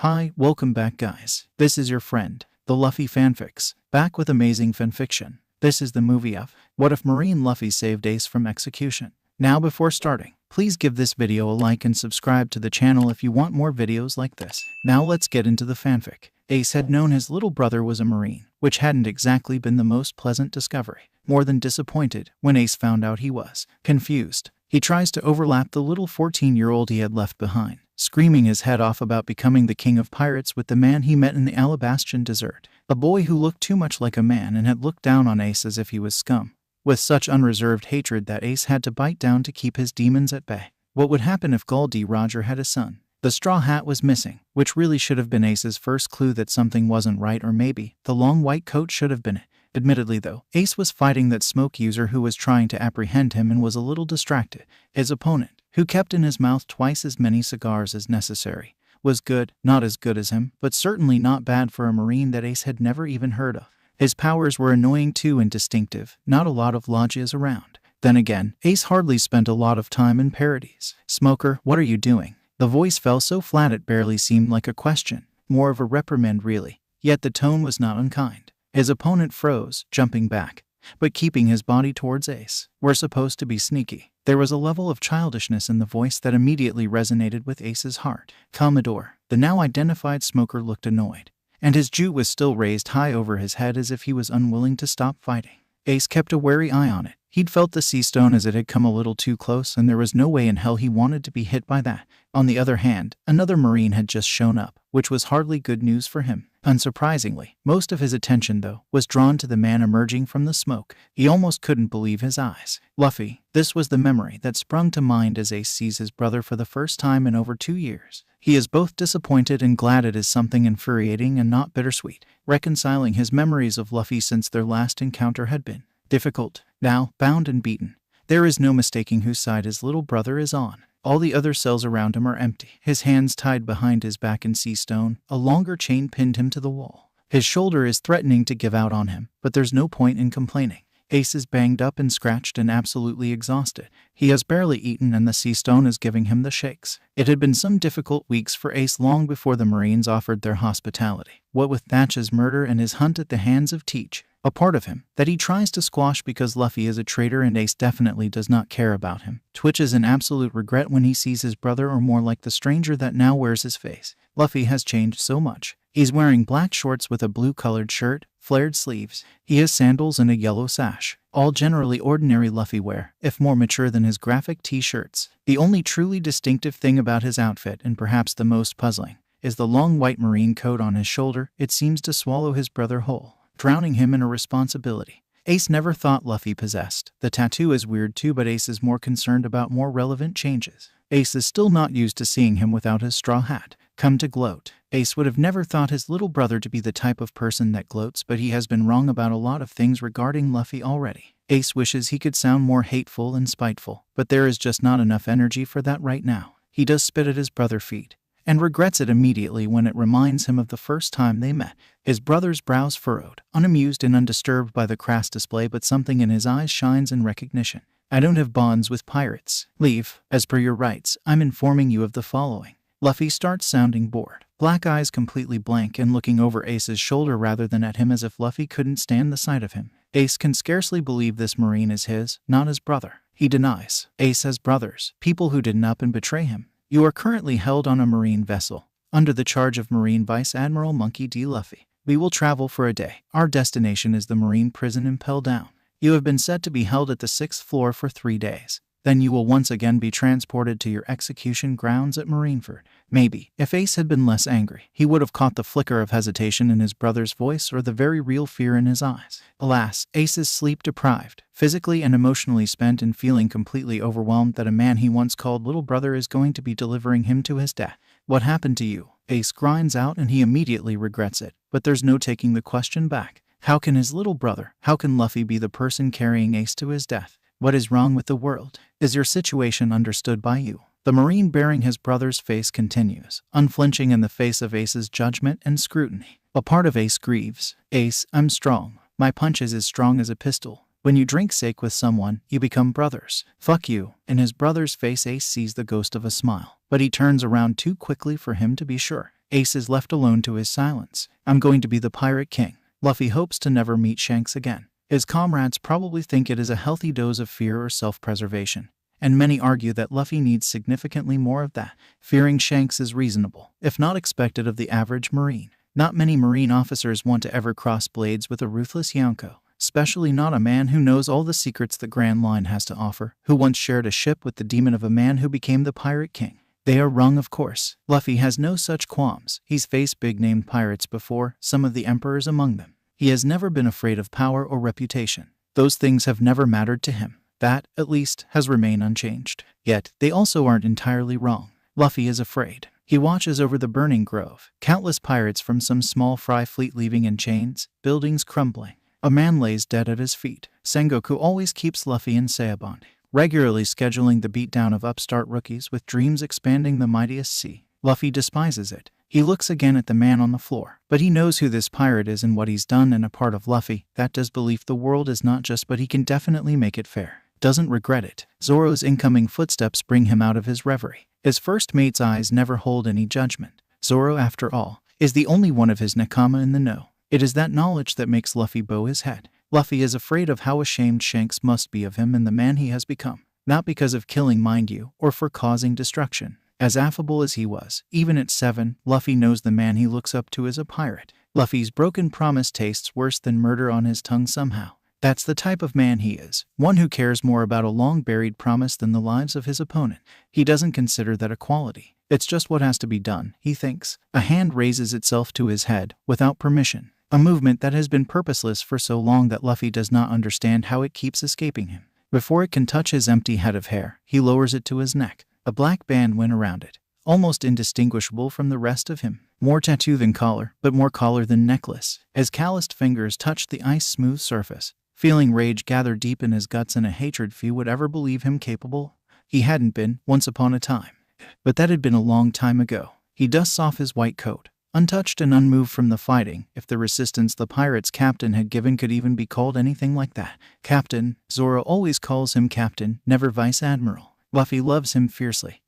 Hi, welcome back guys. This is your friend, the Luffy Fanfics, back with amazing fanfiction. This is the movie of What If Marine Luffy Saved Ace from Execution. Now before starting, please give this video a like and subscribe to the channel if you want more videos like this. Now let's get into the fanfic. Ace had known his little brother was a Marine, which hadn't exactly been the most pleasant discovery. More than disappointed when Ace found out he was confused. He tries to overlap the little 14-year-old he had left behind, screaming his head off about becoming the king of pirates with the man he met in the Alabastion desert, a boy who looked too much like a man and had looked down on Ace as if he was scum, with such unreserved hatred that Ace had to bite down to keep his demons at bay. What would happen if Gul D. Roger had a son? The straw hat was missing, which really should have been Ace's first clue that something wasn't right, or maybe the long white coat should have been it. Admittedly though, Ace was fighting that smoke user who was trying to apprehend him and was a little distracted. His opponent, who kept in his mouth twice as many cigars as necessary, was good, not as good as him, but certainly not bad for a Marine that Ace had never even heard of. His powers were annoying too and distinctive, not a lot of logias around. Then again, Ace hardly spent a lot of time in parodies. "Smoker, what are you doing?" The voice fell so flat it barely seemed like a question, more of a reprimand really, yet the tone was not unkind. His opponent froze, jumping back, but keeping his body towards Ace. "We're supposed to be sneaky." There was a level of childishness in the voice that immediately resonated with Ace's heart. Commodore, the now identified smoker, looked annoyed, and his jaw was still raised high over his head as if he was unwilling to stop fighting. Ace kept a wary eye on it. He'd felt the sea stone as it had come a little too close, and there was no way in hell he wanted to be hit by that. On the other hand, another Marine had just shown up, which was hardly good news for him. Unsurprisingly, most of his attention, though, was drawn to the man emerging from the smoke. He almost couldn't believe his eyes. Luffy. This was the memory that sprung to mind as Ace sees his brother for the first time in over 2 years. He is both disappointed and glad it is something infuriating and not bittersweet. Reconciling his memories of Luffy since their last encounter had been difficult. Now, bound and beaten, there is no mistaking whose side his little brother is on. All the other cells around him are empty. His hands tied behind his back in sea stone, a longer chain pinned him to the wall. His shoulder is threatening to give out on him, but there's no point in complaining. Ace is banged up and scratched and absolutely exhausted. He has barely eaten and the sea stone is giving him the shakes. It had been some difficult weeks for Ace long before the Marines offered their hospitality. What with Thatch's murder and his hunt at the hands of Teach, a part of him that he tries to squash because Luffy is a traitor and Ace definitely does not care about him, twitches in absolute regret when he sees his brother, or more like the stranger that now wears his face. Luffy has changed so much. He's wearing black shorts with a blue-colored shirt, flared sleeves. He has sandals and a yellow sash, all generally ordinary Luffy wear, if more mature than his graphic t-shirts. The only truly distinctive thing about his outfit, and perhaps the most puzzling, is the long white Marine coat on his shoulder. It seems to swallow his brother whole, drowning him in a responsibility Ace never thought Luffy possessed. The tattoo is weird too, but Ace is more concerned about more relevant changes. Ace is still not used to seeing him without his straw hat. Come to gloat. Ace would have never thought his little brother to be the type of person that gloats, but he has been wrong about a lot of things regarding Luffy already. Ace wishes he could sound more hateful and spiteful, but there is just not enough energy for that right now. He does spit at his brother's feet, and regrets it immediately when it reminds him of the first time they met. His brother's brows furrowed, unamused and undisturbed by the crass display, but something in his eyes shines in recognition. "I don't have bonds with pirates. Leave. As per your rights, I'm informing you of the following." Luffy starts sounding bored, black eyes completely blank and looking over Ace's shoulder rather than at him, as if Luffy couldn't stand the sight of him. Ace can scarcely believe this Marine is his, not his brother. He denies. Ace has brothers, people who didn't up and betray him. "You are currently held on a Marine vessel, under the charge of Marine Vice Admiral Monkey D. Luffy. We will travel for a day. Our destination is the Marine prison Impel Down. You have been said to be held at the 6th floor for 3 days. Then you will once again be transported to your execution grounds at Marineford." Maybe, if Ace had been less angry, he would have caught the flicker of hesitation in his brother's voice or the very real fear in his eyes. Alas, Ace is sleep-deprived, physically and emotionally spent, and feeling completely overwhelmed that a man he once called little brother is going to be delivering him to his death. "What happened to you?" Ace grinds out, and he immediately regrets it, but there's no taking the question back. How can his little brother, how can Luffy be the person carrying Ace to his death? What is wrong with the world? Is your situation understood by you? The Marine bearing his brother's face continues, unflinching in the face of Ace's judgment and scrutiny. A part of Ace grieves. "Ace, I'm strong. My punch is as strong as a pistol. When you drink sake with someone, you become brothers. Fuck you." In his brother's face, Ace sees the ghost of a smile, but he turns around too quickly for him to be sure. Ace is left alone to his silence. I'm going to be the Pirate King. Luffy hopes to never meet Shanks again. His comrades probably think it is a healthy dose of fear or self-preservation, and many argue that Luffy needs significantly more of that. Fearing Shanks is reasonable, if not expected of the average Marine. Not many Marine officers want to ever cross blades with a ruthless Yonko, especially not a man who knows all the secrets the Grand Line has to offer, who once shared a ship with the demon of a man who became the Pirate King. They are wrong, of course. Luffy has no such qualms. He's faced big-named pirates before, some of the emperors among them. He has never been afraid of power or reputation. Those things have never mattered to him. That, at least, has remained unchanged. Yet, they also aren't entirely wrong. Luffy is afraid. He watches over the burning grove, countless pirates from some small fry fleet leaving in chains, buildings crumbling. A man lays dead at his feet. Sengoku always keeps Luffy in Saobon, regularly scheduling the beatdown of upstart rookies with dreams expanding the mightiest sea. Luffy despises it. He looks again at the man on the floor, but he knows who this pirate is and what he's done, and a part of Luffy that does believe the world is not just, but he can definitely make it fair. Doesn't regret it. Zoro's incoming footsteps bring him out of his reverie. His first mate's eyes never hold any judgment. Zoro, after all, is the only one of his nakama in the know. It is that knowledge that makes Luffy bow his head. Luffy is afraid of how ashamed Shanks must be of him and the man he has become. Not because of killing, mind you, or for causing destruction. As affable as he was, even at 7, Luffy knows the man he looks up to is a pirate. Luffy's broken promise tastes worse than murder on his tongue somehow. That's the type of man he is, one who cares more about a long-buried promise than the lives of his opponent. He doesn't consider that a quality. It's just what has to be done, he thinks. A hand raises itself to his head, without permission. A movement that has been purposeless for so long that Luffy does not understand how it keeps escaping him. Before it can touch his empty head of hair, he lowers it to his neck. A black band went around it, almost indistinguishable from the rest of him. More tattoo than collar, but more collar than necklace. His calloused fingers touched the ice-smooth surface. Feeling rage gather deep in his guts and a hatred few would ever believe him capable. He hadn't been, once upon a time. But that had been a long time ago. He dusts off his white coat, untouched and unmoved from the fighting, if the resistance the pirate's captain had given could even be called anything like that. Captain. Zoro always calls him captain, never vice admiral. Luffy loves him fiercely.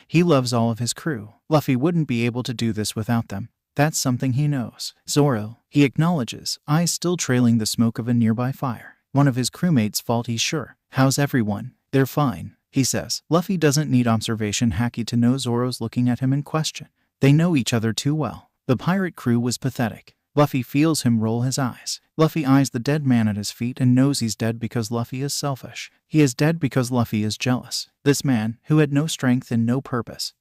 He loves all of his crew. Luffy wouldn't be able to do this without them. That's something he knows. Zoro, he acknowledges, eyes still trailing the smoke of a nearby fire. One of his crewmates' fault, he's sure. How's everyone? They're fine, he says. Luffy doesn't need observation hacky to know Zoro's looking at him in question. They know each other too well. The pirate crew was pathetic. Luffy feels him roll his eyes. Luffy eyes the dead man at his feet and knows he's dead because Luffy is selfish. He is dead because Luffy is jealous. This man, who had no strength and no purpose,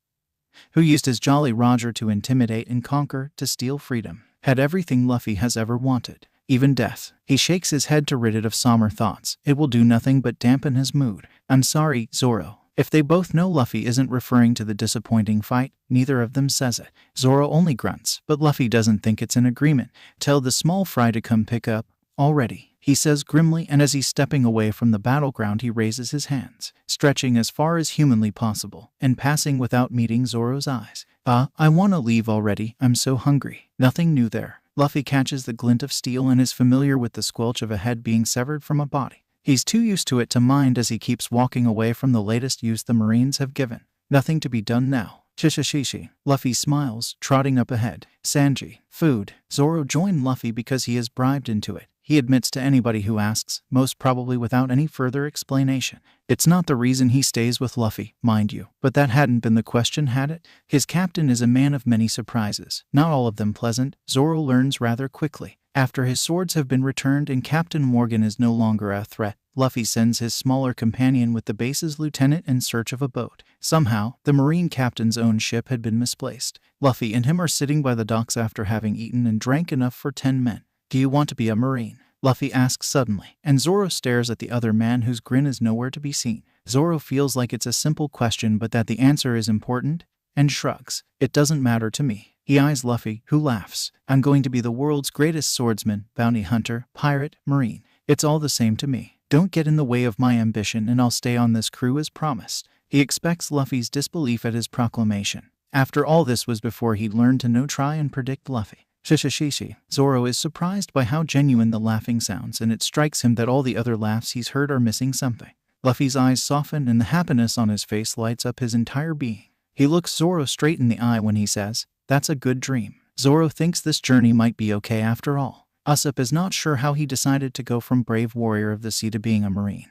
who used his Jolly Roger to intimidate and conquer, to steal freedom, had everything Luffy has ever wanted, even death. He shakes his head to rid it of somber thoughts. It will do nothing but dampen his mood. I'm sorry, Zoro. If they both know Luffy isn't referring to the disappointing fight, neither of them says it. Zoro only grunts, but Luffy doesn't think it's an agreement. Tell the small fry to come pick up, already, he says grimly, and as he's stepping away from the battleground he raises his hands, stretching as far as humanly possible, and passing without meeting Zoro's eyes. I wanna leave already, I'm so hungry. Nothing new there. Luffy catches the glint of steel and is familiar with the squelch of a head being severed from a body. He's too used to it to mind as he keeps walking away from the latest use the Marines have given. Nothing to be done now. Shishishishi. Luffy smiles, trotting up ahead. Sanji. Food. Zoro joined Luffy because he is bribed into it. He admits to anybody who asks, most probably without any further explanation. It's not the reason he stays with Luffy, mind you, but that hadn't been the question, had it? His captain is a man of many surprises, not all of them pleasant, Zoro learns rather quickly. After his swords have been returned and Captain Morgan is no longer a threat, Luffy sends his smaller companion with the base's lieutenant in search of a boat. Somehow, the Marine captain's own ship had been misplaced. Luffy and him are sitting by the docks after having eaten and drank enough for 10 men. Do you want to be a Marine? Luffy asks suddenly, and Zoro stares at the other man whose grin is nowhere to be seen. Zoro feels like it's a simple question but that the answer is important, and shrugs. It doesn't matter to me. He eyes Luffy, who laughs. I'm going to be the world's greatest swordsman, bounty hunter, pirate, marine. It's all the same to me. Don't get in the way of my ambition and I'll stay on this crew as promised. He expects Luffy's disbelief at his proclamation. After all, this was before he'd learned to try and predict Luffy. Shishishishi. Zoro is surprised by how genuine the laughing sounds, and it strikes him that all the other laughs he's heard are missing something. Luffy's eyes soften and the happiness on his face lights up his entire being. He looks Zoro straight in the eye when he says, "That's a good dream." Zoro thinks this journey might be okay after all. Usopp is not sure how he decided to go from brave warrior of the sea to being a marine,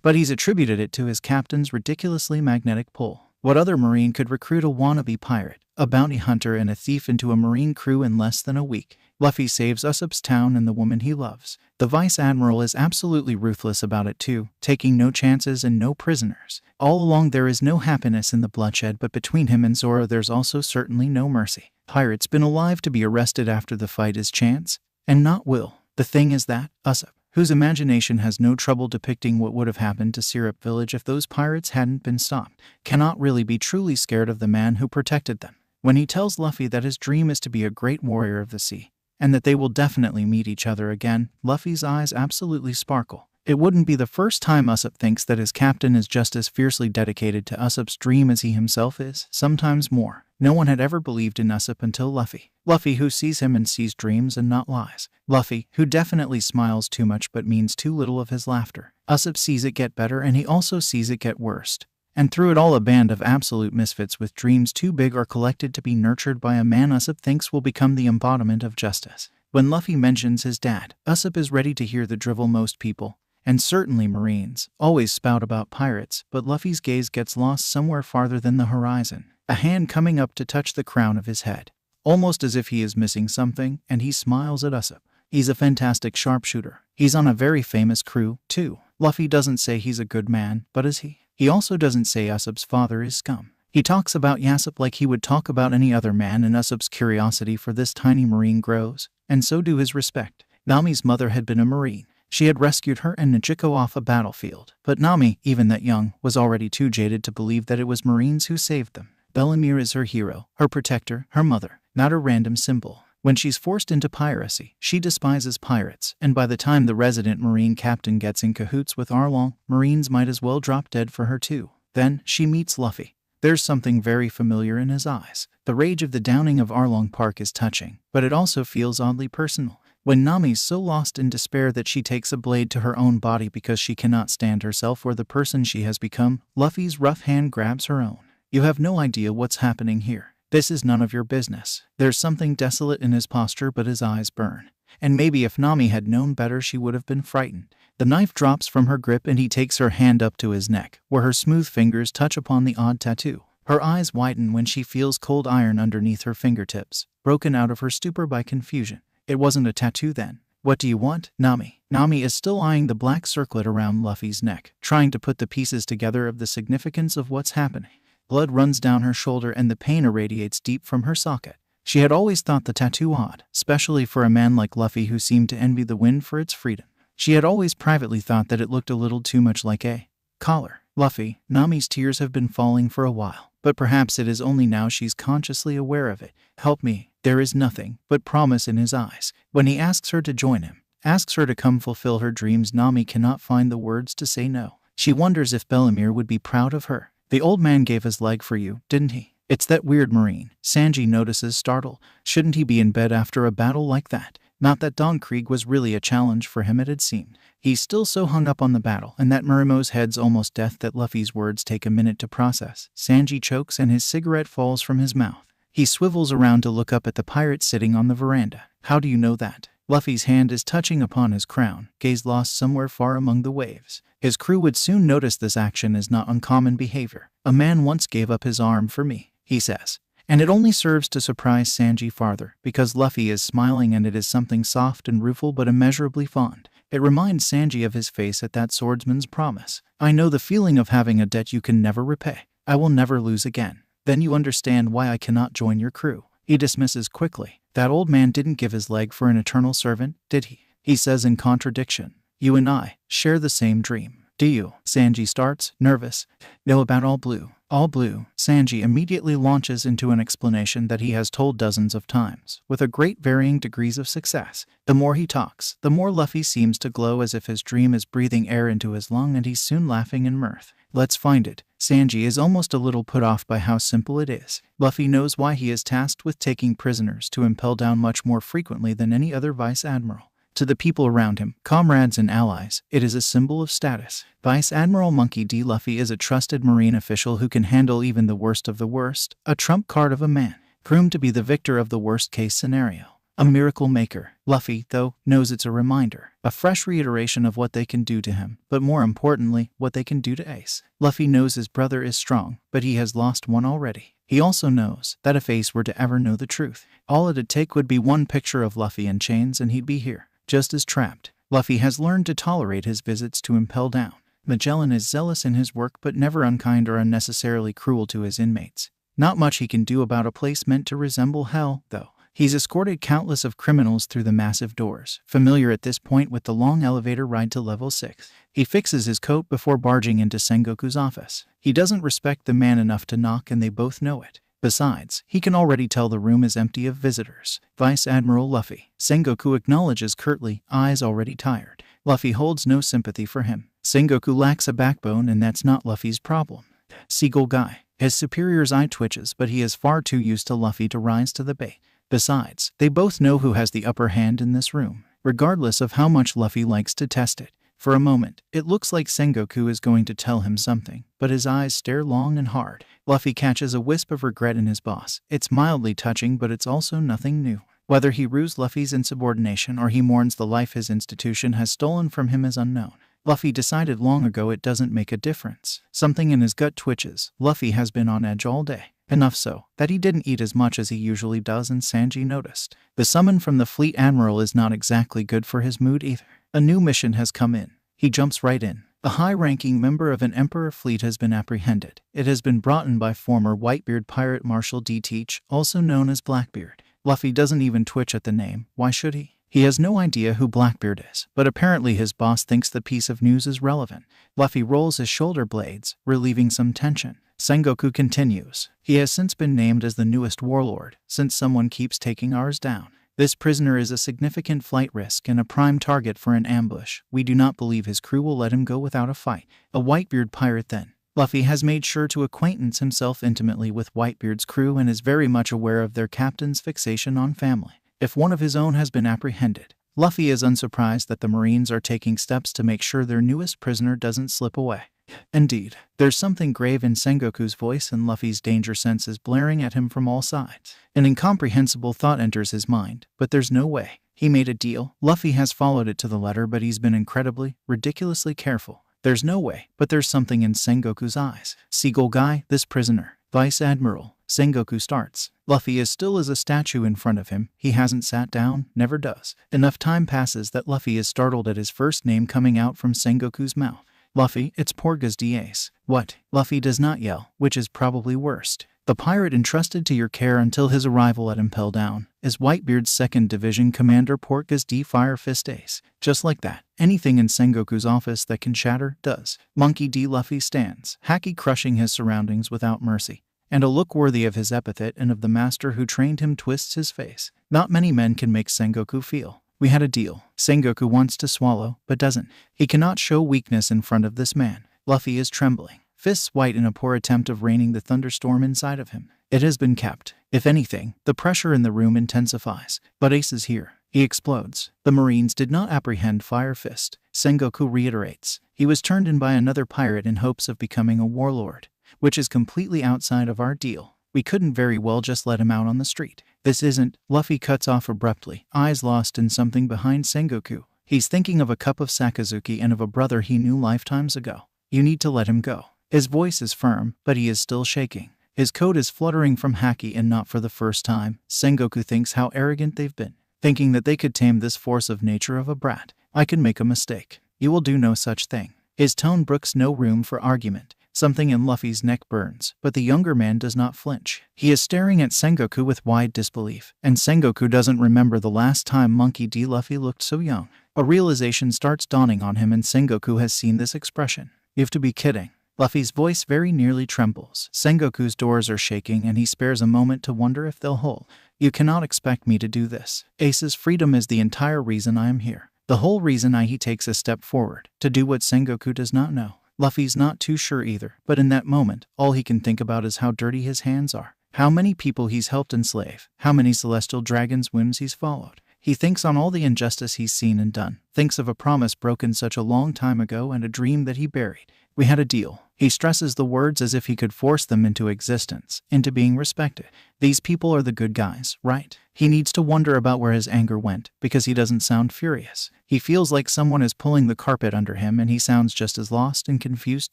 but he's attributed it to his captain's ridiculously magnetic pull. What other marine could recruit a wannabe pirate, a bounty hunter, and a thief into a marine crew in less than a week? Luffy saves Usopp's town and the woman he loves. The Vice Admiral is absolutely ruthless about it too, taking no chances and no prisoners. All along there is no happiness in the bloodshed, but between him and Zoro there's also certainly no mercy. Pirates been alive to be arrested after the fight is chance, and not will. The thing is that Usopp, whose imagination has no trouble depicting what would have happened to Syrup Village if those pirates hadn't been stopped, cannot really be truly scared of the man who protected them. When he tells Luffy that his dream is to be a great warrior of the sea, and that they will definitely meet each other again, Luffy's eyes absolutely sparkle. It wouldn't be the first time Usopp thinks that his captain is just as fiercely dedicated to Usopp's dream as he himself is, sometimes more. No one had ever believed in Usopp until Luffy. Luffy who sees him and sees dreams and not lies. Luffy who definitely smiles too much but means too little of his laughter. Usopp sees it get better and he also sees it get worse. And through it all a band of absolute misfits with dreams too big are collected to be nurtured by a man Usopp thinks will become the embodiment of justice. When Luffy mentions his dad, Usopp is ready to hear the drivel most people, and certainly Marines, always spout about pirates, but Luffy's gaze gets lost somewhere farther than the horizon. A hand coming up to touch the crown of his head, almost as if he is missing something, and he smiles at Usopp. He's a fantastic sharpshooter. He's on a very famous crew, too. Luffy doesn't say he's a good man, but is he? He also doesn't say Usopp's father is scum. He talks about Usopp like he would talk about any other man, and Usopp's curiosity for this tiny marine grows, and so do his respect. Nami's mother had been a marine. She had rescued her and Nichiko off a battlefield, but Nami, even that young, was already too jaded to believe that it was marines who saved them. Bellemere is her hero, her protector, her mother, not a random symbol. When she's forced into piracy, she despises pirates, and by the time the resident marine captain gets in cahoots with Arlong, marines might as well drop dead for her too. Then she meets Luffy. There's something very familiar in his eyes. The rage of the downing of Arlong Park is touching, but it also feels oddly personal. When Nami's so lost in despair that she takes a blade to her own body because she cannot stand herself or the person she has become, Luffy's rough hand grabs her own. You have no idea what's happening here. This is none of your business. There's something desolate in his posture, but his eyes burn. And maybe if Nami had known better, she would have been frightened. The knife drops from her grip and he takes her hand up to his neck, where her smooth fingers touch upon the odd tattoo. Her eyes widen when she feels cold iron underneath her fingertips, broken out of her stupor by confusion. It wasn't a tattoo then. What do you want, Nami? Nami is still eyeing the black circlet around Luffy's neck, trying to put the pieces together of the significance of what's happening. Blood runs down her shoulder and the pain irradiates deep from her socket. She had always thought the tattoo odd, especially for a man like Luffy who seemed to envy the wind for its freedom. She had always privately thought that it looked a little too much like a collar. Luffy, Nami's tears have been falling for a while, but perhaps it is only now she's consciously aware of it. Help me. There is nothing but promise in his eyes. When he asks her to join him, asks her to come fulfill her dreams, Nami cannot find the words to say no. She wonders if Bellemere would be proud of her. The old man gave his leg for you, didn't he? It's that weird marine. Sanji notices, startled. Shouldn't he be in bed after a battle like that? Not that Don Krieg was really a challenge for him, it had seemed. He's still so hung up on the battle, and that Murimo's head's almost death that Luffy's words take a minute to process. Sanji chokes and his cigarette falls from his mouth. He swivels around to look up at the pirate sitting on the veranda. How do you know that? Luffy's hand is touching upon his crown, gaze lost somewhere far among the waves. His crew would soon notice this action is not uncommon behavior. A man once gave up his arm for me, he says. And it only serves to surprise Sanji farther, because Luffy is smiling and it is something soft and rueful but immeasurably fond. It reminds Sanji of his face at that swordsman's promise. I know the feeling of having a debt you can never repay. I will never lose again. Then you understand why I cannot join your crew. He dismisses quickly. That old man didn't give his leg for an eternal servant, did he? He says in contradiction. You and I share the same dream. Do you? Sanji starts, nervous. Know about All Blue. All Blue. Sanji immediately launches into an explanation that he has told dozens of times, with a great varying degrees of success. The more he talks, the more Luffy seems to glow as if his dream is breathing air into his lung, and he's soon laughing in mirth. Let's find it. Sanji is almost a little put off by how simple it is. Luffy knows why he is tasked with taking prisoners to Impel Down much more frequently than any other vice admiral. To the people around him, comrades and allies, it is a symbol of status. Vice Admiral Monkey D. Luffy is a trusted Marine official who can handle even the worst of the worst, a trump card of a man, groomed to be the victor of the worst-case scenario. A miracle maker. Luffy, though, knows it's a reminder, a fresh reiteration of what they can do to him, but more importantly, what they can do to Ace. Luffy knows his brother is strong, but he has lost one already. He also knows that if Ace were to ever know the truth, all it'd take would be one picture of Luffy in chains and he'd be here, just as trapped. Luffy has learned to tolerate his visits to Impel Down. Magellan is zealous in his work but never unkind or unnecessarily cruel to his inmates. Not much he can do about a place meant to resemble hell, though. He's escorted countless of criminals through the massive doors, familiar at this point with the long elevator ride to level 6. He fixes his coat before barging into Sengoku's office. He doesn't respect the man enough to knock and they both know it. Besides, he can already tell the room is empty of visitors. Vice Admiral Luffy. Sengoku acknowledges curtly, eyes already tired. Luffy holds no sympathy for him. Sengoku lacks a backbone and that's not Luffy's problem. Seagull Guy. His superior's eye twitches but he is far too used to Luffy to rise to the bait. Besides, they both know who has the upper hand in this room, regardless of how much Luffy likes to test it. For a moment, it looks like Sengoku is going to tell him something, but his eyes stare long and hard. Luffy catches a wisp of regret in his boss. It's mildly touching, but it's also nothing new. Whether he rues Luffy's insubordination or he mourns the life his institution has stolen from him is unknown. Luffy decided long ago it doesn't make a difference. Something in his gut twitches. Luffy has been on edge all day. Enough so that he didn't eat as much as he usually does and Sanji noticed. The summon from the fleet admiral is not exactly good for his mood either. A new mission has come in. He jumps right in. A high-ranking member of an Emperor fleet has been apprehended. It has been brought in by former Whitebeard pirate Marshal D. Teach, also known as Blackbeard. Luffy doesn't even twitch at the name. Why should he? He has no idea who Blackbeard is, but apparently his boss thinks the piece of news is relevant. Luffy rolls his shoulder blades, relieving some tension. Sengoku continues. He has since been named as the newest warlord, since someone keeps taking ours down. This prisoner is a significant flight risk and a prime target for an ambush. We do not believe his crew will let him go without a fight. A Whitebeard pirate then. Luffy has made sure to acquaintance himself intimately with Whitebeard's crew and is very much aware of their captain's fixation on family. If one of his own has been apprehended, Luffy is unsurprised that the Marines are taking steps to make sure their newest prisoner doesn't slip away. Indeed, there's something grave in Sengoku's voice and Luffy's danger sense is blaring at him from all sides. An incomprehensible thought enters his mind, but there's no way. He made a deal. Luffy has followed it to the letter, but he's been incredibly, ridiculously careful. There's no way, but there's something in Sengoku's eyes. Seagull Guy, this prisoner. Vice Admiral. Sengoku starts. Luffy is still as a statue in front of him. He hasn't sat down, never does. Enough time passes that Luffy is startled at his first name coming out from Sengoku's mouth. Luffy, it's Portgas D. Ace. What? Luffy does not yell, which is probably worst. The pirate entrusted to your care until his arrival at Impel Down is Whitebeard's 2nd Division Commander Portgas D. Fire Fist Ace. Just like that, anything in Sengoku's office that can shatter, does. Monkey D. Luffy stands, Haki crushing his surroundings without mercy. And a look worthy of his epithet and of the master who trained him twists his face. Not many men can make Sengoku feel. We had a deal. Sengoku wants to swallow, but doesn't. He cannot show weakness in front of this man. Luffy is trembling, fists white in a poor attempt of reining the thunderstorm inside of him. It has been kept. If anything, the pressure in the room intensifies. But Ace is here. He explodes. The Marines did not apprehend Fire Fist. Sengoku reiterates. He was turned in by another pirate in hopes of becoming a warlord, which is completely outside of our deal. We couldn't very well just let him out on the street. This isn't. Luffy cuts off abruptly, eyes lost in something behind Sengoku. He's thinking of a cup of Sakazuki and of a brother he knew lifetimes ago. You need to let him go. His voice is firm, but he is still shaking. His coat is fluttering from Haki and not for the first time. Sengoku thinks how arrogant they've been, thinking that they could tame this force of nature of a brat. I can make a mistake. You will do no such thing. His tone brooks no room for argument. Something in Luffy's neck burns, but the younger man does not flinch. He is staring at Sengoku with wide disbelief, and Sengoku doesn't remember the last time Monkey D. Luffy looked so young. A realization starts dawning on him and Sengoku has seen this expression. You have to be kidding. Luffy's voice very nearly trembles. Sengoku's doors are shaking and he spares a moment to wonder if they'll hold. You cannot expect me to do this. Ace's freedom is the entire reason I am here. The whole reason he takes a step forward, to do what Sengoku does not know. Luffy's not too sure either, but in that moment, all he can think about is how dirty his hands are, how many people he's helped enslave, how many celestial dragons' whims he's followed. He thinks on all the injustice he's seen and done, thinks of a promise broken such a long time ago and a dream that he buried. We had a deal. He stresses the words as if he could force them into existence, into being respected. These people are the good guys, right? He needs to wonder about where his anger went, because he doesn't sound furious. He feels like someone is pulling the carpet under him, and he sounds just as lost and confused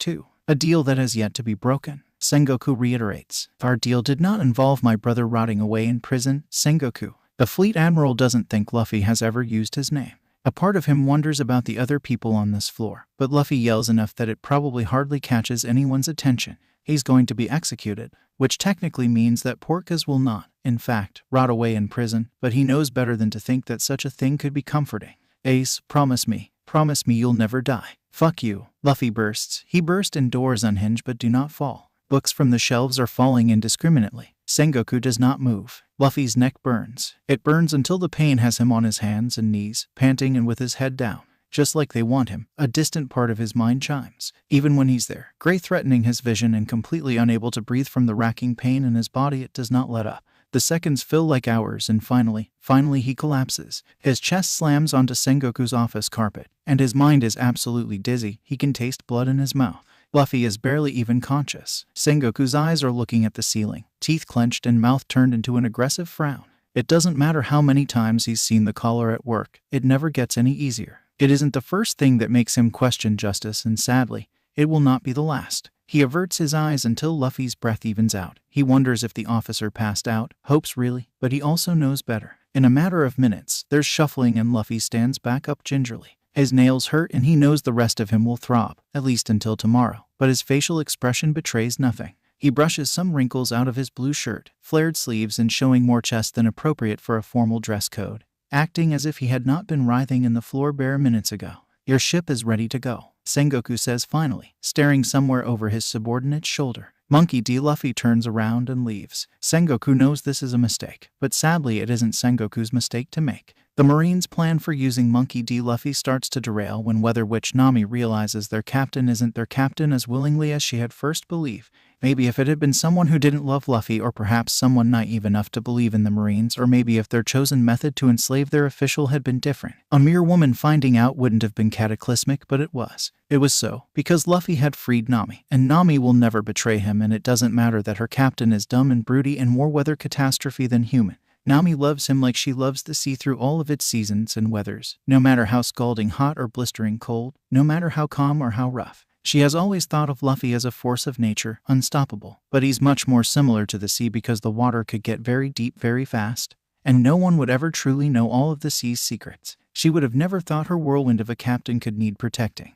too. A deal that has yet to be broken. Sengoku reiterates, "Our deal did not involve my brother rotting away in prison, Sengoku." The fleet admiral doesn't think Luffy has ever used his name. A part of him wonders about the other people on this floor, but Luffy yells enough that it probably hardly catches anyone's attention. He's going to be executed, which technically means that Portgas will not, in fact, rot away in prison, but he knows better than to think that such a thing could be comforting. "Ace, promise me you'll never die." "Fuck you," Luffy bursts. He burst and doors unhinge but do not fall. Books from the shelves are falling indiscriminately. Sengoku does not move. Luffy's neck burns. It burns until the pain has him on his hands and knees, panting and with his head down. Just like they want him, a distant part of his mind chimes. Even when he's there, gray threatening his vision and completely unable to breathe from the racking pain in his body, it does not let up. The seconds feel like hours and finally he collapses. His chest slams onto Sengoku's office carpet, and his mind is absolutely dizzy. He can taste blood in his mouth. Luffy is barely even conscious. Sengoku's eyes are looking at the ceiling, teeth clenched and mouth turned into an aggressive frown. It doesn't matter how many times he's seen the collar at work, it never gets any easier. It isn't the first thing that makes him question justice, and sadly, it will not be the last. He averts his eyes until Luffy's breath evens out. He wonders if the officer passed out, hopes really, but he also knows better. In a matter of minutes, there's shuffling and Luffy stands back up gingerly. His nails hurt and he knows the rest of him will throb, at least until tomorrow, but his facial expression betrays nothing. He brushes some wrinkles out of his blue shirt, flared sleeves and showing more chest than appropriate for a formal dress code, acting as if he had not been writhing in the floor bare minutes ago. "Your ship is ready to go," Sengoku says finally, staring somewhere over his subordinate's shoulder. Monkey D. Luffy turns around and leaves. Sengoku knows this is a mistake, but sadly it isn't Sengoku's mistake to make. The Marines' plan for using Monkey D. Luffy starts to derail when Weather Witch Nami realizes their captain isn't their captain as willingly as she had first believed. Maybe if it had been someone who didn't love Luffy, or perhaps someone naive enough to believe in the Marines, or maybe if their chosen method to enslave their official had been different. A mere woman finding out wouldn't have been cataclysmic, but it was. It was so, because Luffy had freed Nami, and Nami will never betray him, and it doesn't matter that her captain is dumb and broody and more weather catastrophe than human. Nami loves him like she loves the sea through all of its seasons and weathers, no matter how scalding hot or blistering cold, no matter how calm or how rough. She has always thought of Luffy as a force of nature, unstoppable, but he's much more similar to the sea because the water could get very deep very fast, and no one would ever truly know all of the sea's secrets. She would have never thought her whirlwind of a captain could need protecting.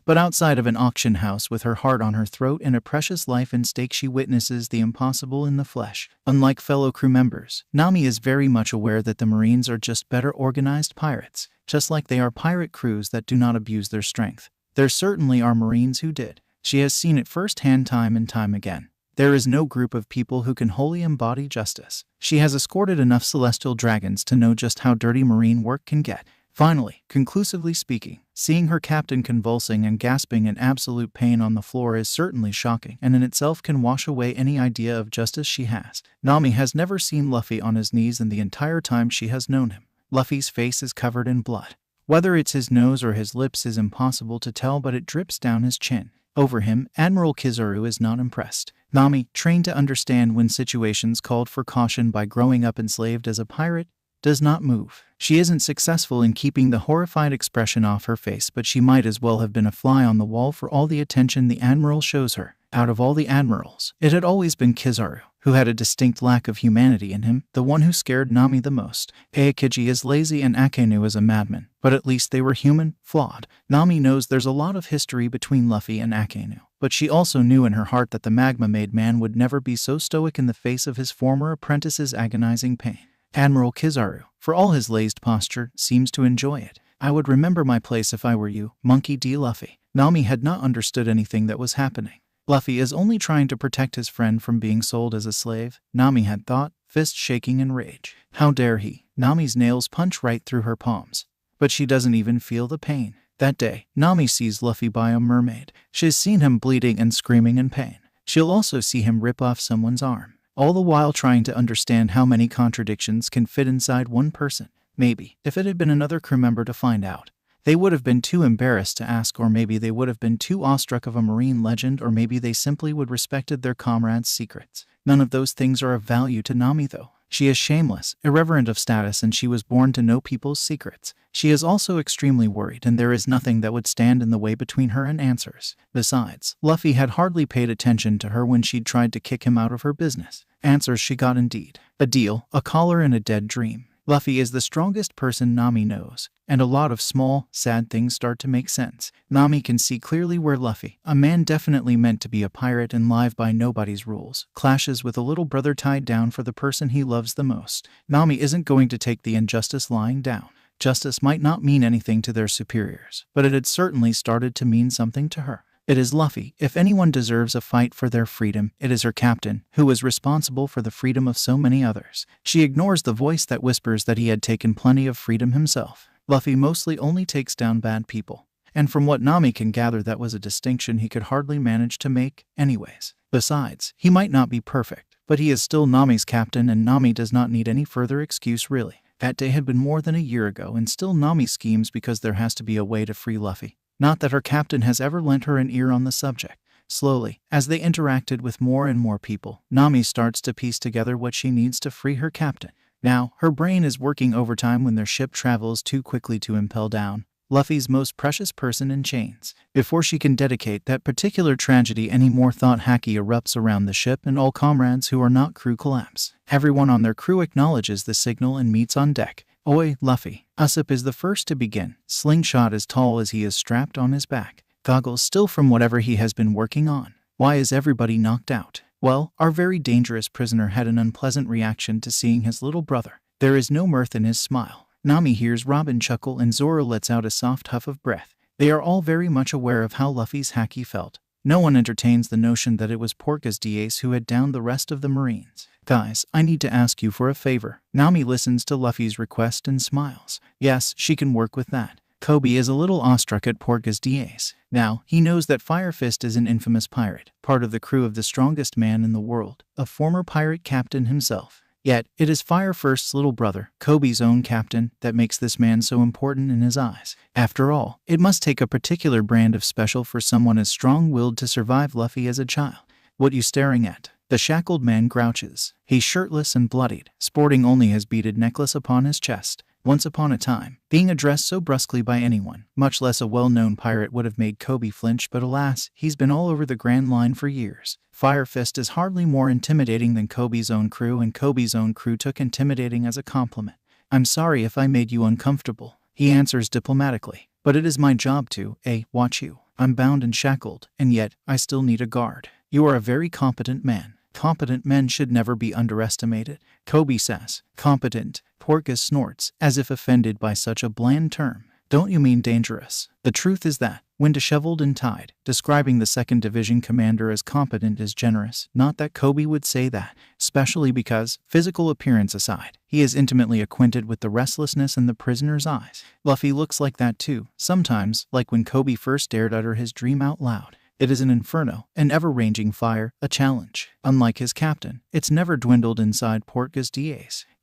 But outside of an auction house with her heart on her throat and a precious life in stake, she witnesses the impossible in the flesh. Unlike fellow crew members, Nami is very much aware that the Marines are just better organized pirates, just like they are pirate crews that do not abuse their strength. There certainly are Marines who did. She has seen it firsthand time and time again. There is no group of people who can wholly embody justice. She has escorted enough celestial dragons to know just how dirty Marine work can get. Finally, conclusively speaking, seeing her captain convulsing and gasping in absolute pain on the floor is certainly shocking, and in itself can wash away any idea of justice she has. Nami has never seen Luffy on his knees in the entire time she has known him. Luffy's face is covered in blood. Whether it's his nose or his lips is impossible to tell, but it drips down his chin. Over him, Admiral Kizaru is not impressed. Nami, trained to understand when situations called for caution by growing up enslaved as a pirate, does not move. She isn't successful in keeping the horrified expression off her face, but she might as well have been a fly on the wall for all the attention the Admiral shows her. Out of all the admirals, it had always been Kizaru, who had a distinct lack of humanity in him, the one who scared Nami the most. Aokiji is lazy and Akainu is a madman, but at least they were human, flawed. Nami knows there's a lot of history between Luffy and Akainu, but she also knew in her heart that the magma-made man would never be so stoic in the face of his former apprentice's agonizing pain. Admiral Kizaru, for all his lazed posture, seems to enjoy it. "I would remember my place if I were you, Monkey D. Luffy." Nami had not understood anything that was happening. Luffy is only trying to protect his friend from being sold as a slave, Nami had thought, fist shaking in rage. How dare he? Nami's nails punch right through her palms. But she doesn't even feel the pain. That day, Nami sees Luffy buy a mermaid. She's seen him bleeding and screaming in pain. She'll also see him rip off someone's arm, all the while trying to understand how many contradictions can fit inside one person. Maybe, if it had been another crew member to find out, they would have been too embarrassed to ask, or maybe they would have been too awestruck of a marine legend, or maybe they simply would respected their comrades' secrets. None of those things are of value to Nami though. She is shameless, irreverent of status, and she was born to know people's secrets. She is also extremely worried, and there is nothing that would stand in the way between her and answers. Besides, Luffy had hardly paid attention to her when she'd tried to kick him out of her business. Answers she got indeed. A deal, a collar, and a dead dream. Luffy is the strongest person Nami knows, and a lot of small, sad things start to make sense. Nami can see clearly where Luffy, a man definitely meant to be a pirate and live by nobody's rules, clashes with a little brother tied down for the person he loves the most. Nami isn't going to take the injustice lying down. Justice might not mean anything to their superiors, but it had certainly started to mean something to her. It is Luffy. If anyone deserves a fight for their freedom, it is her captain, who is responsible for the freedom of so many others. She ignores the voice that whispers that he had taken plenty of freedom himself. Luffy mostly only takes down bad people, and from what Nami can gather, that was a distinction he could hardly manage to make anyways. Besides, he might not be perfect, but he is still Nami's captain, and Nami does not need any further excuse really. That day had been more than a year ago, and still Nami schemes because there has to be a way to free Luffy. Not that her captain has ever lent her an ear on the subject. Slowly, as they interacted with more and more people, Nami starts to piece together what she needs to free her captain. Now, her brain is working overtime when their ship travels too quickly to Impel Down, Luffy's most precious person in chains. Before she can dedicate that particular tragedy any more, thought Haki erupts around the ship, and all comrades who are not crew collapse. Everyone on their crew acknowledges the signal and meets on deck. Oi, Luffy. Usopp is the first to begin, slingshot as tall as he is strapped on his back, goggles still from whatever he has been working on. Why is everybody knocked out? Well, our very dangerous prisoner had an unpleasant reaction to seeing his little brother. There is no mirth in his smile. Nami hears Robin chuckle, and Zoro lets out a soft huff of breath. They are all very much aware of how Luffy's Haki felt. No one entertains the notion that it was Portgas D who had downed the rest of the Marines. Guys, I need to ask you for a favor. Nami listens to Luffy's request and smiles. Yes, she can work with that. Kobe is a little awestruck at Portgas D. Now, he knows that Fire Fist is an infamous pirate, part of the crew of the strongest man in the world, a former pirate captain himself. Yet, it is Fire Fist's little brother, Kobe's own captain, that makes this man so important in his eyes. After all, it must take a particular brand of special for someone as strong-willed to survive Luffy as a child. What you staring at? The shackled man grouches. He's shirtless and bloodied, sporting only his beaded necklace upon his chest. Once upon a time, being addressed so brusquely by anyone, much less a well-known pirate, would have made Kobe flinch, but alas, he's been all over the Grand Line for years. Fire Fist is hardly more intimidating than Kobe's own crew, and Kobe's own crew took intimidating as a compliment. I'm sorry if I made you uncomfortable, he answers diplomatically, but it is my job to, watch you. I'm bound and shackled, and yet, I still need a guard. You are a very competent man. Competent men should never be underestimated, Kobe says. Competent, Portgas snorts, as if offended by such a bland term. Don't you mean dangerous? The truth is that, when disheveled and tied, describing the 2nd Division commander as competent is generous. Not that Kobe would say that, especially because, physical appearance aside, he is intimately acquainted with the restlessness in the prisoner's eyes. Luffy looks like that too, sometimes, like when Kobe first dared utter his dream out loud. It is an inferno, an ever-raging fire, a challenge. Unlike his captain, it's never dwindled inside Portgas D.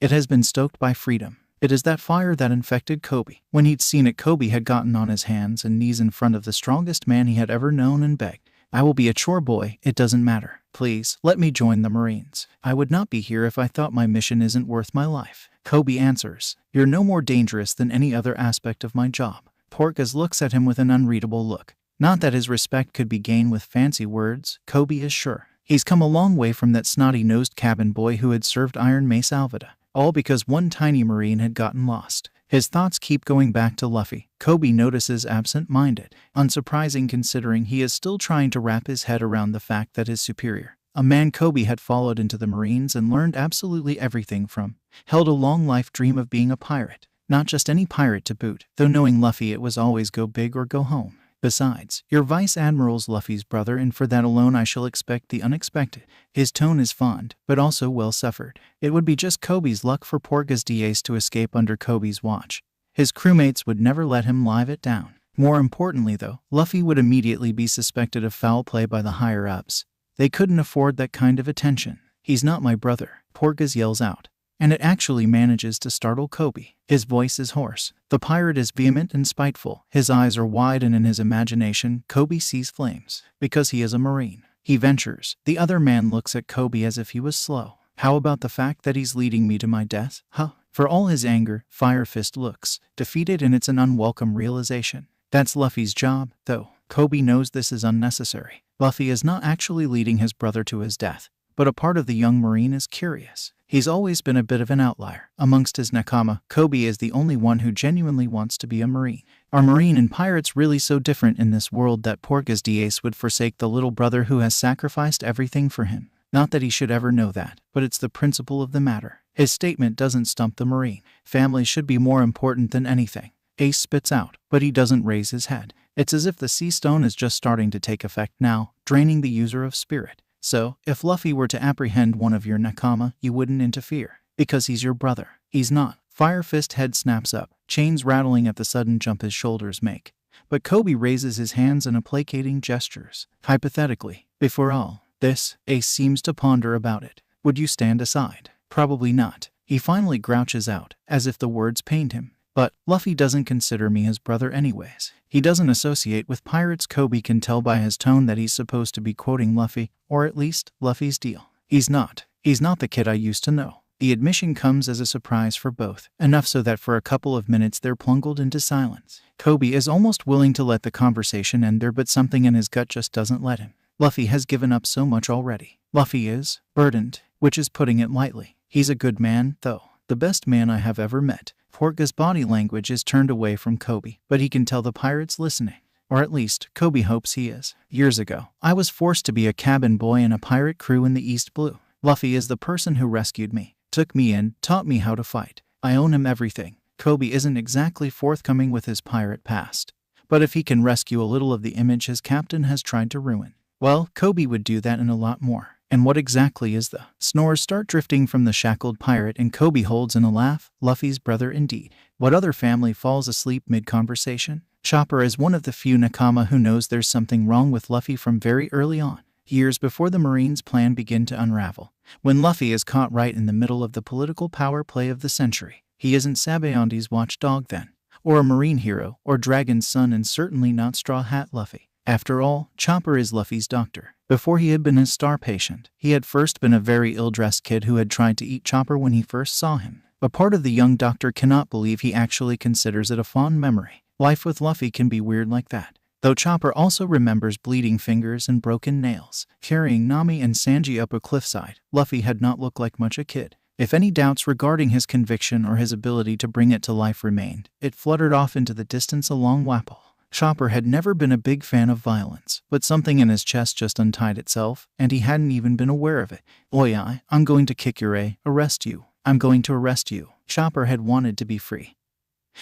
It has been stoked by freedom. It is that fire that infected Kobe. When he'd seen it, Kobe had gotten on his hands and knees in front of the strongest man he had ever known and begged, I will be a chore boy, it doesn't matter. Please, let me join the Marines. I would not be here if I thought my mission isn't worth my life. Kobe answers, you're no more dangerous than any other aspect of my job. Portgas looks at him with an unreadable look. Not that his respect could be gained with fancy words, Kobe is sure. He's come a long way from that snotty-nosed cabin boy who had served Iron Mace Alvida, all because one tiny Marine had gotten lost. His thoughts keep going back to Luffy. Kobe notices absent-minded, unsurprising considering he is still trying to wrap his head around the fact that his superior, a man Kobe had followed into the Marines and learned absolutely everything from, held a long life dream of being a pirate. Not just any pirate to boot, though knowing Luffy it was always go big or go home. Besides, your Vice Admiral's Luffy's brother, and for that alone I shall expect the unexpected. His tone is fond, but also well suffered. It would be just Kobe's luck for Portgas D to escape under Kobe's watch. His crewmates would never let him live it down. More importantly though, Luffy would immediately be suspected of foul play by the higher-ups. They couldn't afford that kind of attention. He's not my brother, Portgas yells out. and it actually manages to startle Kobe. His voice is hoarse. The pirate is vehement and spiteful. His eyes are wide, and in his imagination, Kobe sees flames. Because he is a Marine, he ventures. The other man looks at Kobe as if he was slow. How about the fact that he's leading me to my death? Huh? For all his anger, Fire Fist looks defeated, and it's an unwelcome realization. That's Luffy's job, though. Kobe knows this is unnecessary. Luffy is not actually leading his brother to his death, but a part of the young Marine is curious. He's always been a bit of an outlier. Amongst his nakama, Kobe is the only one who genuinely wants to be a Marine. Are Marine and pirates really so different in this world that Portgas D would forsake the little brother who has sacrificed everything for him? Not that he should ever know that, but it's the principle of the matter. His statement doesn't stump the Marine. Family should be more important than anything. Ace spits out, but he doesn't raise his head. It's as if the sea stone is just starting to take effect now, draining the user of spirit. So, if Luffy were to apprehend one of your nakama, you wouldn't interfere, because he's your brother. He's not. Fire Fist head snaps up, chains rattling at the sudden jump his shoulders make. But Kobe raises his hands in placating gestures. Hypothetically, before all this, Ace seems to ponder about it. Would you stand aside? Probably not. He finally grouches out, as if the words pained him. But Luffy doesn't consider me his brother anyways. He doesn't associate with pirates. Kobe can tell by his tone that he's supposed to be quoting Luffy, or at least Luffy's deal. He's not. He's not the kid I used to know. The admission comes as a surprise for both, enough so that for a couple of minutes they're plunged into silence. Kobe is almost willing to let the conversation end there, but something in his gut just doesn't let him. Luffy has given up so much already. Luffy is burdened, which is putting it lightly. He's a good man, though. The best man I have ever met. Portgas' body language is turned away from Kobe, but he can tell the pirate's listening. Or at least, Kobe hopes he is. Years ago, I was forced to be a cabin boy in a pirate crew in the East Blue. Luffy is the person who rescued me, took me in, taught me how to fight. I owe him everything. Kobe isn't exactly forthcoming with his pirate past, but if he can rescue a little of the image his captain has tried to ruin, well, Kobe would do that and a lot more. And what exactly is the snores start drifting from the shackled pirate, and Kobe holds in a laugh. Luffy's brother indeed. What other family falls asleep mid-conversation? Chopper is one of the few nakama who knows there's something wrong with Luffy from very early on, years before the Marines' plan begin to unravel. When Luffy is caught right in the middle of the political power play of the century, he isn't Sabaondi's watchdog then, or a Marine hero, or Dragon's son, and certainly not Straw Hat Luffy. After all, Chopper is Luffy's doctor. Before he had been his star patient, he had first been a very ill-dressed kid who had tried to eat Chopper when he first saw him. A part of the young doctor cannot believe he actually considers it a fond memory. Life with Luffy can be weird like that. Though Chopper also remembers bleeding fingers and broken nails. Carrying Nami and Sanji up a cliffside, Luffy had not looked like much a kid. If any doubts regarding his conviction or his ability to bring it to life remained, it fluttered off into the distance along Wapple. Chopper had never been a big fan of violence, but something in his chest just untied itself, and he hadn't even been aware of it. Oi, I'm going to kick your arrest you. I'm going to arrest you. Chopper had wanted to be free.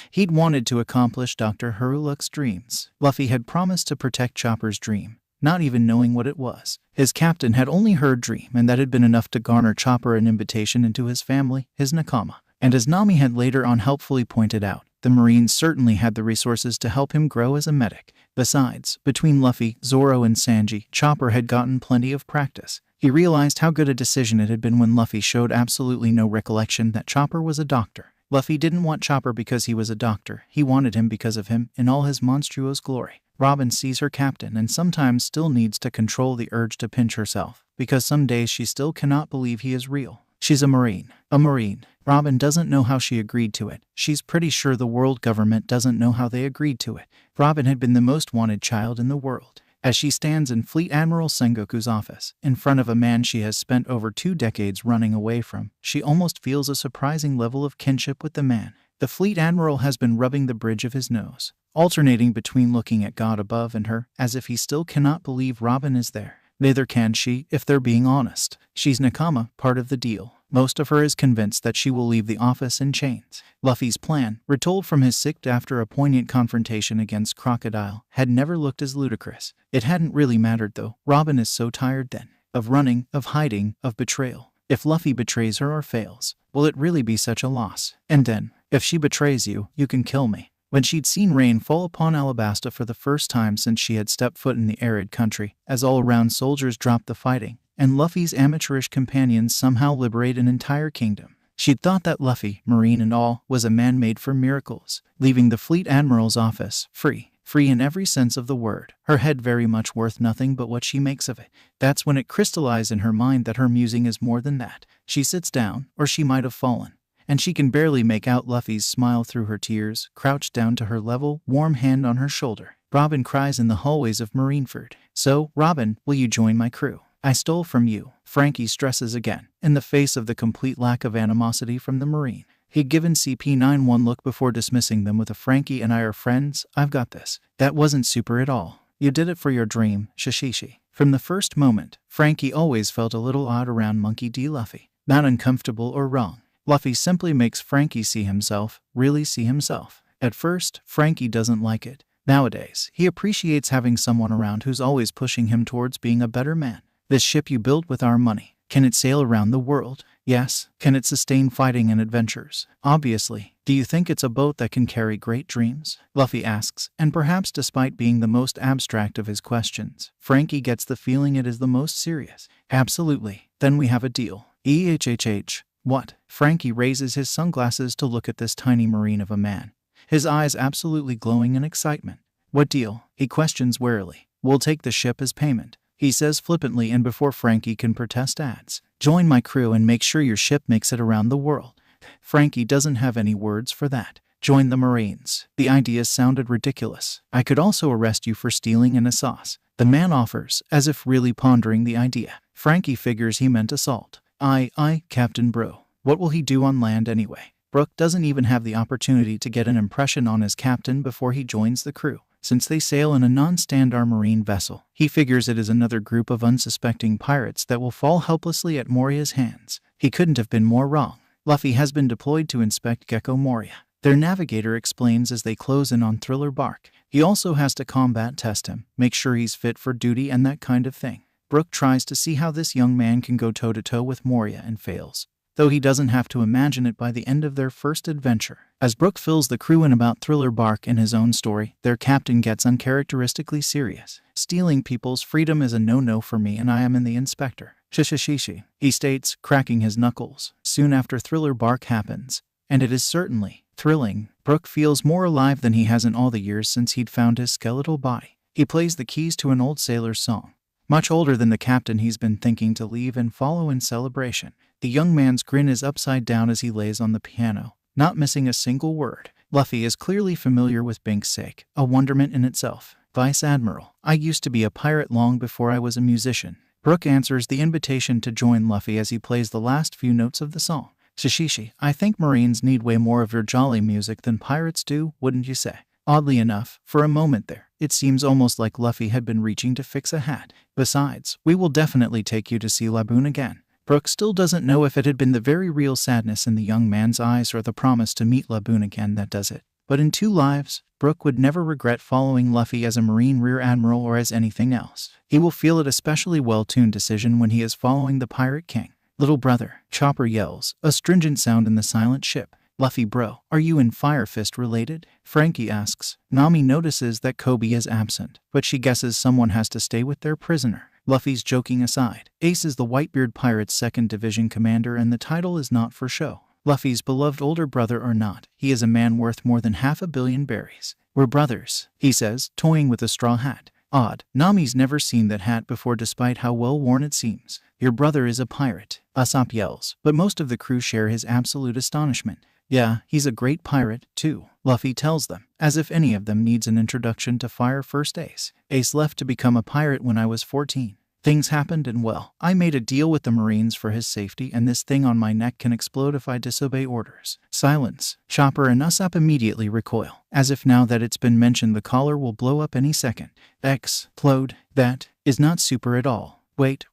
He'd wanted to accomplish Dr. Haruluk's dreams. Luffy had promised to protect Chopper's dream, not even knowing what it was. His captain had only heard dream, and that had been enough to garner Chopper an invitation into his family, his nakama. And as Nami had later on helpfully pointed out, the Marines certainly had the resources to help him grow as a medic. Besides, between Luffy, Zoro, and Sanji, Chopper had gotten plenty of practice. He realized how good a decision it had been when Luffy showed absolutely no recollection that Chopper was a doctor. Luffy didn't want Chopper because he was a doctor. He wanted him because of him, in all his monstrous glory. Robin sees her captain and sometimes still needs to control the urge to pinch herself, because some days she still cannot believe he is real. She's a Marine. A Marine. Robin doesn't know how she agreed to it. She's pretty sure the world government doesn't know how they agreed to it. Robin had been the most wanted child in the world. As she stands in Fleet Admiral Sengoku's office, in front of a man she has spent over 2 decades running away from, she almost feels a surprising level of kinship with the man. The Fleet Admiral has been rubbing the bridge of his nose, alternating between looking at God above and her, as if he still cannot believe Robin is there. Neither can she, if they're being honest. She's nakama, part of the deal. Most of her is convinced that she will leave the office in chains. Luffy's plan, retold from his sick after a poignant confrontation against Crocodile, had never looked as ludicrous. It hadn't really mattered though. Robin is so tired then. Of running, of hiding, of betrayal. If Luffy betrays her or fails, will it really be such a loss? And then, if she betrays you, you can kill me. When she'd seen rain fall upon Alabasta for the first time since she had stepped foot in the arid country, as all-around soldiers dropped the fighting, and Luffy's amateurish companions somehow liberate an entire kingdom, She'd thought that Luffy, Marine and all, was a man made for miracles, leaving the Fleet Admiral's office free in every sense of the word, her head very much worth nothing but what she makes of it. That's when it crystallized in her mind that her musing is more than that. She sits down, or she might have fallen, and she can barely make out Luffy's smile through her tears, crouched down to her level, warm hand on her shoulder. Robin cries in the hallways of Marineford. "So, Robin, will you join my crew? I stole from you." Frankie stresses again, in the face of the complete lack of animosity from the Marine. He'd given CP9 one look before dismissing them with a "Frankie and I are friends, I've got this." That wasn't super at all. You did it for your dream, Shishishi. From the first moment, Frankie always felt a little odd around Monkey D. Luffy. Not uncomfortable or wrong. Luffy simply makes Frankie see himself, really see himself. At first, Frankie doesn't like it. Nowadays, he appreciates having someone around who's always pushing him towards being a better man. "This ship you built with our money, can it sail around the world?" "Yes." "Can it sustain fighting and adventures?" "Obviously." "Do you think it's a boat that can carry great dreams?" Luffy asks, and perhaps despite being the most abstract of his questions, Frankie gets the feeling it is the most serious. "Absolutely." "Then we have a deal." "EHHH. What?" Frankie raises his sunglasses to look at this tiny Marine of a man, his eyes absolutely glowing in excitement. "What deal?" he questions warily. "We'll take the ship as payment," he says flippantly, and before Frankie can protest adds, "Join my crew and make sure your ship makes it around the world." Frankie doesn't have any words for that. Join the Marines. The idea sounded ridiculous. "I could also arrest you for stealing in a sauce," the man offers, as if really pondering the idea. Frankie figures he meant assault. I, Captain Bro. What will he do on land anyway?" Brook doesn't even have the opportunity to get an impression on his captain before he joins the crew. Since they sail in a non-standard marine vessel, he figures it is another group of unsuspecting pirates that will fall helplessly at Moria's hands. He couldn't have been more wrong. Luffy has been deployed to inspect Gecko Moria, their navigator explains as they close in on Thriller Bark. He also has to combat test him, make sure he's fit for duty and that kind of thing. Brook tries to see how this young man can go toe-to-toe with Moria and fails, though he doesn't have to imagine it by the end of their first adventure. As Brook fills the crew in about Thriller Bark in his own story, their captain gets uncharacteristically serious. "Stealing people's freedom is a no-no for me, and I am in the inspector. Shishishishi," he states, cracking his knuckles. Soon after Thriller Bark happens, and it is certainly thrilling. Brook feels more alive than he has in all the years since he'd found his skeletal body. He plays the keys to an old sailor's song, much older than the captain he's been thinking to leave and follow in celebration. The young man's grin is upside down as he lays on the piano, not missing a single word. Luffy is clearly familiar with Bink's sake, a wonderment in itself. "Vice Admiral, I used to be a pirate long before I was a musician." Brook answers the invitation to join Luffy as he plays the last few notes of the song. "Shishishi, I think Marines need way more of your jolly music than pirates do, wouldn't you say?" Oddly enough, for a moment there, it seems almost like Luffy had been reaching to fix a hat. "Besides, we will definitely take you to see Laboon again." Brook still doesn't know if it had been the very real sadness in the young man's eyes or the promise to meet Laboon again that does it. But in 2 lives, Brook would never regret following Luffy as a Marine Rear Admiral or as anything else. He will feel it especially well-tuned decision when he is following the Pirate King. "Little brother," Chopper yells, a stringent sound in the silent ship. "Luffy bro, are you and Fire Fist related?" Frankie asks. Nami notices that Kobe is absent, but she guesses someone has to stay with their prisoner. Luffy's joking aside, Ace is the Whitebeard Pirates' 2nd Division commander and the title is not for show. Luffy's beloved older brother or not, he is a man worth more than 500 million berries. "We're brothers," he says, toying with a straw hat. Odd, Nami's never seen that hat before despite how well worn it seems. "Your brother is a pirate," Usopp yells, but most of the crew share his absolute astonishment. "Yeah, he's a great pirate, too," Luffy tells them, as if any of them needs an introduction to Fire First Ace. "Ace left to become a pirate when I was 14. Things happened and well, I made a deal with the Marines for his safety and this thing on my neck can explode if I disobey orders." Silence. Chopper and Usopp immediately recoil, as if now that it's been mentioned the collar will blow up any second. Explode. That is not super at all. Wait,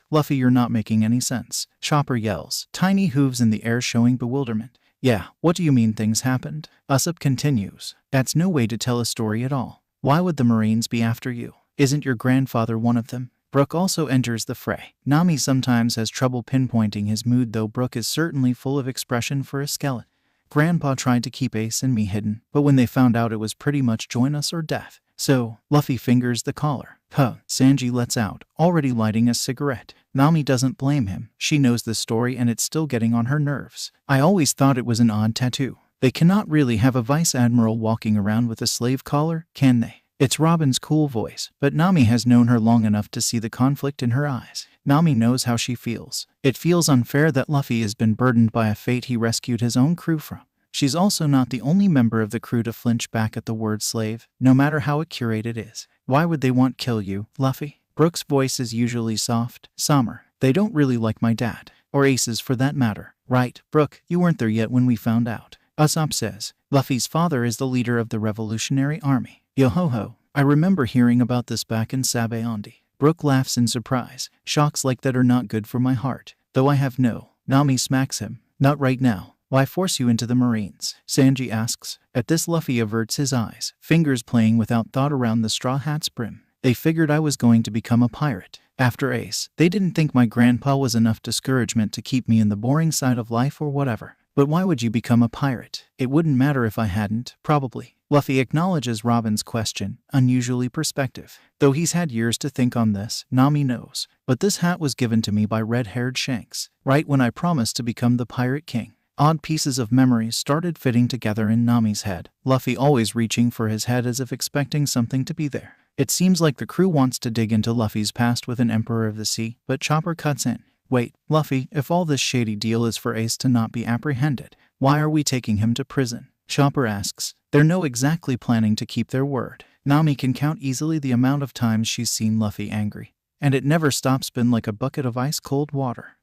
Luffy, you're not making any sense," Chopper yells, tiny hooves in the air showing bewilderment. "Yeah, what do you mean things happened?" Usopp continues. "That's no way to tell a story at all. Why would the Marines be after you? Isn't your grandfather one of them?" Brook also enters the fray. Nami sometimes has trouble pinpointing his mood, though Brook is certainly full of expression for a skeleton. "Grandpa tried to keep Ace and me hidden, but when they found out it was pretty much join us or death. So," Luffy fingers the collar. Huh, Sanji lets out, already lighting a cigarette. Nami doesn't blame him. She knows the story and it's still getting on her nerves. I always thought it was an odd tattoo. They cannot really have a vice admiral walking around with a slave collar, can they? It's Robin's cool voice, but Nami has known her long enough to see the conflict in her eyes. Nami knows how she feels. It feels unfair that Luffy has been burdened by a fate he rescued his own crew from. She's also not the only member of the crew to flinch back at the word slave, no matter how accurate it is. Why would they want kill you, Luffy? Brooke's voice is usually soft. Summer, they don't really like my dad. Or Ace's for that matter. Right, Brooke, you weren't there yet when we found out. Usopp says, Luffy's father is the leader of the Revolutionary Army. Yo-ho-ho, I remember hearing about this back in Sabo. Brooke laughs in surprise. Shocks like that are not good for my heart. Though I have no. Nami smacks him. Not right now. Why force you into the Marines? Sanji asks. At this, Luffy averts his eyes, fingers playing without thought around the straw hat's brim. They figured I was going to become a pirate. After Ace, they didn't think my grandpa was enough discouragement to keep me in the boring side of life or whatever. But why would you become a pirate? It wouldn't matter if I hadn't, probably. Luffy acknowledges Robin's question, unusually perspective. Though he's had years to think on this, Nami knows. But this hat was given to me by red-haired Shanks, right when I promised to become the Pirate King. Odd pieces of memories started fitting together in Nami's head, Luffy always reaching for his head as if expecting something to be there. It seems like the crew wants to dig into Luffy's past with an Emperor of the Sea, but Chopper cuts in. Wait, Luffy, if all this shady deal is for Ace to not be apprehended, why are we taking him to prison? Chopper asks. They're no exactly planning to keep their word. Nami can count easily the amount of times she's seen Luffy angry, and it never stops been like a bucket of ice-cold water.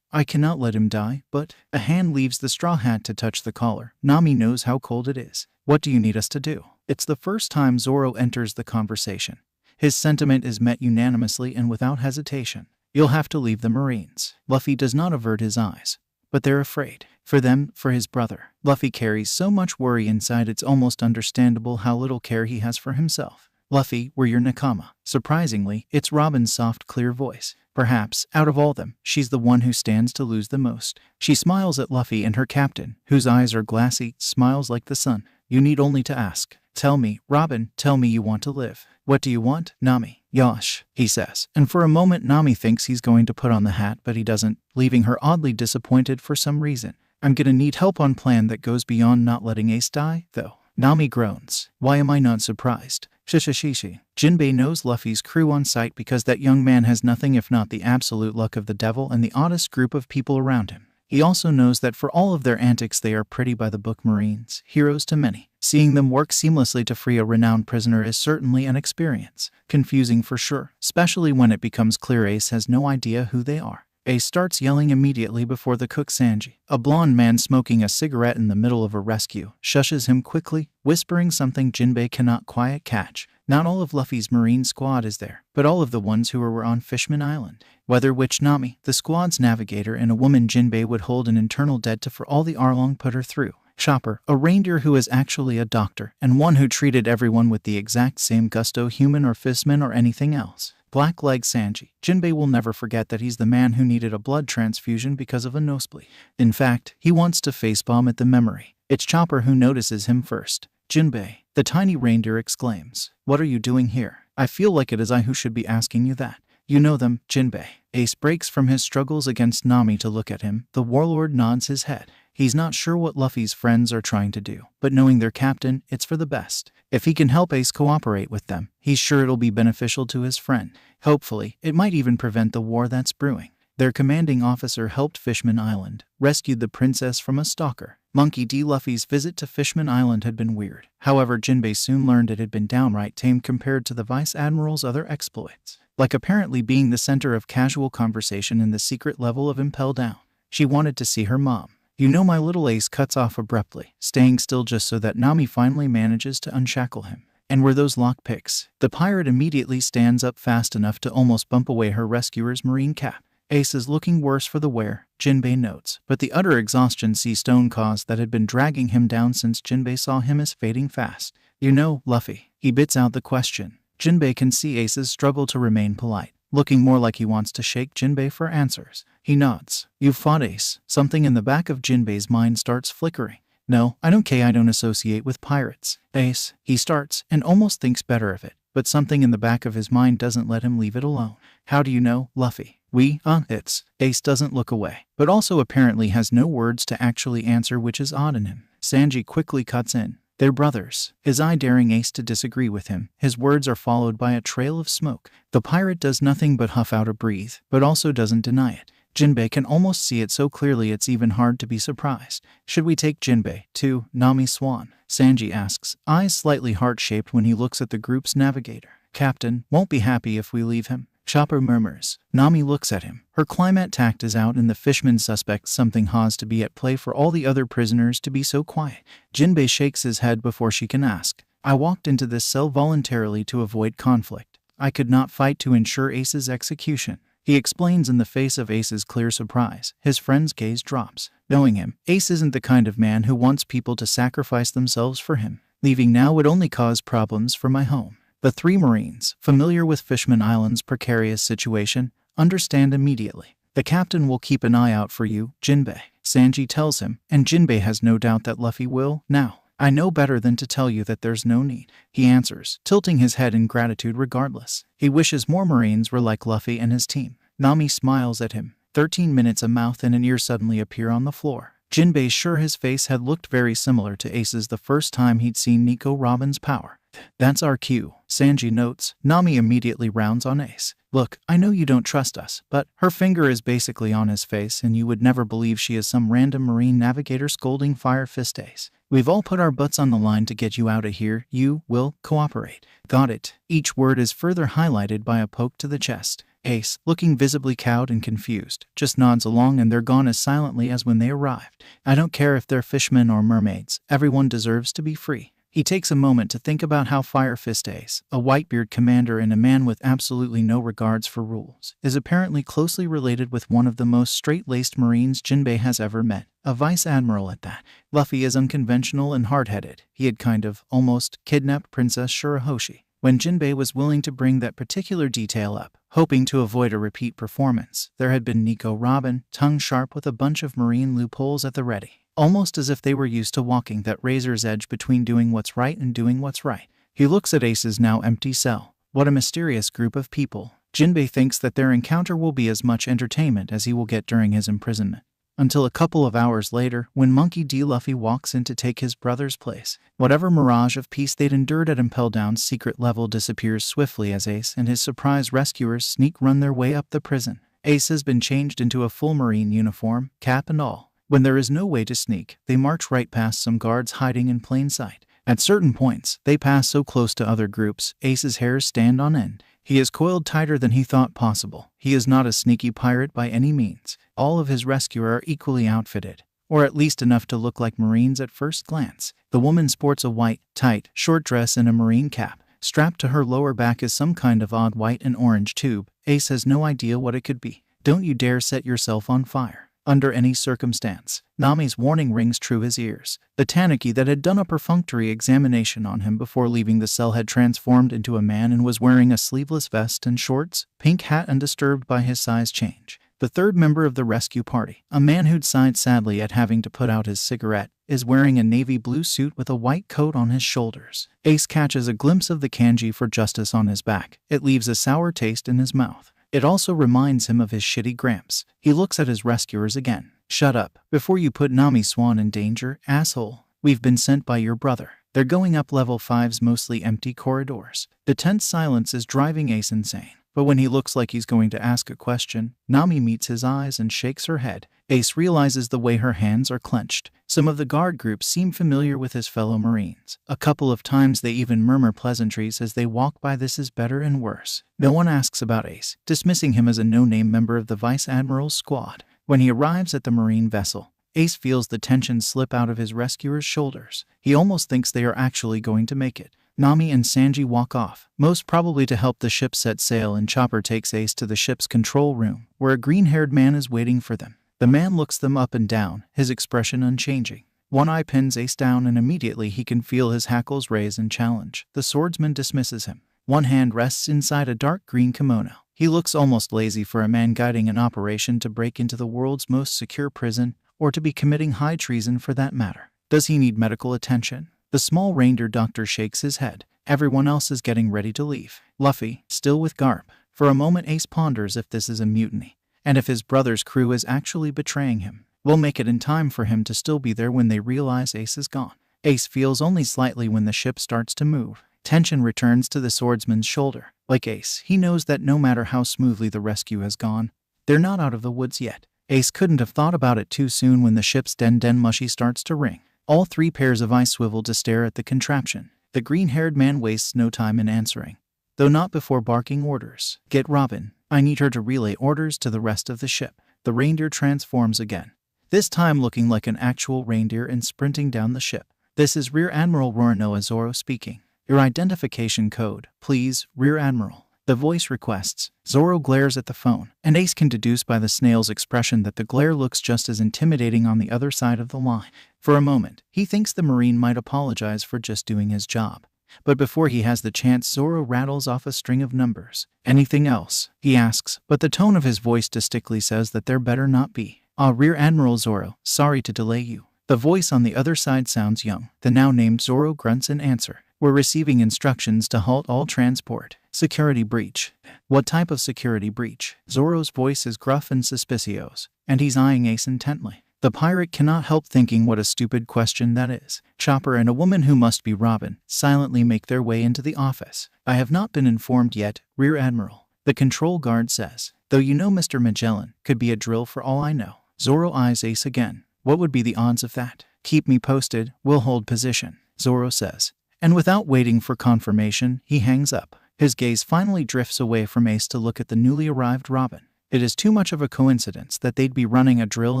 I cannot let him die, but... A hand leaves the straw hat to touch the collar. Nami knows how cold it is. What do you need us to do? It's the first time Zoro enters the conversation. His sentiment is met unanimously and without hesitation. You'll have to leave the Marines. Luffy does not avert his eyes, but they're afraid. For them, for his brother. Luffy carries so much worry inside it's almost understandable how little care he has for himself. Luffy, we're your nakama. Surprisingly, it's Robin's soft, clear voice. Perhaps, out of all them, she's the one who stands to lose the most. She smiles at Luffy and her captain, whose eyes are glassy, smiles like the sun. You need only to ask. Tell me, Robin, tell me you want to live. What do you want, Nami? Yosh, he says. And for a moment Nami thinks he's going to put on the hat, but he doesn't, leaving her oddly disappointed for some reason. I'm gonna need help on plan that goes beyond not letting Ace die, though. Nami groans. Why am I not surprised? Shishishishi. Jinbei knows Luffy's crew on sight because that young man has nothing if not the absolute luck of the devil and the oddest group of people around him. He also knows that for all of their antics they are pretty by the book Marines, heroes to many. Seeing them work seamlessly to free a renowned prisoner is certainly an experience. Confusing for sure, especially when it becomes clear Ace has no idea who they are. Ace starts yelling immediately before the cook Sanji. A blonde man smoking a cigarette in the middle of a rescue shushes him quickly, whispering something Jinbei cannot quite catch. Not all of Luffy's Marine squad is there, but all of the ones who were on Fishman Island. Whether which Nami, the squad's navigator, and a woman Jinbei would hold an internal debt to for all the Arlong put her through. Chopper, a reindeer who is actually a doctor, and one who treated everyone with the exact same gusto, human or fistman or anything else. Black-leg Sanji. Jinbei will never forget that he's the man who needed a blood transfusion because of a nosebleed. In fact, he wants to facepalm at the memory. It's Chopper who notices him first. Jinbei, the tiny reindeer exclaims. What are you doing here? I feel like it is I who should be asking you that. You know them, Jinbei. Ace breaks from his struggles against Nami to look at him. The warlord nods his head. He's not sure what Luffy's friends are trying to do, but knowing their captain, it's for the best. If he can help Ace cooperate with them, he's sure it'll be beneficial to his friend. Hopefully, it might even prevent the war that's brewing. Their commanding officer helped Fishman Island, rescued the princess from a stalker. Monkey D. Luffy's visit to Fishman Island had been weird. However, Jinbei soon learned it had been downright tame compared to the Vice Admiral's other exploits. Like apparently being the center of casual conversation in the secret level of Impel Down. She wanted to see her mom. You know, my little Ace cuts off abruptly, staying still just so that Nami finally manages to unshackle him. And were those lockpicks? The pirate immediately stands up fast enough to almost bump away her rescuer's marine cap. Ace is looking worse for the wear, Jinbei notes, but the utter exhaustion sea stone caused that had been dragging him down since Jinbei saw him is fading fast. You know, Luffy. He bits out the question. Jinbei can see Ace's struggle to remain polite, looking more like he wants to shake Jinbei for answers. He nods. You've fought Ace. Something in the back of Jinbei's mind starts flickering. No, I don't associate with pirates. Ace, he starts, and almost thinks better of it. but something in the back of his mind doesn't let him leave it alone. How do you know, Luffy? It's. Ace doesn't look away, but also apparently has no words to actually answer, which is odd in him. Sanji quickly cuts in. They're brothers. His eye daring Ace to disagree with him. His words are followed by a trail of smoke. The pirate does nothing but huff out a breathe, but also doesn't deny it. Jinbei can almost see it so clearly it's even hard to be surprised. Should we take Jinbei to Nami Swan? Sanji asks, eyes slightly heart-shaped when he looks at the group's navigator. Captain won't be happy if we leave him. Chopper murmurs. Nami looks at him. Her climate tact is out and the fishman suspects something has to be at play for all the other prisoners to be so quiet. Jinbei shakes his head before she can ask. I walked into this cell voluntarily to avoid conflict. I could not fight to ensure Ace's execution. He explains in the face of Ace's clear surprise. His friend's gaze drops. Knowing him, Ace isn't the kind of man who wants people to sacrifice themselves for him. Leaving now would only cause problems for my home. The three Marines, familiar with Fishman Island's precarious situation, understand immediately. The captain will keep an eye out for you, Jinbei, Sanji tells him, and Jinbei has no doubt that Luffy will. Now, I know better than to tell you that there's no need, he answers, tilting his head in gratitude regardless. He wishes more Marines were like Luffy and his team. Nami smiles at him. 13 minutes a mouth and an ear suddenly appear on the floor. Jinbei's sure his face had looked very similar to Ace's the first time he'd seen Nico Robin's power. That's our cue, Sanji notes. Nami immediately rounds on Ace. Look, I know you don't trust us, but her finger is basically on his face and you would never believe she is some random marine navigator scolding Fire Fist Ace. We've all put our butts on the line to get you out of here. You will cooperate. Got it. Each word is further highlighted by a poke to the chest. Ace, looking visibly cowed and confused, just nods along and they're gone as silently as when they arrived. I don't care if they're fishmen or mermaids. Everyone deserves to be free. He takes a moment to think about how Fire Fist Ace, a Whitebeard commander and a man with absolutely no regards for rules, is apparently closely related with one of the most straight-laced Marines Jinbei has ever met, a vice admiral at that. Luffy is unconventional and hard-headed. He had kind of, almost, kidnapped Princess Shirahoshi. When Jinbei was willing to bring that particular detail up, hoping to avoid a repeat performance, there had been Nico Robin, tongue-sharp with a bunch of marine loopholes at the ready. Almost as if they were used to walking that razor's edge between doing what's right and doing what's right. He looks at Ace's now empty cell. What a mysterious group of people. Jinbei thinks that their encounter will be as much entertainment as he will get during his imprisonment. Until a couple of hours later, when Monkey D. Luffy walks in to take his brother's place. Whatever mirage of peace they'd endured at Impel Down's secret level disappears swiftly as Ace and his surprise rescuers sneak run their way up the prison. Ace has been changed into a full marine uniform, cap and all. When there is no way to sneak, they march right past some guards hiding in plain sight. At certain points, they pass so close to other groups, Ace's hairs stand on end. He is coiled tighter than he thought possible. He is not a sneaky pirate by any means. All of his rescuers are equally outfitted, or at least enough to look like Marines at first glance. The woman sports a white, tight, short dress and a Marine cap. Strapped to her lower back is some kind of odd white and orange tube. Ace has no idea what it could be. Don't you dare set yourself on fire. Under any circumstance. Nami's warning rings true his ears. The Tanuki that had done a perfunctory examination on him before leaving the cell had transformed into a man and was wearing a sleeveless vest and shorts, pink hat undisturbed by his size change. The third member of the rescue party, a man who'd sighed sadly at having to put out his cigarette, is wearing a navy blue suit with a white coat on his shoulders. Ace catches a glimpse of the kanji for justice on his back. It leaves a sour taste in his mouth. It also reminds him of his shitty gramps. He looks at his rescuers again. Shut up, before you put Nami Swan in danger, asshole. We've been sent by your brother. They're going up level 5's mostly empty corridors. The tense silence is driving Ace insane. But when he looks like he's going to ask a question, Nami meets his eyes and shakes her head. Ace realizes the way her hands are clenched. Some of the guard groups seem familiar with his fellow Marines. A couple of times they even murmur pleasantries as they walk by. This is better and worse. No one asks about Ace, dismissing him as a no-name member of the Vice Admiral's squad. When he arrives at the Marine vessel, Ace feels the tension slip out of his rescuer's shoulders. He almost thinks they are actually going to make it. Nami and Sanji walk off, most probably to help the ship set sail, and Chopper takes Ace to the ship's control room, where a green-haired man is waiting for them. The man looks them up and down, his expression unchanging. One eye pins Ace down and immediately he can feel his hackles raise in challenge. The swordsman dismisses him. One hand rests inside a dark green kimono. He looks almost lazy for a man guiding an operation to break into the world's most secure prison, or to be committing high treason for that matter. Does he need medical attention? The small reindeer doctor shakes his head. Everyone else is getting ready to leave. Luffy, still with Garp. For a moment Ace ponders if this is a mutiny, and if his brother's crew is actually betraying him. We'll make it in time for him to still be there when they realize Ace is gone. Ace feels only slightly when the ship starts to move. Tension returns to the swordsman's shoulder. Like Ace, he knows that no matter how smoothly the rescue has gone, they're not out of the woods yet. Ace couldn't have thought about it too soon when the ship's den mushy starts to ring. All three pairs of eyes swivel to stare at the contraption. The green-haired man wastes no time in answering, though not before barking orders. Get Robin. I need her to relay orders to the rest of the ship. The reindeer transforms again, this time looking like an actual reindeer and sprinting down the ship. This is Rear Admiral Roronoa Zoro speaking. Your identification code, please, Rear Admiral. The voice requests. Zoro glares at the phone, and Ace can deduce by the snail's expression that the glare looks just as intimidating on the other side of the line. For a moment, he thinks the Marine might apologize for just doing his job. But before he has the chance, Zoro rattles off a string of numbers. Anything else? He asks, but the tone of his voice distinctly says that there better not be. Rear Admiral Zoro, sorry to delay you. The voice on the other side sounds young. The now named Zoro grunts in answer. We're receiving instructions to halt all transport. Security breach. What type of security breach? Zoro's voice is gruff and suspicious, and he's eyeing Ace intently. The pirate cannot help thinking what a stupid question that is. Chopper and a woman who must be Robin silently make their way into the office. I have not been informed yet, Rear Admiral. The control guard says, though you know Mr. Magellan could be a drill for all I know. Zoro eyes Ace again. What would be the odds of that? Keep me posted, we'll hold position, Zoro says. And without waiting for confirmation, he hangs up. His gaze finally drifts away from Ace to look at the newly arrived Robin. It is too much of a coincidence that they'd be running a drill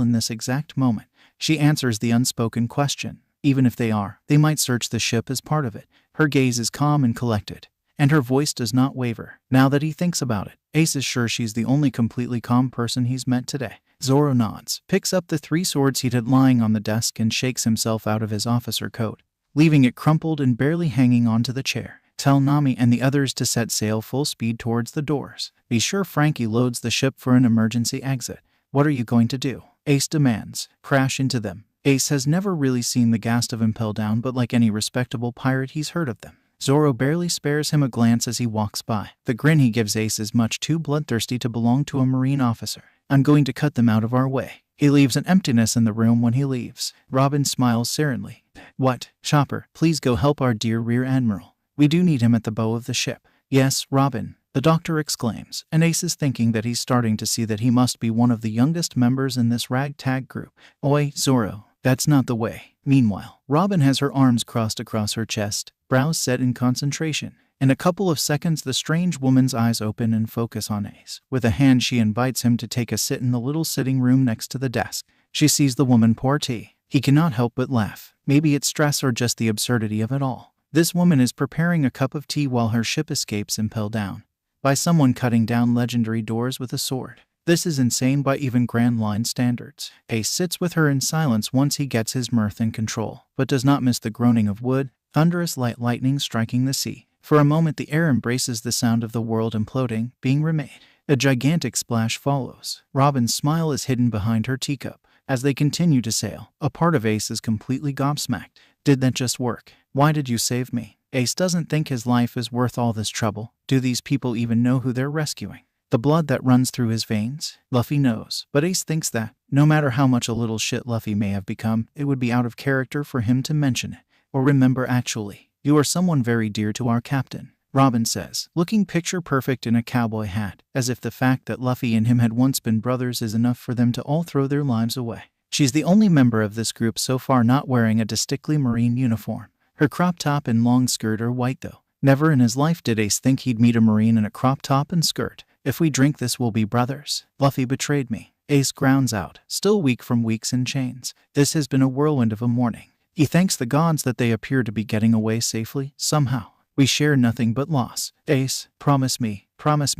in this exact moment. She answers the unspoken question. Even if they are, they might search the ship as part of it. Her gaze is calm and collected, and her voice does not waver. Now that he thinks about it, Ace is sure she's the only completely calm person he's met today. Zoro nods, picks up the 3 swords he'd had lying on the desk and shakes himself out of his officer coat, leaving it crumpled and barely hanging onto the chair. Tell Nami and the others to set sail full speed towards the doors. Be sure Frankie loads the ship for an emergency exit. What are you going to do? Ace demands. Crash into them. Ace has never really seen the ghast of Impel Down, but like any respectable pirate, he's heard of them. Zoro barely spares him a glance as he walks by. The grin he gives Ace is much too bloodthirsty to belong to a Marine officer. I'm going to cut them out of our way. He leaves an emptiness in the room when he leaves. Robin smiles serenely. What? Chopper, please go help our dear Rear Admiral. We do need him at the bow of the ship. Yes, Robin, the doctor exclaims, and Ace is thinking that he's starting to see that he must be one of the youngest members in this ragtag group. Oi, Zoro, that's not the way. Meanwhile, Robin has her arms crossed across her chest, brows set in concentration. In a couple of seconds, the strange woman's eyes open and focus on Ace. With a hand, she invites him to take a sit in the little sitting room next to the desk. She sees the woman pour tea. He cannot help but laugh. Maybe it's stress or just the absurdity of it all. This woman is preparing a cup of tea while her ship escapes Impel Down by someone cutting down legendary doors with a sword. This is insane by even Grand Line standards. Ace sits with her in silence once he gets his mirth in control, but does not miss the groaning of wood, thunderous light lightning striking the sea. For a moment the air embraces the sound of the world imploding, being remade. A gigantic splash follows. Robin's smile is hidden behind her teacup. As they continue to sail, a part of Ace is completely gobsmacked. Did that just work? Why did you save me? Ace doesn't think his life is worth all this trouble. Do these people even know who they're rescuing? The blood that runs through his veins? Luffy knows, but Ace thinks that, no matter how much a little shit Luffy may have become, it would be out of character for him to mention it. Or remember actually. You are someone very dear to our captain, Robin says, looking picture perfect in a cowboy hat, as if the fact that Luffy and him had once been brothers is enough for them to all throw their lives away. She's the only member of this group so far not wearing a distinctly Marine uniform. Her crop top and long skirt are white though. Never in his life did Ace think he'd meet a Marine in a crop top and skirt. If we drink this, we'll be brothers. Luffy betrayed me. Ace grounds out, still weak from weeks in chains. This has been a whirlwind of a morning. He thanks the gods that they appear to be getting away safely, somehow. We share nothing but loss. Ace, promise me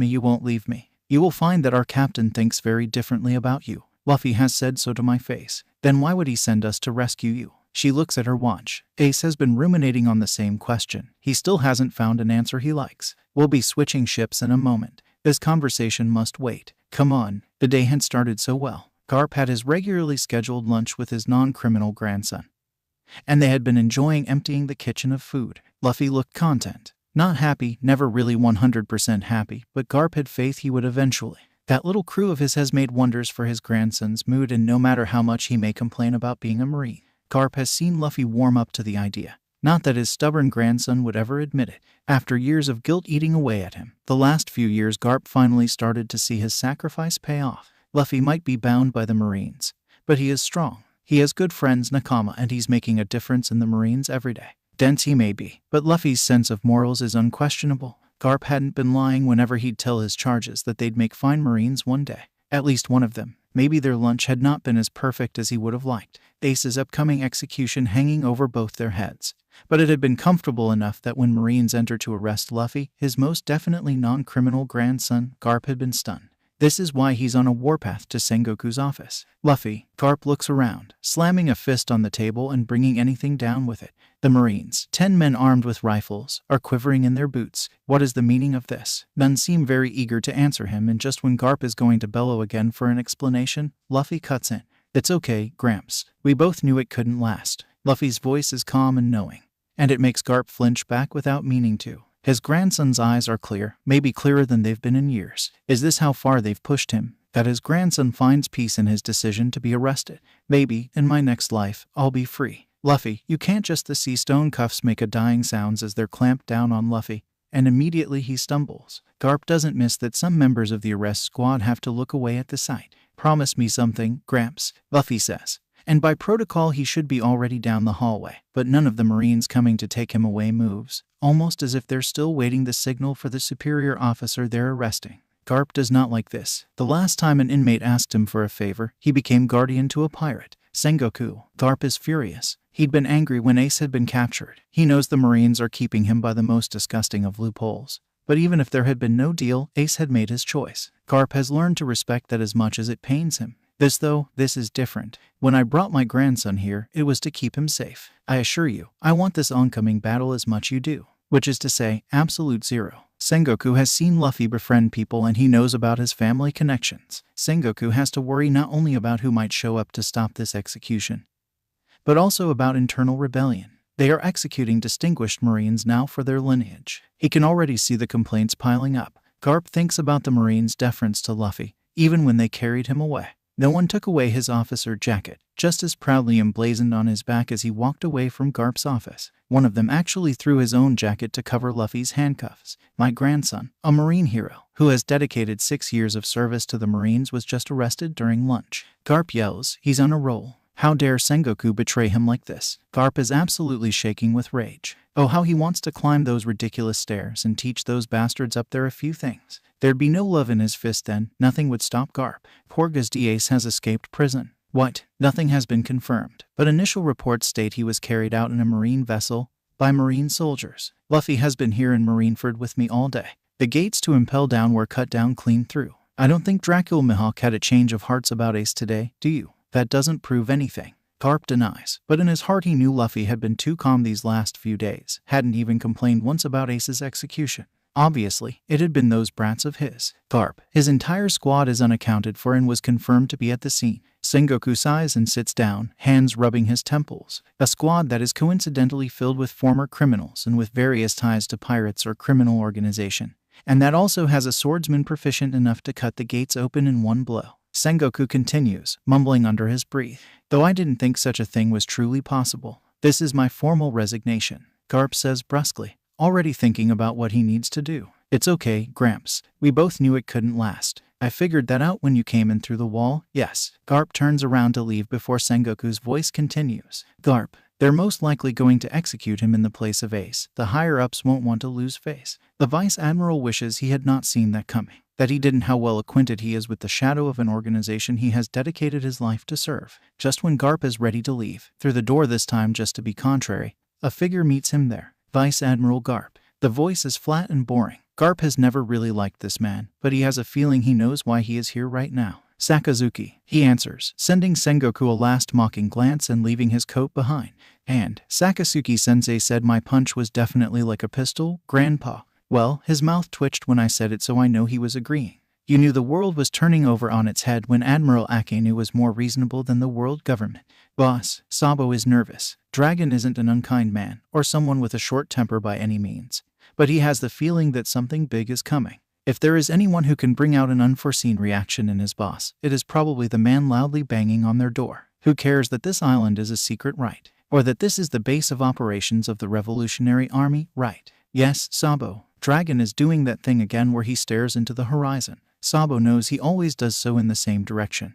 you won't leave me. You will find that our captain thinks very differently about you. Luffy has said so to my face. Then why would he send us to rescue you? She looks at her watch. Ace has been ruminating on the same question. He still hasn't found an answer he likes. We'll be switching ships in a moment. This conversation must wait. Come on. The day had started so well. Garp had his regularly scheduled lunch with his non-criminal grandson, and they had been enjoying emptying the kitchen of food. Luffy looked content. Not happy, never really 100% happy, but Garp had faith he would eventually. That little crew of his has made wonders for his grandson's mood, and no matter how much he may complain about being a Marine, Garp has seen Luffy warm up to the idea. Not that his stubborn grandson would ever admit it. After years of guilt eating away at him, the last few years Garp finally started to see his sacrifice pay off. Luffy might be bound by the Marines, but he is strong. He has good friends Nakama, and he's making a difference in the Marines every day. Dense he may be, but Luffy's sense of morals is unquestionable. Garp hadn't been lying whenever he'd tell his charges that they'd make fine Marines one day. At least one of them. Maybe their lunch had not been as perfect as he would have liked. Ace's upcoming execution hanging over both their heads. But it had been comfortable enough that when Marines entered to arrest Luffy, his most definitely non-criminal grandson, Garp had been stunned. This is why he's on a warpath to Sengoku's office. Luffy, Garp looks around, slamming a fist on the table and bringing anything down with it. The Marines, 10 men armed with rifles, are quivering in their boots. What is the meaning of this? None seem very eager to answer him, and just when Garp is going to bellow again for an explanation, Luffy cuts in. It's okay, Gramps. We both knew it couldn't last. Luffy's voice is calm and knowing, and it makes Garp flinch back without meaning to. His grandson's eyes are clear, maybe clearer than they've been in years. Is this how far they've pushed him? That his grandson finds peace in his decision to be arrested. Maybe, in my next life, I'll be free. Luffy, you can't just. The sea stone cuffs make a dying sounds as they're clamped down on Luffy, and immediately he stumbles. Garp doesn't miss that some members of the arrest squad have to look away at the sight. Promise me something, Gramps, Luffy says. And by protocol he should be already down the hallway, but none of the Marines coming to take him away moves, almost as if they're still waiting the signal for the superior officer they're arresting. Garp does not like this. The last time an inmate asked him for a favor, he became guardian to a pirate, Sengoku. Garp is furious. He'd been angry when Ace had been captured. He knows the Marines are keeping him by the most disgusting of loopholes. But even if there had been no deal, Ace had made his choice. Garp has learned to respect that as much as it pains him. This is different. When I brought my grandson here, it was to keep him safe. I assure you, I want this oncoming battle as much you do. Which is to say, absolute zero. Sengoku has seen Luffy befriend people, and he knows about his family connections. Sengoku has to worry not only about who might show up to stop this execution, but also about internal rebellion. They are executing distinguished Marines now for their lineage. He can already see the complaints piling up. Garp thinks about the Marines' deference to Luffy, even when they carried him away. No one took away his officer jacket, just as proudly emblazoned on his back as he walked away from Garp's office. One of them actually threw his own jacket to cover Luffy's handcuffs. My grandson, a Marine hero, who has dedicated 6 years of service to the Marines, was just arrested during lunch. Garp yells, he's on a roll. How dare Sengoku betray him like this? Garp is absolutely shaking with rage. Oh, how he wants to climb those ridiculous stairs and teach those bastards up there a few things. There'd be no love in his fist then. Nothing would stop Garp. Portgas D has escaped prison. What? Nothing has been confirmed, but initial reports state he was carried out in a Marine vessel by Marine soldiers. Luffy has been here in Marineford with me all day. The gates to Impel Down were cut down clean through. I don't think Dracula Mihawk had a change of hearts about Ace today, do you? That doesn't prove anything. Garp denies, but in his heart he knew Luffy had been too calm these last few days, hadn't even complained once about Ace's execution. Obviously, it had been those brats of his. Garp, his entire squad is unaccounted for and was confirmed to be at the scene. Sengoku sighs and sits down, hands rubbing his temples. A squad that is coincidentally filled with former criminals and with various ties to pirates or criminal organization, and that also has a swordsman proficient enough to cut the gates open in one blow. Sengoku continues, mumbling under his breath. Though I didn't think such a thing was truly possible. This is my formal resignation, Garp says brusquely, already thinking about what he needs to do. It's okay, Gramps. We both knew it couldn't last. I figured that out when you came in through the wall, yes. Garp turns around to leave before Sengoku's voice continues. Garp, they're most likely going to execute him in the place of Ace. The higher-ups won't want to lose face. The Vice Admiral wishes he had not seen that coming. That he didn't how well acquainted he is with the shadow of an organization he has dedicated his life to serve. Just when Garp is ready to leave, through the door this time just to be contrary, a figure meets him there. Vice Admiral Garp. The voice is flat and boring. Garp has never really liked this man, but he has a feeling he knows why he is here right now. Sakazuki, he answers, sending Sengoku a last mocking glance and leaving his coat behind. And, Sakazuki-sensei said my punch was definitely like a pistol, Grandpa. Well, his mouth twitched when I said it, so I know he was agreeing. You knew the world was turning over on its head when Admiral Akainu was more reasonable than the world government. Boss, Sabo is nervous. Dragon isn't an unkind man, or someone with a short temper by any means. but he has the feeling that something big is coming. If there is anyone who can bring out an unforeseen reaction in his boss, it is probably the man loudly banging on their door. Who cares that this island is a secret, right? Or that this is the base of operations of the Revolutionary Army, right? Yes, Sabo. Dragon is doing that thing again where he stares into the horizon. Sabo knows he always does so in the same direction,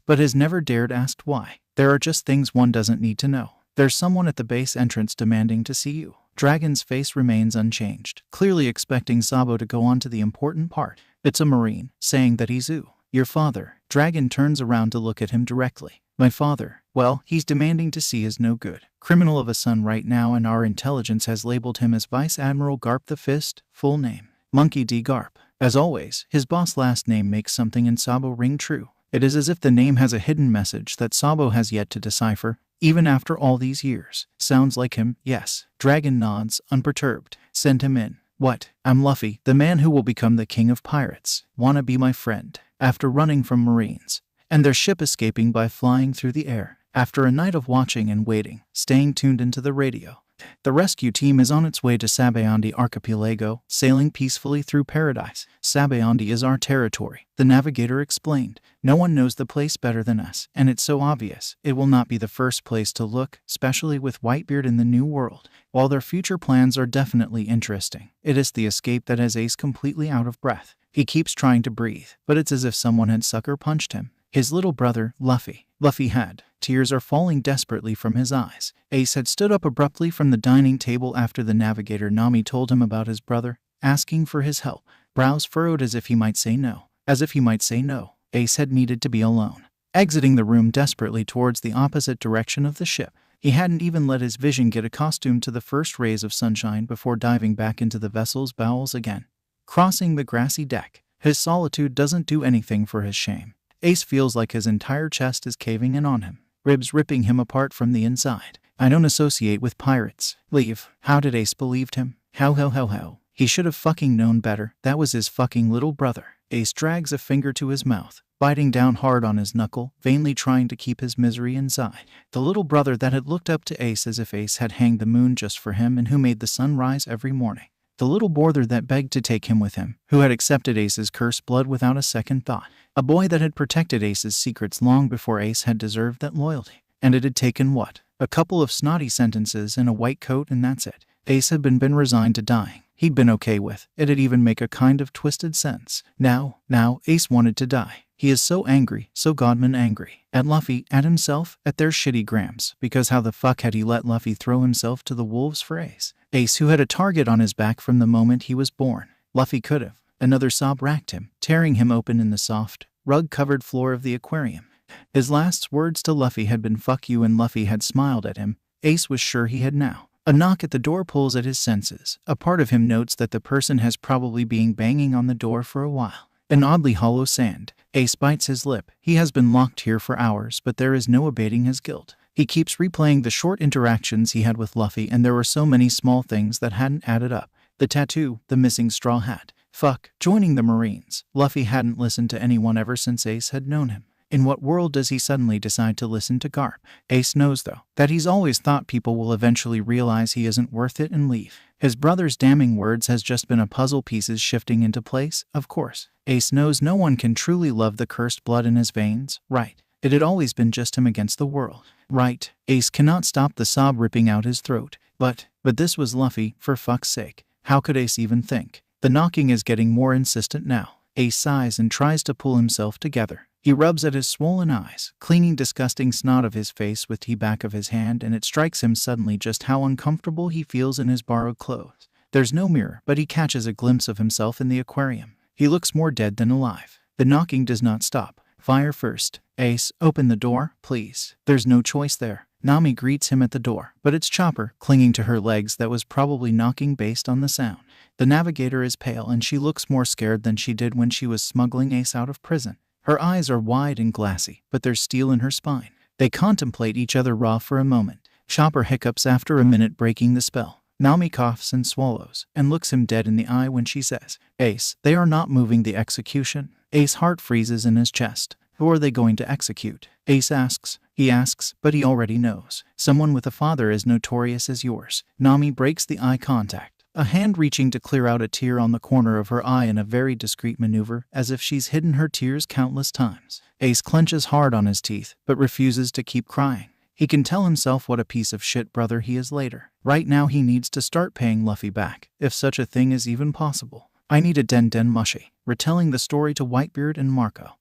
but has never dared ask why. There are just things one doesn't need to know. There's someone at the base entrance demanding to see you. Dragon's face remains unchanged, clearly expecting Sabo to go on to the important part. It's a Marine, saying that he's your father. Dragon turns around to look at him directly. My father? Well, he's demanding to see his no good criminal of a son right now, and our intelligence has labeled him as Vice Admiral Garp the Fist, full name Monkey D. Garp. As always, his boss' last name makes something in Sabo ring true. It is as if the name has a hidden message that Sabo has yet to decipher, even after all these years. Sounds like him, yes. Dragon nods, unperturbed. Send him in. What? I'm Luffy, the man who will become the king of pirates. Wanna be my friend? After running from Marines and their ship escaping by flying through the air, after a night of watching and waiting, staying tuned into the radio, the rescue team is on its way to Sabayondi Archipelago, sailing peacefully through paradise. Sabayondi is our territory, the navigator explained. No one knows the place better than us, and it's so obvious. It will not be the first place to look, especially with Whitebeard in the New World. While their future plans are definitely interesting, it is the escape that has Ace completely out of breath. He keeps trying to breathe, but it's as if someone had sucker punched him. His little brother, Luffy. Luffy had. Tears are falling desperately from his eyes. Ace had stood up abruptly from the dining table after the navigator Nami told him about his brother, asking for his help. Brows furrowed as if he might say no. As if he might say no. Ace had needed to be alone. Exiting the room desperately towards the opposite direction of the ship. He hadn't even let his vision get accustomed to the first rays of sunshine before diving back into the vessel's bowels again. Crossing the grassy deck. His solitude doesn't do anything for his shame. Ace feels like his entire chest is caving in on him, ribs ripping him apart from the inside. I don't associate with pirates. Leave. How did Ace believe him? How? He should have fucking known better. That was his fucking little brother. Ace drags a finger to his mouth, biting down hard on his knuckle, vainly trying to keep his misery inside. The little brother that had looked up to Ace as if Ace had hanged the moon just for him and who made the sun rise every morning. The little boarder that begged to take him with him, who had accepted Ace's cursed blood without a second thought. A boy that had protected Ace's secrets long before Ace had deserved that loyalty. And it had taken what? A couple of snotty sentences and a white coat, and that's it. Ace had been resigned to dying. He'd been okay with. It'd even make a kind of twisted sense. Now, Ace wanted to die. He is so angry, so godman angry. At Luffy, at himself, at their shitty grams. Because how the fuck had he let Luffy throw himself to the wolves for Ace? Ace, who had a target on his back from the moment he was born. Luffy could have. Another sob racked him, tearing him open in the soft, rug-covered floor of the aquarium. His last words to Luffy had been fuck you, and Luffy had smiled at him. Ace was sure he had now. A knock at the door pulls at his senses. A part of him notes that the person has probably been banging on the door for a while. An oddly hollow sound. Ace bites his lip. He has been locked here for hours, but there is no abating his guilt. He keeps replaying the short interactions he had with Luffy, and there were so many small things that hadn't added up. The tattoo, the missing straw hat. Fuck, joining the Marines. Luffy hadn't listened to anyone ever since Ace had known him. In what world does he suddenly decide to listen to Garp? Ace knows, though, that he's always thought people will eventually realize he isn't worth it and leave. His brother's damning words has just been a puzzle pieces shifting into place, of course. Ace knows no one can truly love the cursed blood in his veins, right? It had always been just him against the world, right? Ace cannot stop the sob ripping out his throat. But this was Luffy, for fuck's sake. How could Ace even think? The knocking is getting more insistent now. Ace sighs and tries to pull himself together. He rubs at his swollen eyes, cleaning disgusting snot of his face with the back of his hand, and it strikes him suddenly just how uncomfortable he feels in his borrowed clothes. There's no mirror, but he catches a glimpse of himself in the aquarium. He looks more dead than alive. The knocking does not stop. Fire first. Ace, open the door, please. There's no choice there. Nami greets him at the door, but it's Chopper, clinging to her legs, that was probably knocking based on the sound. The navigator is pale, and she looks more scared than she did when she was smuggling Ace out of prison. Her eyes are wide and glassy, but there's steel in her spine. They contemplate each other raw for a moment. Chopper hiccups after a minute, breaking the spell. Nami coughs and swallows, and looks him dead in the eye when she says, Ace, they are not moving the execution. Ace's heart freezes in his chest. Who are they going to execute? Ace asks. He asks, but he already knows. Someone with a father as notorious as yours. Nami breaks the eye contact. a hand reaching to clear out a tear on the corner of her eye in a very discreet maneuver, as if she's hidden her tears countless times. Ace clenches hard on his teeth, but refuses to keep crying. He can tell himself what a piece of shit brother he is later. Right now he needs to start paying Luffy back, if such a thing is even possible. I need a Den Den Mushi, retelling the story to Whitebeard and Marco,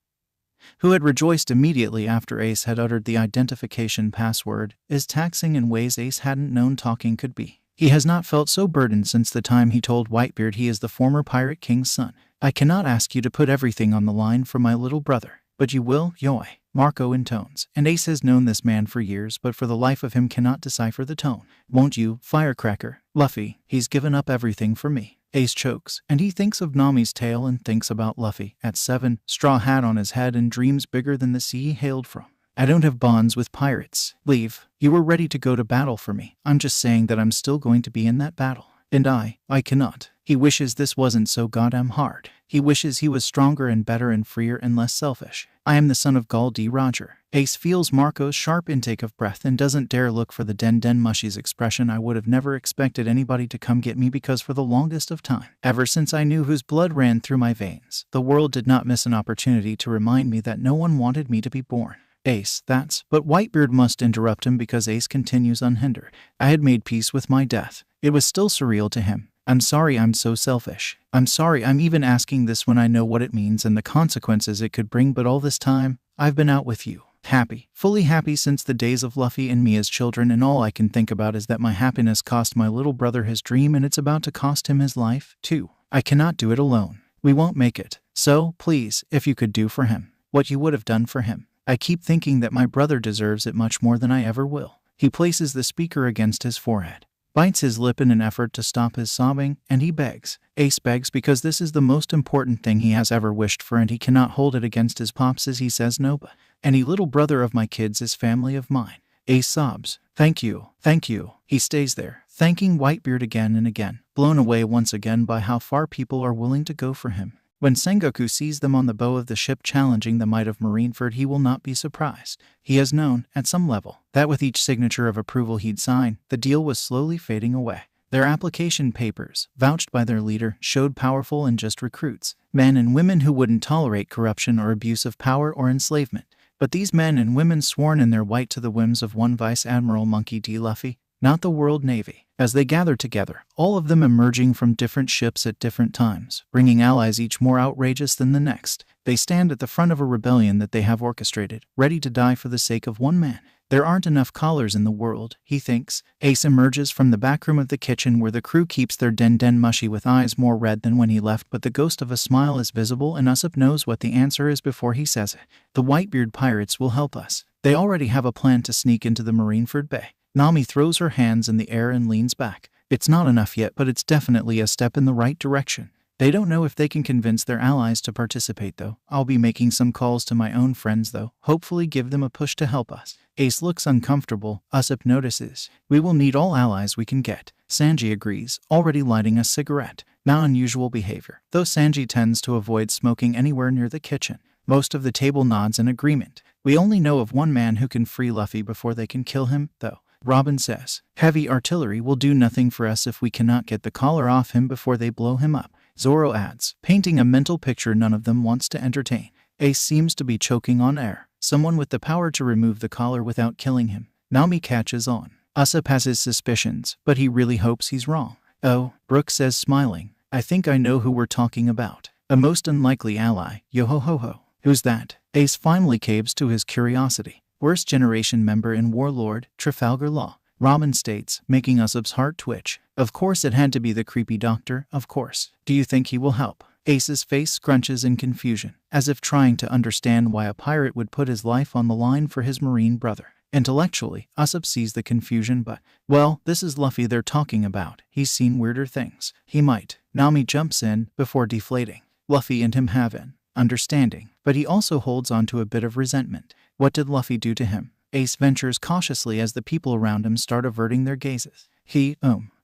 who had rejoiced immediately after Ace had uttered the identification password, is taxing in ways Ace hadn't known talking could be. He has not felt so burdened since the time he told Whitebeard he is the former Pirate King's son. I cannot ask you to put everything on the line for my little brother, but you will, Yoi, Marco intones. And Ace has known this man for years, but for the life of him cannot decipher the tone. Won't you, firecracker? Luffy, he's given up everything for me. Ace chokes, and he thinks of Nami's tale and thinks about Luffy at 7, straw hat on his head and dreams bigger than the sea he hailed from. I don't have bonds with pirates. Leave. You were ready to go to battle for me. I'm just saying that I'm still going to be in that battle. And I cannot. He wishes this wasn't so goddamn hard. He wishes he was stronger and better and freer and less selfish. I am the son of Gall D. Roger. Ace feels Marco's sharp intake of breath and doesn't dare look for the Den Den Mushi's expression. I would have never expected anybody to come get me because for the longest of time, ever since I knew whose blood ran through my veins, the world did not miss an opportunity to remind me that no one wanted me to be born. Ace, but Whitebeard must interrupt him because Ace continues unhindered. I had made peace with my death. It was still surreal to him. I'm sorry I'm so selfish. I'm sorry I'm even asking this when I know what it means and the consequences it could bring, but all this time, I've been out with you. Happy, fully happy since the days of Luffy and me as children, and all I can think about is that my happiness cost my little brother his dream and it's about to cost him his life, too. I cannot do it alone. We won't make it. So, please, if you could do for him what you would have done for him. I keep thinking that my brother deserves it much more than I ever will. He places the speaker against his forehead, bites his lip in an effort to stop his sobbing, and he begs. Ace begs because this is the most important thing he has ever wished for and he cannot hold it against his pops as he says no, but any little brother of my kids is family of mine. Ace sobs. Thank you, thank you. He stays there, thanking Whitebeard again and again, blown away once again by how far people are willing to go for him. When Sengoku sees them on the bow of the ship challenging the might of Marineford, he will not be surprised. He has known, at some level, that with each signature of approval he'd sign, the deal was slowly fading away. Their application papers, vouched by their leader, showed powerful and just recruits, men and women who wouldn't tolerate corruption or abuse of power or enslavement. But these men and women sworn in their white to the whims of one Vice Admiral Monkey D. Luffy, not the World Navy. As they gather together, all of them emerging from different ships at different times, bringing allies each more outrageous than the next, they stand at the front of a rebellion that they have orchestrated, ready to die for the sake of one man. There aren't enough collars in the world, he thinks. Ace emerges from the back room of the kitchen where the crew keeps their Den Den Mushi with eyes more red than when he left, but the ghost of a smile is visible and Usopp knows what the answer is before he says it. The Whitebeard pirates will help us. They already have a plan to sneak into the Marineford Bay. Nami throws her hands in the air and leans back. It's not enough yet, but it's definitely a step in the right direction. They don't know if they can convince their allies to participate though. I'll be making some calls to my own friends though, hopefully give them a push to help us. Ace looks uncomfortable. Usopp notices. We will need all allies we can get. Sanji agrees, already lighting a cigarette. Not unusual behavior, though Sanji tends to avoid smoking anywhere near the kitchen. Most of the table nods in agreement. We only know of one man who can free Luffy before they can kill him, though. Robin says, heavy artillery will do nothing for us if we cannot get the collar off him before they blow him up. Zoro adds, painting a mental picture none of them wants to entertain. Ace seems to be choking on air. Someone with the power to remove the collar without killing him. Nami catches on. Usopp has his suspicions, but he really hopes he's wrong. Oh, Brooke says smiling, I think I know who we're talking about. A most unlikely ally, yo-ho-ho-ho. Who's that? Ace finally caves to his curiosity. Worst generation member in Warlord, Trafalgar Law. Robin states, making Usopp's heart twitch. Of course it had to be the creepy doctor, of course. Do you think he will help? Ace's face scrunches in confusion, as if trying to understand why a pirate would put his life on the line for his marine brother. Intellectually, Usopp sees the confusion, but, well, this is Luffy they're talking about. He's seen weirder things. He might. Nami jumps in, before deflating. Luffy and him have an understanding, but he also holds on to a bit of resentment. What did Luffy do to him? Ace ventures cautiously as the people around him start averting their gazes.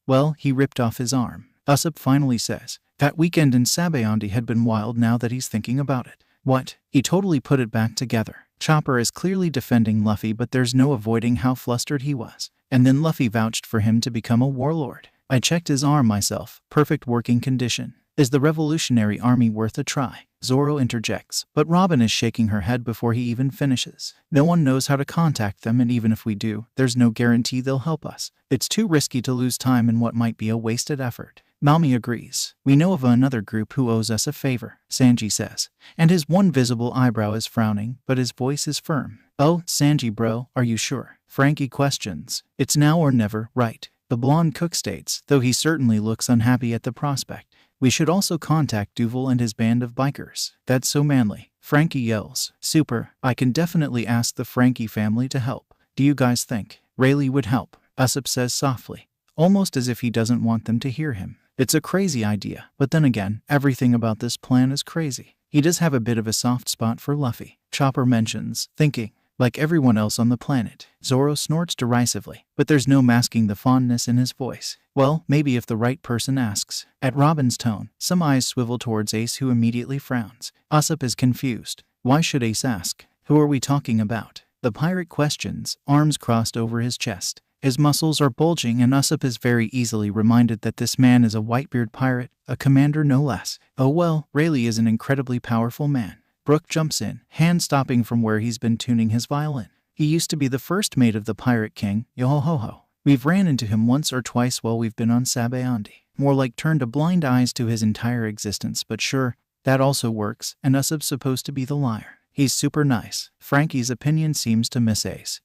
Well, he ripped off his arm. Usopp finally says, that weekend in Sabayondi had been wild now that he's thinking about it. What? He totally put it back together. Chopper is clearly defending Luffy, but there's no avoiding how flustered he was. And then Luffy vouched for him to become a warlord. I checked his arm myself. Perfect working condition. Is the Revolutionary Army worth a try? Zoro interjects, but Robin is shaking her head before he even finishes. No one knows how to contact them, and even if we do, there's no guarantee they'll help us. It's too risky to lose time in what might be a wasted effort. Nami agrees. We know of another group who owes us a favor, Sanji says, and his one visible eyebrow is frowning, but his voice is firm. Oh, Sanji bro, are you sure? Frankie questions. It's now or never, right? The blonde cook states, though he certainly looks unhappy at the prospect. We should also contact Duval and his band of bikers. That's so manly. Frankie yells. Super, I can definitely ask the Frankie family to help. Do you guys think Rayleigh would help? Usopp says softly, almost as if he doesn't want them to hear him. It's a crazy idea, but then again, everything about this plan is crazy. He does have a bit of a soft spot for Luffy. Chopper mentions, thinking, like everyone else on the planet. Zoro snorts derisively, but there's no masking the fondness in his voice. Well, maybe if the right person asks. At Robin's tone, some eyes swivel towards Ace, who immediately frowns. Usopp is confused. Why should Ace ask? Who are we talking about? The pirate questions, arms crossed over his chest. His muscles are bulging, and Usopp is very easily reminded that this man is a Whitebeard pirate, a commander no less. Oh well, Rayleigh is an incredibly powerful man. Brook jumps in, hand stopping from where he's been tuning his violin. He used to be the first mate of the Pirate King, Yo-ho-ho-ho. We've ran into him once or twice while we've been on Sabo. More like turned a blind eyes to his entire existence, but sure, that also works, and Usopp's supposed to be the liar. He's super nice. Frankie's opinion seems to miss Ace,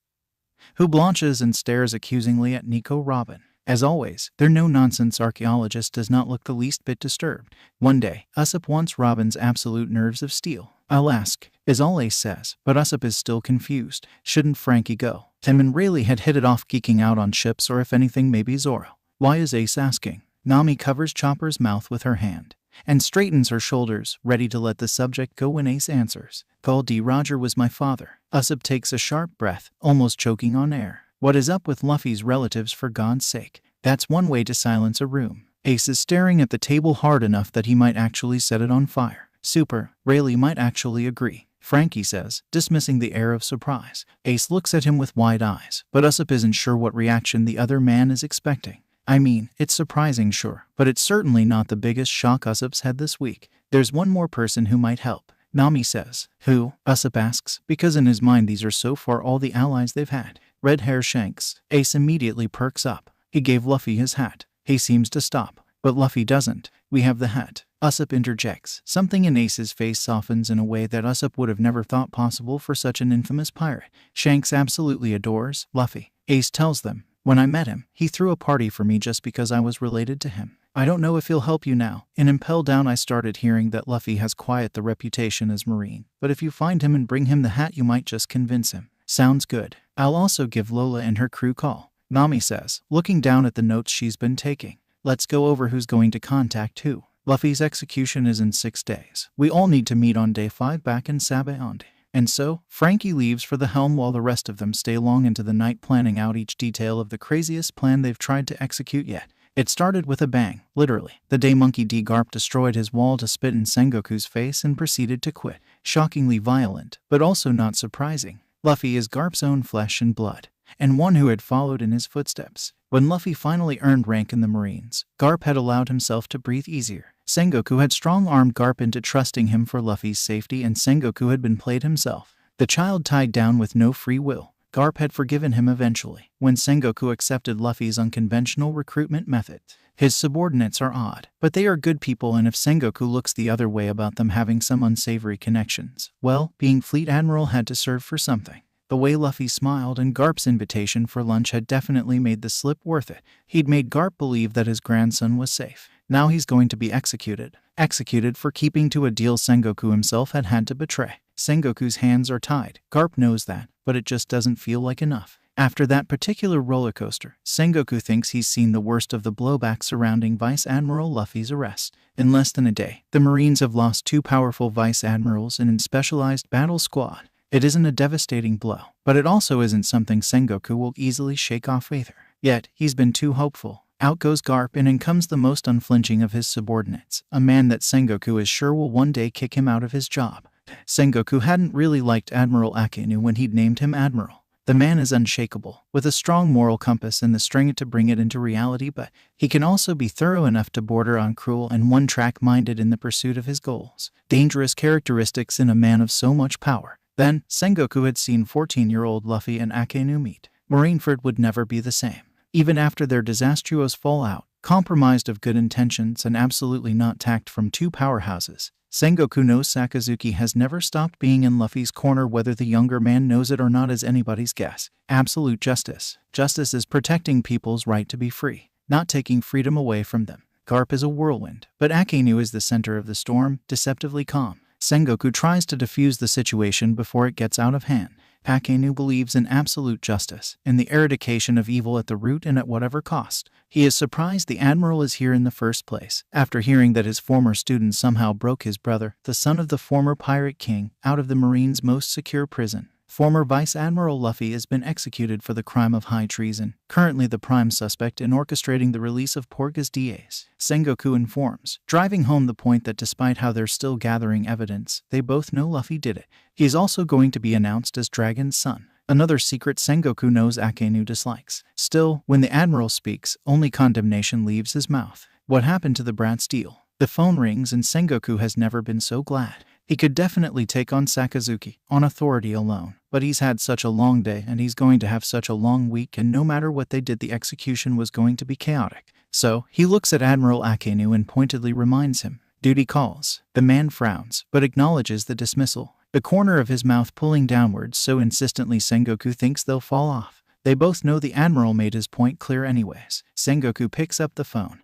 who blanches and stares accusingly at Nico Robin. As always, their no-nonsense archaeologist does not look the least bit disturbed. One day, Usopp wants Robin's absolute nerves of steel. I'll ask, is all Ace says, but Usopp is still confused. Shouldn't Frankie go? Tim and Rayleigh had hit it off, geeking out on ships, or if anything maybe Zoro. Why is Ace asking? Nami covers Chopper's mouth with her hand and straightens her shoulders, ready to let the subject go when Ace answers. Call D. Roger was my father. Usopp takes a sharp breath, almost choking on air. What is up with Luffy's relatives, for God's sake? That's one way to silence a room. Ace is staring at the table hard enough that he might actually set it on fire. Super, Rayleigh might actually agree, Frankie says, dismissing the air of surprise. Ace looks at him with wide eyes, but Usopp isn't sure what reaction the other man is expecting. I mean, it's surprising, sure, but it's certainly not the biggest shock Usopp's had this week. There's one more person who might help, Nami says. Who? Usopp asks, because in his mind these are so far all the allies they've had. Red hair Shanks. Ace immediately perks up. He gave Luffy his hat. He seems to stop, but Luffy doesn't. We have the hat. Usopp interjects. Something in Ace's face softens in a way that Usopp would have never thought possible for such an infamous pirate. Shanks absolutely adores Luffy. Ace tells them, when I met him, he threw a party for me just because I was related to him. I don't know if he'll help you now. In Impel Down I started hearing that Luffy has quite the reputation as Marine, but if you find him and bring him the hat you might just convince him. Sounds good. I'll also give Lola and her crew call, Nami says, looking down at the notes she's been taking. Let's go over who's going to contact who. Luffy's execution is in 6 days. We all need to meet on day 5 back in Sabo. And so, Frankie leaves for the helm while the rest of them stay long into the night planning out each detail of the craziest plan they've tried to execute yet. It started with a bang, literally, the day Monkey D. Garp destroyed his wall to spit in Sengoku's face and proceeded to quit. Shockingly violent, but also not surprising. Luffy is Garp's own flesh and blood, and one who had followed in his footsteps. When Luffy finally earned rank in the Marines, Garp had allowed himself to breathe easier. Sengoku had strong-armed Garp into trusting him for Luffy's safety, and Sengoku had been played himself. The child tied down with no free will. Garp had forgiven him eventually, when Sengoku accepted Luffy's unconventional recruitment method. His subordinates are odd, but they are good people, and if Sengoku looks the other way about them having some unsavory connections, well, being Fleet Admiral had to serve for something. The way Luffy smiled and Garp's invitation for lunch had definitely made the slip worth it. He'd made Garp believe that his grandson was safe. Now he's going to be executed. Executed for keeping to a deal Sengoku himself had had to betray. Sengoku's hands are tied. Garp knows that, but it just doesn't feel like enough. After that particular roller coaster, Sengoku thinks he's seen the worst of the blowback surrounding Vice Admiral Luffy's arrest. In less than a day, the Marines have lost 2 powerful Vice Admirals and in specialized battle squad. It isn't a devastating blow, but it also isn't something Sengoku will easily shake off either. Yet, he's been too hopeful. Out goes Garp, and in comes the most unflinching of his subordinates, a man that Sengoku is sure will one day kick him out of his job. Sengoku hadn't really liked Admiral Akainu when he'd named him Admiral. The man is unshakable, with a strong moral compass and the strength to bring it into reality, but he can also be thorough enough to border on cruel and one-track-minded in the pursuit of his goals. Dangerous characteristics in a man of so much power. Then, Sengoku had seen 14-year-old Luffy and Akainu meet. Marineford would never be the same. Even after their disastrous fallout, compromised of good intentions and absolutely not tact from two powerhouses, Sengoku knows Sakazuki has never stopped being in Luffy's corner. Whether the younger man knows it or not is anybody's guess. Absolute justice. Justice is protecting people's right to be free, not taking freedom away from them. Garp is a whirlwind, but Akainu is the center of the storm, deceptively calm. Sengoku tries to defuse the situation before it gets out of hand. Akainu believes in absolute justice, in the eradication of evil at the root and at whatever cost. He is surprised the Admiral is here in the first place, after hearing that his former student somehow broke his brother, the son of the former pirate king, out of the Marine's most secure prison. Former Vice Admiral Luffy has been executed for the crime of high treason, currently the prime suspect in orchestrating the release of Portgas D. Sengoku informs, driving home the point that despite how they're still gathering evidence, they both know Luffy did it. He is also going to be announced as Dragon's son. Another secret Sengoku knows Akainu dislikes. Still, when the Admiral speaks, only condemnation leaves his mouth. What happened to the brat's deal? The phone rings and Sengoku has never been so glad. He could definitely take on Sakazuki, on authority alone, but he's had such a long day and he's going to have such a long week, and no matter what they did the execution was going to be chaotic. So, he looks at Admiral Akainu and pointedly reminds him. Duty calls. The man frowns, but acknowledges the dismissal, the corner of his mouth pulling downwards so insistently Sengoku thinks they'll fall off. They both know the Admiral made his point clear anyways. Sengoku picks up the phone,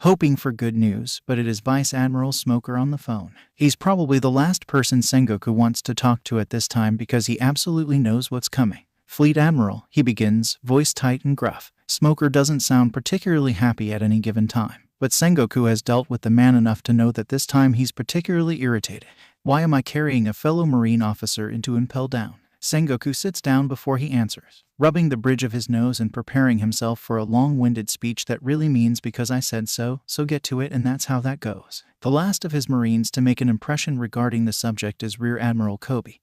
hoping for good news, but it is Vice Admiral Smoker on the phone. He's probably the last person Sengoku wants to talk to at this time because he absolutely knows what's coming. Fleet Admiral, he begins, voice tight and gruff. Smoker doesn't sound particularly happy at any given time, but Sengoku has dealt with the man enough to know that this time he's particularly irritated. Why am I carrying a fellow Marine officer into Impel Down? Sengoku sits down before he answers, rubbing the bridge of his nose and preparing himself for a long-winded speech that really means because I said so, so get to it, and that's how that goes. The last of his Marines to make an impression regarding the subject is Rear Admiral Kobe,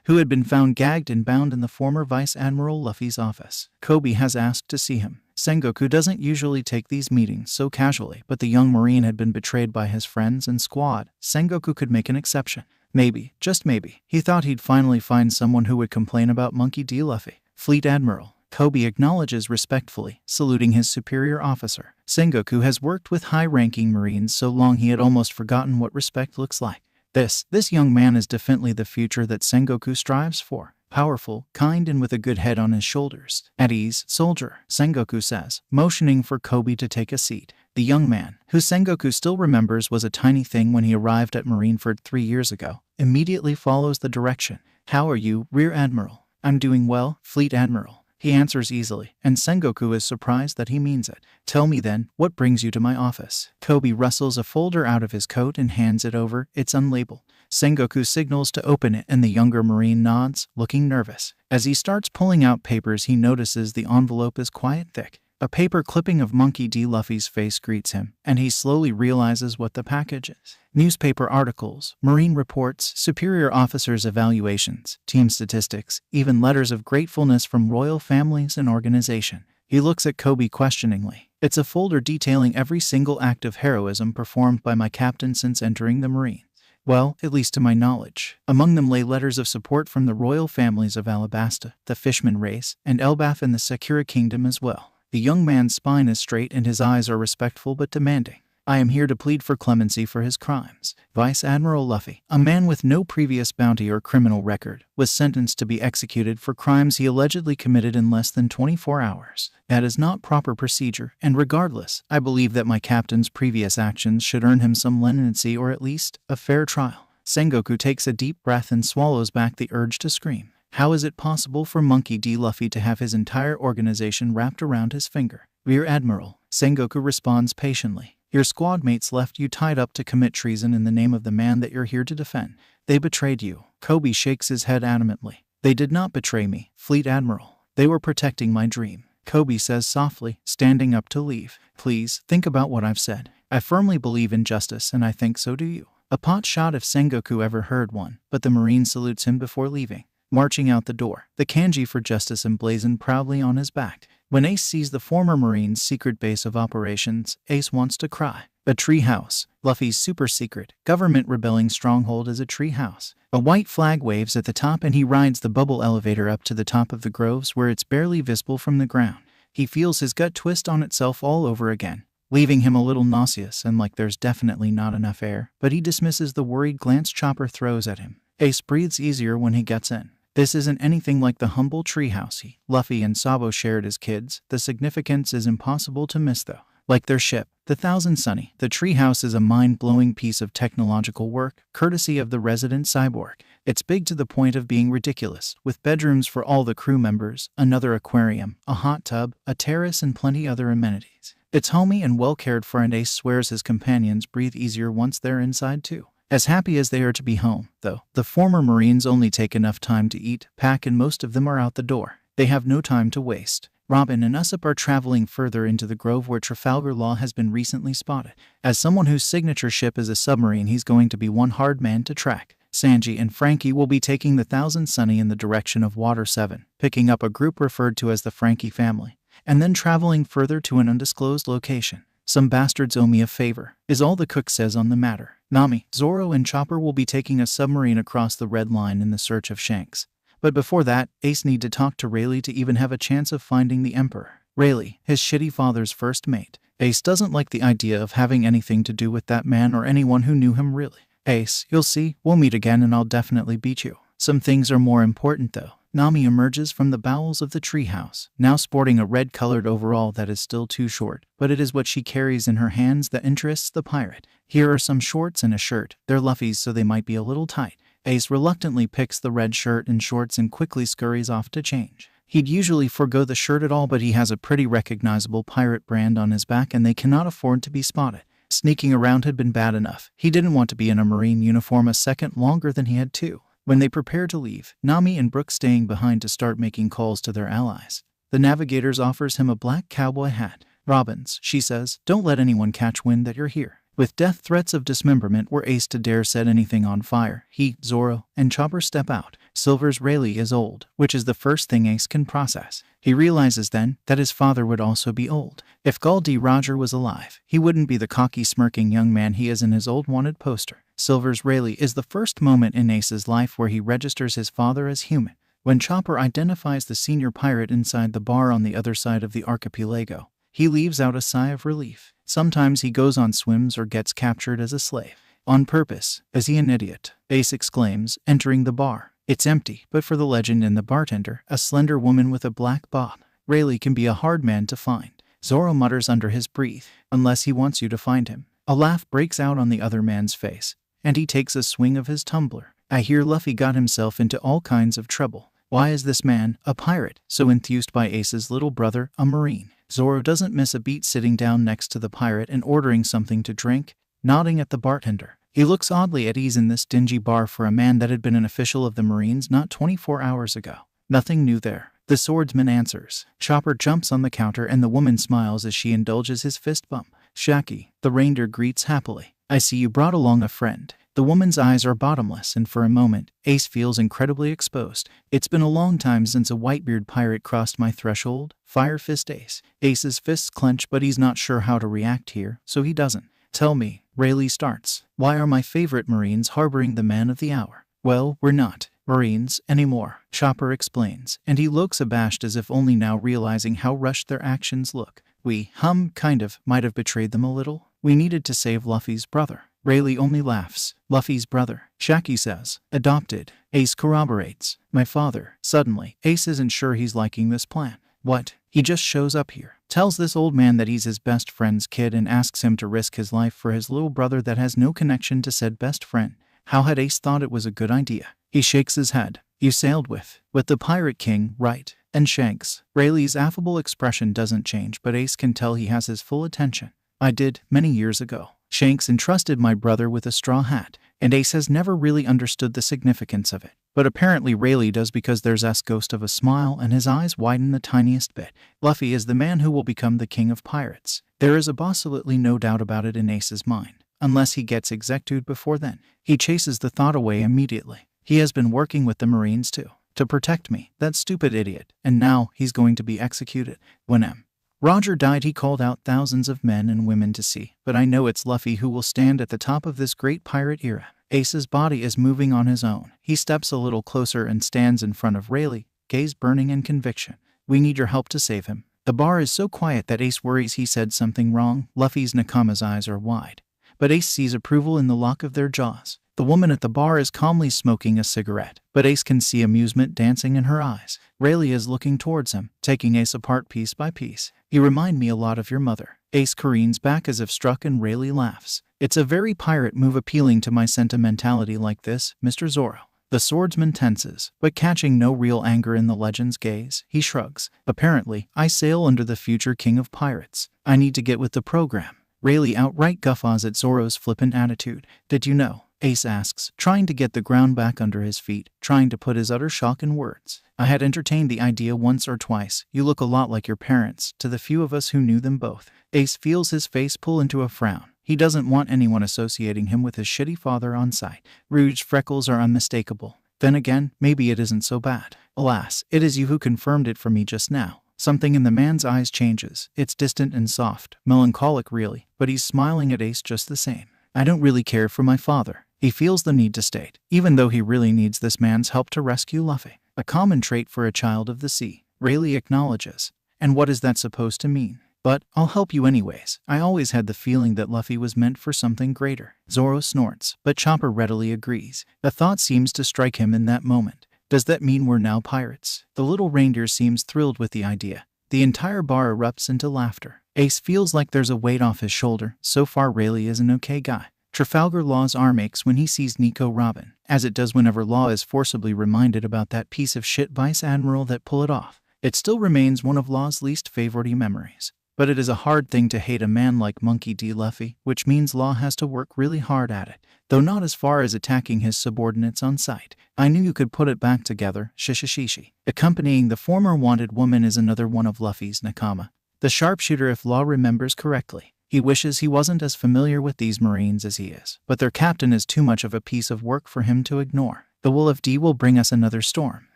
who had been found gagged and bound in the former Vice Admiral Luffy's office. Kobe has asked to see him. Sengoku doesn't usually take these meetings so casually, but the young Marine had been betrayed by his friends and squad. Sengoku could make an exception. Maybe, just maybe, he thought he'd finally find someone who would complain about Monkey D. Luffy. Fleet Admiral Kobe acknowledges respectfully, saluting his superior officer. Sengoku has worked with high-ranking Marines so long he had almost forgotten what respect looks like. This young man is definitely the future that Sengoku strives for. Powerful, kind, and with a good head on his shoulders. At ease, soldier, Sengoku says, motioning for Kobe to take a seat. The young man, who Sengoku still remembers was a tiny thing when he arrived at Marineford 3 years ago, immediately follows the direction. How are you, Rear Admiral? I'm doing well, Fleet Admiral. He answers easily, and Sengoku is surprised that he means it. Tell me then, what brings you to my office? Kobe rustles a folder out of his coat and hands it over. It's unlabeled. Sengoku signals to open it and the younger Marine nods, looking nervous. As he starts pulling out papers he notices the envelope is quite thick. A paper clipping of Monkey D. Luffy's face greets him, and he slowly realizes what the package is. Newspaper articles, Marine reports, superior officers' evaluations, team statistics, even letters of gratefulness from royal families and organization. He looks at Kobe questioningly. It's a folder detailing every single act of heroism performed by my captain since entering the Marines. Well, at least to my knowledge. Among them lay letters of support from the royal families of Alabasta, the Fishman race, and Elbaf and the Sakura Kingdom as well. The young man's spine is straight and his eyes are respectful but demanding. I am here to plead for clemency for his crimes. Vice Admiral Luffy, a man with no previous bounty or criminal record, was sentenced to be executed for crimes he allegedly committed in less than 24 hours. That is not proper procedure, and regardless, I believe that my captain's previous actions should earn him some leniency or at least a fair trial. Sengoku takes a deep breath and swallows back the urge to scream. How is it possible for Monkey D. Luffy to have his entire organization wrapped around his finger? Rear Admiral, Sengoku responds patiently. Your squad mates left you tied up to commit treason in the name of the man that you're here to defend. They betrayed you. Kobe shakes his head adamantly. They did not betray me, Fleet Admiral. They were protecting my dream. Kobe says softly, standing up to leave. Please, think about what I've said. I firmly believe in justice, and I think so do you. A pot shot if Sengoku ever heard one, but the Marine salutes him before leaving. marching out the door, the kanji for justice emblazoned proudly on his back. When Ace sees the former Marine's secret base of operations, Ace wants to cry. A tree house. Luffy's super secret, government rebelling stronghold is a tree house. A white flag waves at the top and he rides the bubble elevator up to the top of the groves where it's barely visible from the ground. He feels his gut twist on itself all over again, leaving him a little nauseous and like there's definitely not enough air, but he dismisses the worried glance Chopper throws at him. Ace breathes easier when he gets in. This isn't anything like the humble treehouse Luffy and Sabo shared as kids. The significance is impossible to miss though. Like their ship, the Thousand Sunny, the treehouse is a mind-blowing piece of technological work, courtesy of the resident cyborg. It's big to the point of being ridiculous, with bedrooms for all the crew members, another aquarium, a hot tub, a terrace and plenty other amenities. It's homey and well cared for, and Ace swears his companions breathe easier once they're inside too. As happy as they are to be home, though, the former Marines only take enough time to eat, pack, and most of them are out the door. They have no time to waste. Robin and Usopp are traveling further into the grove where Trafalgar Law has been recently spotted. As someone whose signature ship is a submarine, he's going to be one hard man to track. Sanji and Frankie will be taking the Thousand Sunny in the direction of Water 7, picking up a group referred to as the Frankie family, and then traveling further to an undisclosed location. Some bastards owe me a favor, is all the cook says on the matter. Nami, Zoro, and Chopper will be taking a submarine across the Red Line in the search of Shanks. But before that, Ace need to talk to Rayleigh to even have a chance of finding the Emperor. Rayleigh, his shitty father's first mate. Ace doesn't like the idea of having anything to do with that man or anyone who knew him really. Ace, you'll see, we'll meet again and I'll definitely beat you. Some things are more important though. Nami emerges from the bowels of the treehouse, now sporting a red-colored overall that is still too short, but it is what she carries in her hands that interests the pirate. Here are some shorts and a shirt. They're Luffy's, so they might be a little tight. Ace reluctantly picks the red shirt and shorts and quickly scurries off to change. He'd usually forgo the shirt at all, but he has a pretty recognizable pirate brand on his back and they cannot afford to be spotted. Sneaking around had been bad enough. He didn't want to be in a marine uniform a second longer than he had to. When they prepare to leave, Nami and Brook staying behind to start making calls to their allies. The navigators offers him a black cowboy hat. Robins, she says, don't let anyone catch wind that you're here. With death threats of dismemberment were Ace to dare set anything on fire, he, Zoro, and Chopper step out. Silver's Rayleigh is old, which is the first thing Ace can process. He realizes then that his father would also be old. If Gul D. Roger was alive, he wouldn't be the cocky, smirking young man he is in his old wanted poster. Silver's Rayleigh is the first moment in Ace's life where he registers his father as human. When Chopper identifies the senior pirate inside the bar on the other side of the archipelago, he leaves out a sigh of relief. Sometimes he goes on swims or gets captured as a slave. On purpose. Is he an idiot? Ace exclaims, entering the bar. It's empty, but for the legend and the bartender, a slender woman with a black bob. Rayleigh can be a hard man to find. Zoro mutters under his breath, unless he wants you to find him. A laugh breaks out on the other man's face, and he takes a swing of his tumbler. I hear Luffy got himself into all kinds of trouble. Why is this man, a pirate, so enthused by Ace's little brother, a marine? Zoro doesn't miss a beat sitting down next to the pirate and ordering something to drink, nodding at the bartender. He looks oddly at ease in this dingy bar for a man that had been an official of the Marines not 24 hours ago. Nothing new there. The swordsman answers. Chopper jumps on the counter and the woman smiles as she indulges his fist bump. Shaki, the reindeer greets happily. I see you brought along a friend. The woman's eyes are bottomless and for a moment, Ace feels incredibly exposed. It's been a long time since a Whitebeard pirate crossed my threshold. Fire fist Ace. Ace's fists clench but he's not sure how to react here, so he doesn't. Tell me, Rayleigh starts. Why are my favorite Marines harboring the man of the hour? Well, we're not Marines anymore, Chopper explains, and he looks abashed as if only now realizing how rushed their actions look. We, kind of, might have betrayed them a little. We needed to save Luffy's brother. Rayleigh only laughs. Luffy's brother, Shaki says. Adopted. Ace corroborates. My father. Suddenly, Ace isn't sure he's liking this plan. What? He just shows up here, tells this old man that he's his best friend's kid and asks him to risk his life for his little brother that has no connection to said best friend. How had Ace thought it was a good idea? He shakes his head. You sailed with the Pirate King, right? And Shanks. Rayleigh's affable expression doesn't change, but Ace can tell he has his full attention. I did, many years ago. Shanks entrusted my brother with a straw hat, and Ace has never really understood the significance of it. But apparently Rayleigh does because there's a ghost of a smile and his eyes widen the tiniest bit. Luffy is the man who will become the king of pirates. There is absolutely no doubt about it in Ace's mind. Unless he gets executed before then. He chases the thought away immediately. He has been working with the Marines too. To protect me, that stupid idiot. And now, he's going to be executed. When Roger died, he called out thousands of men and women to sea. But I know it's Luffy who will stand at the top of this great pirate era. Ace's body is moving on his own. He steps a little closer and stands in front of Rayleigh, gaze burning in conviction. We need your help to save him. The bar is so quiet that Ace worries he said something wrong. Luffy's Nakama's eyes are wide, but Ace sees approval in the lock of their jaws. The woman at the bar is calmly smoking a cigarette, but Ace can see amusement dancing in her eyes. Rayleigh is looking towards him, taking Ace apart piece by piece. You remind me a lot of your mother. Ace careens back as if struck and Rayleigh laughs. It's a very pirate move, appealing to my sentimentality like this, Mr. Zoro. The swordsman tenses, but catching no real anger in the legend's gaze, he shrugs. Apparently, I sail under the future king of pirates. I need to get with the program. Rayleigh outright guffaws at Zoro's flippant attitude. Did you know? Ace asks, trying to get the ground back under his feet, trying to put his utter shock in words. I had entertained the idea once or twice. You look a lot like your parents, to the few of us who knew them both. Ace feels his face pull into a frown. He doesn't want anyone associating him with his shitty father on sight. Rouged freckles are unmistakable. Then again, maybe it isn't so bad. Alas, it is you who confirmed it for me just now. Something in the man's eyes changes. It's distant and soft, melancholic really, but he's smiling at Ace just the same. I don't really care for my father. He feels the need to state, even though he really needs this man's help to rescue Luffy. A common trait for a child of the sea, Rayleigh acknowledges. And what is that supposed to mean? But I'll help you anyways. I always had the feeling that Luffy was meant for something greater. Zoro snorts, but Chopper readily agrees. The thought seems to strike him in that moment. Does that mean we're now pirates? The little reindeer seems thrilled with the idea. The entire bar erupts into laughter. Ace feels like there's a weight off his shoulder. So far Rayleigh is an okay guy. Trafalgar Law's arm aches when he sees Nico Robin, as it does whenever Law is forcibly reminded about that piece of shit Vice Admiral that pulled it off. It still remains one of Law's least favorite memories. But it is a hard thing to hate a man like Monkey D. Luffy, which means Law has to work really hard at it, though not as far as attacking his subordinates on sight. I knew you could put it back together, shishishishi. Accompanying the former wanted woman is another one of Luffy's Nakama, the sharpshooter if Law remembers correctly. He wishes he wasn't as familiar with these Marines as he is, but their captain is too much of a piece of work for him to ignore. The Will of D will bring us another storm.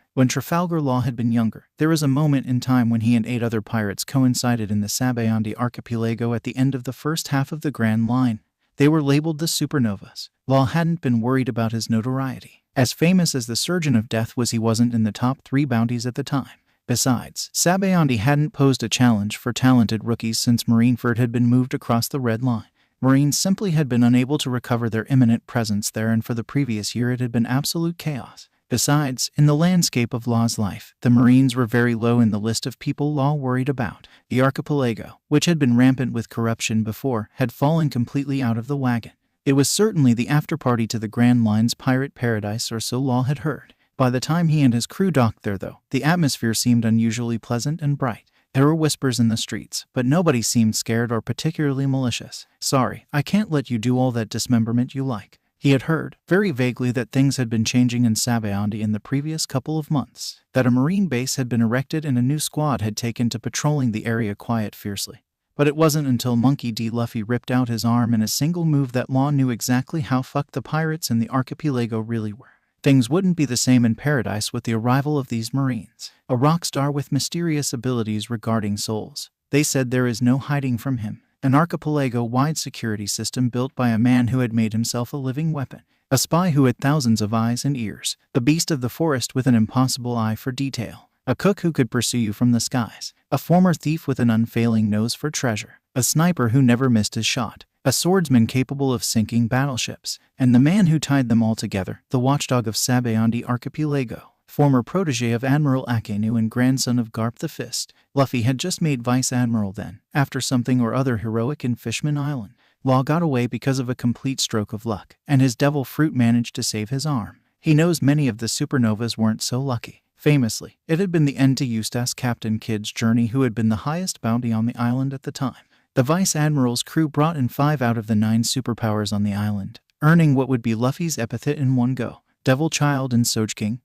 When Trafalgar Law had been younger, there was a moment in time when he and 8 other pirates coincided in the Sabo archipelago at the end of the first half of the Grand Line. They were labeled the Supernovas. Law hadn't been worried about his notoriety. As famous as the Surgeon of Death was, he wasn't in the top 3 bounties at the time. Besides, Sabo hadn't posed a challenge for talented rookies since Marineford had been moved across the Red Line. Marines simply had been unable to recover their imminent presence there, and for the previous year it had been absolute chaos. Besides, in the landscape of Law's life, the Marines were very low in the list of people Law worried about. The archipelago, which had been rampant with corruption before, had fallen completely out of the wagon. It was certainly the afterparty to the Grand Line's pirate paradise, or so Law had heard. By the time he and his crew docked there, though, the atmosphere seemed unusually pleasant and bright. There were whispers in the streets, but nobody seemed scared or particularly malicious. Sorry, I can't let you do all that dismemberment you like. He had heard, very vaguely, that things had been changing in Sabo in the previous couple of months, that a marine base had been erected and a new squad had taken to patrolling the area quiet fiercely. But it wasn't until Monkey D. Luffy ripped out his arm in a single move that Law knew exactly how fucked the pirates in the archipelago really were. Things wouldn't be the same in paradise with the arrival of these Marines. A rock star with mysterious abilities regarding souls. They said there is no hiding from him. An archipelago-wide security system built by a man who had made himself a living weapon. A spy who had thousands of eyes and ears. The beast of the forest with an impossible eye for detail. A cook who could pursue you from the skies. A former thief with an unfailing nose for treasure. A sniper who never missed his shot. A swordsman capable of sinking battleships. And the man who tied them all together, the watchdog of Sabo Archipelago. Former protege of Admiral Akainu and grandson of Garp the Fist. Luffy had just made Vice Admiral then, after something or other heroic in Fishman Island. Law got away because of a complete stroke of luck, and his devil fruit managed to save his arm. He knows many of the supernovas weren't so lucky. Famously, it had been the end to Eustace Captain Kidd's journey, who had been the highest bounty on the island at the time. The Vice Admiral's crew brought in 5 out of the 9 superpowers on the island, earning what would be Luffy's epithet in one go. Devil Child and Soj King.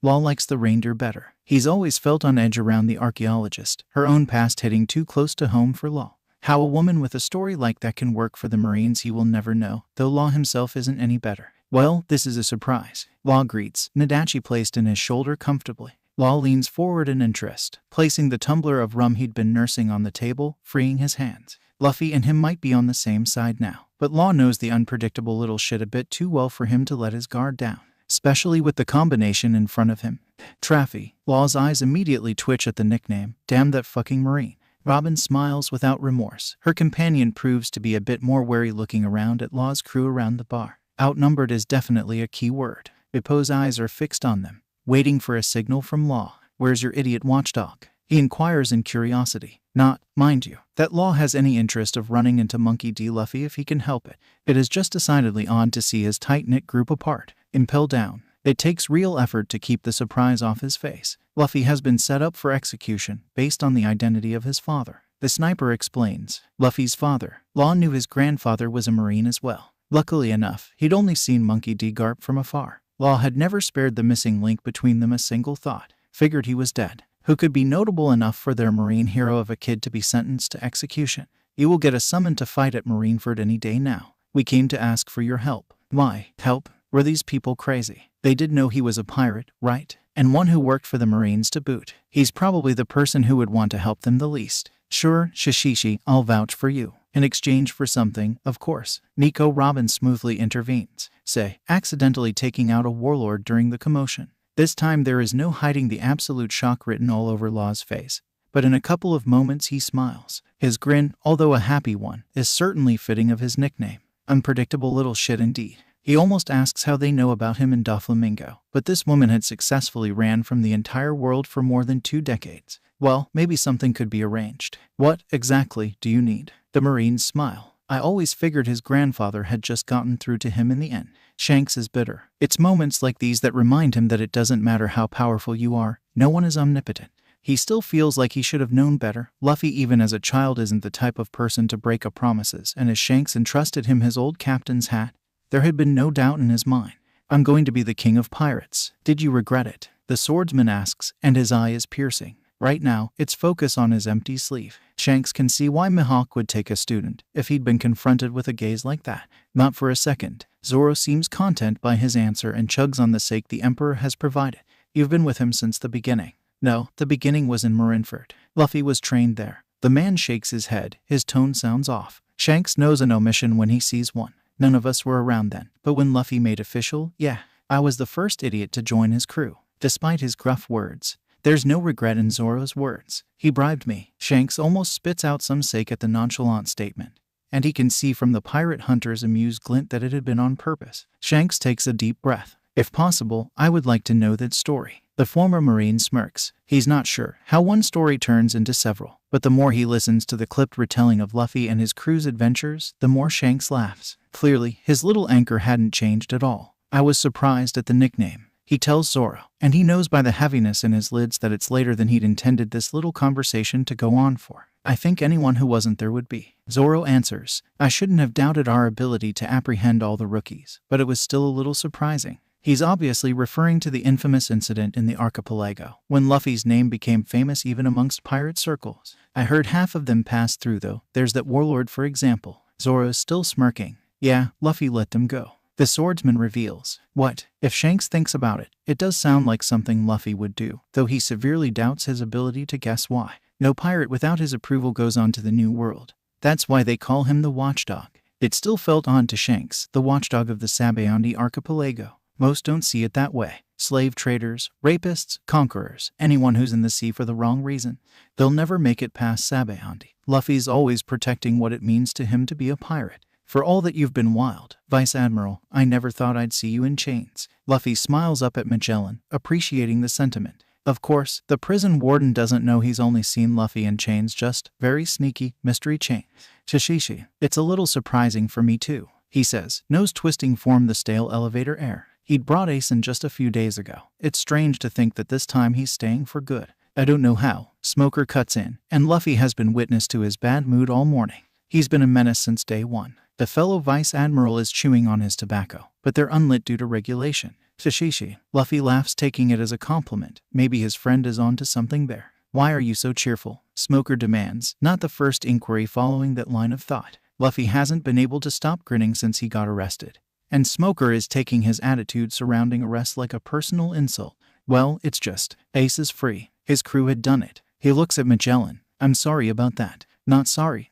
Law likes the reindeer better. He's always felt on edge around the archaeologist, her own past hitting too close to home for Law. How a woman with a story like that can work for the Marines he will never know, though Law himself isn't any better. Well, this is a surprise. Law greets, Nadachi placed in his shoulder comfortably. Law leans forward in interest, placing the tumbler of rum he'd been nursing on the table, freeing his hands. Luffy and him might be on the same side now, but Law knows the unpredictable little shit a bit too well for him to let his guard down, especially with the combination in front of him. Traffy. Law's eyes immediately twitch at the nickname. Damn that fucking Marine. Robin smiles without remorse. Her companion proves to be a bit more wary, looking around at Law's crew around the bar. Outnumbered is definitely a key word. Bippo's eyes are fixed on them, waiting for a signal from Law. Where's your idiot watchdog? He inquires in curiosity. Not, mind you, that Law has any interest of running into Monkey D. Luffy if he can help it. It is just decidedly odd to see his tight-knit group apart. Impel Down. It takes real effort to keep the surprise off his face. Luffy has been set up for execution based on the identity of his father. The sniper explains. Luffy's father. Law knew his grandfather was a Marine as well. Luckily enough, he'd only seen Monkey D. Garp from afar. Law had never spared the missing link between them a single thought. Figured he was dead. Who could be notable enough for their Marine hero of a kid to be sentenced to execution? You will get a summon to fight at Marineford any day now. We came to ask for your help. Why? Help? Were these people crazy? They did know he was a pirate, right? And one who worked for the Marines to boot. He's probably the person who would want to help them the least. Sure, Shishishi, I'll vouch for you. In exchange for something, of course. Nico Robin smoothly intervenes, say, accidentally taking out a warlord during the commotion. This time there is no hiding the absolute shock written all over Law's face. But in a couple of moments he smiles. His grin, although a happy one, is certainly fitting of his nickname. Unpredictable little shit indeed. He almost asks how they know about him in Doflamingo, but this woman had successfully ran from the entire world for more than 2 decades. Well, maybe something could be arranged. What, exactly, do you need? The Marines smile. I always figured his grandfather had just gotten through to him in the end. Shanks is bitter. It's moments like these that remind him that it doesn't matter how powerful you are, no one is omnipotent. He still feels like he should have known better. Luffy, even as a child, isn't the type of person to break up promises, and as Shanks entrusted him his old captain's hat, there had been no doubt in his mind. I'm going to be the king of pirates. Did you regret it? The swordsman asks, and his eye is piercing. Right now, it's focus on his empty sleeve. Shanks can see why Mihawk would take a student if he'd been confronted with a gaze like that. Not for a second. Zoro seems content by his answer and chugs on the sake the Emperor has provided. You've been with him since the beginning. No, the beginning was in Marineford. Luffy was trained there. The man shakes his head. His tone sounds off. Shanks knows an omission when he sees one. None of us were around then. But when Luffy made official, yeah, I was the first idiot to join his crew. Despite his gruff words, there's no regret in Zoro's words. He bribed me. Shanks almost spits out some sake at the nonchalant statement, and he can see from the pirate hunter's amused glint that it had been on purpose. Shanks takes a deep breath. If possible, I would like to know that story. The former Marine smirks. He's not sure how one story turns into several, but the more he listens to the clipped retelling of Luffy and his crew's adventures, the more Shanks laughs. Clearly, his little anchor hadn't changed at all. I was surprised at the nickname. He tells Zoro, and he knows by the heaviness in his lids that it's later than he'd intended this little conversation to go on for. I think anyone who wasn't there would be. Zoro answers, I shouldn't have doubted our ability to apprehend all the rookies, but it was still a little surprising. He's obviously referring to the infamous incident in the archipelago, when Luffy's name became famous even amongst pirate circles. I heard half of them pass through though. There's that warlord for example. Zoro's still smirking. Yeah, Luffy let them go. The swordsman reveals. What? If Shanks thinks about it, it does sound like something Luffy would do, though he severely doubts his ability to guess why. No pirate without his approval goes on to the New World. That's why they call him the Watchdog. It still felt odd to Shanks, the watchdog of the Sabo on the archipelago. Most don't see it that way. Slave traders, rapists, conquerors, anyone who's in the sea for the wrong reason. They'll never make it past Sabaody. Luffy's always protecting what it means to him to be a pirate. For all that you've been wild, Vice Admiral, I never thought I'd see you in chains. Luffy smiles up at Magellan, appreciating the sentiment. Of course, the prison warden doesn't know he's only seen Luffy in chains, just very sneaky, mystery chains. Shishishi, it's a little surprising for me too, he says, nose twisting form the stale elevator air. He'd brought Ace in just a few days ago. It's strange to think that this time he's staying for good. I don't know how. Smoker cuts in, and Luffy has been witness to his bad mood all morning. He's been a menace since day one. The fellow Vice Admiral is chewing on his tobacco, but they're unlit due to regulation. Shishishi. Luffy laughs, taking it as a compliment. Maybe his friend is on to something there. Why are you so cheerful? Smoker demands, not the first inquiry following that line of thought. Luffy hasn't been able to stop grinning since he got arrested. and Smoker is taking his attitude surrounding arrest like a personal insult. Well, it's just, Ace is free. His crew had done it. He looks at Magellan. I'm sorry about that. Not sorry,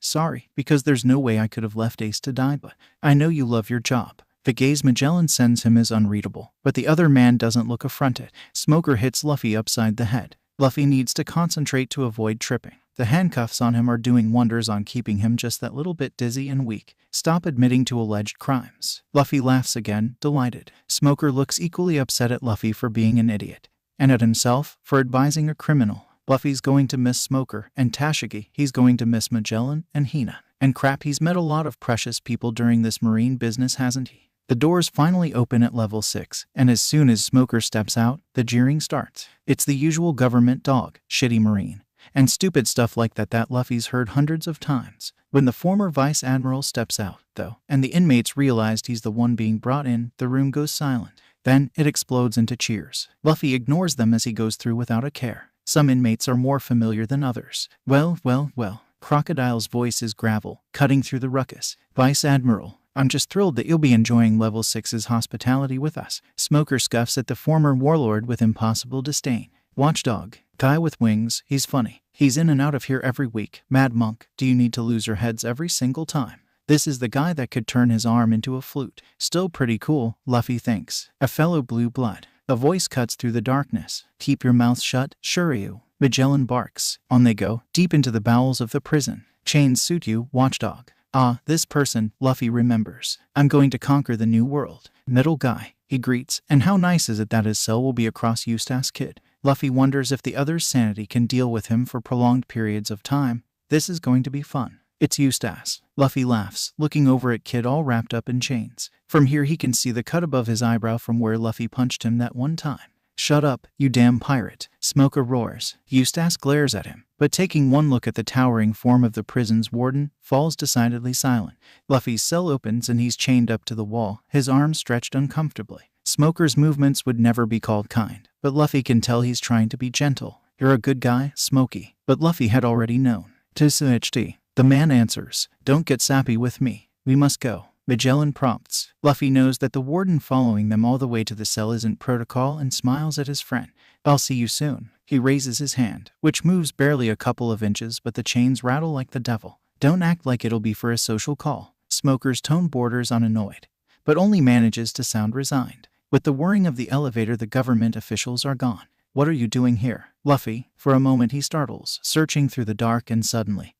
because there's no way I could have left Ace to die, but I know you love your job. The gaze Magellan sends him is unreadable, but the other man doesn't look affronted. Smoker hits Luffy upside the head. Luffy needs to concentrate to avoid tripping. The handcuffs on him are doing wonders on keeping him just that little bit dizzy and weak. Stop admitting to alleged crimes. Luffy laughs again, delighted. Smoker looks equally upset at Luffy for being an idiot, and at himself for advising a criminal. Luffy's going to miss Smoker and Tashigi. He's going to miss Magellan and Hina. And crap, he's met a lot of precious people during this marine business, hasn't he? The doors finally open at level 6, and as soon as Smoker steps out, the jeering starts. It's the usual government dog, shitty marine, and stupid stuff like that Luffy's heard hundreds of times. When the former Vice Admiral steps out, though, and the inmates realized he's the one being brought in, the room goes silent. Then, it explodes into cheers. Luffy ignores them as he goes through without a care. Some inmates are more familiar than others. Well. Crocodile's voice is gravel, cutting through the ruckus. Vice Admiral, I'm just thrilled that you'll be enjoying Level 6's hospitality with us. Smoker scuffs at the former warlord with impossible disdain. Watchdog, guy with wings, he's funny. He's in and out of here every week. Mad Monk, do you need to lose your heads every single time? This is the guy that could turn his arm into a flute. Still pretty cool, Luffy thinks. A fellow blue blood. A voice cuts through the darkness. Keep your mouth shut, Shiryu. Magellan barks. On they go, deep into the bowels of the prison. Chains suit you, watchdog. Ah, this person, Luffy remembers. I'm going to conquer the new world. Middle guy, he greets. And how nice is it that his cell will be across Eustace Kid? Luffy wonders if the other's sanity can deal with him for prolonged periods of time. This is going to be fun. It's Eustace. Luffy laughs, looking over at Kid all wrapped up in chains. From here he can see the cut above his eyebrow from where Luffy punched him that one time. Shut up, you damn pirate. Smoker roars. Eustace glares at him, but taking one look at the towering form of the prison's warden, falls decidedly silent. Luffy's cell opens and he's chained up to the wall, his arms stretched uncomfortably. Smoker's movements would never be called kind, but Luffy can tell he's trying to be gentle. You're a good guy, Smokey. But Luffy had already known. TSHT. The man answers. Don't get sappy with me. We must go. Magellan prompts. Luffy knows that the warden following them all the way to the cell isn't protocol and smiles at his friend. I'll see you soon. He raises his hand, which moves barely a couple of inches, but the chains rattle like the devil. Don't act like it'll be for a social call. Smoker's tone borders on annoyed, but only manages to sound resigned. With the whirring of the elevator, the government officials are gone. What are you doing here, Luffy? For a moment he startles, searching through the dark, and suddenly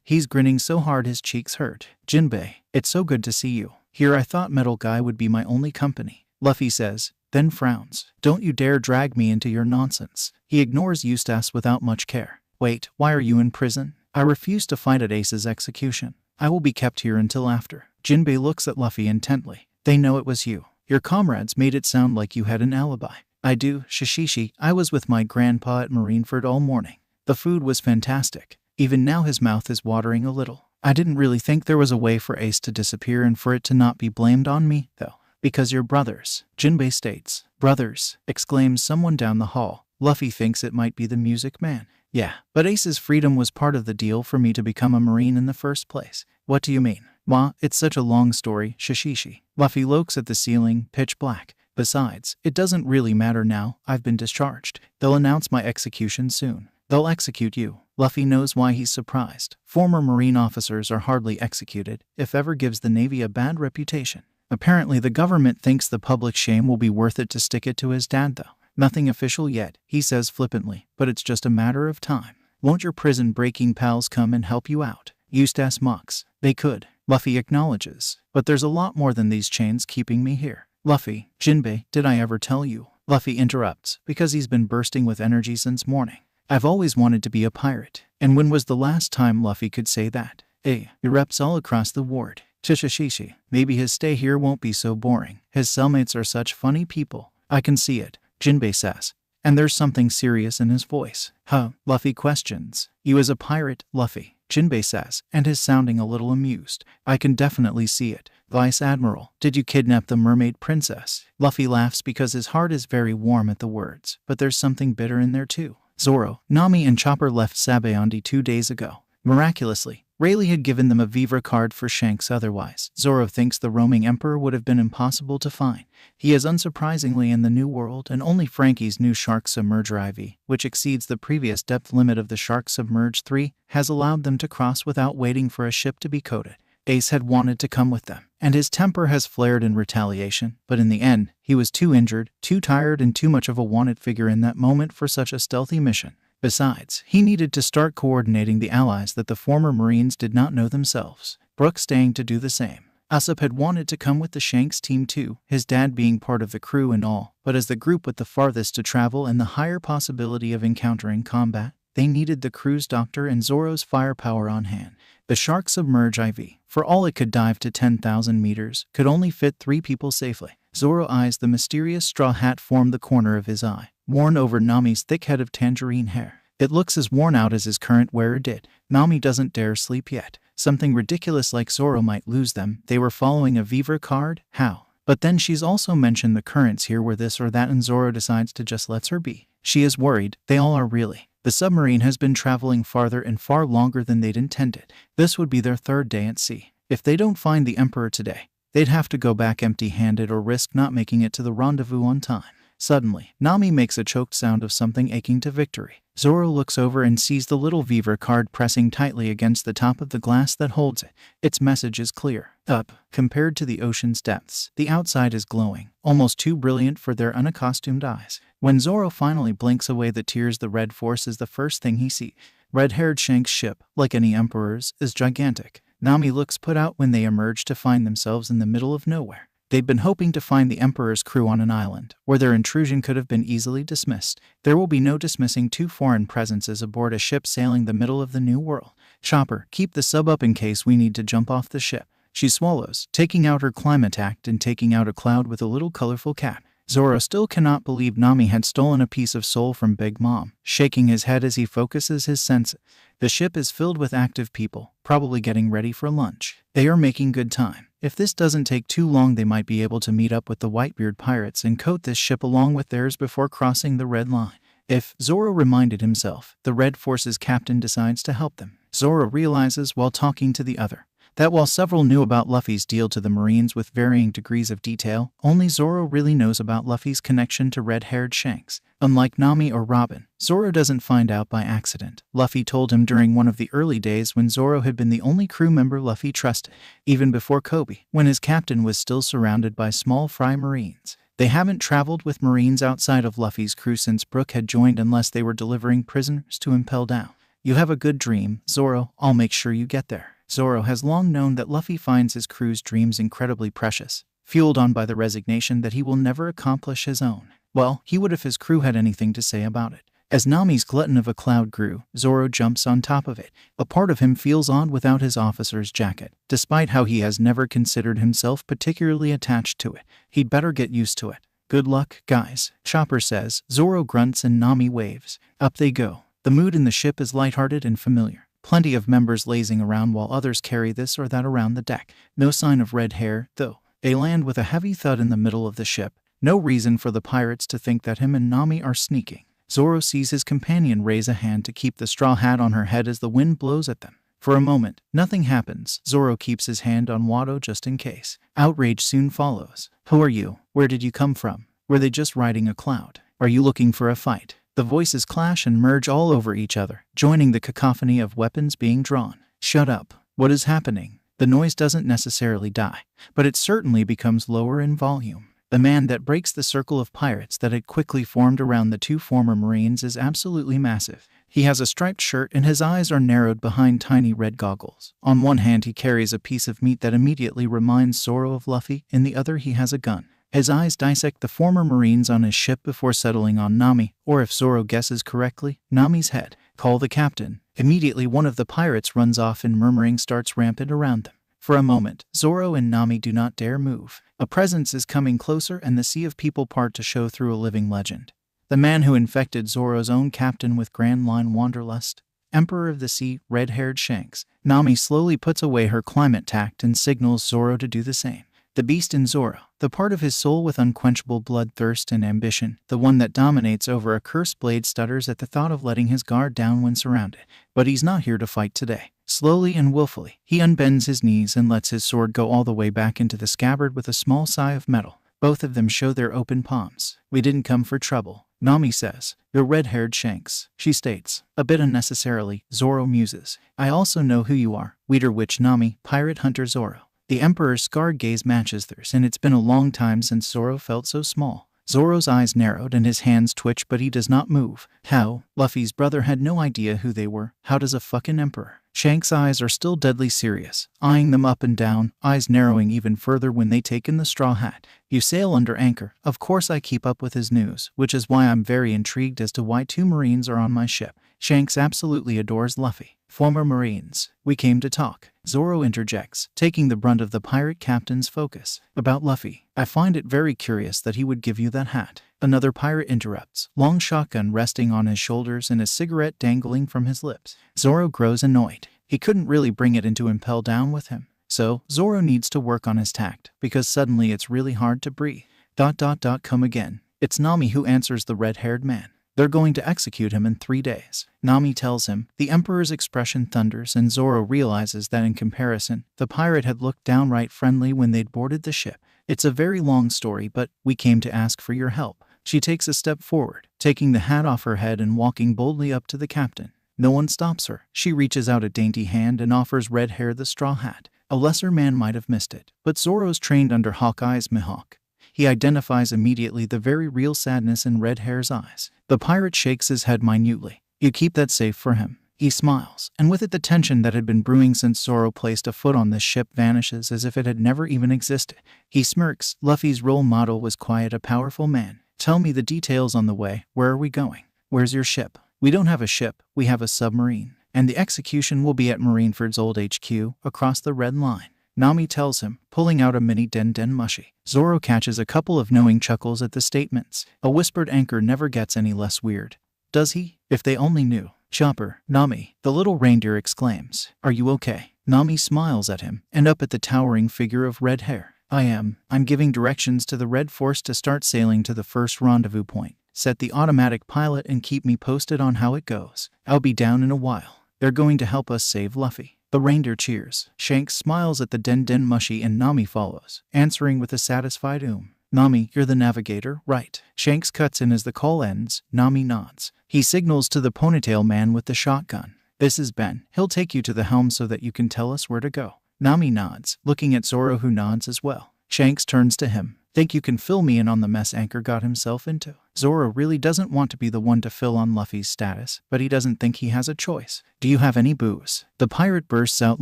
he's grinning so hard his cheeks hurt. Jinbei, it's so good to see you. Here I thought Metal Guy would be my only company. Luffy says, then frowns. Don't you dare drag me into your nonsense. He ignores Eustace without much care. Wait, why are you in prison? I refuse to fight at Ace's execution. I will be kept here until after. Jinbei looks at Luffy intently. They know it was you. Your comrades made it sound like you had an alibi. I do, Shishishi. I was with my grandpa at Marineford all morning. The food was fantastic. Even now his mouth is watering a little. I didn't really think there was a way for Ace to disappear and for it to not be blamed on me, though. Because you're brothers, Jinbei states. Brothers, exclaims someone down the hall. Luffy thinks it might be the Music Man. Yeah, but Ace's freedom was part of the deal for me to become a Marine in the first place. What do you mean? Ma, it's such a long story, Shishishi. Luffy looks at the ceiling, pitch black. Besides, it doesn't really matter now. I've been discharged. They'll announce my execution soon. They'll execute you. Luffy knows why he's surprised. Former Marine officers are hardly executed, if ever gives the Navy a bad reputation. Apparently the government thinks the public shame will be worth it to stick it to his dad though. Nothing official yet, he says flippantly, but it's just a matter of time. Won't your prison-breaking pals come and help you out? Eustace mocks. They could. Luffy acknowledges. But there's a lot more than these chains keeping me here. Luffy, Jinbei, did I ever tell you? Luffy interrupts, because he's been bursting with energy since morning. I've always wanted to be a pirate. And when was the last time Luffy could say that? Erupts all across the ward. Chishishishi. Maybe his stay here won't be so boring. His cellmates are such funny people. I can see it, Jinbei says. And there's something serious in his voice. Huh? Luffy questions. You as a pirate, Luffy, Jinbei says, and is sounding a little amused. I can definitely see it. Vice Admiral, did you kidnap the mermaid princess? Luffy laughs because his heart is very warm at the words, but there's something bitter in there too. Zoro, Nami and Chopper left Sabayondi 2 days ago. Miraculously, Rayleigh had given them a Viva card for Shanks otherwise. Zoro thinks the roaming emperor would have been impossible to find. He is unsurprisingly in the New World, and only Frankie's new Shark Submerger IV, which exceeds the previous depth limit of the Shark Submerge 3, has allowed them to cross without waiting for a ship to be coded. Ace had wanted to come with them, and his temper has flared in retaliation, but in the end, he was too injured, too tired, and too much of a wanted figure in that moment for such a stealthy mission. Besides, he needed to start coordinating the allies that the former Marines did not know themselves, Brook staying to do the same. Usopp had wanted to come with the Shanks team too, his dad being part of the crew and all, but as the group with the farthest to travel and the higher possibility of encountering combat, they needed the crew's doctor and Zoro's firepower on hand. The Shark Submerge IV, for all it could dive to 10,000 meters, could only fit 3 people safely. Zoro eyes the mysterious straw hat form the corner of his eye, worn over Nami's thick head of tangerine hair. It looks as worn out as his current wearer did. Nami doesn't dare sleep yet. Something ridiculous like Zoro might lose them. They were following a Viva card? How? But then she's also mentioned the currents here were this or that, and Zoro decides to just let her be. She is worried. They all are really. The submarine has been traveling farther and far longer than they'd intended. This would be their 3rd day at sea. If they don't find the Emperor today, they'd have to go back empty-handed or risk not making it to the rendezvous on time. Suddenly, Nami makes a choked sound of something aching to victory. Zoro looks over and sees the little Viva card pressing tightly against the top of the glass that holds it. Its message is clear. Up, compared to the ocean's depths, the outside is glowing, almost too brilliant for their unaccustomed eyes. When Zoro finally blinks away the tears, the Red Force is the first thing he sees. Red-haired Shanks' ship, like any emperor's, is gigantic. Nami looks put out when they emerge to find themselves in the middle of nowhere. They'd been hoping to find the Emperor's crew on an island, where their intrusion could have been easily dismissed. There will be no dismissing 2 foreign presences aboard a ship sailing the middle of the New World. Chopper, keep the sub up in case we need to jump off the ship. She swallows, taking out her climate act and taking out a cloud with a little colorful cat. Zoro still cannot believe Nami had stolen a piece of soul from Big Mom, shaking his head as he focuses his senses. The ship is filled with active people, probably getting ready for lunch. They are making good time. If this doesn't take too long, they might be able to meet up with the Whitebeard pirates and coat this ship along with theirs before crossing the red line. If, Zoro reminded himself, the Red Force's captain decides to help them. Zoro realizes while talking to the other that while several knew about Luffy's deal to the Marines with varying degrees of detail, only Zoro really knows about Luffy's connection to red-haired Shanks. Unlike Nami or Robin, Zoro doesn't find out by accident. Luffy told him during one of the early days when Zoro had been the only crew member Luffy trusted, even before Kobe, when his captain was still surrounded by small fry Marines. They haven't traveled with Marines outside of Luffy's crew since Brook had joined unless they were delivering prisoners to Impel Down. You have a good dream, Zoro. I'll make sure you get there. Zoro has long known that Luffy finds his crew's dreams incredibly precious, fueled on by the resignation that he will never accomplish his own. Well, he would if his crew had anything to say about it. As Nami's glutton of a cloud grew, Zoro jumps on top of it. A part of him feels odd without his officer's jacket, despite how he has never considered himself particularly attached to it. He'd better get used to it. Good luck, guys, Chopper says. Zoro grunts and Nami waves. Up they go. The mood in the ship is lighthearted and familiar. Plenty of members lazing around while others carry this or that around the deck. No sign of red hair, though. They land with a heavy thud in the middle of the ship. No reason for the pirates to think that him and Nami are sneaking. Zoro sees his companion raise a hand to keep the straw hat on her head as the wind blows at them. For a moment, nothing happens. Zoro keeps his hand on Watto just in case. Outrage soon follows. Who are you? Where did you come from? Were they just riding a cloud? Are you looking for a fight? The voices clash and merge all over each other, joining the cacophony of weapons being drawn. Shut up. What is happening? The noise doesn't necessarily die, but it certainly becomes lower in volume. The man that breaks the circle of pirates that had quickly formed around the 2 former Marines is absolutely massive. He has a striped shirt and his eyes are narrowed behind tiny red goggles. On one hand he carries a piece of meat that immediately reminds Zoro of Luffy, in the other he has a gun. His eyes dissect the former Marines on his ship before settling on Nami, or if Zoro guesses correctly, Nami's head. Call the captain. Immediately one of the pirates runs off and murmuring starts rampant around them. For a moment, Zoro and Nami do not dare move. A presence is coming closer and the sea of people part to show through a living legend. The man who infected Zoro's own captain with Grand Line Wanderlust. Emperor of the Sea, red-haired Shanks. Nami slowly puts away her climate tact and signals Zoro to do the same. The beast in Zoro, the part of his soul with unquenchable bloodthirst and ambition, the one that dominates over a cursed blade, stutters at the thought of letting his guard down when surrounded. But he's not here to fight today. Slowly and willfully, he unbends his knees and lets his sword go all the way back into the scabbard with a small sigh of metal. Both of them show their open palms. "We didn't come for trouble," Nami says. "You're red-haired Shanks," she states. A bit unnecessarily, Zoro muses. "I also know who you are, Weeder Witch Nami, Pirate Hunter Zoro." The Emperor's scarred gaze matches theirs, and it's been a long time since Zoro felt so small. Zoro's eyes narrowed and his hands twitch, but he does not move. How? Luffy's brother had no idea who they were. How does a fucking emperor? Shanks' eyes are still deadly serious, eyeing them up and down, eyes narrowing even further when they take in the straw hat. "You sail under anchor." Of course I keep up with his news, which is why I'm very intrigued as to why 2 Marines are on my ship. Shanks absolutely adores Luffy. "Former Marines. We came to talk," Zoro interjects, taking the brunt of the pirate captain's focus. "About Luffy. I find it very curious that he would give you that hat." Another pirate interrupts, long shotgun resting on his shoulders and a cigarette dangling from his lips. Zoro grows annoyed. He couldn't really bring it into Impel Down with him. So, Zoro needs to work on his tact, because suddenly it's really hard to breathe. Come again. It's Nami who answers the red-haired man. They're going to execute him in 3 days. Nami tells him. The Emperor's expression thunders, and Zoro realizes that in comparison, the pirate had looked downright friendly when they'd boarded the ship. "It's a very long story, but we came to ask for your help." She takes a step forward, taking the hat off her head and walking boldly up to the captain. No one stops her. She reaches out a dainty hand and offers Red-Hair the straw hat. A lesser man might have missed it, but Zoro's trained under Hawkeye's Mihawk. He identifies immediately the very real sadness in Red-Hair's eyes. The pirate shakes his head minutely. "You keep that safe for him." He smiles, and with it the tension that had been brewing since Zoro placed a foot on this ship vanishes as if it had never even existed. He smirks. Luffy's role model was quiet, a powerful man. "Tell me the details on the way. Where are we going?" "Where's your ship?" "We don't have a ship, we have a submarine. And the execution will be at Marineford's old HQ, across the Red Line," Nami tells him, pulling out a mini Den Mushi. Zoro catches a couple of knowing chuckles at the statements. A whispered anchor never gets any less weird. Does he? If they only knew. "Chopper, Nami," the little reindeer exclaims. "Are you okay?" Nami smiles at him, and up at the towering figure of Red Hair. I'm giving directions to the Red Force to start sailing to the first rendezvous point. Set the automatic pilot and keep me posted on how it goes. I'll be down in a while. They're going to help us save Luffy." The reindeer cheers. Shanks smiles at the Den Mushi and Nami follows, answering with a satisfied "Nami, you're the navigator, right?" Shanks cuts in as the call ends. Nami nods. He signals to the ponytail man with the shotgun. "This is Ben. He'll take you to the helm so that you can tell us where to go." Nami nods, looking at Zoro, who nods as well. Shanks turns to him. "Think you can fill me in on the mess Anchor got himself into?" Zoro really doesn't want to be the one to fill on Luffy's status, but he doesn't think he has a choice. "Do you have any booze?" The pirate bursts out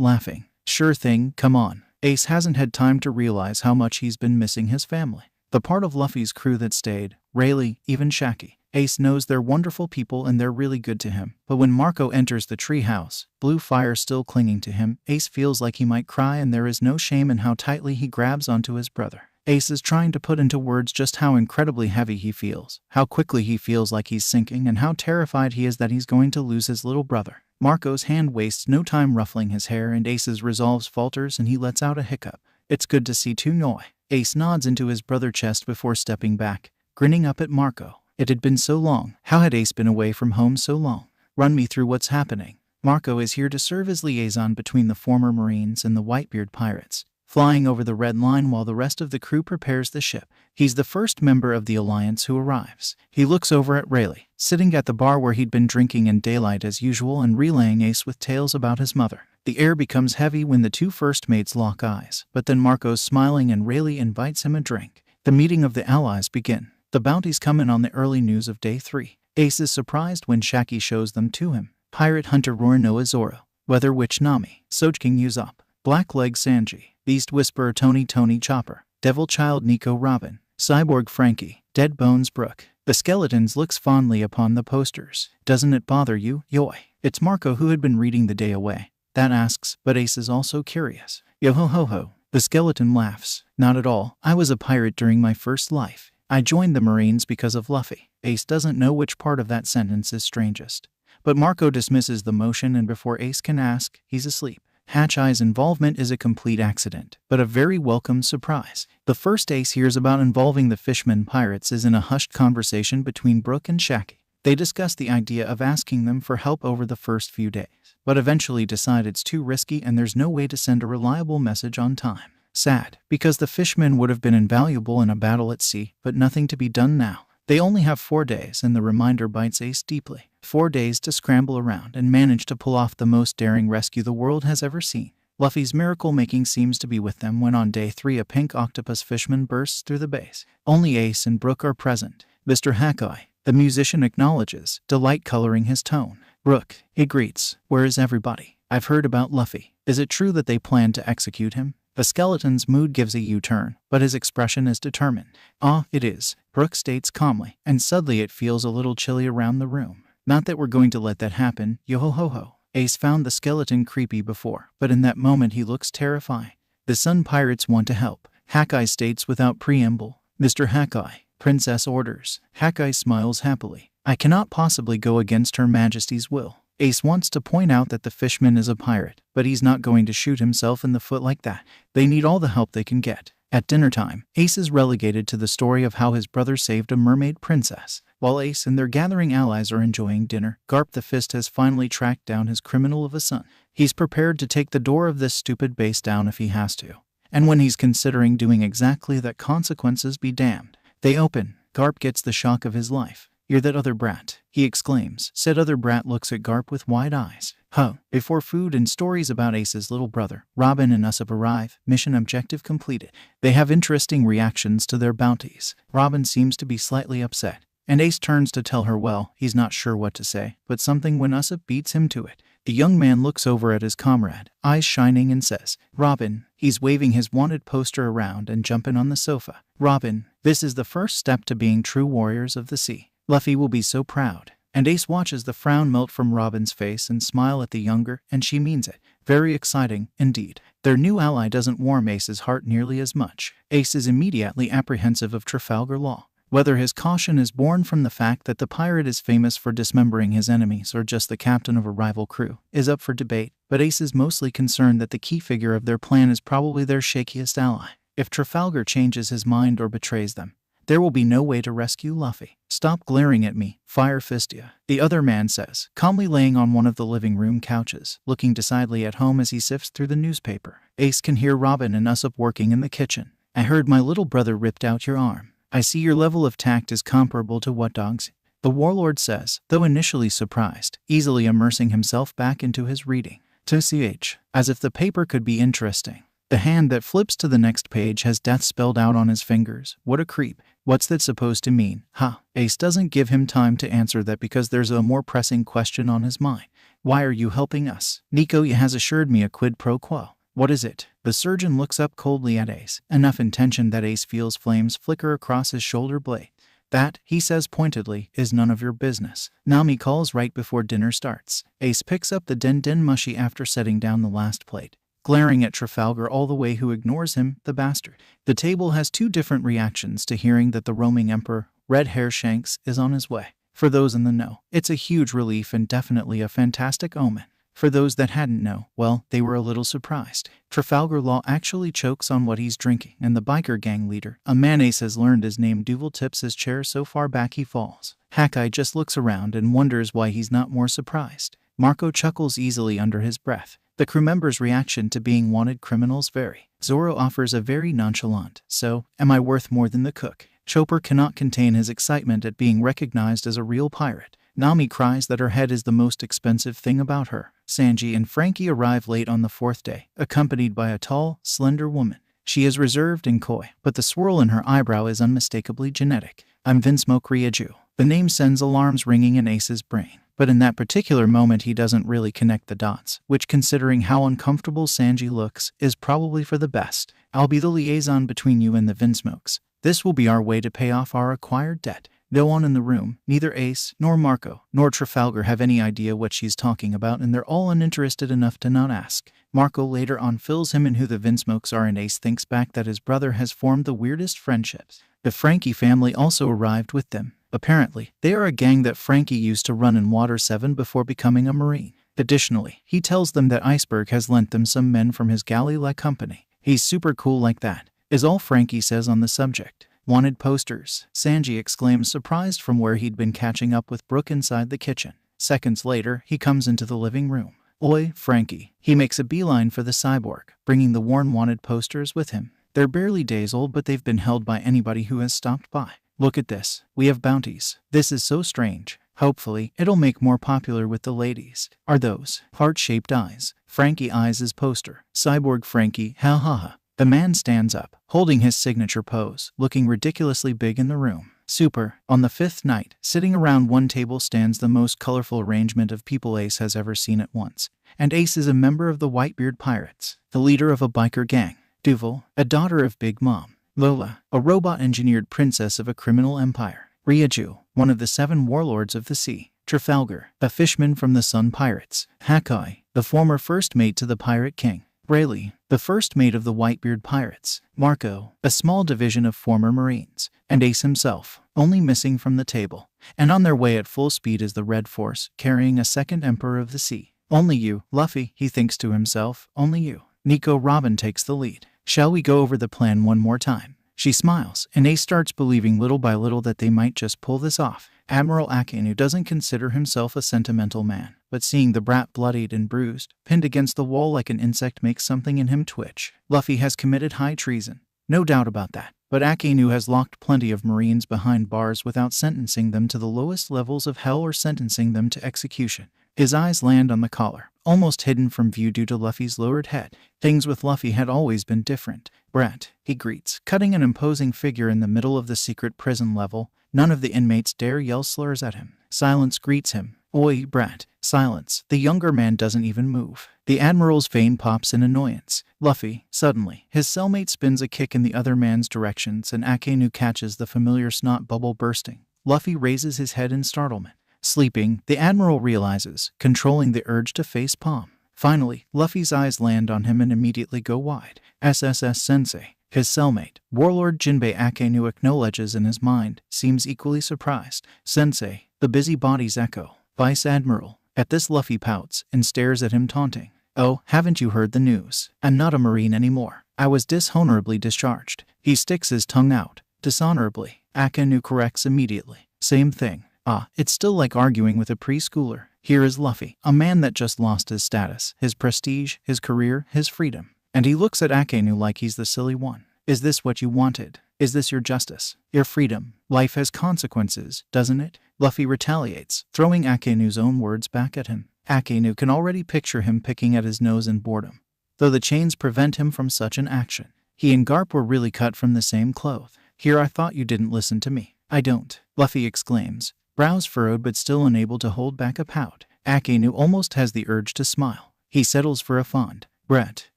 laughing. "Sure thing, come on." Ace hasn't had time to realize how much he's been missing his family. The part of Luffy's crew that stayed, Rayleigh, even Shaki. Ace knows they're wonderful people and they're really good to him. But when Marco enters the treehouse, blue fire still clinging to him, Ace feels like he might cry, and there is no shame in how tightly he grabs onto his brother. Ace is trying to put into words just how incredibly heavy he feels, how quickly he feels like he's sinking, and how terrified he is that he's going to lose his little brother. Marco's hand wastes no time ruffling his hair, and Ace's resolve falters and he lets out a hiccup. "It's good to see tu Noi." Ace nods into his brother's chest before stepping back, grinning up at Marco. It had been so long. How had Ace been away from home so long? "Run me through what's happening." Marco is here to serve as liaison between the former Marines and the Whitebeard pirates, flying over the Red Line while the rest of the crew prepares the ship. He's the first member of the Alliance who arrives. He looks over at Rayleigh, sitting at the bar where he'd been drinking in daylight as usual and relaying Ace with tales about his mother. The air becomes heavy when the two first mates lock eyes, but then Marco's smiling and Rayleigh invites him a drink. The meeting of the allies begin. The bounties come in on the early news of Day 3. Ace is surprised when Shaki shows them to him. Pirate Hunter Roronoa Zoro, Weather Witch Nami, Sojking Usopp, Blackleg Sanji, Beast Whisperer Tony Chopper, Devil Child Nico Robin, Cyborg Frankie, Dead Bones Brooke. The skeletons looks fondly upon the posters. "Doesn't it bother you, Yoi?" It's Marco, who had been reading the day away, that asks, but Ace is also curious. "Yo ho ho ho." The skeleton laughs. "Not at all. I was a pirate during my first life. I joined the Marines because of Luffy." Ace doesn't know which part of that sentence is strangest, but Marco dismisses the motion, and before Ace can ask, he's asleep. Hatcheye's involvement is a complete accident, but a very welcome surprise. The first Ace hears about involving the fishmen pirates is in a hushed conversation between Brook and Shaggy. They discuss the idea of asking them for help over the first few days, but eventually decide it's too risky and there's no way to send a reliable message on time. Sad, because the fishmen would have been invaluable in a battle at sea, but nothing to be done now. They only have 4 days, and the reminder bites Ace deeply. 4 days to scramble around and manage to pull off the most daring rescue the world has ever seen. Luffy's miracle-making seems to be with them when on day 3 a pink octopus fishman bursts through the base. Only Ace and Brook are present. Mr. Hakkai, the musician, acknowledges, delight coloring his tone. Brook, he greets, where is everybody? I've heard about Luffy. Is it true that they plan to execute him? The skeleton's mood gives a U-turn, but his expression is determined. Ah, it is, Brook states calmly, and suddenly it feels a little chilly around the room. Not that we're going to let that happen, yo-ho-ho-ho. Ace found the skeleton creepy before, but in that moment he looks terrifying. The Sun Pirates want to help, Hakkai states without preamble. Mr. Hakkai, Princess orders. Hakkai smiles happily. I cannot possibly go against Her Majesty's will. Ace wants to point out that the fishman is a pirate, but he's not going to shoot himself in the foot like that. They need all the help they can get. At dinner time, Ace is relegated to the story of how his brother saved a mermaid princess. While Ace and their gathering allies are enjoying dinner, Garp the Fist has finally tracked down his criminal of a son. He's prepared to take the door of this stupid base down if he has to. And when he's considering doing exactly that, consequences be damned. They open. Garp gets the shock of his life. You're that other brat, he exclaims. Said other brat looks at Garp with wide eyes. Huh. Before food and stories about Ace's little brother, Robin and Usopp arrive. Mission objective completed. They have interesting reactions to their bounties. Robin seems to be slightly upset, and Ace turns to tell her well, he's not sure what to say, but something when Usopp beats him to it. The young man looks over at his comrade, eyes shining, and says, Robin. He's waving his wanted poster around and jumping on the sofa. Robin, this is the first step to being true warriors of the sea. Luffy will be so proud. And Ace watches the frown melt from Robin's face and smile at the younger, and she means it. Very exciting, indeed. Their new ally doesn't warm Ace's heart nearly as much. Ace is immediately apprehensive of Trafalgar Law. Whether his caution is born from the fact that the pirate is famous for dismembering his enemies or just the captain of a rival crew is up for debate, but Ace is mostly concerned that the key figure of their plan is probably their shakiest ally. If Trafalgar changes his mind or betrays them, there will be no way to rescue Luffy. Stop glaring at me, Fire Fistia, the other man says, calmly laying on one of the living room couches, looking decidedly at home as he sifts through the newspaper. Ace can hear Robin and Usopp working in the kitchen. I heard my little brother ripped out your arm. I see your level of tact is comparable to what dogs? The warlord says, though initially surprised, easily immersing himself back into his reading. To ch, as if the paper could be interesting. The hand that flips to the next page has death spelled out on his fingers. What a creep. What's that supposed to mean? Ha. Ace doesn't give him time to answer that because there's a more pressing question on his mind. Why are you helping us? Nico has assured me a quid pro quo. What is it? The surgeon looks up coldly at Ace, enough in tension that Ace feels flames flicker across his shoulder blade. That, he says pointedly, is none of your business. Nami calls right before dinner starts. Ace picks up the den mushy after setting down the last plate, glaring at Trafalgar all the way, who ignores him, the bastard. The table has two different reactions to hearing that the roaming emperor, Red Hair Shanks, is on his way. For those in the know, it's a huge relief and definitely a fantastic omen. For those that hadn't know, well, they were a little surprised. Trafalgar Law actually chokes on what he's drinking, and the biker gang leader, a man Ace has learned his name, Duval, tips his chair so far back he falls. Hakkai just looks around and wonders why he's not more surprised. Marco chuckles easily under his breath. The crew members' reaction to being wanted criminals vary. Zoro offers a very nonchalant, so, am I worth more than the cook? Chopper cannot contain his excitement at being recognized as a real pirate. Nami cries that her head is the most expensive thing about her. Sanji and Frankie arrive late on the 4th day, accompanied by a tall, slender woman. She is reserved and coy, but the swirl in her eyebrow is unmistakably genetic. I'm Vinsmoke Ryuju. The name sends alarms ringing in Ace's brain, but in that particular moment he doesn't really connect the dots, which, considering how uncomfortable Sanji looks, is probably for the best. I'll be the liaison between you and the Vinsmokes. This will be our way to pay off our acquired debt. No one in the room, neither Ace, nor Marco, nor Trafalgar have any idea what she's talking about, and they're all uninterested enough to not ask. Marco later on fills him in who the Vinsmokes are, and Ace thinks back that his brother has formed the weirdest friendships. The Frankie family also arrived with them. Apparently, they are a gang that Frankie used to run in Water 7 before becoming a Marine. Additionally, he tells them that Iceberg has lent them some men from his galley company. He's super cool like that, is all Frankie says on the subject. Wanted posters, Sanji exclaims, surprised from where he'd been catching up with Brooke inside the kitchen. Seconds later, he comes into the living room. Oi, Frankie. He makes a beeline for the cyborg, bringing the worn wanted posters with him. They're barely days old, but they've been held by anybody who has stopped by. Look at this. We have bounties. This is so strange. Hopefully, it'll make more popular with the ladies. Are those heart-shaped eyes? Frankie eyes his poster. Cyborg Frankie, ha ha ha. The man stands up, holding his signature pose, looking ridiculously big in the room. Super. On the fifth night, sitting around one table stands the most colorful arrangement of people Ace has ever seen at once. And Ace is a member of the Whitebeard Pirates, the leader of a biker gang. Duval, a daughter of Big Mom. Lola, a robot-engineered princess of a criminal empire. Ryuju, one of the 7 warlords of the sea. Trafalgar, a fishman from the Sun Pirates. Hakai, the former first mate to the Pirate King. Rayleigh, the first mate of the Whitebeard Pirates. Marco, a small division of former Marines. And Ace himself, only missing from the table. And on their way at full speed is the Red Force, carrying a second Emperor of the Sea. Only you, Luffy, he thinks to himself, only you. Nico Robin takes the lead. Shall we go over the plan one more time? She smiles, and Ace starts believing little by little that they might just pull this off. Admiral Akainu doesn't consider himself a sentimental man, but seeing the brat bloodied and bruised, pinned against the wall like an insect makes something in him twitch. Luffy has committed high treason. No doubt about that. But Akainu has locked plenty of Marines behind bars without sentencing them to the lowest levels of hell or sentencing them to execution. His eyes land on the collar, almost hidden from view due to Luffy's lowered head. Things with Luffy had always been different. Brat, he greets, cutting an imposing figure in the middle of the secret prison level. None of the inmates dare yell slurs at him. Silence greets him. Oi, Brat. Silence. The younger man doesn't even move. The Admiral's vein pops in annoyance. Luffy, suddenly, his cellmate spins a kick in the other man's directions and Akainu catches the familiar snot bubble bursting. Luffy raises his head in startlement. Sleeping, the Admiral realizes, controlling the urge to face palm. Finally, Luffy's eyes land on him and immediately go wide. SSS Sensei, his cellmate, Warlord Jinbei Akainu acknowledges in his mind, seems equally surprised. Sensei, the busybodies echo. Vice Admiral. At this Luffy pouts and stares at him taunting. Oh, haven't you heard the news? I'm not a Marine anymore. I was dishonorably discharged. He sticks his tongue out. Dishonorably. Akainu corrects immediately. Same thing. Ah, it's still like arguing with a preschooler. Here is Luffy, a man that just lost his status, his prestige, his career, his freedom. And he looks at Akainu like he's the silly one. Is this what you wanted? Is this your justice? Your freedom? Life has consequences, doesn't it? Luffy retaliates, throwing Akainu's own words back at him. Akainu can already picture him picking at his nose in boredom, though the chains prevent him from such an action. He and Garp were really cut from the same cloth. Here I thought you didn't listen to me. I don't, Luffy exclaims, brows furrowed but still unable to hold back a pout. Akainu almost has the urge to smile. He settles for a fond Brat.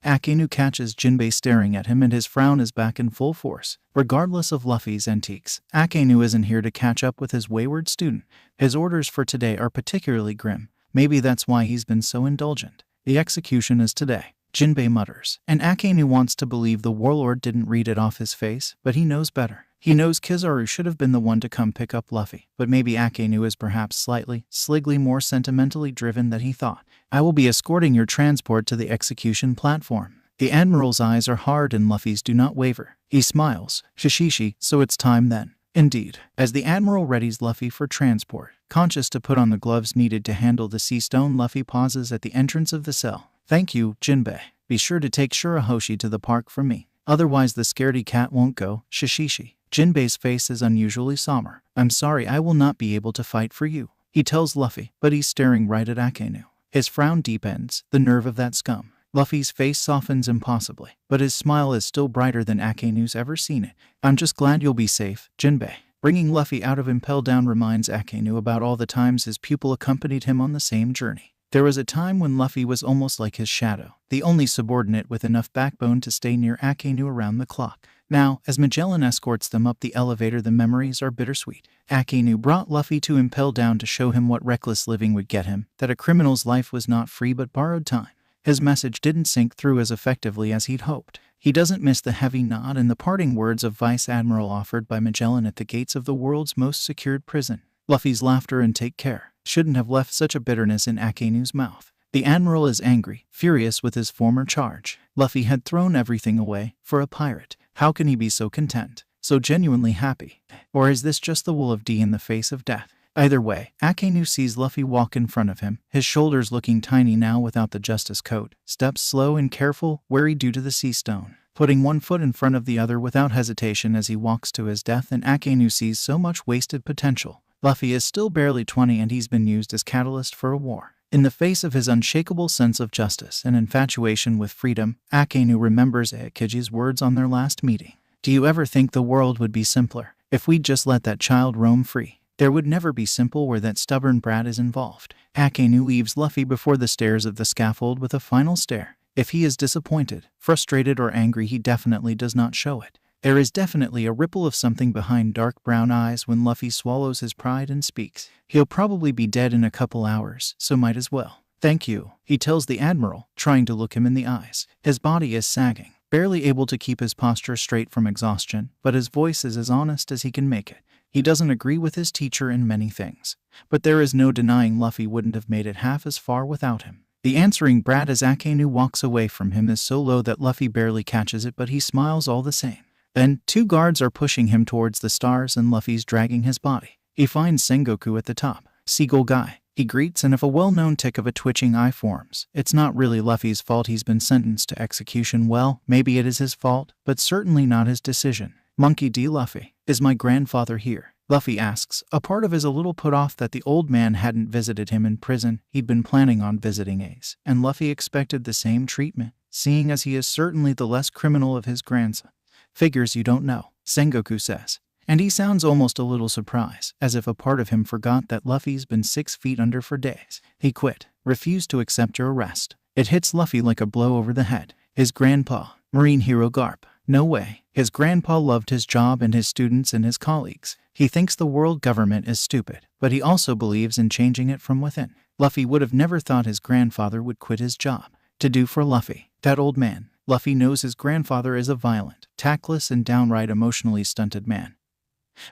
Akainu catches Jinbei staring at him and his frown is back in full force. Regardless of Luffy's antiques, Akainu isn't here to catch up with his wayward student. His orders for today are particularly grim. Maybe that's why he's been so indulgent. The execution is today, Jinbei mutters, and Akainu wants to believe the warlord didn't read it off his face, but he knows better. He knows Kizaru should have been the one to come pick up Luffy, but maybe Akainu is perhaps slightly more sentimentally driven than he thought. I will be escorting your transport to the execution platform. The Admiral's eyes are hard and Luffy's do not waver. He smiles. Shishishi, so it's time then. Indeed. As the Admiral readies Luffy for transport, conscious to put on the gloves needed to handle the sea stone, Luffy pauses at the entrance of the cell. Thank you, Jinbei. Be sure to take Shirahoshi to the park from me. Otherwise the scaredy cat won't go. Shishishi. Jinbei's face is unusually somber. I'm sorry, I will not be able to fight for you, he tells Luffy, but he's staring right at Akainu. His frown deepens. The nerve of that scum. Luffy's face softens impossibly, but his smile is still brighter than Akainu's ever seen it. I'm just glad you'll be safe, Jinbei. Bringing Luffy out of Impel Down reminds Akainu about all the times his pupil accompanied him on the same journey. There was a time when Luffy was almost like his shadow, the only subordinate with enough backbone to stay near Akainu around the clock. Now, as Magellan escorts them up the elevator, the memories are bittersweet. Akainu brought Luffy to Impel Down to show him what reckless living would get him, that a criminal's life was not free but borrowed time. His message didn't sink through as effectively as he'd hoped. He doesn't miss the heavy nod and the parting words of Vice Admiral offered by Magellan at the gates of the world's most secured prison. Luffy's laughter and take care shouldn't have left such a bitterness in Akainu's mouth. The Admiral is angry, furious with his former charge. Luffy had thrown everything away for a pirate. How can he be so content, so genuinely happy? Or is this just the wool of D in the face of death? Either way, Akainu sees Luffy walk in front of him, his shoulders looking tiny now without the justice coat, steps slow and careful, wary due to the sea stone, putting one foot in front of the other without hesitation as he walks to his death, and Akainu sees so much wasted potential. Luffy is still barely 20 and he's been used as catalyst for a war. In the face of his unshakable sense of justice and infatuation with freedom, Akainu remembers Aokiji's words on their last meeting. Do you ever think the world would be simpler if we'd just let that child roam free? There would never be simple where that stubborn brat is involved. Akainu leaves Luffy before the stairs of the scaffold with a final stare. If he is disappointed, frustrated, or angry, he definitely does not show it. There is definitely a ripple of something behind dark brown eyes when Luffy swallows his pride and speaks. He'll probably be dead in a couple hours, so might as well. Thank you, he tells the Admiral, trying to look him in the eyes. His body is sagging, barely able to keep his posture straight from exhaustion, but his voice is as honest as he can make it. He doesn't agree with his teacher in many things, but there is no denying Luffy wouldn't have made it half as far without him. The answering brat as Akainu walks away from him is so low that Luffy barely catches it, but he smiles all the same. Then, two guards are pushing him towards the stars and Luffy's dragging his body. He finds Sengoku at the top. Seagull guy, he greets, and if a well-known tick of a twitching eye forms, it's not really Luffy's fault he's been sentenced to execution. Well, maybe it is his fault, but certainly not his decision. Monkey D. Luffy, is my grandfather here? Luffy asks. A part of his a little put off that the old man hadn't visited him in prison. He'd been planning on visiting Ace, and Luffy expected the same treatment, seeing as he is certainly the less criminal of his grandson. Figures you don't know, Sengoku says. And he sounds almost a little surprised, as if a part of him forgot that Luffy's been 6 feet under for days. He quit, refused to accept your arrest. It hits Luffy like a blow over the head. His grandpa, Marine hero Garp. No way. His grandpa loved his job and his students and his colleagues. He thinks the world government is stupid, but he also believes in changing it from within. Luffy would have never thought his grandfather would quit his job to do for Luffy, that old man. Luffy knows his grandfather is a violent, tactless, and downright emotionally stunted man.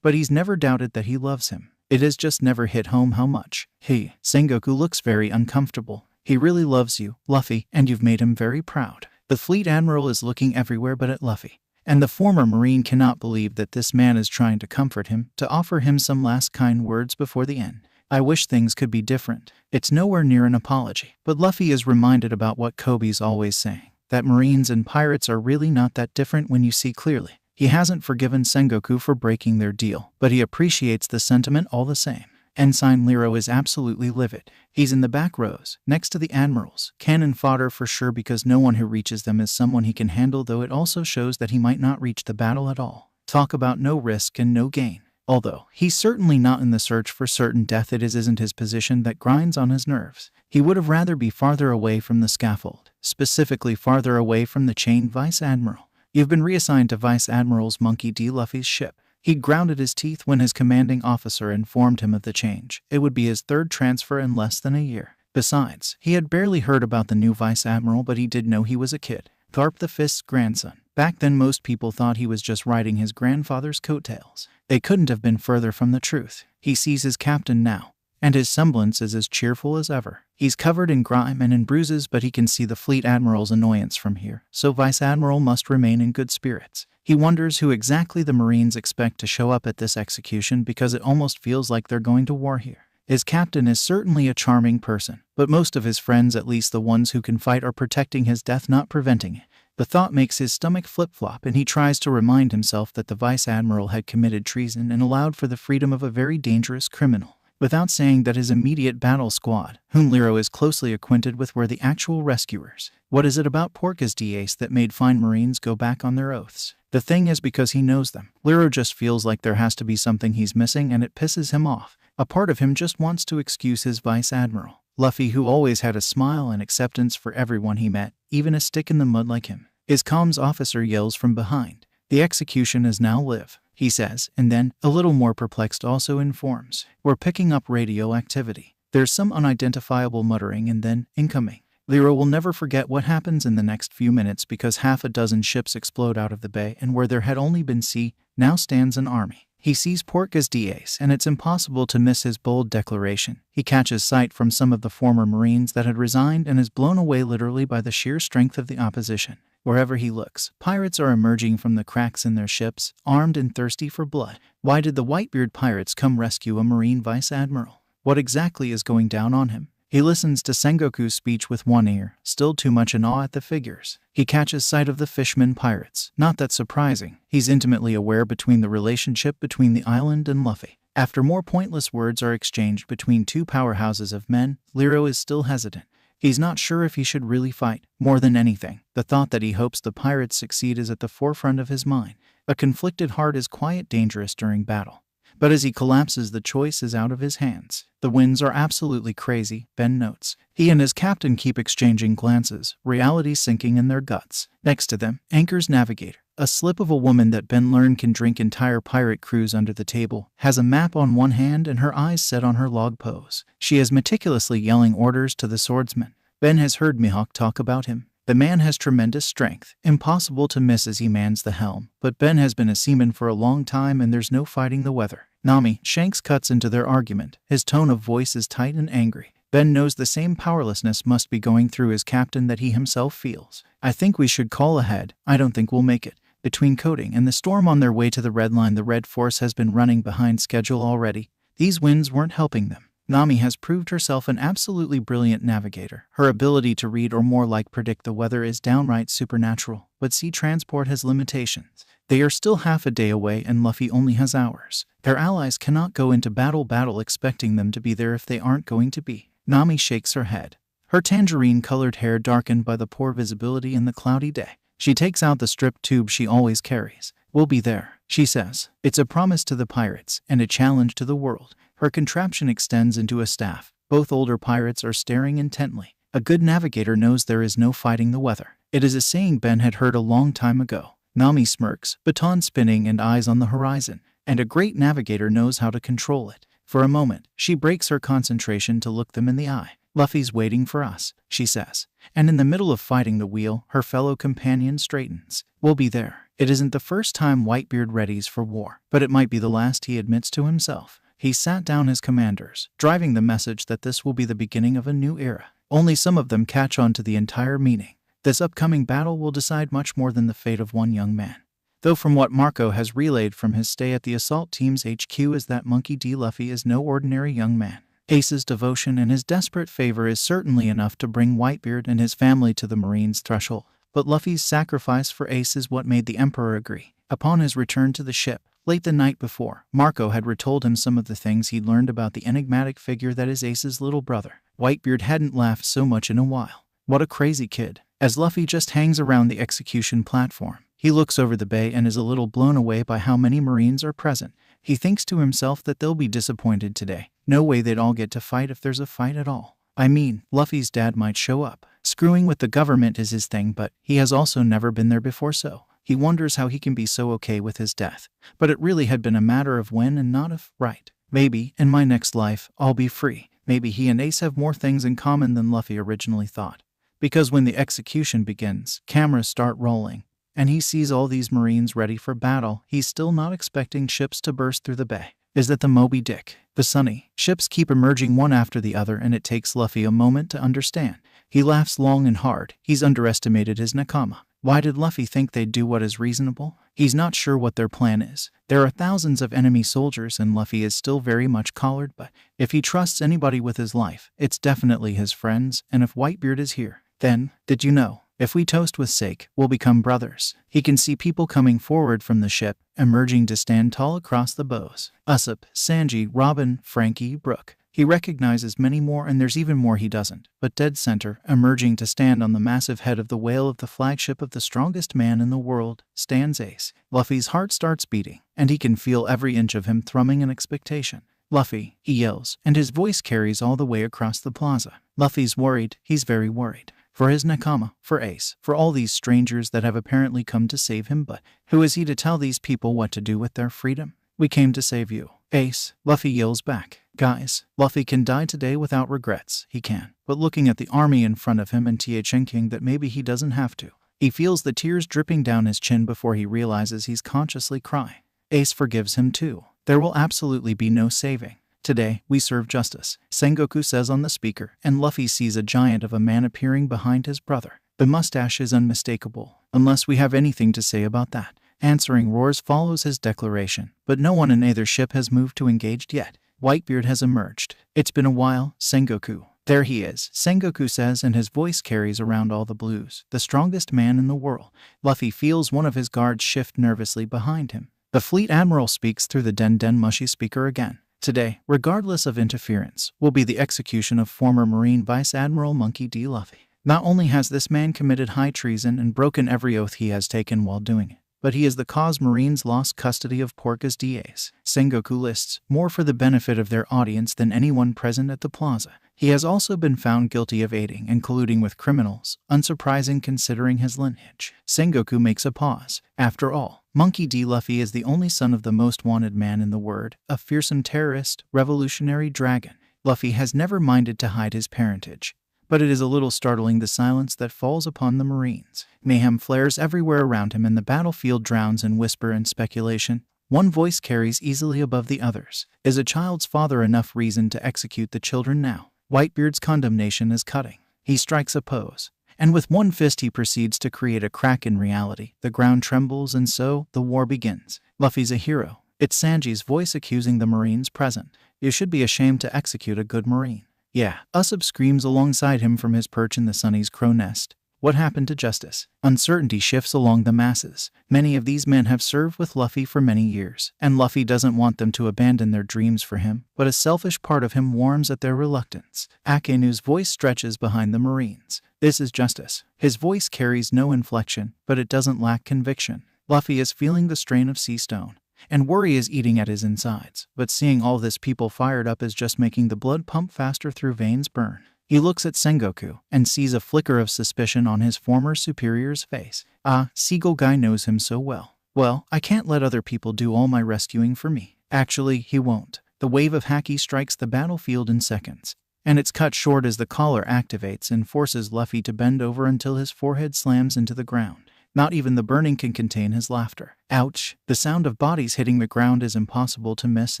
But he's never doubted that he loves him. It has just never hit home how much. Sengoku looks very uncomfortable. He really loves you, Luffy, and you've made him very proud. The fleet admiral is looking everywhere but at Luffy, and the former Marine cannot believe that this man is trying to comfort him, to offer him some last kind words before the end. I wish things could be different. It's nowhere near an apology. But Luffy is reminded about what Kobe's always saying, that Marines and pirates are really not that different when you see clearly. He hasn't forgiven Sengoku for breaking their deal, but he appreciates the sentiment all the same. Ensign Lero is absolutely livid. He's in the back rows, next to the admirals. Cannon fodder for sure, because no one who reaches them is someone he can handle, though it also shows that he might not reach the battle at all. Talk about no risk and no gain. Although he's certainly not in the search for certain death, it isn't his position that grinds on his nerves. He would have rather be farther away from the scaffold, specifically farther away from the chained Vice Admiral. You've been reassigned to Vice Admiral's Monkey D. Luffy's ship. He'd grounded his teeth when his commanding officer informed him of the change. It would be his third transfer in less than a year. Besides, he had barely heard about the new Vice Admiral, but he did know he was a kid. Garp the Fist's grandson. Back then most people thought he was just riding his grandfather's coattails. They couldn't have been further from the truth. He sees his captain now, and his semblance is as cheerful as ever. He's covered in grime and in bruises, but he can see the fleet admiral's annoyance from here, so Vice Admiral must remain in good spirits. He wonders who exactly the Marines expect to show up at this execution, because it almost feels like they're going to war here. His captain is certainly a charming person, but most of his friends, at least the ones who can fight, are protecting his death, not preventing it. The thought makes his stomach flip-flop, and he tries to remind himself that the Vice Admiral had committed treason and allowed for the freedom of a very dangerous criminal, without saying that his immediate battle squad, whom Lero is closely acquainted with, were the actual rescuers. What is it about Portgas D that made fine Marines go back on their oaths? The thing is, because he knows them. Lero just feels like there has to be something he's missing, and it pisses him off. A part of him just wants to excuse his Vice Admiral. Luffy, who always had a smile and acceptance for everyone he met, even a stick in the mud like him. His comms officer yells from behind. The execution is now live, he says, and then, a little more perplexed, also informs. We're picking up radio activity. There's some unidentifiable muttering, and then, incoming. Lero will never forget what happens in the next few minutes, because half a dozen ships explode out of the bay, and where there had only been sea, now stands an army. He sees Portgas D and it's impossible to miss his bold declaration. He catches sight from some of the former Marines that had resigned and is blown away literally by the sheer strength of the opposition. Wherever he looks, pirates are emerging from the cracks in their ships, armed and thirsty for blood. Why did the Whitebeard pirates come rescue a Marine Vice Admiral? What exactly is going down on him? He listens to Sengoku's speech with one ear, still too much in awe at the figures. He catches sight of the fishermen pirates. Not that surprising. He's intimately aware between the relationship between the island and Luffy. After more pointless words are exchanged between two powerhouses of men, Lero is still hesitant. He's not sure if he should really fight. More than anything, the thought that he hopes the pirates succeed is at the forefront of his mind. A conflicted heart is quite dangerous during battle. But as he collapses, the choice is out of his hands. The winds are absolutely crazy, Ben notes. He and his captain keep exchanging glances, reality sinking in their guts. Next to them, Anchor's navigator, a slip of a woman that Ben learned can drink entire pirate crews under the table, has a map on one hand and her eyes set on her log pose. She is meticulously yelling orders to the swordsman. Ben has heard Mihawk talk about him. The man has tremendous strength, impossible to miss as he mans the helm, but Ben has been a seaman for a long time and there's no fighting the weather. Nami, Shanks cuts into their argument. His tone of voice is tight and angry. Ben knows the same powerlessness must be going through his captain that he himself feels. I think we should call ahead. I don't think we'll make it. Between Coding and the Storm on their way to the Red Line, the Red Force has been running behind schedule already. These winds weren't helping them. Nami has proved herself an absolutely brilliant navigator. Her ability to read or more like predict the weather is downright supernatural, but sea transport has limitations. They are still half a day away and Luffy only has hours. Their allies cannot go into battle expecting them to be there if they aren't going to be. Nami shakes her head. Her tangerine-colored hair darkened by the poor visibility in the cloudy day. She takes out the strip tube she always carries. We'll be there, she says. It's a promise to the pirates and a challenge to the world. Her contraption extends into a staff. Both older pirates are staring intently. A good navigator knows there is no fighting the weather. It is a saying Ben had heard a long time ago. Nami smirks, baton spinning and eyes on the horizon, and a great navigator knows how to control it. For a moment, she breaks her concentration to look them in the eye. Luffy's waiting for us, she says. And in the middle of fighting the wheel, her fellow companion straightens. We'll be there. It isn't the first time Whitebeard readies for war, but it might be the last, he admits to himself. He sat down his commanders, driving the message that this will be the beginning of a new era. Only some of them catch on to the entire meaning. This upcoming battle will decide much more than the fate of one young man. Though from what Marco has relayed from his stay at the assault team's HQ is that Monkey D. Luffy is no ordinary young man. Ace's devotion and his desperate favor is certainly enough to bring Whitebeard and his family to the Marine's threshold. But Luffy's sacrifice for Ace is what made the Emperor agree. Upon his return to the ship, late the night before, Marco had retold him some of the things he'd learned about the enigmatic figure that is Ace's little brother. Whitebeard hadn't laughed so much in a while. What a crazy kid. As Luffy just hangs around the execution platform, he looks over the bay and is a little blown away by how many Marines are present. He thinks to himself that they'll be disappointed today. No way they'd all get to fight if there's a fight at all. I mean, Luffy's dad might show up. Screwing with the government is his thing, but he has also never been there before, so he wonders how he can be so okay with his death. But it really had been a matter of when and not if. Right. Maybe, in my next life, I'll be free. Maybe he and Ace have more things in common than Luffy originally thought. Because when the execution begins, cameras start rolling, and he sees all these Marines ready for battle. He's still not expecting ships to burst through the bay. Is that the Moby Dick? The Sunny? Ships keep emerging one after the other and it takes Luffy a moment to understand. He laughs long and hard. He's underestimated his nakama. Why did Luffy think they'd do what is reasonable? He's not sure what their plan is. There are thousands of enemy soldiers and Luffy is still very much collared, but if he trusts anybody with his life, it's definitely his friends, and if Whitebeard is here, then, did you know? If we toast with sake, we'll become brothers. He can see people coming forward from the ship, emerging to stand tall across the bows. Usopp, Sanji, Robin, Frankie, Brook. He recognizes many more and there's even more he doesn't. But dead center, emerging to stand on the massive head of the whale of the flagship of the strongest man in the world, stands Ace. Luffy's heart starts beating, and he can feel every inch of him thrumming in expectation. Luffy, he yells, and his voice carries all the way across the plaza. Luffy's worried, he's very worried. For his nakama, for Ace, for all these strangers that have apparently come to save him, but who is he to tell these people what to do with their freedom? We came to save you, Ace, Luffy yells back. Guys, Luffy can die today without regrets, he can. But looking at the army in front of him and thinking that maybe he doesn't have to. He feels the tears dripping down his chin before he realizes he's consciously crying. Ace forgives him too. There will absolutely be no saving. Today, we serve justice, Sengoku says on the speaker, and Luffy sees a giant of a man appearing behind his brother. The mustache is unmistakable, unless we have anything to say about that. Answering roars follows his declaration, but no one in either ship has moved to engage yet. Whitebeard has emerged. It's been a while, Sengoku. There he is, Sengoku says, and his voice carries around all the blues. The strongest man in the world. Luffy feels one of his guards shift nervously behind him. The fleet admiral speaks through the Den Mushy speaker again. Today, regardless of interference, will be the execution of former Marine Vice Admiral Monkey D. Luffy. Not only has this man committed high treason and broken every oath he has taken while doing it, but he is the cause Marines lost custody of Portgas D. Sengoku lists, more for the benefit of their audience than anyone present at the plaza. He has also been found guilty of aiding and colluding with criminals, unsurprising considering his lineage. Sengoku makes a pause. After all, Monkey D. Luffy is the only son of the most wanted man in the world, a fearsome terrorist, revolutionary dragon. Luffy has never minded to hide his parentage, but it is a little startling the silence that falls upon the Marines. Mayhem flares everywhere around him and the battlefield drowns in whisper and speculation. One voice carries easily above the others. Is a child's father enough reason to execute the children now? Whitebeard's condemnation is cutting. He strikes a pose, and with one fist he proceeds to create a crack in reality. The ground trembles and so, the war begins. Luffy's a hero. It's Sanji's voice accusing the Marines present. You should be ashamed to execute a good Marine. Yeah, Usopp screams alongside him from his perch in the Sunny's crow nest. What happened to justice? Uncertainty shifts along the masses. Many of these men have served with Luffy for many years, and Luffy doesn't want them to abandon their dreams for him, but a selfish part of him warms at their reluctance. Akainu's voice stretches behind the Marines. This is justice. His voice carries no inflection, but it doesn't lack conviction. Luffy is feeling the strain of sea stone, and worry is eating at his insides, but seeing all this people fired up is just making the blood pump faster through veins burn. He looks at Sengoku and sees a flicker of suspicion on his former superior's face. Ah, Seagull Guy knows him so well. Well, I can't let other people do all my rescuing for me. Actually, he won't. The wave of haki strikes the battlefield in seconds, and it's cut short as the collar activates and forces Luffy to bend over until his forehead slams into the ground. Not even the burning can contain his laughter. Ouch! The sound of bodies hitting the ground is impossible to miss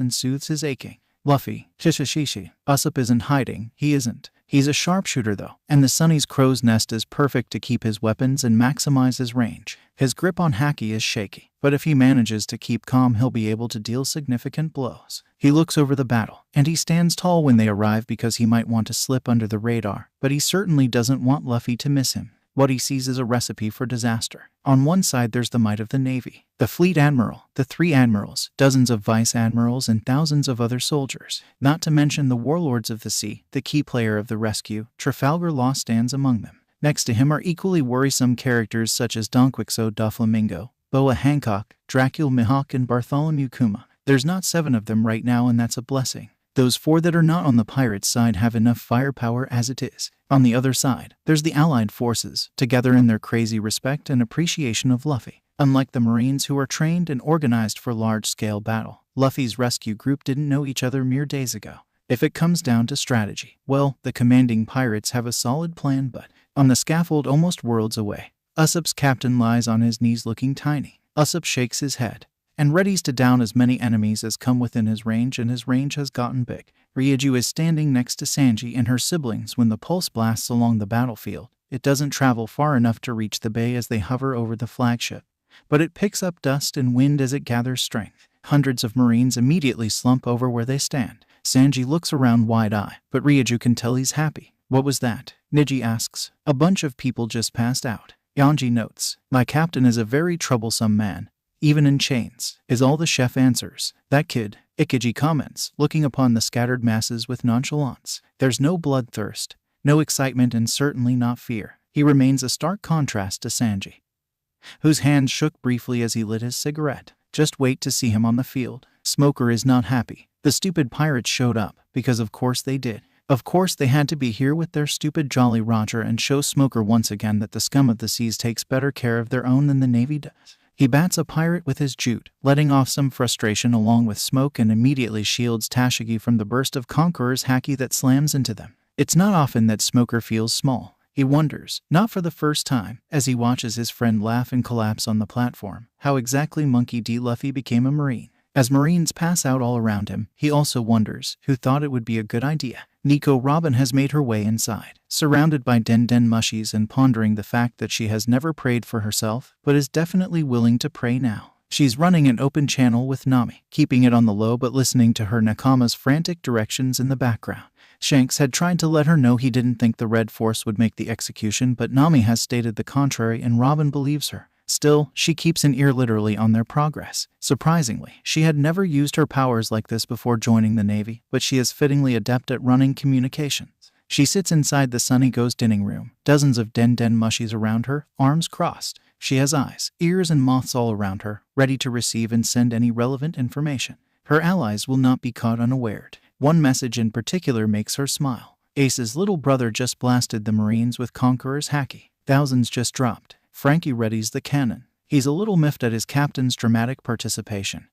and soothes his aching. Luffy, shishishishi. Usopp isn't hiding. He isn't. He's a sharpshooter though, and the Sunny's crow's nest is perfect to keep his weapons and maximize his range. His grip on haki is shaky, but if he manages to keep calm he'll be able to deal significant blows. He looks over the battle, and he stands tall when they arrive because he might want to slip under the radar, but he certainly doesn't want Luffy to miss him. What he sees is a recipe for disaster. On one side there's the might of the Navy, the fleet admiral, the 3 admirals, dozens of vice admirals, and thousands of other soldiers. Not to mention the warlords of the sea, the key player of the rescue, Trafalgar Law stands among them. Next to him are equally worrisome characters such as Don Quixote Doflamingo, Boa Hancock, Dracula Mihawk, and Bartholomew Kuma. There's not 7 of them right now, and that's a blessing. Those 4 that are not on the pirates' side have enough firepower as it is. On the other side, there's the Allied forces, together in their crazy respect and appreciation of Luffy. Unlike the Marines who are trained and organized for large-scale battle, Luffy's rescue group didn't know each other mere days ago. If it comes down to strategy, well, the commanding pirates have a solid plan, but on the scaffold almost worlds away, Usopp's captain lies on his knees looking tiny. Usopp shakes his head and readies to down as many enemies as come within his range, and his range has gotten big. Ryuju is standing next to Sanji and her siblings when the pulse blasts along the battlefield. It doesn't travel far enough to reach the bay as they hover over the flagship, but it picks up dust and wind as it gathers strength. Hundreds of Marines immediately slump over where they stand. Sanji looks around wide-eyed, but Ryuju can tell he's happy. What was that? Niji asks. A bunch of people just passed out. Yanji notes. My captain is a very troublesome man, even in chains, is all the chef answers. That kid, Ikiji comments, looking upon the scattered masses with nonchalance. There's no bloodthirst, no excitement, and certainly not fear. He remains a stark contrast to Sanji, whose hands shook briefly as he lit his cigarette. Just wait to see him on the field. Smoker is not happy. The stupid pirates showed up, because of course they did. Of course they had to be here with their stupid Jolly Roger and show Smoker once again that the scum of the seas takes better care of their own than the Navy does. He bats a pirate with his jute, letting off some frustration along with smoke, and immediately shields Tashigi from the burst of Conqueror's haki that slams into them. It's not often that Smoker feels small. He wonders, not for the first time, as he watches his friend laugh and collapse on the platform, how exactly Monkey D. Luffy became a Marine. As Marines pass out all around him, he also wonders who thought it would be a good idea. Nico Robin has made her way inside, surrounded by Den mushies and pondering the fact that she has never prayed for herself, but is definitely willing to pray now. She's running an open channel with Nami, keeping it on the low but listening to her Nakama's frantic directions in the background. Shanks had tried to let her know he didn't think the Red Force would make the execution, but Nami has stated the contrary and Robin believes her. Still, she keeps an ear literally on their progress. Surprisingly, she had never used her powers like this before joining the Navy, but she is fittingly adept at running communications. She sits inside the Sunny Go's dining room, dozens of Den mushies around her, arms crossed. She has eyes, ears, and moths all around her, ready to receive and send any relevant information. Her allies will not be caught unawares. One message in particular makes her smile. Ace's little brother just blasted the Marines with Conqueror's haki. Thousands just dropped. Frankie readies the cannon. He's a little miffed at his captain's dramatic participation.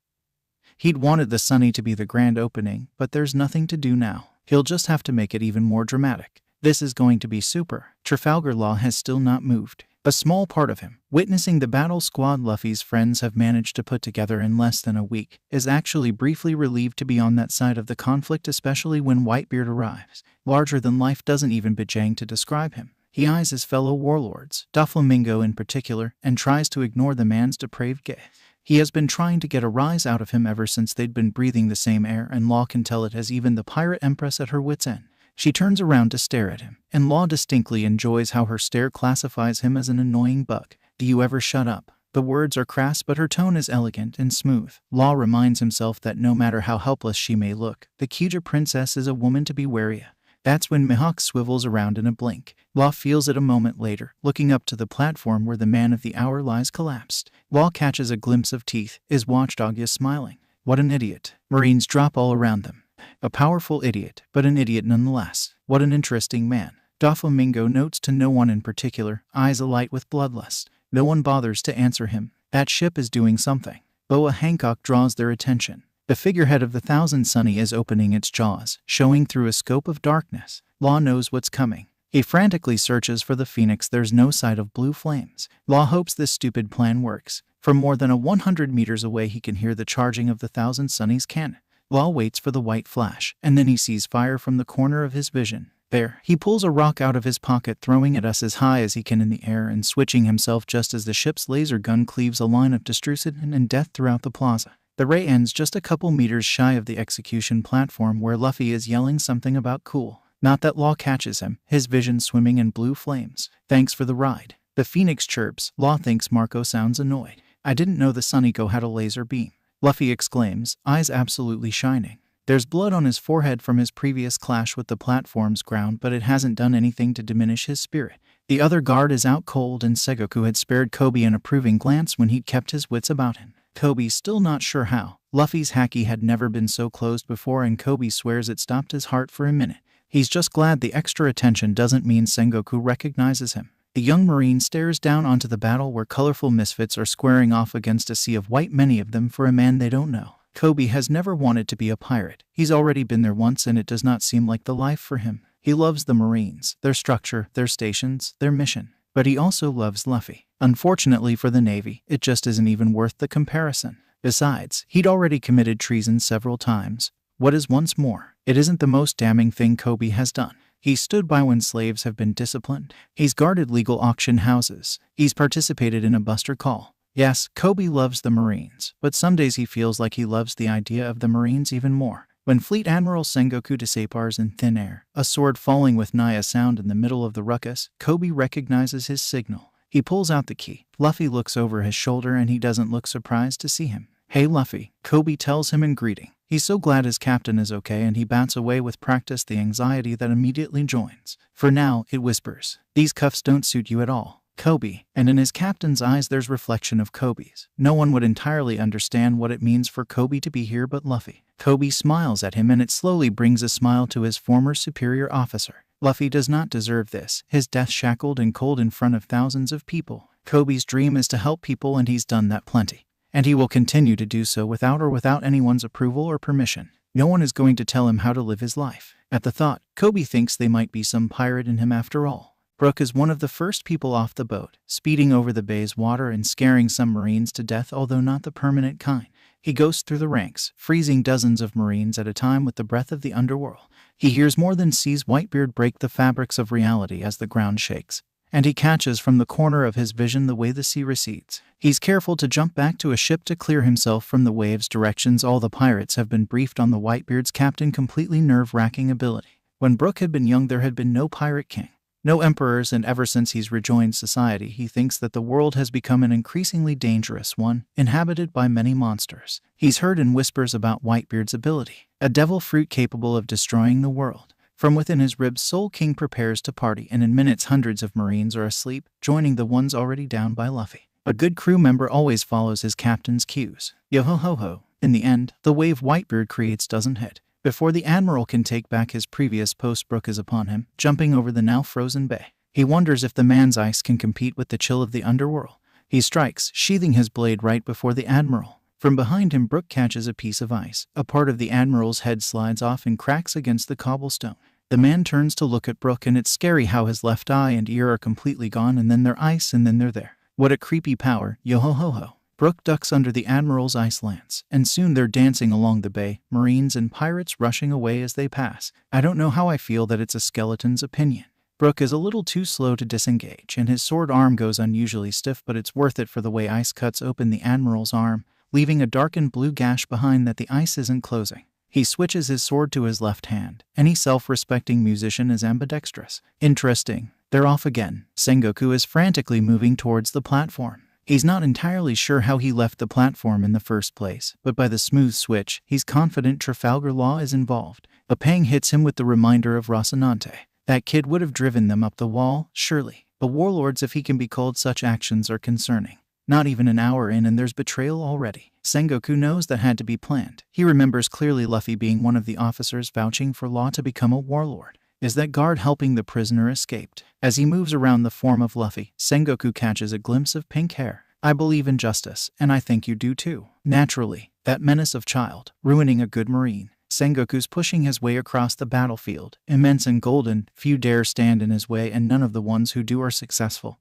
He'd wanted the Sunny to be the grand opening, but there's nothing to do now. He'll just have to make it even more dramatic. This is going to be super. Trafalgar Law has still not moved. A small part of him, witnessing the battle squad Luffy's friends have managed to put together in less than a week, is actually briefly relieved to be on that side of the conflict, especially when Whitebeard arrives. Larger than life doesn't even begin to describe him. He eyes his fellow warlords, Doflamingo in particular, and tries to ignore the man's depraved gaze. He has been trying to get a rise out of him ever since they'd been breathing the same air, and Law can tell it has even the pirate empress at her wit's end. She turns around to stare at him, and Law distinctly enjoys how her stare classifies him as an annoying bug. Do you ever shut up? The words are crass, but her tone is elegant and smooth. Law reminds himself that no matter how helpless she may look, the Kuja princess is a woman to be wary of. That's when Mihawk swivels around in a blink. Law feels it a moment later, looking up to the platform where the man of the hour lies collapsed. Law catches a glimpse of teeth. His watchdog is smiling. What an idiot. Marines drop all around them. A powerful idiot, but an idiot nonetheless. What an interesting man. Doflamingo notes to no one in particular, eyes alight with bloodlust. No one bothers to answer him. That ship is doing something. Boa Hancock draws their attention. The figurehead of the Thousand Sunny is opening its jaws, showing through a scope of darkness. Law knows what's coming. He frantically searches for the Phoenix. There's no sight of blue flames. Law hopes this stupid plan works. From more than 100 meters away he can hear the charging of the Thousand Sunny's cannon. Law waits for the white flash, and then he sees fire from the corner of his vision. There, he pulls a rock out of his pocket, throwing it as high as he can in the air and switching himself just as the ship's laser gun cleaves a line of destruction and death throughout the plaza. The ray ends just a couple meters shy of the execution platform where Luffy is yelling something about cool. Not that Law catches him, his vision swimming in blue flames. Thanks for the ride. The Phoenix chirps. Law thinks Marco sounds annoyed. I didn't know the Sunnygo had a laser beam. Luffy exclaims, eyes absolutely shining. There's blood on his forehead from his previous clash with the platform's ground, but it hasn't done anything to diminish his spirit. The other guard is out cold, and Sengoku had spared Kobe an approving glance when he'd kept his wits about him. Kobe's still not sure how. Luffy's haki had never been so closed before, and Kobe swears it stopped his heart for a minute. He's just glad the extra attention doesn't mean Sengoku recognizes him. The young Marine stares down onto the battle where colorful misfits are squaring off against a sea of white, many of them for a man they don't know. Kobe has never wanted to be a pirate. He's already been there once, and it does not seem like the life for him. He loves the Marines, their structure, their stations, their mission. But he also loves Luffy. Unfortunately for the Navy, it just isn't even worth the comparison. Besides, he'd already committed treason several times. What is once more? It isn't the most damning thing Kobe has done. He stood by when slaves have been disciplined. He's guarded legal auction houses. He's participated in a buster call. Yes, Kobe loves the Marines, but some days he feels like he loves the idea of the Marines even more. When Fleet Admiral Sengoku disappears in thin air, a sword falling with Naya sound in the middle of the ruckus, Kobe recognizes his signal. He pulls out the key. Luffy looks over his shoulder and he doesn't look surprised to see him. Hey Luffy, Kobe tells him in greeting. He's so glad his captain is okay, and he bats away with practice the anxiety that immediately joins. For now, it whispers, these cuffs don't suit you at all, Kobe, and in his captain's eyes there's reflection of Kobe's. No one would entirely understand what it means for Kobe to be here but Luffy. Kobe smiles at him, and it slowly brings a smile to his former superior officer. Luffy does not deserve this, his death shackled and cold in front of thousands of people. Kobe's dream is to help people, and he's done that plenty. And he will continue to do so without anyone's approval or permission. No one is going to tell him how to live his life. At the thought, Kobe thinks they might be some pirate in him after all. Brooke is one of the first people off the boat, speeding over the bay's water and scaring some Marines to death, although not the permanent kind. He goes through the ranks, freezing dozens of Marines at a time with the breath of the underworld. He hears more than sees Whitebeard break the fabrics of reality as the ground shakes, and he catches from the corner of his vision the way the sea recedes. He's careful to jump back to a ship to clear himself from the waves' directions. All the pirates have been briefed on the Whitebeard's captain completely nerve-wracking ability. When Brook had been young, there had been no pirate king, no emperors, and ever since he's rejoined society, he thinks that the world has become an increasingly dangerous one, inhabited by many monsters. He's heard in whispers about Whitebeard's ability, a devil fruit capable of destroying the world. From within his ribs, Soul King prepares to party, and in minutes hundreds of Marines are asleep, joining the ones already down by Luffy. A good crew member always follows his captain's cues. Yo-ho-ho-ho. In the end, the wave Whitebeard creates doesn't hit. Before the Admiral can take back his previous post, Brook is upon him, jumping over the now frozen bay. He wonders if the man's ice can compete with the chill of the underworld. He strikes, sheathing his blade right before the Admiral. From behind him, Brook catches a piece of ice. A part of the Admiral's head slides off and cracks against the cobblestone. The man turns to look at Brook, and it's scary how his left eye and ear are completely gone, and then they're ice, and then they're there. What a creepy power, yo-ho-ho-ho. Brook ducks under the Admiral's ice lance, and soon they're dancing along the bay, Marines and pirates rushing away as they pass. I don't know how I feel that it's a skeleton's opinion. Brook is a little too slow to disengage, and his sword arm goes unusually stiff, but it's worth it for the way ice cuts open the Admiral's arm, leaving a darkened blue gash behind that the ice isn't closing. He switches his sword to his left hand. Any self-respecting musician is ambidextrous. Interesting. They're off again. Sengoku is frantically moving towards the platform. He's not entirely sure how he left the platform in the first place, but by the smooth switch, he's confident Trafalgar Law is involved. A pang hits him with the reminder of Rocinante. That kid would have driven them up the wall, surely. But warlords, if he can be called such actions, are concerning. Not even an hour in and there's betrayal already. Sengoku knows that had to be planned. He remembers clearly Luffy being one of the officers vouching for Law to become a warlord. Is that guard helping the prisoner escaped? As he moves around the form of Luffy, Sengoku catches a glimpse of pink hair. I believe in justice, and I think you do too. Naturally, that menace of child, ruining a good Marine. Sengoku's pushing his way across the battlefield, immense and golden, few dare stand in his way, and none of the ones who do are successful.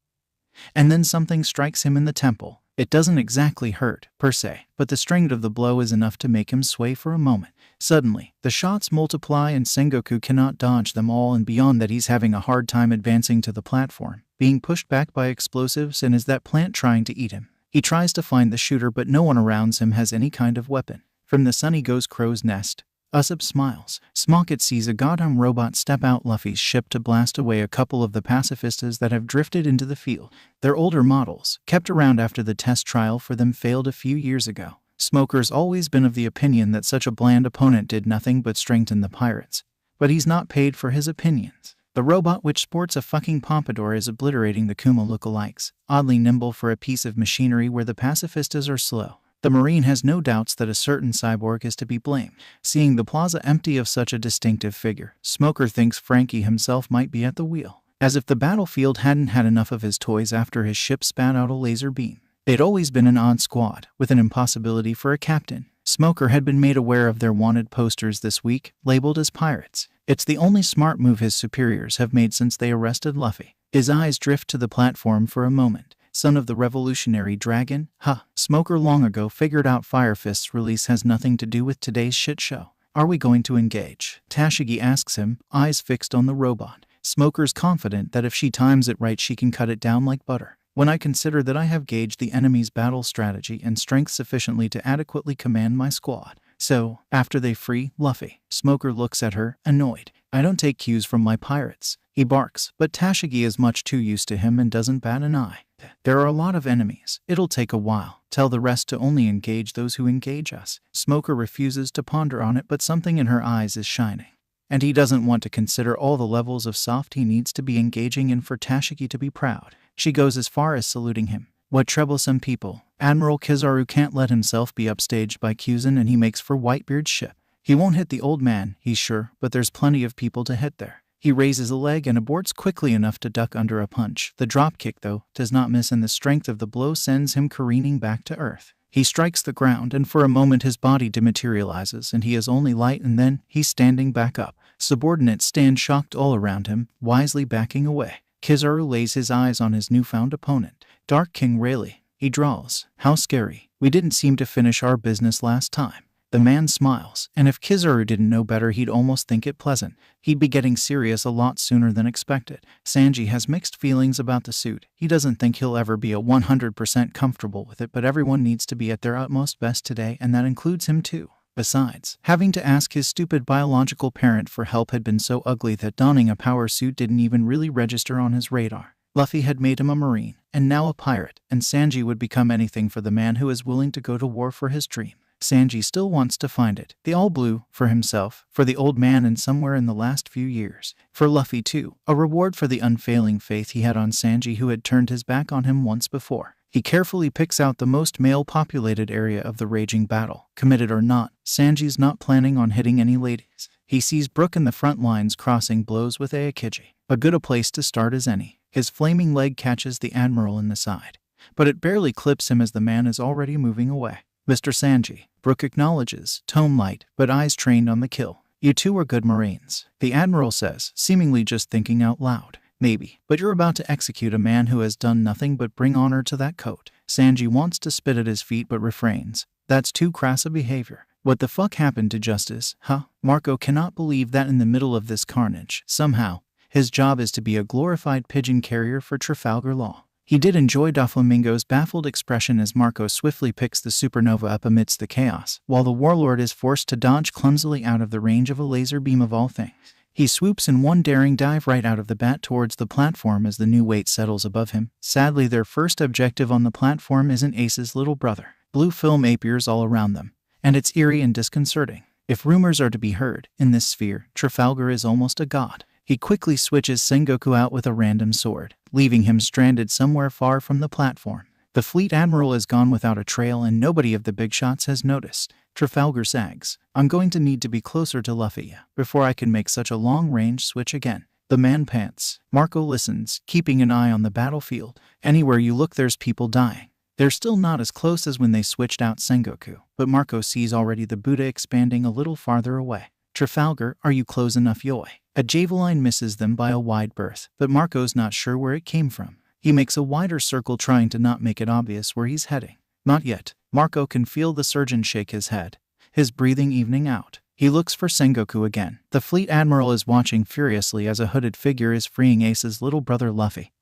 And then something strikes him in the temple. It doesn't exactly hurt, per se, but the strength of the blow is enough to make him sway for a moment. Suddenly, the shots multiply and Sengoku cannot dodge them all, and beyond that he's having a hard time advancing to the platform, being pushed back by explosives, and is that plant trying to eat him? He tries to find the shooter, but no one around him has any kind of weapon. From the sun he goes crow's nest. Usopp smiles. Smocket sees a goddamn robot step out Luffy's ship to blast away a couple of the pacifistas that have drifted into the field. They're older models, kept around after the test trial for them failed a few years ago. Smoker's always been of the opinion that such a bland opponent did nothing but strengthen the pirates. But he's not paid for his opinions. The robot, which sports a fucking pompadour, is obliterating the Kuma lookalikes, oddly nimble for a piece of machinery where the pacifistas are slow. The Marine has no doubts that a certain cyborg is to be blamed. Seeing the plaza empty of such a distinctive figure, Smoker thinks Frankie himself might be at the wheel. As if the battlefield hadn't had enough of his toys after his ship spat out a laser beam. They'd always been an odd squad, with an impossibility for a captain. Smoker had been made aware of their wanted posters this week, labeled as pirates. It's the only smart move his superiors have made since they arrested Luffy. His eyes drift to the platform for a moment. Son of the revolutionary dragon? Smoker long ago figured out Fire Fist's release has nothing to do with today's shit show. Are we going to engage? Tashigi asks him, eyes fixed on the robot. Smoker's confident that if she times it right she can cut it down like butter. When I consider that I have gauged the enemy's battle strategy and strength sufficiently to adequately command my squad. So, after they free Luffy, Smoker looks at her, annoyed. I don't take cues from my pirates. He barks, but Tashigi is much too used to him and doesn't bat an eye. There are a lot of enemies. It'll take a while. Tell the rest to only engage those who engage us. Smoker refuses to ponder on it, but something in her eyes is shining. And he doesn't want to consider all the levels of soft he needs to be engaging in for Tashigi to be proud. She goes as far as saluting him. What troublesome people. Admiral Kizaru can't let himself be upstaged by Kuzan, and he makes for Whitebeard's ship. He won't hit the old man, he's sure, but there's plenty of people to hit there. He raises a leg and aborts quickly enough to duck under a punch. The dropkick, though, does not miss, and the strength of the blow sends him careening back to earth. He strikes the ground, and for a moment his body dematerializes, and he is only light, and then he's standing back up. Subordinates stand shocked all around him, wisely backing away. Kizaru lays his eyes on his newfound opponent. Dark King Rayleigh. He drawls. How scary. We didn't seem to finish our business last time. The man smiles, and if Kizaru didn't know better he'd almost think it pleasant. He'd be getting serious a lot sooner than expected. Sanji has mixed feelings about the suit. He doesn't think he'll ever be 100% comfortable with it, but everyone needs to be at their utmost best today, and that includes him too. Besides, having to ask his stupid biological parent for help had been so ugly that donning a power suit didn't even really register on his radar. Luffy had made him a marine, and now a pirate, and Sanji would become anything for the man who is willing to go to war for his dream. Sanji still wants to find it, the all blue, for himself, for the old man, and somewhere in the last few years. For Luffy too, a reward for the unfailing faith he had on Sanji, who had turned his back on him once before. He carefully picks out the most male-populated area of the raging battle. Committed or not, Sanji's not planning on hitting any ladies. He sees Brook in the front lines crossing blows with Aokiji. A good a place to start as any. His flaming leg catches the Admiral in the side, but it barely clips him as the man is already moving away. Mr. Sanji, Brook acknowledges, tone light, but eyes trained on the kill. You two are good Marines, the Admiral says, seemingly just thinking out loud. Maybe, but you're about to execute a man who has done nothing but bring honor to that coat. Sanji wants to spit at his feet but refrains. That's too crass a behavior. What the fuck happened to justice, huh? Marco cannot believe that in the middle of this carnage, somehow, his job is to be a glorified pigeon carrier for Trafalgar Law. He did enjoy Doflamingo's baffled expression as Marco swiftly picks the supernova up amidst the chaos, while the warlord is forced to dodge clumsily out of the range of a laser beam of all things. He swoops in one daring dive right out of the bat towards the platform as the new weight settles above him. Sadly, their first objective on the platform isn't Ace's little brother. Blue film appears all around them, and it's eerie and disconcerting. If rumors are to be heard, in this sphere, Trafalgar is almost a god. He quickly switches Sengoku out with a random sword, leaving him stranded somewhere far from the platform. The fleet admiral is gone without a trail, and nobody of the big shots has noticed. Trafalgar sags. I'm going to need to be closer to Luffy before I can make such a long-range switch again. The man pants. Marco listens, keeping an eye on the battlefield. Anywhere you look there's people dying. They're still not as close as when they switched out Sengoku, but Marco sees already the Buddha expanding a little farther away. Trafalgar, are you close enough, Yoi? A javelin misses them by a wide berth, but Marco's not sure where it came from. He makes a wider circle trying to not make it obvious where he's heading. Not yet. Marco can feel the surgeon shake his head, his breathing evening out. He looks for Sengoku again. The fleet admiral is watching furiously as a hooded figure is freeing Ace's little brother Luffy.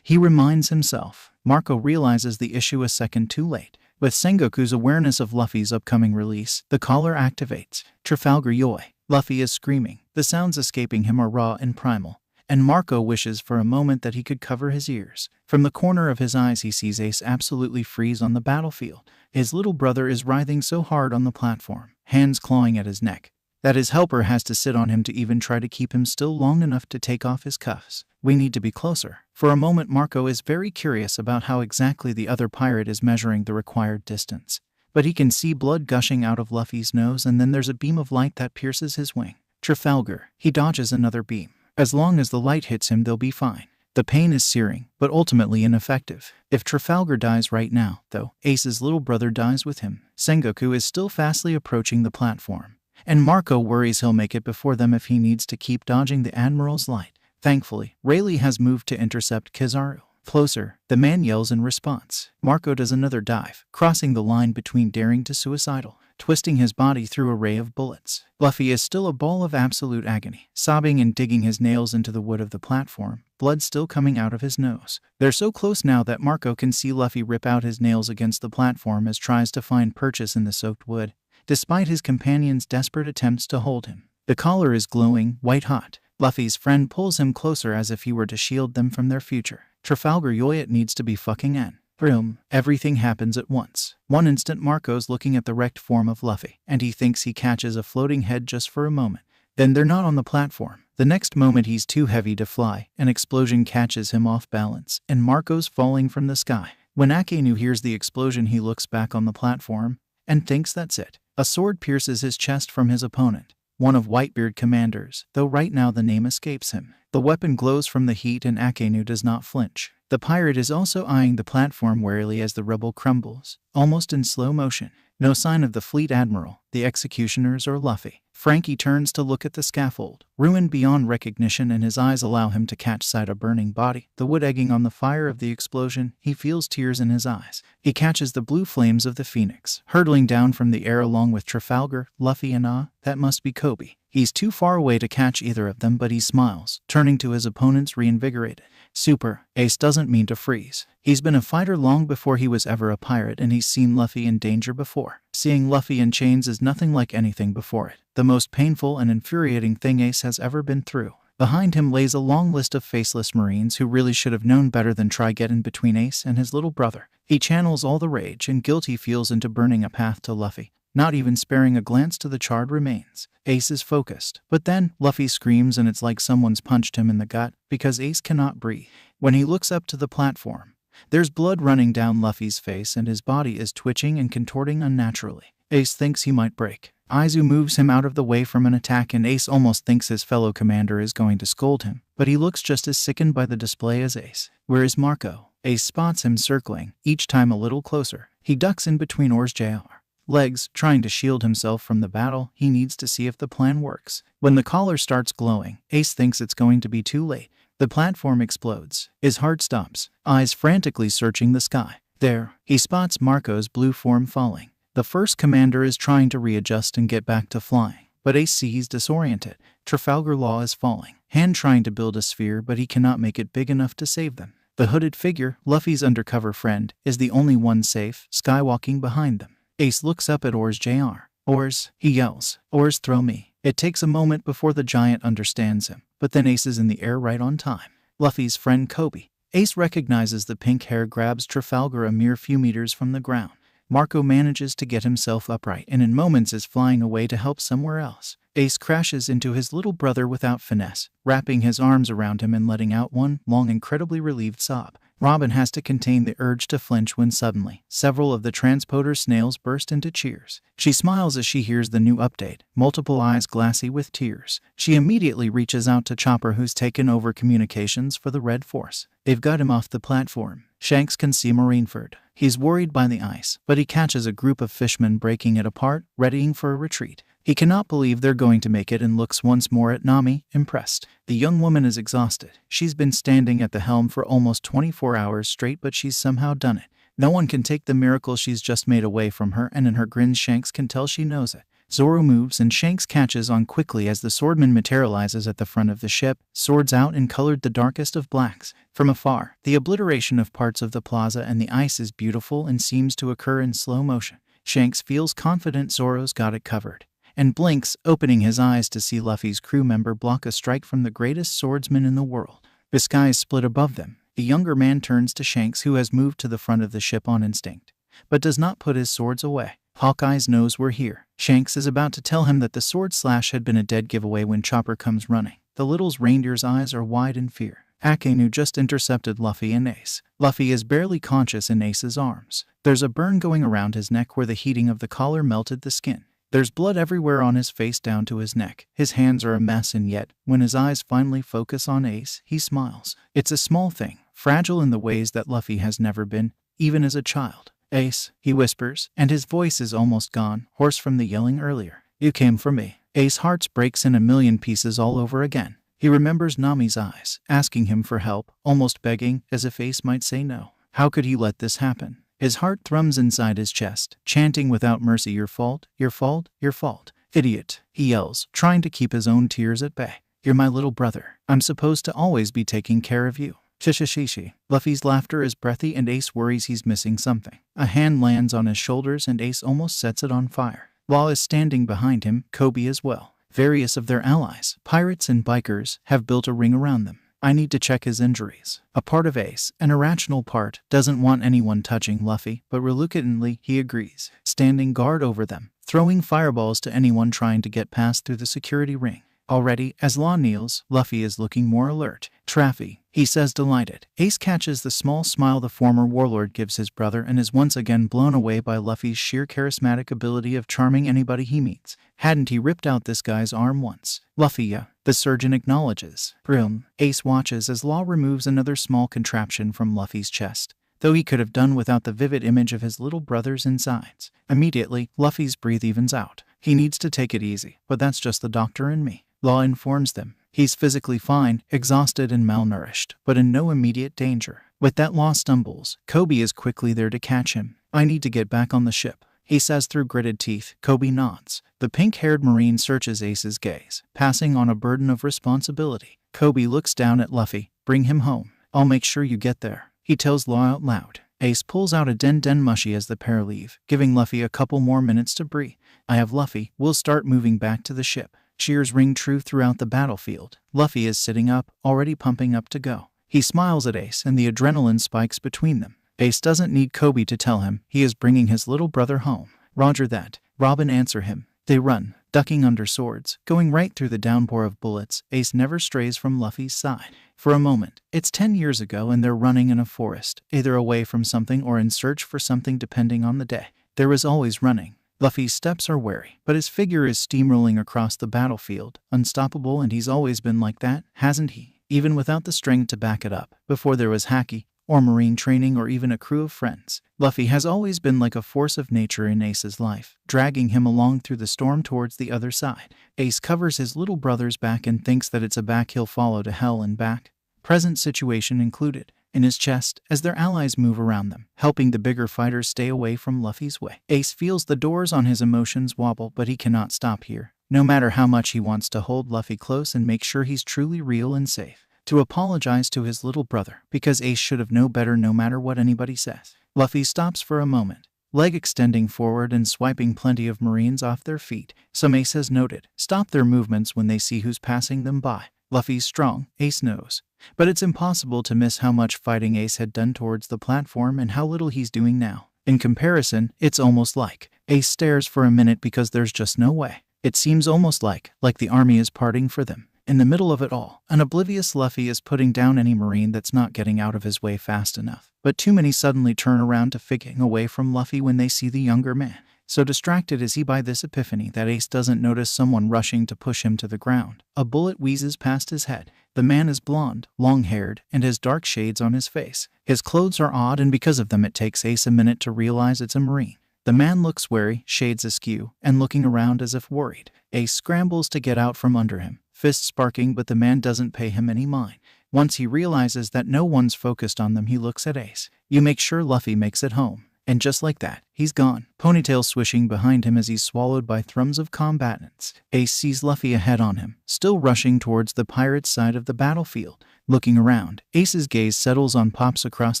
He reminds himself. Marco realizes the issue a second too late. With Sengoku's awareness of Luffy's upcoming release, the collar activates. Trafalgar Yoi. Luffy is screaming. The sounds escaping him are raw and primal, and Marco wishes for a moment that he could cover his ears. From the corner of his eyes he sees Ace absolutely freeze on the battlefield. His little brother is writhing so hard on the platform, hands clawing at his neck, that his helper has to sit on him to even try to keep him still long enough to take off his cuffs. We need to be closer. For a moment Marco is very curious about how exactly the other pirate is measuring the required distance. But he can see blood gushing out of Luffy's nose, and then there's a beam of light that pierces his wing. Trafalgar. He dodges another beam. As long as the light hits him they'll be fine. The pain is searing, but ultimately ineffective. If Trafalgar dies right now, though, Ace's little brother dies with him. Sengoku is still fastly approaching the platform, and Marco worries he'll make it before them if he needs to keep dodging the Admiral's light. Thankfully, Rayleigh has moved to intercept Kizaru. Closer, the man yells in response. Marco does another dive, crossing the line between daring to suicidal, twisting his body through a ray of bullets. Luffy is still a ball of absolute agony, sobbing and digging his nails into the wood of the platform, blood still coming out of his nose. They're so close now that Marco can see Luffy rip out his nails against the platform as tries to find purchase in the soaked wood, despite his companion's desperate attempts to hold him. The collar is glowing, white-hot. Luffy's friend pulls him closer as if he were to shield them from their future. Trafalgar Yoi, it needs to be fucking in. Boom. Everything happens at once. One instant Marco's looking at the wrecked form of Luffy, and he thinks he catches a floating head just for a moment. Then they're not on the platform. The next moment he's too heavy to fly. An explosion catches him off balance, and Marco's falling from the sky. When Akainu hears the explosion he looks back on the platform, and thinks that's it. A sword pierces his chest from his opponent, one of Whitebeard commanders, though right now the name escapes him. The weapon glows from the heat and Akainu does not flinch. The pirate is also eyeing the platform warily as the rubble crumbles, almost in slow motion. No sign of the fleet admiral. the executioners or Luffy? Frankie turns to look at the scaffold, ruined beyond recognition, and his eyes allow him to catch sight of a burning body, the wood egging on the fire of the explosion. He feels tears in his eyes. He catches the blue flames of the phoenix, hurtling down from the air along with Trafalgar, Luffy, and that must be Kobe. He's too far away to catch either of them, but he smiles, turning to his opponents reinvigorated. Super. Ace doesn't mean to freeze. He's been a fighter long before he was ever a pirate, and he's seen Luffy in danger before. Seeing Luffy in chains is nothing like anything before it. The most painful and infuriating thing Ace has ever been through. Behind him lays a long list of faceless Marines who really should have known better than try get in between Ace and his little brother. He channels all the rage and guilt he feels into burning a path to Luffy, not even sparing a glance to the charred remains. Ace is focused. But then, Luffy screams, and it's like someone's punched him in the gut, because Ace cannot breathe. When he looks up to the platform, there's blood running down Luffy's face and his body is twitching and contorting unnaturally. Ace thinks he might break. Aizu moves him out of the way from an attack, and Ace almost thinks his fellow commander is going to scold him, but he looks just as sickened by the display as Ace. Where is Marco? Ace spots him circling, each time a little closer. He ducks in between Oars Jr. legs, trying to shield himself from the battle. He needs to see if the plan works. When the collar starts glowing, Ace thinks it's going to be too late. The platform explodes. His heart stops, eyes frantically searching the sky. There, he spots Marco's blue form falling. The first commander is trying to readjust and get back to flying, but Ace sees disoriented. Trafalgar Law is falling, Hand trying to build a sphere, but he cannot make it big enough to save them. The hooded figure, Luffy's undercover friend, is the only one safe, skywalking behind them. Ace looks up at Oars Jr. Oars, he yells. Oars, throw me. It takes a moment before the giant understands him, but then Ace is in the air right on time. Luffy's friend Kobe. Ace recognizes the pink hair, grabs Trafalgar a mere few meters from the ground. Marco manages to get himself upright and in moments is flying away to help somewhere else. Ace crashes into his little brother without finesse, wrapping his arms around him and letting out one long, incredibly relieved sob. Robin has to contain the urge to flinch when suddenly, several of the transporter snails burst into cheers. She smiles as she hears the new update, multiple eyes glassy with tears. She immediately reaches out to Chopper, who's taken over communications for the Red Force. They've got him off the platform. Shanks can see Marineford. He's worried by the ice, but he catches a group of fishmen breaking it apart, readying for a retreat. He cannot believe they're going to make it and looks once more at Nami, impressed. The young woman is exhausted. She's been standing at the helm for almost 24 hours straight, but she's somehow done it. No one can take the miracle she's just made away from her, and in her grins Shanks can tell she knows it. Zoro moves and Shanks catches on quickly as the swordman materializes at the front of the ship, swords out and colored the darkest of blacks. From afar, the obliteration of parts of the plaza and the ice is beautiful and seems to occur in slow motion. Shanks feels confident Zoro's got it covered, and blinks, opening his eyes to see Luffy's crew member block a strike from the greatest swordsman in the world. The sky is split above them. The younger man turns to Shanks, who has moved to the front of the ship on instinct, but does not put his swords away. Hawkeye's knows we're here. Shanks is about to tell him that the sword slash had been a dead giveaway when Chopper comes running. The little reindeer's eyes are wide in fear. Akainu just intercepted Luffy and Ace. Luffy is barely conscious in Ace's arms. There's a burn going around his neck where the heating of the collar melted the skin. There's blood everywhere on his face down to his neck. His hands are a mess, and yet, when his eyes finally focus on Ace, he smiles. It's a small thing, fragile in the ways that Luffy has never been, even as a child. Ace, he whispers, and his voice is almost gone, hoarse from the yelling earlier. You came for me. Ace's heart breaks in a million pieces all over again. He remembers Nami's eyes, asking him for help, almost begging, as if Ace might say no. How could he let this happen? His heart thrums inside his chest, chanting without mercy, your fault, your fault, your fault. Idiot, he yells, trying to keep his own tears at bay. You're my little brother. I'm supposed to always be taking care of you. Shishishishi. Luffy's laughter is breathy and Ace worries he's missing something. A hand lands on his shoulders and Ace almost sets it on fire. Law is standing behind him, Kobe as well. Various of their allies, pirates and bikers, have built a ring around them. I need to check his injuries. A part of Ace, an irrational part, doesn't want anyone touching Luffy, but reluctantly he agrees, standing guard over them, throwing fireballs to anyone trying to get past through the security ring. Already, as Law kneels, Luffy is looking more alert. Traffy, he says, delighted. Ace catches the small smile the former warlord gives his brother and is once again blown away by Luffy's sheer charismatic ability of charming anybody he meets. Hadn't he ripped out this guy's arm once? Luffy, yeah. The surgeon acknowledges. Room. Ace watches as Law removes another small contraption from Luffy's chest, though he could have done without the vivid image of his little brother's insides. Immediately, Luffy's breath evens out. He needs to take it easy, but that's just the doctor in me. Law informs them. He's physically fine, exhausted and malnourished, but in no immediate danger. With that, Law stumbles. Kobe is quickly there to catch him. I need to get back on the ship, he says through gritted teeth. Kobe nods. The pink-haired Marine searches Ace's gaze, passing on a burden of responsibility. Kobe looks down at Luffy. Bring him home. I'll make sure you get there, he tells Law out loud. Ace pulls out a den mushy as the pair leave, giving Luffy a couple more minutes to breathe. I have Luffy. We'll start moving back to the ship. Cheers ring true throughout the battlefield. Luffy is sitting up, already pumping up to go. He smiles at Ace and the adrenaline spikes between them. Ace doesn't need Kobe to tell him he is bringing his little brother home. Roger that. Robin answer him. They run, ducking under swords, going right through the downpour of bullets. Ace never strays from Luffy's side. For a moment, it's 10 years ago and they're running in a forest, either away from something or in search for something depending on the day. There is always running. Luffy's steps are wary, but his figure is steamrolling across the battlefield, unstoppable, and he's always been like that, hasn't he? Even without the strength to back it up, before there was Haki, or Marine training, or even a crew of friends. Luffy has always been like a force of nature in Ace's life, dragging him along through the storm towards the other side. Ace covers his little brother's back and thinks that it's a back he'll follow to hell and back, present situation included, in his chest, as their allies move around them, helping the bigger fighters stay away from Luffy's way. Ace feels the doors on his emotions wobble, but he cannot stop here, no matter how much he wants to hold Luffy close and make sure he's truly real and safe. To apologize to his little brother, because Ace should have known better no matter what anybody says. Luffy stops for a moment, leg extending forward and swiping plenty of Marines off their feet. Some Ace has noted stop their movements when they see who's passing them by. Luffy's strong, Ace knows. But it's impossible to miss how much fighting Ace had done towards the platform and how little he's doing now. In comparison, it's almost like Ace stares for a minute because there's just no way. It seems almost like the army is parting for them. In the middle of it all, an oblivious Luffy is putting down any Marine that's not getting out of his way fast enough. But too many suddenly turn around to figging away from Luffy when they see the younger man. So distracted is he by this epiphany that Ace doesn't notice someone rushing to push him to the ground. A bullet wheezes past his head. The man is blonde, long-haired, and has dark shades on his face. His clothes are odd, and because of them it takes Ace a minute to realize it's a Marine. The man looks wary, shades askew, and looking around as if worried. Ace scrambles to get out from under him, fists sparking, but the man doesn't pay him any mind. Once he realizes that no one's focused on them, he looks at Ace. You make sure Luffy makes it home. And just like that, he's gone, ponytail swishing behind him as he's swallowed by throngs of combatants. Ace sees Luffy ahead on him, still rushing towards the pirate's side of the battlefield. Looking around, Ace's gaze settles on Pops across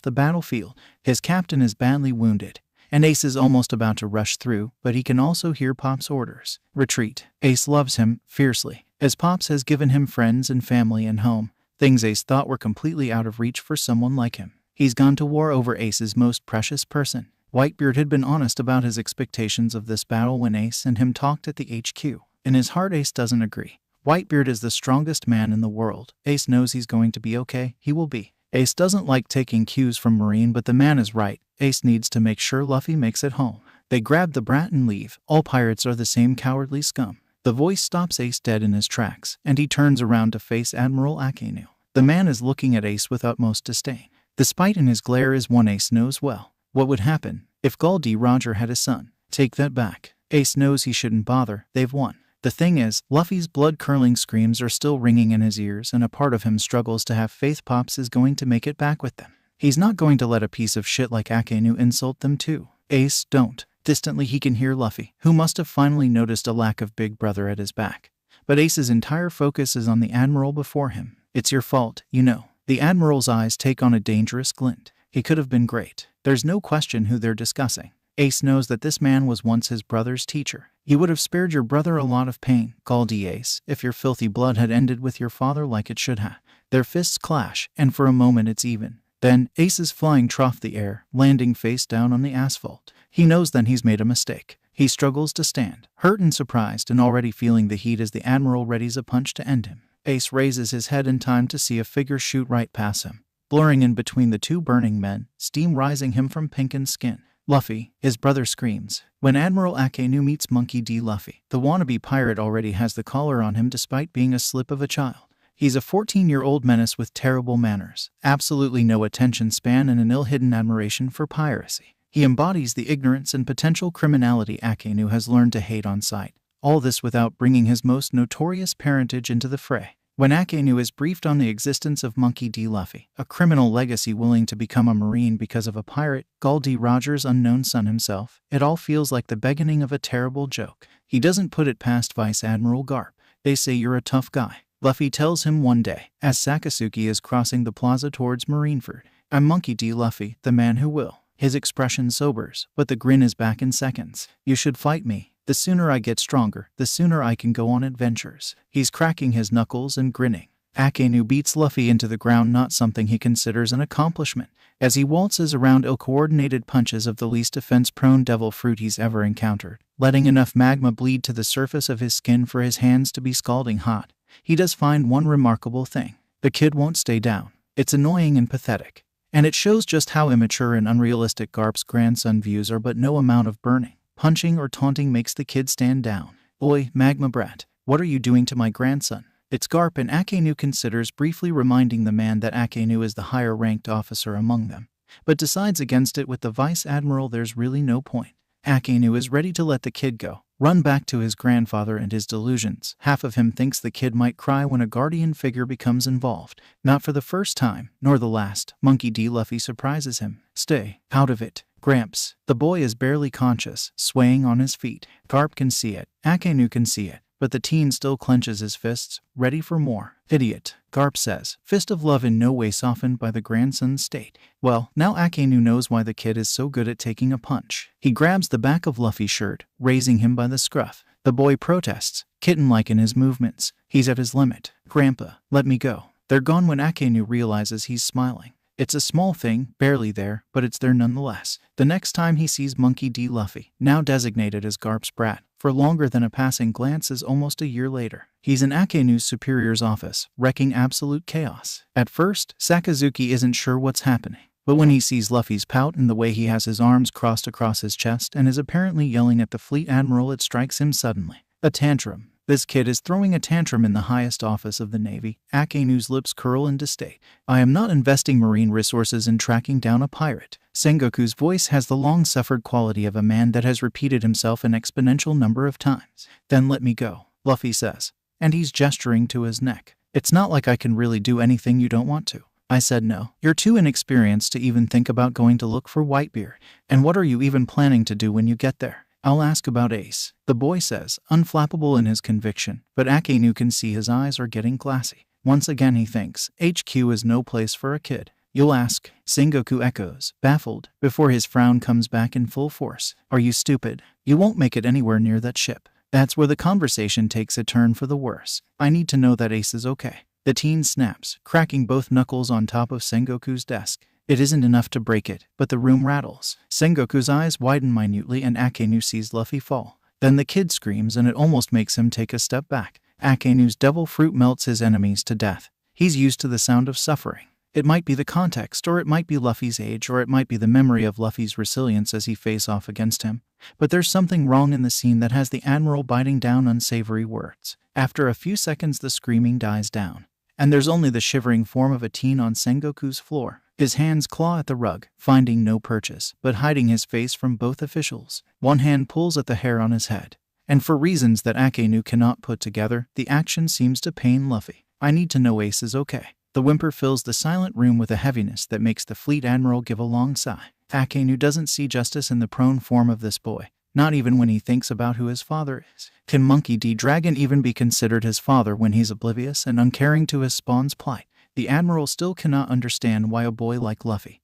the battlefield. His captain is badly wounded, and Ace is almost about to rush through, but he can also hear Pop's orders. Retreat. Ace loves him fiercely, as Pops has given him friends and family and home, things Ace thought were completely out of reach for someone like him. He's gone to war over Ace's most precious person. Whitebeard had been honest about his expectations of this battle when Ace and him talked at the HQ. In his heart, Ace doesn't agree. Whitebeard is the strongest man in the world. Ace knows he's going to be okay. He will be. Ace doesn't like taking cues from Marine, but the man is right. Ace needs to make sure Luffy makes it home. They grab the brat and leave. All pirates are the same cowardly scum. The voice stops Ace dead in his tracks, and he turns around to face Admiral Akainu. The man is looking at Ace with utmost disdain. The spite in his glare is one Ace knows well. What would happen if Gul D. Roger had a son? Take that back. Ace knows he shouldn't bother. They've won. The thing is, Luffy's blood-curdling screams are still ringing in his ears, and a part of him struggles to have faith Pops is going to make it back with them. He's not going to let a piece of shit like Akainu insult them too. Ace, don't. Distantly he can hear Luffy, who must have finally noticed a lack of big brother at his back. But Ace's entire focus is on the Admiral before him. It's your fault, you know. The Admiral's eyes take on a dangerous glint. He could have been great. There's no question who they're discussing. Ace knows that this man was once his brother's teacher. He would have spared your brother a lot of pain, Gul D. Ace, if your filthy blood had ended with your father like it should have. Their fists clash, and for a moment it's even. Then, Ace's flying trough the air, landing face down on the asphalt. He knows then he's made a mistake. He struggles to stand, hurt and surprised, and already feeling the heat as the Admiral readies a punch to end him. Ace raises his head in time to see a figure shoot right past him, blurring in between the two burning men, steam rising him from pinkened skin. Luffy, his brother screams. When Admiral Akainu meets Monkey D. Luffy, the wannabe pirate already has the collar on him despite being a slip of a child. He's a 14-year-old menace with terrible manners, absolutely no attention span, and an ill-hidden admiration for piracy. He embodies the ignorance and potential criminality Akainu has learned to hate on sight. all this without bringing his most notorious parentage into the fray. When Akainu is briefed on the existence of Monkey D. Luffy, a criminal legacy willing to become a Marine because of a pirate, Gul D. Rogers' unknown son himself, it all feels like the beginning of a terrible joke. He doesn't put it past Vice Admiral Garp. They say you're a tough guy. Luffy tells him one day, as Sakasuki is crossing the plaza towards Marineford, I'm Monkey D. Luffy, the man who will. His expression sobers, but the grin is back in seconds. You should fight me. The sooner I get stronger, the sooner I can go on adventures. He's cracking his knuckles and grinning. Akainu beats Luffy into the ground, not something he considers an accomplishment, as he waltzes around ill-coordinated punches of the least defense-prone devil fruit he's ever encountered, letting enough magma bleed to the surface of his skin for his hands to be scalding hot. He does find one remarkable thing. The kid won't stay down. It's annoying and pathetic. And it shows just how immature and unrealistic Garp's grandson views are, but no amount of burning, punching, or taunting makes the kid stand down. Oi, magma brat, what are you doing to my grandson? It's Garp, and Akainu considers briefly reminding the man that Akainu is the higher-ranked officer among them, but decides against it with the Vice Admiral. There's really no point. Akainu is ready to let the kid go, run back to his grandfather and his delusions. Half of him thinks the kid might cry when a guardian figure becomes involved. Not for the first time, nor the last, Monkey D. Luffy surprises him. Stay out of it, Gramps. The boy is barely conscious, swaying on his feet. Garp can see it, Akainu can see it, but the teen still clenches his fists, ready for more. Idiot, Garp says, fist of love in no way softened by the grandson's state. Well, now Akainu knows why the kid is so good at taking a punch. He grabs the back of Luffy's shirt, raising him by the scruff. The boy protests, kitten-like in his movements. He's at his limit. Grandpa, let me go. They're gone when Akainu realizes he's smiling. It's a small thing, barely there, but it's there nonetheless. The next time he sees Monkey D. Luffy, now designated as Garp's brat, for longer than a passing glance, is almost a year later. He's in Akainu's superior's office, wrecking absolute chaos. At first, Sakazuki isn't sure what's happening, but when he sees Luffy's pout and the way he has his arms crossed across his chest and is apparently yelling at the Fleet Admiral, it strikes him suddenly. A tantrum. This kid is throwing a tantrum in the highest office of the Navy. Akainu's lips curl in disdain. I am not investing marine resources in tracking down a pirate. Sengoku's voice has the long-suffered quality of a man that has repeated himself an exponential number of times. Then let me go, Luffy says, and he's gesturing to his neck. It's not like I can really do anything you don't want to. I said no. You're too inexperienced to even think about going to look for Whitebeard. And what are you even planning to do when you get there? I'll ask about Ace, the boy says, unflappable in his conviction, but Akainu can see his eyes are getting glassy. Once again he thinks, HQ is no place for a kid. You'll ask, Sengoku echoes, baffled, before his frown comes back in full force. Are you stupid? You won't make it anywhere near that ship. That's where the conversation takes a turn for the worse. I need to know that Ace is okay. The teen snaps, cracking both knuckles on top of Sengoku's desk. It isn't enough to break it, but the room rattles. Sengoku's eyes widen minutely and Akainu sees Luffy fall. Then the kid screams and it almost makes him take a step back. Akainu's devil fruit melts his enemies to death. He's used to the sound of suffering. It might be the context, or it might be Luffy's age, or it might be the memory of Luffy's resilience as he face off against him. But there's something wrong in the scene that has the Admiral biting down unsavory words. After a few seconds the screaming dies down, and there's only the shivering form of a teen on Sengoku's floor. His hands claw at the rug, finding no purchase, but hiding his face from both officials. One hand pulls at the hair on his head, and for reasons that Akainu cannot put together, the action seems to pain Luffy. I need to know Ace is okay. The whimper fills the silent room with a heaviness that makes the Fleet Admiral give a long sigh. Akainu doesn't see justice in the prone form of this boy, not even when he thinks about who his father is. Can Monkey D. Dragon even be considered his father when he's oblivious and uncaring to his spawn's plight? The Admiral still cannot understand why a boy like Luffy,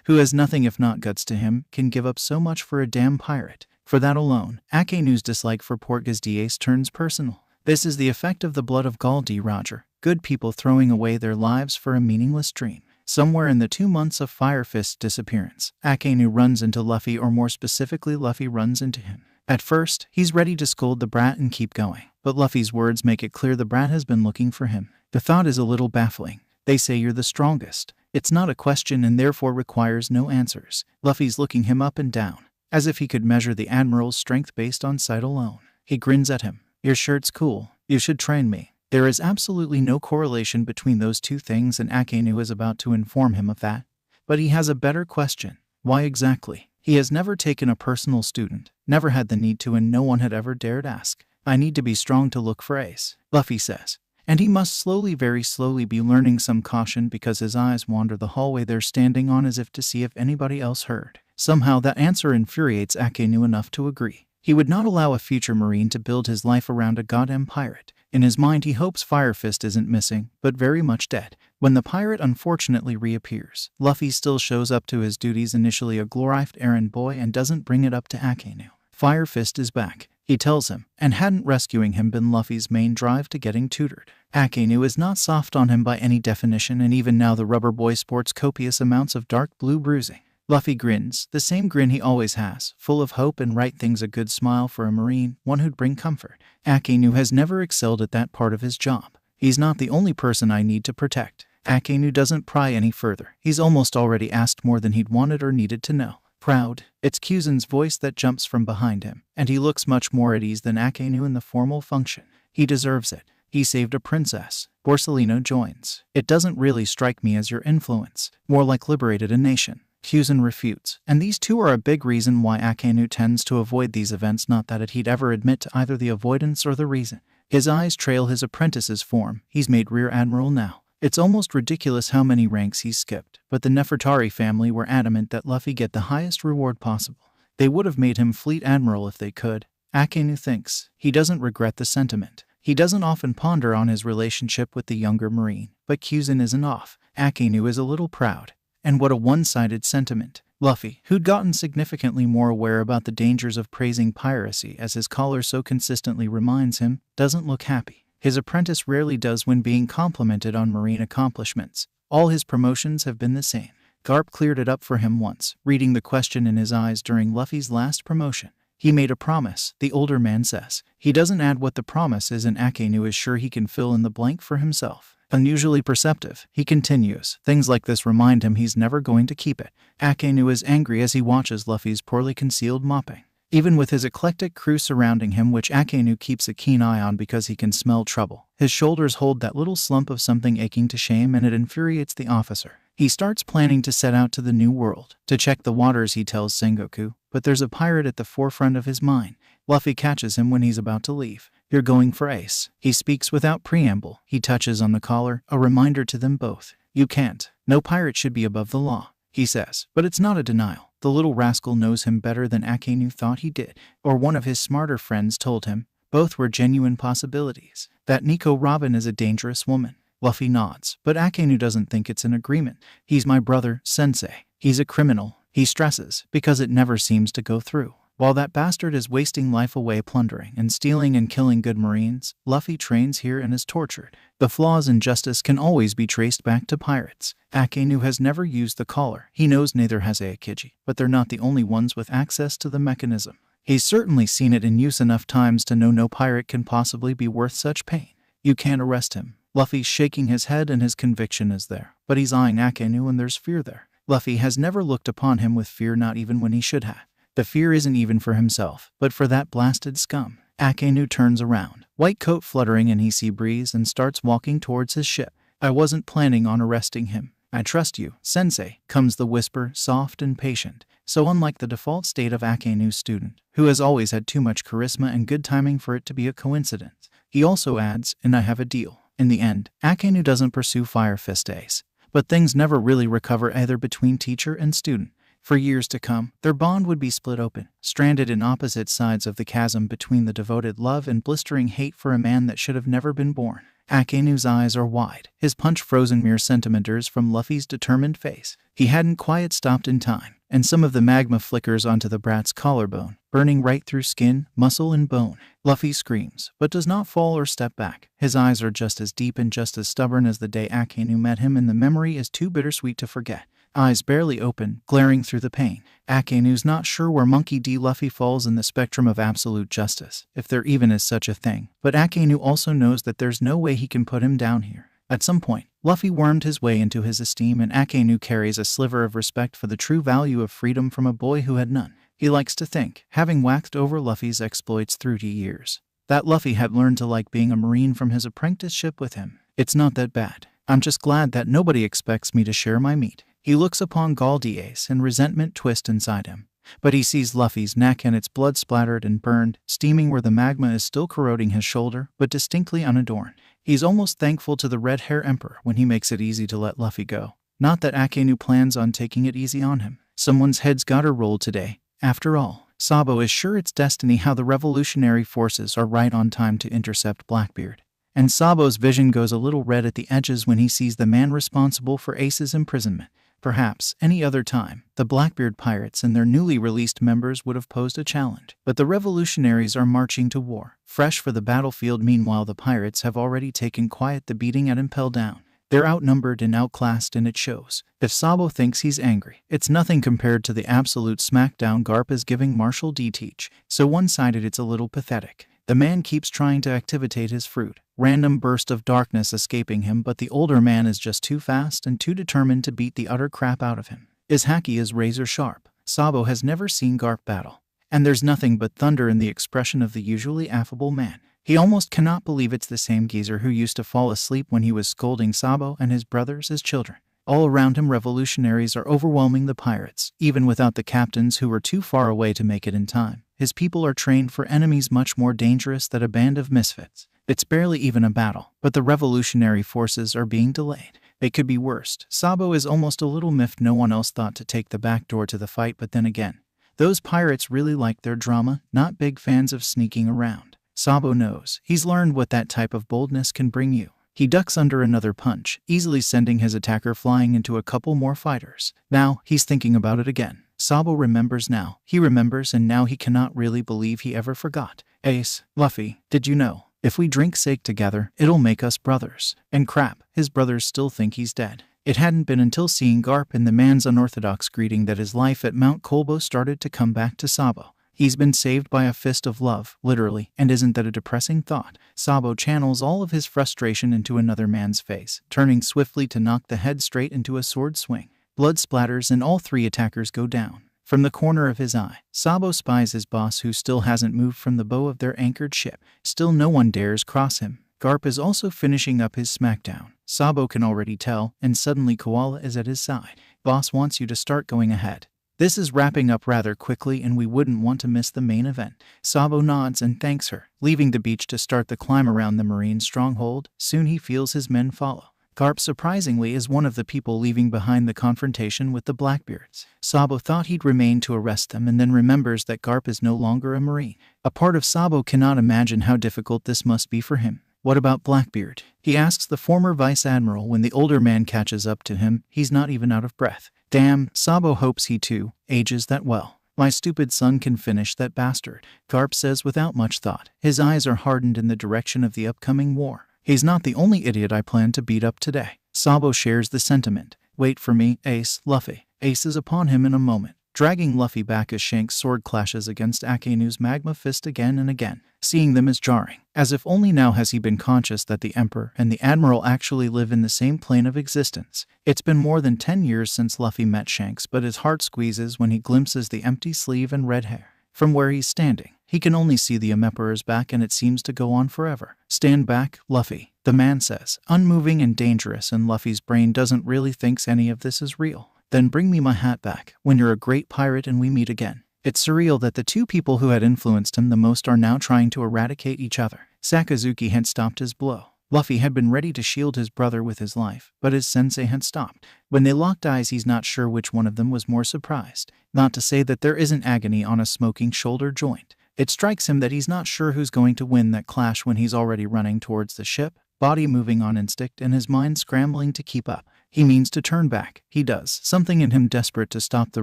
who has nothing if not guts to him, can give up so much for a damn pirate. For that alone, Akainu's dislike for Portgas D Ace turns personal. This is the effect of the blood of Gul D. Roger, good people throwing away their lives for a meaningless dream. Somewhere in the 2 months of Fire Fist's disappearance, Akainu runs into Luffy, or more specifically Luffy runs into him. At first, he's ready to scold the brat and keep going, but Luffy's words make it clear the brat has been looking for him. The thought is a little baffling. They say you're the strongest. It's not a question and therefore requires no answers. Luffy's looking him up and down, as if he could measure the Admiral's strength based on sight alone. He grins at him. Your shirt's cool. You should train me. There is absolutely no correlation between those two things, and Akainu is about to inform him of that. But he has a better question. Why exactly? He has never taken a personal student, never had the need to, and no one had ever dared ask. I need to be strong to look for Ace, Luffy says. And he must slowly, very slowly be learning some caution because his eyes wander the hallway they're standing on as if to see if anybody else heard. Somehow that answer infuriates Akainu enough to agree. He would not allow a future Marine to build his life around a goddamn pirate. In his mind he hopes Fire Fist isn't missing, but very much dead. When the pirate unfortunately reappears, Luffy still shows up to his duties, initially a glorified errand boy, and doesn't bring it up to Akainu. Fire Fist is back, he tells him, and hadn't rescuing him been Luffy's main drive to getting tutored. Akainu is not soft on him by any definition, and even now the rubber boy sports copious amounts of dark blue bruising. Luffy grins, the same grin he always has, full of hope and right things, a good smile for a Marine, one who'd bring comfort. Akainu has never excelled at that part of his job. He's not the only person I need to protect. Akainu doesn't pry any further. He's almost already asked more than he'd wanted or needed to know. Proud, it's Kuzen's voice that jumps from behind him, and he looks much more at ease than Akainu in the formal function. He deserves it. He saved a princess. Borsellino joins. It doesn't really strike me as your influence. More like liberated a nation. Kuzen refutes, and these two are a big reason why Akainu tends to avoid these events, not that he'd ever admit to either the avoidance or the reason. His eyes trail his apprentice's form. He's made Rear Admiral now. It's almost ridiculous how many ranks he's skipped, but the Nefertari family were adamant that Luffy get the highest reward possible. They would have made him Fleet Admiral if they could. Akainu thinks. He doesn't regret the sentiment. He doesn't often ponder on his relationship with the younger Marine, but Kuzen isn't off. Akainu is a little proud. And what a one-sided sentiment. Luffy, who'd gotten significantly more aware about the dangers of praising piracy as his collar so consistently reminds him, doesn't look happy. His apprentice rarely does when being complimented on Marine accomplishments. All his promotions have been the same. Garp cleared it up for him once, reading the question in his eyes during Luffy's last promotion. He made a promise, the older man says. He doesn't add what the promise is, and Akainu is sure he can fill in the blank for himself. Unusually perceptive, he continues. Things like this remind him he's never going to keep it. Akainu is angry as he watches Luffy's poorly concealed mopping. Even with his eclectic crew surrounding him, which Akainu keeps a keen eye on because he can smell trouble, his shoulders hold that little slump of something aching to shame, and it infuriates the officer. He starts planning to set out to the New World, to check the waters, he tells Sengoku, but there's a pirate at the forefront of his mind. Luffy catches him when he's about to leave. You're going for Ace. He speaks without preamble. He touches on the collar, a reminder to them both. You can't. No pirate should be above the law, he says. But it's not a denial. The little rascal knows him better than Akainu thought he did, or one of his smarter friends told him. Both were genuine possibilities. That Nico Robin is a dangerous woman. Luffy nods, but Akainu doesn't think it's an agreement. He's my brother, Sensei. He's a criminal. He stresses, because it never seems to go through. While that bastard is wasting life away plundering and stealing and killing good Marines, Luffy trains here and is tortured. The flaws in justice can always be traced back to pirates. Akainu has never used the collar. He knows neither has Aokiji, but they're not the only ones with access to the mechanism. He's certainly seen it in use enough times to know no pirate can possibly be worth such pain. You can't arrest him. Luffy's shaking his head and his conviction is there, but he's eyeing Akainu and there's fear there. Luffy has never looked upon him with fear, not even when he should have. The fear isn't even for himself, but for that blasted scum. Akainu turns around, white coat fluttering in sea breeze, and starts walking towards his ship. I wasn't planning on arresting him. I trust you, Sensei, comes the whisper, soft and patient. So unlike the default state of Akainu's student, who has always had too much charisma and good timing for it to be a coincidence. He also adds, and I have a deal. In the end, Akainu doesn't pursue Fire Fist Ace. But things never really recover either between teacher and student. For years to come, their bond would be split open, stranded in opposite sides of the chasm between the devoted love and blistering hate for a man that should have never been born. Akainu's eyes are wide, his punch frozen mere centimeters from Luffy's determined face. He hadn't quite stopped in time, and some of the magma flickers onto the brat's collarbone, burning right through skin, muscle, and bone. Luffy screams, but does not fall or step back. His eyes are just as deep and just as stubborn as the day Akainu met him, and the memory is too bittersweet to forget. Eyes barely open, glaring through the pain. Akainu's not sure where Monkey D. Luffy falls in the spectrum of absolute justice, if there even is such a thing, but Akainu also knows that there's no way he can put him down here. At some point, Luffy wormed his way into his esteem, and Akainu carries a sliver of respect for the true value of freedom from a boy who had none. He likes to think, having waxed over Luffy's exploits through the years, that Luffy had learned to like being a Marine from his apprenticeship with him. It's not that bad. I'm just glad that nobody expects me to share my meat. He looks upon Galdiace and resentment twist inside him. But he sees Luffy's neck and it's blood splattered and burned, steaming where the magma is still corroding his shoulder, but distinctly unadorned. He's almost thankful to the Red Hair Emperor when he makes it easy to let Luffy go. Not that Akainu plans on taking it easy on him. Someone's head's gotta roll today. After all, Sabo is sure it's destiny how the revolutionary forces are right on time to intercept Blackbeard. And Sabo's vision goes a little red at the edges when he sees the man responsible for Ace's imprisonment. Perhaps, any other time, the Blackbeard pirates and their newly released members would have posed a challenge. But the revolutionaries are marching to war, fresh for the battlefield. Meanwhile, the pirates have already taken quite the beating at Impel Down. They're outnumbered and outclassed, and it shows. If Sabo thinks he's angry, it's nothing compared to the absolute smackdown Garp is giving Marshal D. Teach. So one-sided it's a little pathetic. The man keeps trying to activate his fruit. Random burst of darkness escaping him, but the older man is just too fast and too determined to beat the utter crap out of him. His haki is razor sharp. Sabo has never seen Garp battle. And there's nothing but thunder in the expression of the usually affable man. He almost cannot believe it's the same geezer who used to fall asleep when he was scolding Sabo and his brothers as children. All around him, revolutionaries are overwhelming the pirates, even without the captains who were too far away to make it in time. His people are trained for enemies much more dangerous than a band of misfits. It's barely even a battle, but the revolutionary forces are being delayed. It could be worse. Sabo is almost a little miffed no one else thought to take the back door to the fight, but then again, those pirates really like their drama, not big fans of sneaking around. Sabo knows. He's learned what that type of boldness can bring you. He ducks under another punch, easily sending his attacker flying into a couple more fighters. Now, he's thinking about it again. Sabo remembers now. He remembers, and now he cannot really believe he ever forgot. Ace, Luffy, did you know? If we drink sake together, it'll make us brothers. And crap, his brothers still think he's dead. It hadn't been until seeing Garp and the man's unorthodox greeting that his life at Mount Kolbo started to come back to Sabo. He's been saved by a fist of love, literally, and isn't that a depressing thought? Sabo channels all of his frustration into another man's face, turning swiftly to knock the head straight into a sword swing. Blood splatters and all three attackers go down. From the corner of his eye, Sabo spies his boss who still hasn't moved from the bow of their anchored ship. Still no one dares cross him. Garp is also finishing up his smackdown. Sabo can already tell, and suddenly Koala is at his side. Boss wants you to start going ahead. This is wrapping up rather quickly and we wouldn't want to miss the main event. Sabo nods and thanks her, leaving the beach to start the climb around the marine stronghold. Soon he feels his men follow. Garp surprisingly is one of the people leaving behind the confrontation with the Blackbeards. Sabo thought he'd remain to arrest them and then remembers that Garp is no longer a marine. A part of Sabo cannot imagine how difficult this must be for him. What about Blackbeard? He asks the former vice admiral when the older man catches up to him. He's not even out of breath. Damn, Sabo hopes he too ages that well. My stupid son can finish that bastard, Garp says without much thought. His eyes are hardened in the direction of the upcoming war. He's not the only idiot I plan to beat up today. Sabo shares the sentiment. Wait for me, Ace, Luffy. Ace is upon him in a moment, dragging Luffy back as Shanks' sword clashes against Akainu's magma fist again and again. Seeing them is jarring, as if only now has he been conscious that the Emperor and the Admiral actually live in the same plane of existence. It's been more than 10 years since Luffy met Shanks, but his heart squeezes when he glimpses the empty sleeve and red hair. From where he's standing, he can only see the Emperor's back, and it seems to go on forever. Stand back, Luffy, the man says, unmoving and dangerous, and Luffy's brain doesn't really think any of this is real. Then bring me my hat back, when you're a great pirate and we meet again. It's surreal that the two people who had influenced him the most are now trying to eradicate each other. Sakazuki had stopped his blow. Luffy had been ready to shield his brother with his life, but his sensei had stopped. When they locked eyes, he's not sure which one of them was more surprised. Not to say that there isn't agony on a smoking shoulder joint. It strikes him that he's not sure who's going to win that clash when he's already running towards the ship, body moving on instinct and his mind scrambling to keep up. He means to turn back. He does, something in him desperate to stop the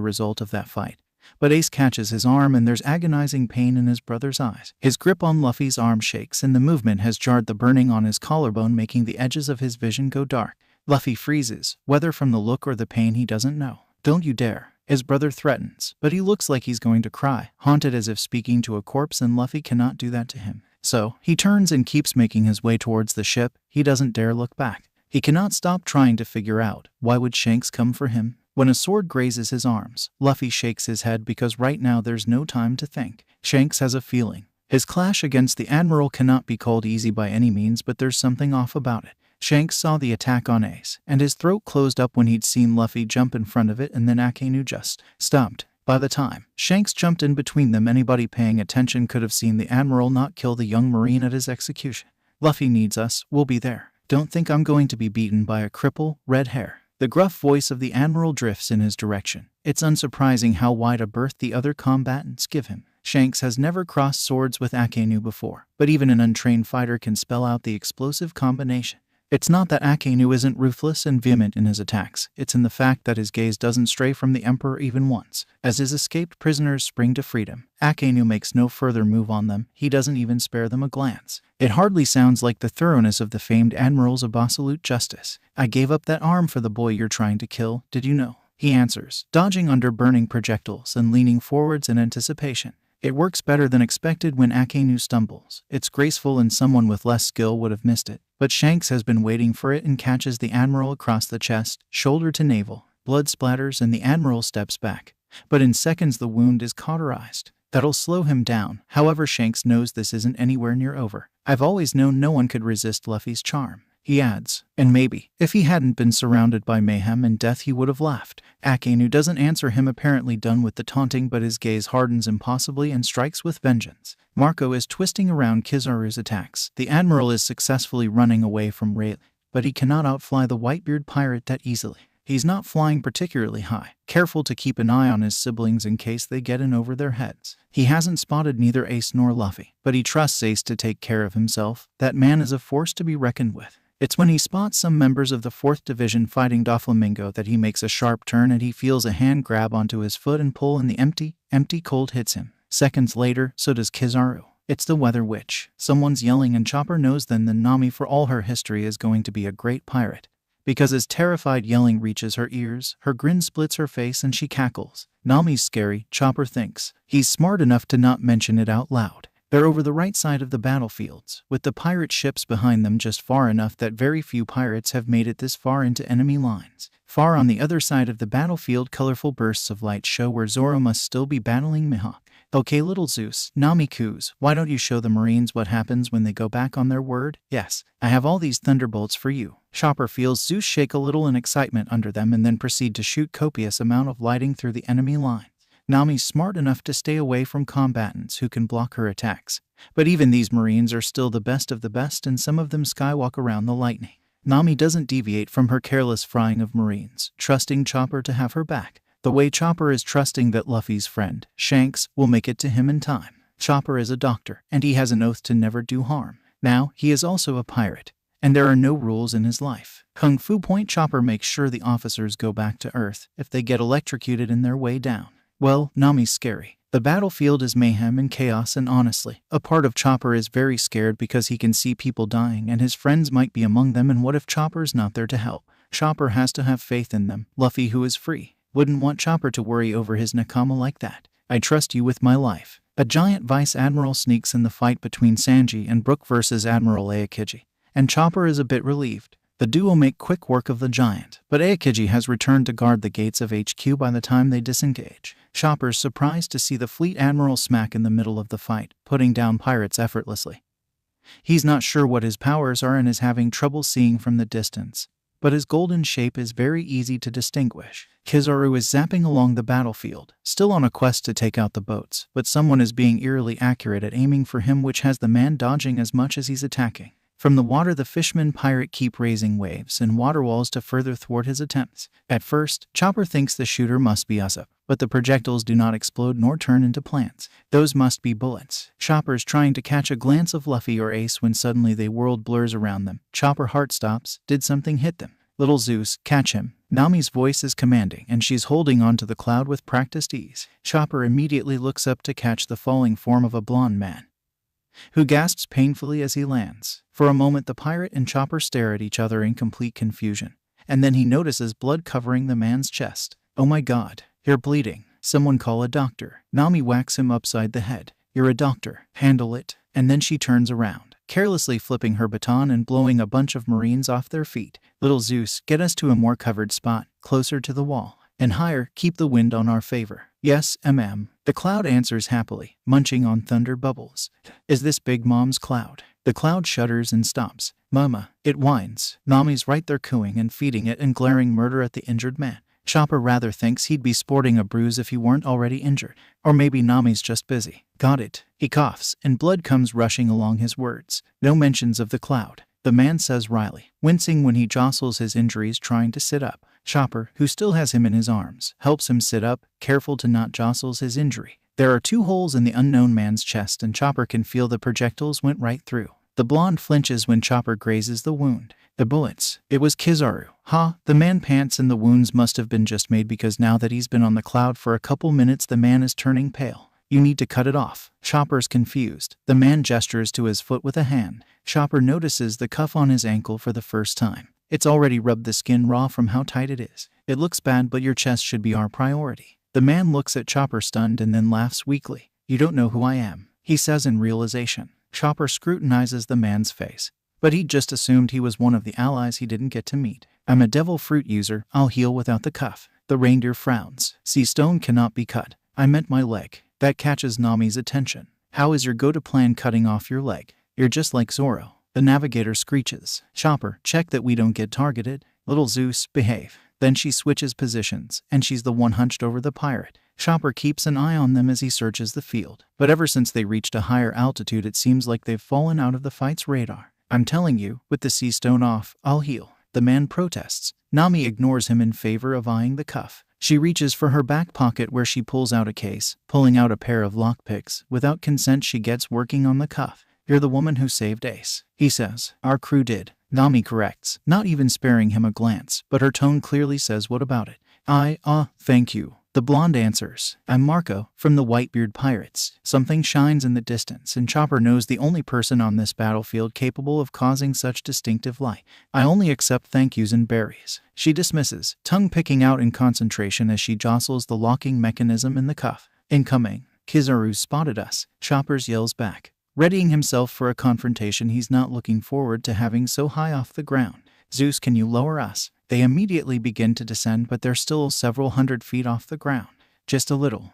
result of that fight. But Ace catches his arm and there's agonizing pain in his brother's eyes. His grip on Luffy's arm shakes and the movement has jarred the burning on his collarbone, making the edges of his vision go dark. Luffy freezes, whether from the look or the pain he doesn't know. Don't you dare, his brother threatens, but he looks like he's going to cry, haunted as if speaking to a corpse, and Luffy cannot do that to him. So, he turns and keeps making his way towards the ship. He doesn't dare look back. He cannot stop trying to figure out, why would Shanks come for him? When a sword grazes his arms, Luffy shakes his head because right now there's no time to think. Shanks has a feeling. His clash against the Admiral cannot be called easy by any means, but there's something off about it. Shanks saw the attack on Ace, and his throat closed up when he'd seen Luffy jump in front of it, and then Akainu just stopped. By the time Shanks jumped in between them, anybody paying attention could have seen the Admiral not kill the young Marine at his execution. Luffy needs us, we'll be there. Don't think I'm going to be beaten by a cripple, red hair. The gruff voice of the Admiral drifts in his direction. It's unsurprising how wide a berth the other combatants give him. Shanks has never crossed swords with Akainu before, but even an untrained fighter can spell out the explosive combination. It's not that Akainu isn't ruthless and vehement in his attacks, it's in the fact that his gaze doesn't stray from the Emperor even once. As his escaped prisoners spring to freedom, Akainu makes no further move on them, he doesn't even spare them a glance. It hardly sounds like the thoroughness of the famed Admiral's absolute justice. I gave up that arm for the boy you're trying to kill, did you know? He answers, dodging under burning projectiles and leaning forwards in anticipation. It works better than expected when Akainu stumbles. It's graceful and someone with less skill would have missed it. But Shanks has been waiting for it and catches the Admiral across the chest, shoulder to navel. Blood splatters and the Admiral steps back. But in seconds the wound is cauterized. That'll slow him down. However, Shanks knows this isn't anywhere near over. I've always known no one could resist Luffy's charm. He adds, and maybe, if he hadn't been surrounded by mayhem and death he would have laughed. Akainu doesn't answer him, apparently done with the taunting, but his gaze hardens impossibly and strikes with vengeance. Marco is twisting around Kizaru's attacks. The Admiral is successfully running away from Rayleigh, but he cannot outfly the Whitebeard pirate that easily. He's not flying particularly high, careful to keep an eye on his siblings in case they get in over their heads. He hasn't spotted neither Ace nor Luffy, but he trusts Ace to take care of himself. That man is a force to be reckoned with. It's when he spots some members of the 4th Division fighting Doflamingo that he makes a sharp turn and he feels a hand grab onto his foot and pull, and the empty cold hits him. Seconds later, so does Kizaru. It's the Weather Witch. Someone's yelling, and Chopper knows then that Nami, for all her history, is going to be a great pirate. Because his terrified yelling reaches her ears, her grin splits her face and she cackles. Nami's scary, Chopper thinks. He's smart enough to not mention it out loud. They're over the right side of the battlefields, with the pirate ships behind them just far enough that very few pirates have made it this far into enemy lines. Far on the other side of the battlefield, colorful bursts of light show where Zoro must still be battling Mihawk. Okay, little Zeus, Nami coos, why don't you show the Marines what happens when they go back on their word? Yes, I have all these thunderbolts for you. Chopper feels Zeus shake a little in excitement under them and then proceed to shoot copious amount of lighting through the enemy line. Nami's smart enough to stay away from combatants who can block her attacks. But even these Marines are still the best of the best, and some of them skywalk around the lightning. Nami doesn't deviate from her careless frying of Marines, trusting Chopper to have her back. The way Chopper is trusting that Luffy's friend, Shanks, will make it to him in time. Chopper is a doctor, and he has an oath to never do harm. Now, he is also a pirate, and there are no rules in his life. Kung Fu Point Chopper makes sure the officers go back to Earth if they get electrocuted in their way down. Well, Nami's scary. The battlefield is mayhem and chaos, and honestly, a part of Chopper is very scared because he can see people dying and his friends might be among them, and what if Chopper's not there to help? Chopper has to have faith in them. Luffy, who is free, wouldn't want Chopper to worry over his nakama like that. I trust you with my life. A giant Vice Admiral sneaks in the fight between Sanji and Brook versus Admiral Aokiji, and Chopper is a bit relieved. The duo make quick work of the giant, but Aokiji has returned to guard the gates of HQ by the time they disengage. Chopper's surprised to see the fleet admiral smack in the middle of the fight, putting down pirates effortlessly. He's not sure what his powers are and is having trouble seeing from the distance, but his golden shape is very easy to distinguish. Kizaru is zapping along the battlefield, still on a quest to take out the boats, but someone is being eerily accurate at aiming for him, which has the man dodging as much as he's attacking. From the water, the fisherman pirate keep raising waves and water walls to further thwart his attempts. At first, Chopper thinks the shooter must be Usopp, but the projectiles do not explode nor turn into plants. Those must be bullets. Chopper's trying to catch a glance of Luffy or Ace when suddenly the world blurs around them. Chopper heart stops. Did something hit them? Little Zeus, catch him. Nami's voice is commanding, and she's holding onto the cloud with practiced ease. Chopper immediately looks up to catch the falling form of a blonde man, who gasps painfully as he lands. For a moment, the pirate and Chopper stare at each other in complete confusion, and then he notices blood covering the man's chest. Oh my god, you're bleeding. Someone call a doctor. Nami whacks him upside the head. You're a doctor. Handle it. And then she turns around, carelessly flipping her baton and blowing a bunch of Marines off their feet. Little Zeus, get us to a more covered spot, closer to the wall. And higher, keep the wind on our favor. Yes, mm. The cloud answers happily, munching on thunder bubbles. Is this Big Mom's cloud? The cloud shudders and stops. Mama, it whines. Nami's right there cooing and feeding it and glaring murder at the injured man. Chopper rather thinks he'd be sporting a bruise if he weren't already injured. Or maybe Nami's just busy. Got it. He coughs, and blood comes rushing along his words. No mentions of the cloud. The man says Riley, wincing when he jostles his injuries trying to sit up. Chopper, who still has him in his arms, helps him sit up, careful to not jostle his injury. There are 2 holes in the unknown man's chest, and Chopper can feel the projectiles went right through. The blonde flinches when Chopper grazes the wound. The bullets. It was Kizaru. The man pants, and the wounds must have been just made because now that he's been on the cloud for a couple minutes the man is turning pale. You need to cut it off. Chopper's confused. The man gestures to his foot with a hand. Chopper notices the cuff on his ankle for the first time. It's already rubbed the skin raw from how tight it is. It looks bad, but your chest should be our priority. The man looks at Chopper stunned and then laughs weakly. You don't know who I am, he says in realization. Chopper scrutinizes the man's face. But he'd just assumed he was one of the allies he didn't get to meet. I'm a devil fruit user. I'll heal without the cuff. The reindeer frowns. See, stone cannot be cut. I meant my leg. That catches Nami's attention. How is your go-to plan cutting off your leg? You're just like Zoro. The navigator screeches. Chopper, check that we don't get targeted. Little Zeus, behave. Then she switches positions, and she's the one hunched over the pirate. Chopper keeps an eye on them as he searches the field. But ever since they reached a higher altitude it seems like they've fallen out of the fight's radar. I'm telling you, with the sea stone off, I'll heal. The man protests. Nami ignores him in favor of eyeing the cuff. She reaches for her back pocket where she pulls out a case, pulling out a pair of lockpicks. Without consent she gets working on the cuff. You're the woman who saved Ace, he says. Our crew did. Nami corrects, not even sparing him a glance, but her tone clearly says what about it. Thank you. The blonde answers. I'm Marco, from the Whitebeard Pirates. Something shines in the distance, and Chopper knows the only person on this battlefield capable of causing such distinctive light. I only accept thank yous and berries. She dismisses, tongue picking out in concentration as she jostles the locking mechanism in the cuff. Incoming. Kizaru's spotted us. Chopper's yells back. Readying himself for a confrontation he's not looking forward to having so high off the ground. Zeus, can you lower us? They immediately begin to descend, but they're still several hundred feet off the ground. Just a little.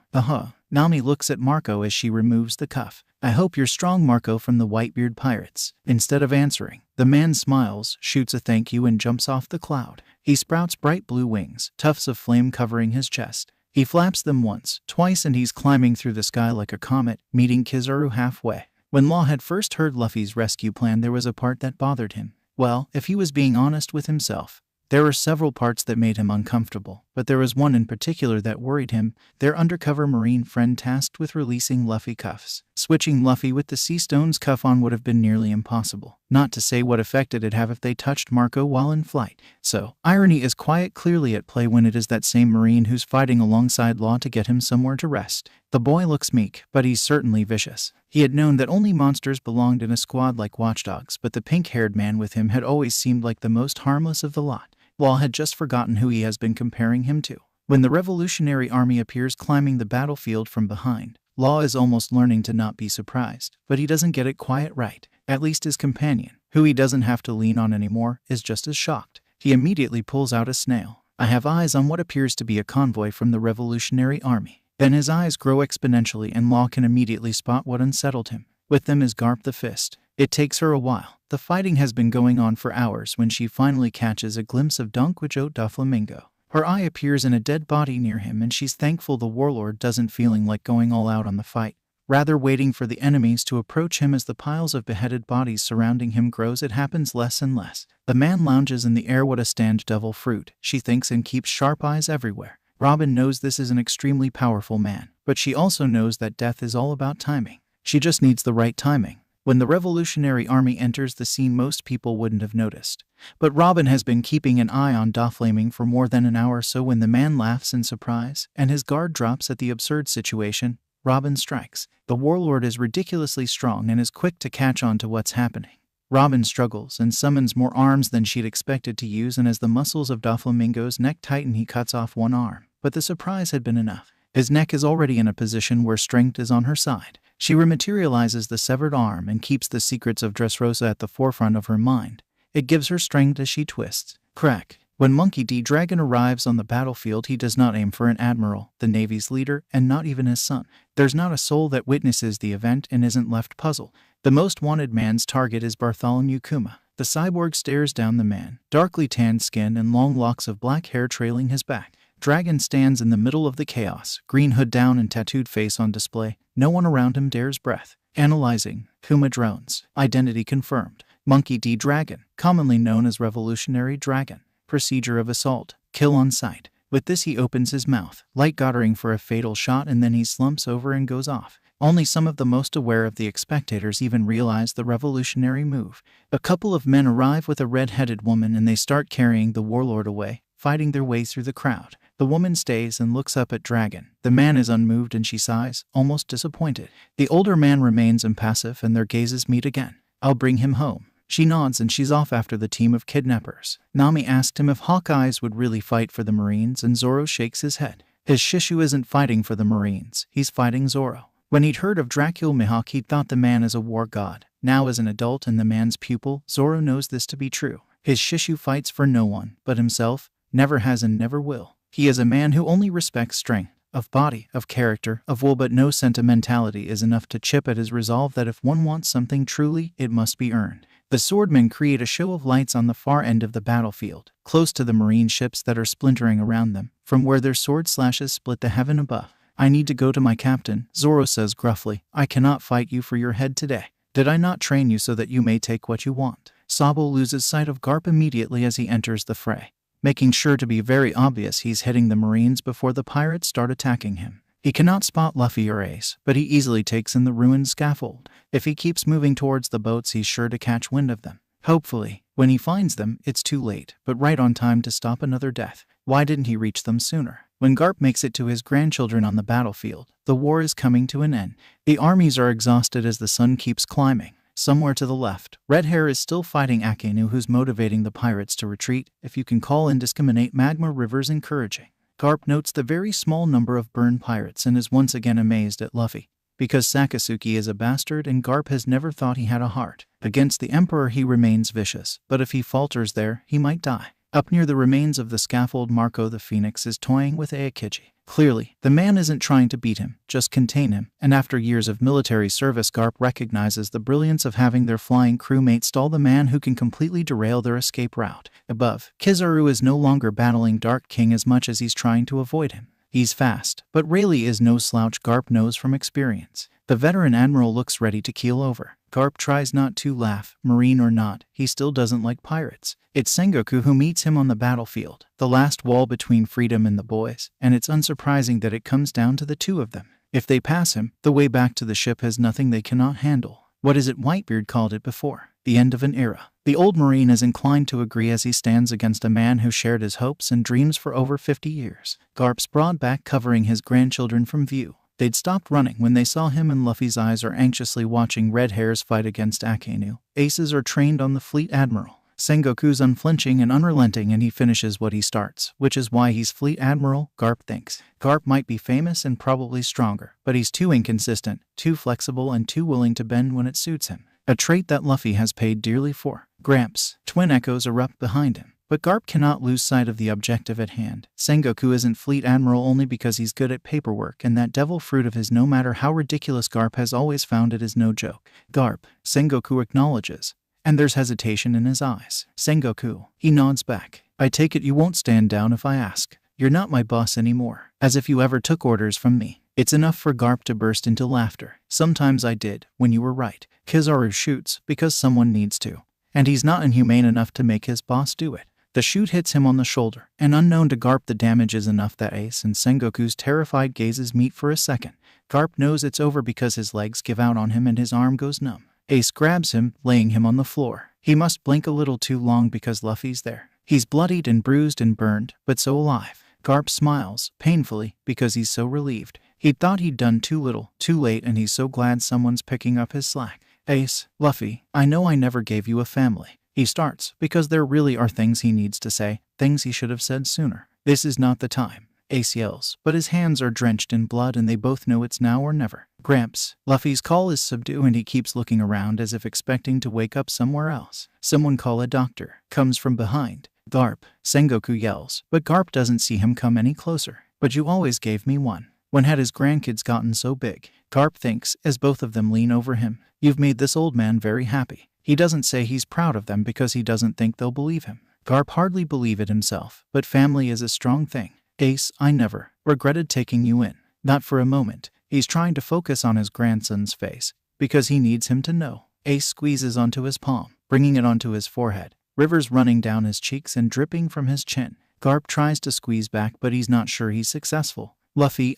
Nami looks at Marco as she removes the cuff. I hope you're strong, Marco from the Whitebeard Pirates. Instead of answering, the man smiles, shoots a thank you and jumps off the cloud. He sprouts bright blue wings, tufts of flame covering his chest. He flaps them once, twice, and he's climbing through the sky like a comet, meeting Kizaru halfway. When Law had first heard Luffy's rescue plan there was a part that bothered him. Well, if he was being honest with himself, there were several parts that made him uncomfortable, but there was one in particular that worried him, their undercover marine friend tasked with releasing Luffy cuffs. Switching Luffy with the Sea Stone's cuff on would have been nearly impossible, not to say what effect it'd have if they touched Marco while in flight. So, irony is quite clearly at play when it is that same marine who's fighting alongside Law to get him somewhere to rest. The boy looks meek, but he's certainly vicious. He had known that only monsters belonged in a squad like watchdogs, but the pink-haired man with him had always seemed like the most harmless of the lot. Law had just forgotten who he has been comparing him to. When the Revolutionary Army appears climbing the battlefield from behind, Law is almost learning to not be surprised, but he doesn't get it quite right. At least his companion, who he doesn't have to lean on anymore, is just as shocked. He immediately pulls out a snail. I have eyes on what appears to be a convoy from the Revolutionary Army. Then his eyes grow exponentially and Law can immediately spot what unsettled him. With them is Garp the Fist. It takes her a while. The fighting has been going on for hours when she finally catches a glimpse of Donquijo da Flamingo. Her eye appears in a dead body near him and she's thankful the warlord doesn't feeling like going all out on the fight, rather waiting for the enemies to approach him. As the piles of beheaded bodies surrounding him grows it happens less and less. The man lounges in the air. What a stand devil fruit, she thinks, and keeps sharp eyes everywhere. Robin knows this is an extremely powerful man, but she also knows that death is all about timing. She just needs the right timing. When the Revolutionary Army enters the scene most people wouldn't have noticed. But Robin has been keeping an eye on Doflaming for more than an hour, so when the man laughs in surprise and his guard drops at the absurd situation, Robin strikes. The warlord is ridiculously strong and is quick to catch on to what's happening. Robin struggles and summons more arms than she'd expected to use, and as the muscles of Doflamingo's neck tighten he cuts off one arm. But the surprise had been enough. His neck is already in a position where strength is on her side. She rematerializes the severed arm and keeps the secrets of Dressrosa at the forefront of her mind. It gives her strength as she twists. Crack. When Monkey D. Dragon arrives on the battlefield he does not aim for an admiral, the Navy's leader, and not even his son. There's not a soul that witnesses the event and isn't left puzzled. The most wanted man's target is Bartholomew Kuma. The cyborg stares down the man, darkly tanned skin and long locks of black hair trailing his back. Dragon stands in the middle of the chaos, green hood down and tattooed face on display. No one around him dares breath. Analyzing. Kuma drones. Identity confirmed. Monkey D. Dragon, commonly known as Revolutionary Dragon. Procedure of assault. Kill on sight. With this he opens his mouth, light guttering for a fatal shot, and then he slumps over and goes off. Only some of the most aware of the spectators even realize the revolutionary move. A couple of men arrive with a red-headed woman and they start carrying the warlord away, fighting their way through the crowd. The woman stays and looks up at Dragon. The man is unmoved and she sighs, almost disappointed. The older man remains impassive and their gazes meet again. I'll bring him home. She nods and she's off after the team of kidnappers. Nami asked him if Hawkeyes would really fight for the Marines and Zoro shakes his head. His Shishu isn't fighting for the Marines, he's fighting Zoro. When he'd heard of Dracula Mihawk, he'd thought the man is a war god. Now as an adult and the man's pupil, Zoro knows this to be true. His Shishu fights for no one but himself, never has and never will. He is a man who only respects strength, of body, of character, of will, but no sentimentality is enough to chip at his resolve that if one wants something truly, it must be earned. The swordmen create a show of lights on the far end of the battlefield, close to the marine ships that are splintering around them, from where their sword slashes split the heaven above. I need to go to my captain, Zoro says gruffly. I cannot fight you for your head today. Did I not train you so that you may take what you want? Sabo loses sight of Garp immediately as he enters the fray, making sure to be very obvious he's hitting the Marines before the pirates start attacking him. He cannot spot Luffy or Ace, but he easily takes in the ruined scaffold. If he keeps moving towards the boats, he's sure to catch wind of them. Hopefully, when he finds them, it's too late, but right on time to stop another death. Why didn't he reach them sooner? When Garp makes it to his grandchildren on the battlefield, the war is coming to an end. The armies are exhausted as the sun keeps climbing. Somewhere to the left, Red Hair is still fighting Akainu, who's motivating the pirates to retreat, if you can call indiscriminate magma rivers encouraging. Garp notes the very small number of burned pirates and is once again amazed at Luffy. Because Sakasuki is a bastard and Garp has never thought he had a heart. Against the Emperor he remains vicious, but if he falters there, he might die. Up near the remains of the scaffold, Marco the Phoenix is toying with Aokiji. Clearly, the man isn't trying to beat him, just contain him, and after years of military service, Garp recognizes the brilliance of having their flying crewmate stall the man who can completely derail their escape route. Above, Kizaru is no longer battling Dark King as much as he's trying to avoid him. He's fast, but Rayleigh is no slouch, Garp knows from experience. The veteran admiral looks ready to keel over. Garp tries not to laugh. Marine or not, he still doesn't like pirates. It's Sengoku who meets him on the battlefield, the last wall between freedom and the boys, and it's unsurprising that it comes down to the two of them. If they pass him, the way back to the ship has nothing they cannot handle. What is it Whitebeard called it before? The end of an era. The old Marine is inclined to agree as he stands against a man who shared his hopes and dreams for over 50 years. Garp's broad back covering his grandchildren from view. They'd stopped running when they saw him, and Luffy's eyes are anxiously watching Red Hair's fight against Akainu. Aces are trained on the Fleet Admiral. Sengoku's unflinching and unrelenting, and he finishes what he starts, which is why he's Fleet Admiral, Garp thinks. Garp might be famous and probably stronger, but he's too inconsistent, too flexible, and too willing to bend when it suits him. A trait that Luffy has paid dearly for. Gramps. Twin echoes erupt behind him. But Garp cannot lose sight of the objective at hand. Sengoku isn't Fleet Admiral only because he's good at paperwork, and that devil fruit of his, no matter how ridiculous, Garp has always found it is no joke. Garp. Sengoku acknowledges, and there's hesitation in his eyes. Sengoku. He nods back. I take it you won't stand down if I ask. You're not my boss anymore. As if you ever took orders from me. It's enough for Garp to burst into laughter. Sometimes I did, when you were right. Kizaru shoots because someone needs to. And he's not inhumane enough to make his boss do it. The shoot hits him on the shoulder, and unknown to Garp the damage is enough that Ace and Sengoku's terrified gazes meet for a second. Garp knows it's over because his legs give out on him and his arm goes numb. Ace grabs him, laying him on the floor. He must blink a little too long because Luffy's there. He's bloodied and bruised and burned, but so alive. Garp smiles, painfully, because he's so relieved. He'd thought he'd done too little, too late, and he's so glad someone's picking up his slack. Ace, Luffy, I know I never gave you a family. He starts, because there really are things he needs to say, things he should have said sooner. This is not the time. Ace yells, but his hands are drenched in blood and they both know it's now or never. Gramps. Luffy's call is subdued and he keeps looking around as if expecting to wake up somewhere else. Someone call a doctor. Comes from behind. Garp. Sengoku yells, but Garp doesn't see him come any closer. But you always gave me one. When had his grandkids gotten so big? Garp thinks, as both of them lean over him. You've made this old man very happy. He doesn't say he's proud of them because he doesn't think they'll believe him. Garp hardly believe it himself, but family is a strong thing. Ace, I never regretted taking you in. Not for a moment. He's trying to focus on his grandson's face, because he needs him to know. Ace squeezes onto his palm, bringing it onto his forehead, rivers running down his cheeks and dripping from his chin. Garp tries to squeeze back, but he's not sure he's successful. Luffy,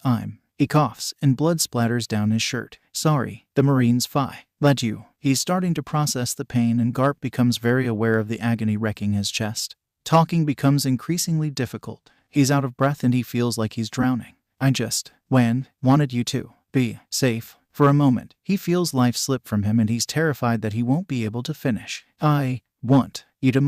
He coughs, and blood splatters down his shirt. Sorry, the Marines let you. He's starting to process the pain, and Garp becomes very aware of the agony wrecking his chest. Talking becomes increasingly difficult. He's out of breath and he feels like he's drowning. I just wanted you to be safe. For a moment, he feels life slip from him and he's terrified that he won't be able to finish. I want you to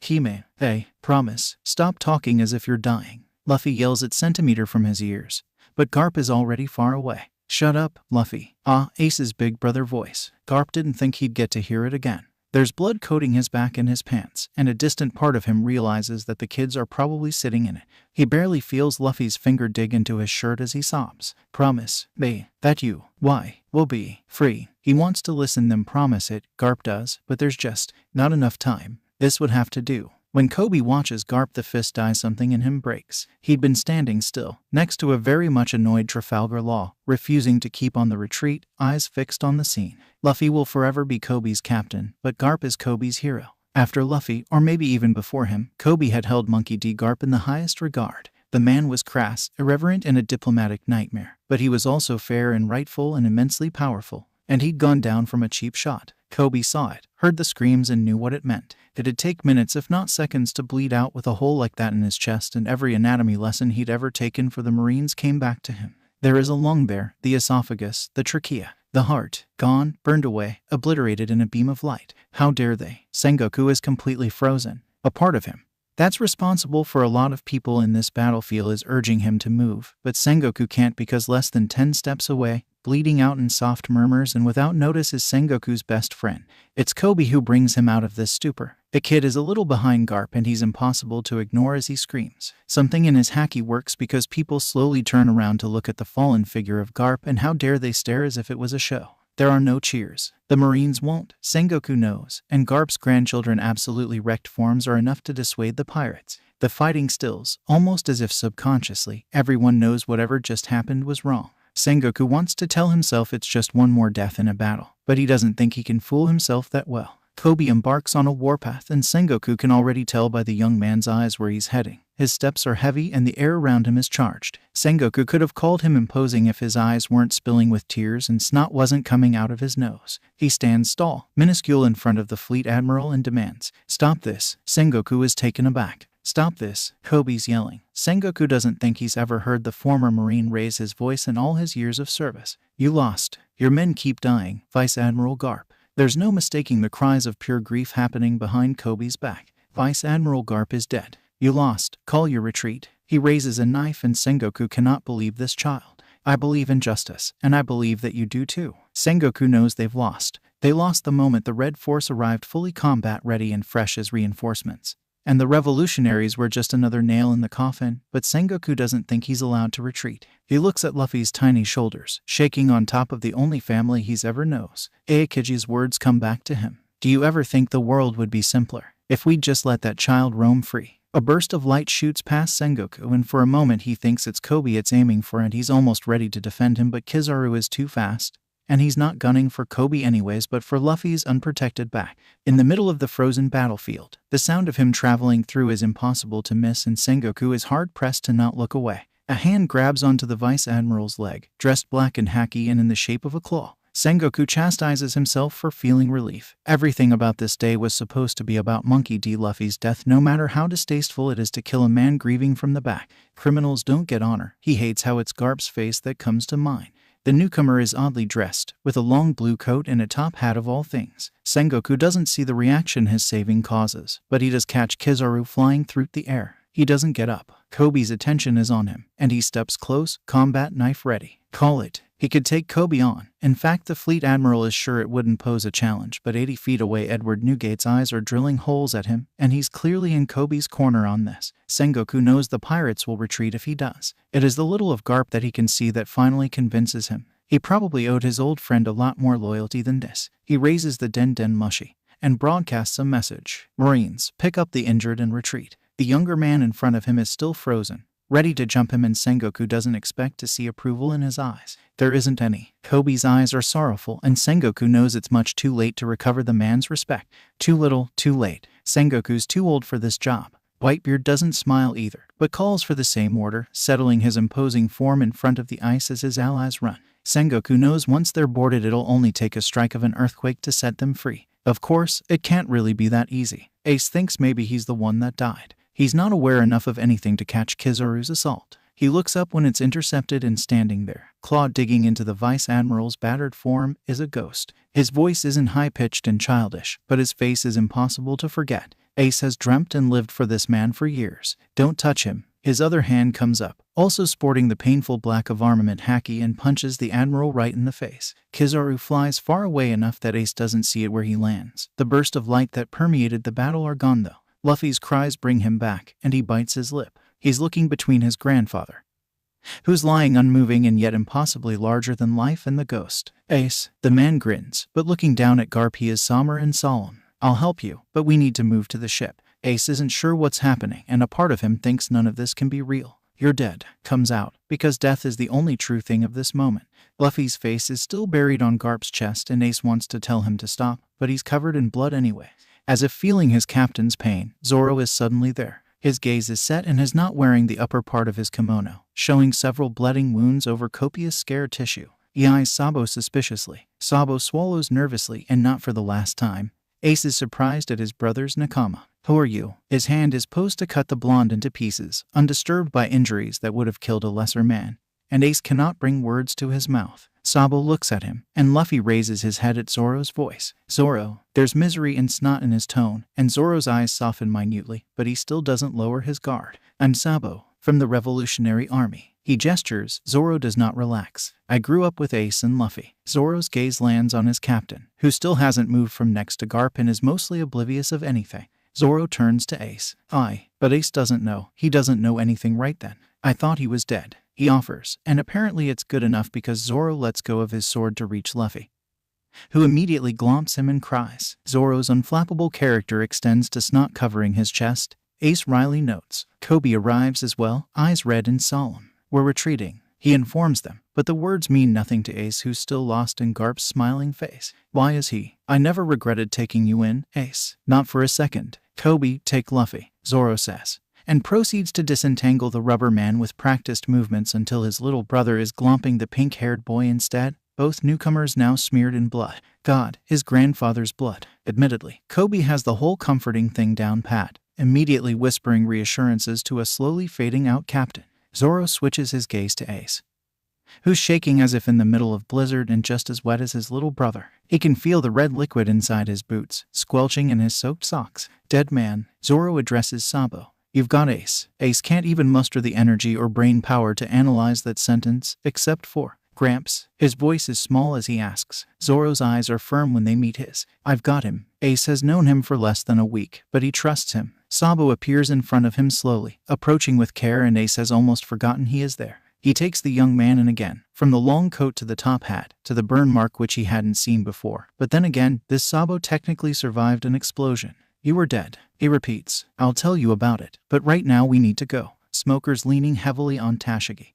Hime, hey, promise, stop talking as if you're dying. Luffy yells at centimeter from his ears, but Garp is already far away. Shut up, Luffy. Ace's big brother voice. Garp didn't think he'd get to hear it again. There's blood coating his back and his pants, and a distant part of him realizes that the kids are probably sitting in it. He barely feels Luffy's finger dig into his shirt as he sobs. Promise me that you will be free. He wants to listen them promise it, Garp does, but there's just not enough time. This would have to do. When Kobe watches Garp, the fist die, something in him breaks. He'd been standing still, next to a very much annoyed Trafalgar Law, refusing to keep on the retreat, eyes fixed on the scene. Luffy will forever be Kobe's captain, but Garp is Kobe's hero. After Luffy, or maybe even before him, Kobe had held Monkey D. Garp in the highest regard. The man was crass, irreverent, and a diplomatic nightmare, but he was also fair and rightful and immensely powerful. And he'd gone down from a cheap shot. Kobe saw it, heard the screams, and knew what it meant. It'd take minutes, if not seconds, to bleed out with a hole like that in his chest, and every anatomy lesson he'd ever taken for the Marines came back to him. There is a lung there, the esophagus, the trachea, the heart, gone, burned away, obliterated in a beam of light. How dare they? Sengoku is completely frozen. A part of him that's responsible for a lot of people in this battlefield is urging him to move, but Sengoku can't because less than 10 steps away, bleeding out in soft murmurs and without notice, is Sengoku's best friend. It's Kobe who brings him out of this stupor. The kid is a little behind Garp and he's impossible to ignore as he screams. Something in his haki works because people slowly turn around to look at the fallen figure of Garp, and how dare they stare as if it was a show. There are no cheers. The Marines won't. Sengoku knows, and Garp's grandchildren absolutely wrecked forms are enough to dissuade the pirates. The fighting stills, almost as if subconsciously, everyone knows whatever just happened was wrong. Sengoku wants to tell himself it's just one more death in a battle, but he doesn't think he can fool himself that well. Kobe embarks on a warpath, and Sengoku can already tell by the young man's eyes where he's heading. His steps are heavy and the air around him is charged. Sengoku could have called him imposing if his eyes weren't spilling with tears and snot wasn't coming out of his nose. He stands tall, minuscule, in front of the fleet admiral and demands, "Stop this." Sengoku is taken aback. "Stop this," Kobe's yelling. Sengoku doesn't think he's ever heard the former Marine raise his voice in all his years of service. "You lost. Your men keep dying, Vice Admiral Garp." There's no mistaking the cries of pure grief happening behind Kobe's back. Vice Admiral Garp is dead. "You lost. Call your retreat." He raises a knife and Sengoku cannot believe this child. "I believe in justice, and I believe that you do too." Sengoku knows they've lost. They lost the moment the Red Force arrived fully combat ready and fresh as reinforcements. And the revolutionaries were just another nail in the coffin, but Sengoku doesn't think he's allowed to retreat. He looks at Luffy's tiny shoulders, shaking on top of the only family he's ever knows. Aokiji's words come back to him. "Do you ever think the world would be simpler if we'd just let that child roam free?" A burst of light shoots past Sengoku, and for a moment he thinks it's Kobe it's aiming for, and he's almost ready to defend him, but Kizaru is too fast. And he's not gunning for Kobe anyways, but for Luffy's unprotected back. In the middle of the frozen battlefield, the sound of him traveling through is impossible to miss, and Sengoku is hard-pressed to not look away. A hand grabs onto the Vice Admiral's leg, dressed black and haki and in the shape of a claw. Sengoku chastises himself for feeling relief. Everything about this day was supposed to be about Monkey D. Luffy's death, no matter how distasteful it is to kill a man grieving from the back. Criminals don't get honor. He hates how it's Garp's face that comes to mind. The newcomer is oddly dressed, with a long blue coat and a top hat of all things. Sengoku doesn't see the reaction his saving causes, but he does catch Kizaru flying through the air. He doesn't get up. Kobe's attention is on him, and he steps close, combat knife ready. Call it. He could take Kobe on. In fact, the fleet admiral is sure it wouldn't pose a challenge, but 80 feet away Edward Newgate's eyes are drilling holes at him, and he's clearly in Kobe's corner on this. Sengoku knows the pirates will retreat if he does. It is the little of Garp that he can see that finally convinces him. He probably owed his old friend a lot more loyalty than this. He raises the Den Mushi and broadcasts a message. "Marines, pick up the injured and retreat." The younger man in front of him is still frozen, ready to jump him, and Sengoku doesn't expect to see approval in his eyes. There isn't any. Kobe's eyes are sorrowful, and Sengoku knows it's much too late to recover the man's respect. Too little, too late. Sengoku's too old for this job. Whitebeard doesn't smile either, but calls for the same order, settling his imposing form in front of the ice as his allies run. Sengoku knows once they're boarded it'll only take a strike of an earthquake to set them free. Of course, it can't really be that easy. Ace thinks maybe he's the one that died. He's not aware enough of anything to catch Kizaru's assault. He looks up when it's intercepted, and standing there, claw digging into the Vice Admiral's battered form, is a ghost. His voice isn't high-pitched and childish, but his face is impossible to forget. Ace has dreamt and lived for this man for years. Don't touch him. His other hand comes up, also sporting the painful black of armament haki, and punches the Admiral right in the face. Kizaru flies far away enough that Ace doesn't see it where he lands. The burst of light that permeated the battle are gone though. Luffy's cries bring him back, and he bites his lip. He's looking between his grandfather, who's lying unmoving and yet impossibly larger than life, and the ghost. Ace. The man grins, but looking down at Garp he is somber and solemn. I'll help you, but we need to move to the ship. Ace isn't sure what's happening, and a part of him thinks none of this can be real. You're dead comes out, because death is the only true thing of this moment. Luffy's face is still buried on Garp's chest, and Ace wants to tell him to stop, but he's covered in blood anyway. As if feeling his captain's pain, Zoro is suddenly there. His gaze is set and is not wearing the upper part of his kimono, showing several bleeding wounds over copious scar tissue. He eyes Sabo suspiciously. Sabo swallows nervously, and not for the last time. Ace is surprised at his brother's nakama. Who are you? His hand is posed to cut the blonde into pieces, undisturbed by injuries that would have killed a lesser man, and Ace cannot bring words to his mouth. Sabo looks at him, and Luffy raises his head at Zoro's voice. Zoro. There's misery and snot in his tone, and Zoro's eyes soften minutely, but he still doesn't lower his guard. I'm Sabo, from the Revolutionary Army. He gestures. Zoro does not relax. I grew up with Ace and Luffy. Zoro's gaze lands on his captain, who still hasn't moved from next to Garp and is mostly oblivious of anything. Zoro turns to Ace. But Ace doesn't know. He doesn't know anything right then. I thought he was dead, he offers, and apparently it's good enough because Zoro lets go of his sword to reach Luffy, who immediately glomps him and cries. Zoro's unflappable character extends to snot covering his chest. Ace Rayleigh notes. Kobe arrives as well, eyes red and solemn. We're retreating, he informs them, but the words mean nothing to Ace, who's still lost in Garp's smiling face. Why is he? I never regretted taking you in, Ace. Not for a second. Kobe, take Luffy, Zoro says, and proceeds to disentangle the rubber man with practiced movements until his little brother is glomping the pink-haired boy instead. Both newcomers now smeared in blood. God, his grandfather's blood. Admittedly, Kobe has the whole comforting thing down pat, immediately whispering reassurances to a slowly fading out captain. Zoro switches his gaze to Ace, who's shaking as if in the middle of blizzard and just as wet as his little brother. He can feel the red liquid inside his boots, squelching in his soaked socks. Dead man. Zoro addresses Sabo. You've got Ace. Ace can't even muster the energy or brain power to analyze that sentence, except for Gramps. His voice is small as he asks. Zoro's eyes are firm when they meet his. I've got him. Ace has known him for less than a week, but he trusts him. Sabo appears in front of him slowly, approaching with care, and Ace has almost forgotten he is there. He takes the young man in again, from the long coat to the top hat, to the burn mark which he hadn't seen before. But then again, this Sabo technically survived an explosion. You were dead, he repeats. I'll tell you about it, but right now we need to go. Smoker's leaning heavily on Tashigi,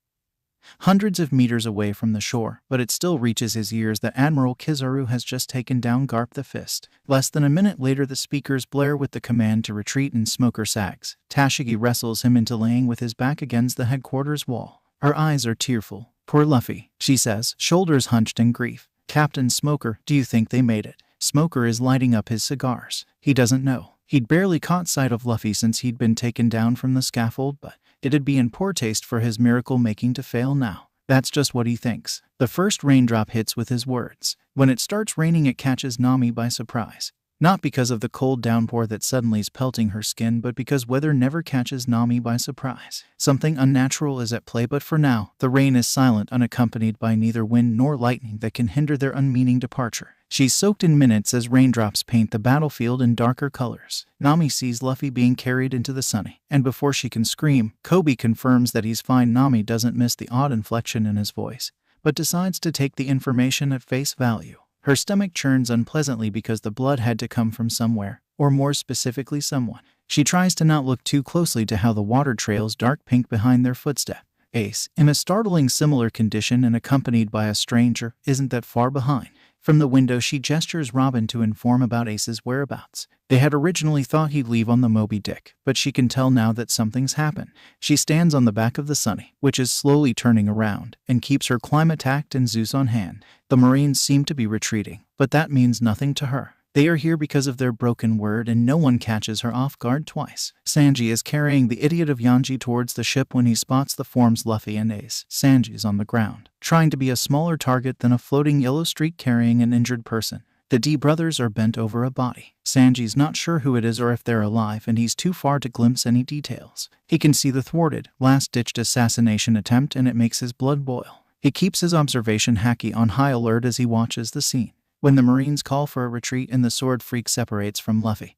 hundreds of meters away from the shore, but it still reaches his ears that Admiral Kizaru has just taken down Garp the Fist. Less than a minute later the speakers blare with the command to retreat, and Smoker sags. Tashigi wrestles him into laying with his back against the headquarters wall. Her eyes are tearful. Poor Luffy, she says, shoulders hunched in grief. Captain Smoker, do you think they made it? Smoker is lighting up his cigars. He doesn't know. He'd barely caught sight of Luffy since he'd been taken down from the scaffold, but it'd be in poor taste for his miracle-making to fail now. That's just what he thinks. The first raindrop hits with his words. When it starts raining it catches Nami by surprise. Not because of the cold downpour that suddenly is pelting her skin, but because weather never catches Nami by surprise. Something unnatural is at play, but for now, the rain is silent, unaccompanied by neither wind nor lightning that can hinder their unmeaning departure. She's soaked in minutes as raindrops paint the battlefield in darker colors. Nami sees Luffy being carried into the sunny, and before she can scream, Kobe confirms that he's fine. Nami doesn't miss the odd inflection in his voice, but decides to take the information at face value. Her stomach churns unpleasantly because the blood had to come from somewhere, or more specifically someone. She tries to not look too closely to how the water trails dark pink behind their footstep. Ace, in a startling similar condition and accompanied by a stranger, isn't that far behind. From the window she gestures Robin to inform about Ace's whereabouts. They had originally thought he'd leave on the Moby Dick, but she can tell now that something's happened. She stands on the back of the Sunny, which is slowly turning around, and keeps her Climatact and Zeus on hand. The Marines seem to be retreating, but that means nothing to her. They are here because of their broken word, and no one catches her off guard twice. Sanji is carrying the idiot of Yanji towards the ship when he spots the forms Luffy and Ace. Sanji's on the ground, trying to be a smaller target than a floating yellow streak carrying an injured person. The D brothers are bent over a body. Sanji's not sure who it is or if they're alive, and he's too far to glimpse any details. He can see the thwarted, last-ditched assassination attempt, and it makes his blood boil. He keeps his observation haki on high alert as he watches the scene. When the Marines call for a retreat and the sword freak separates from Luffy,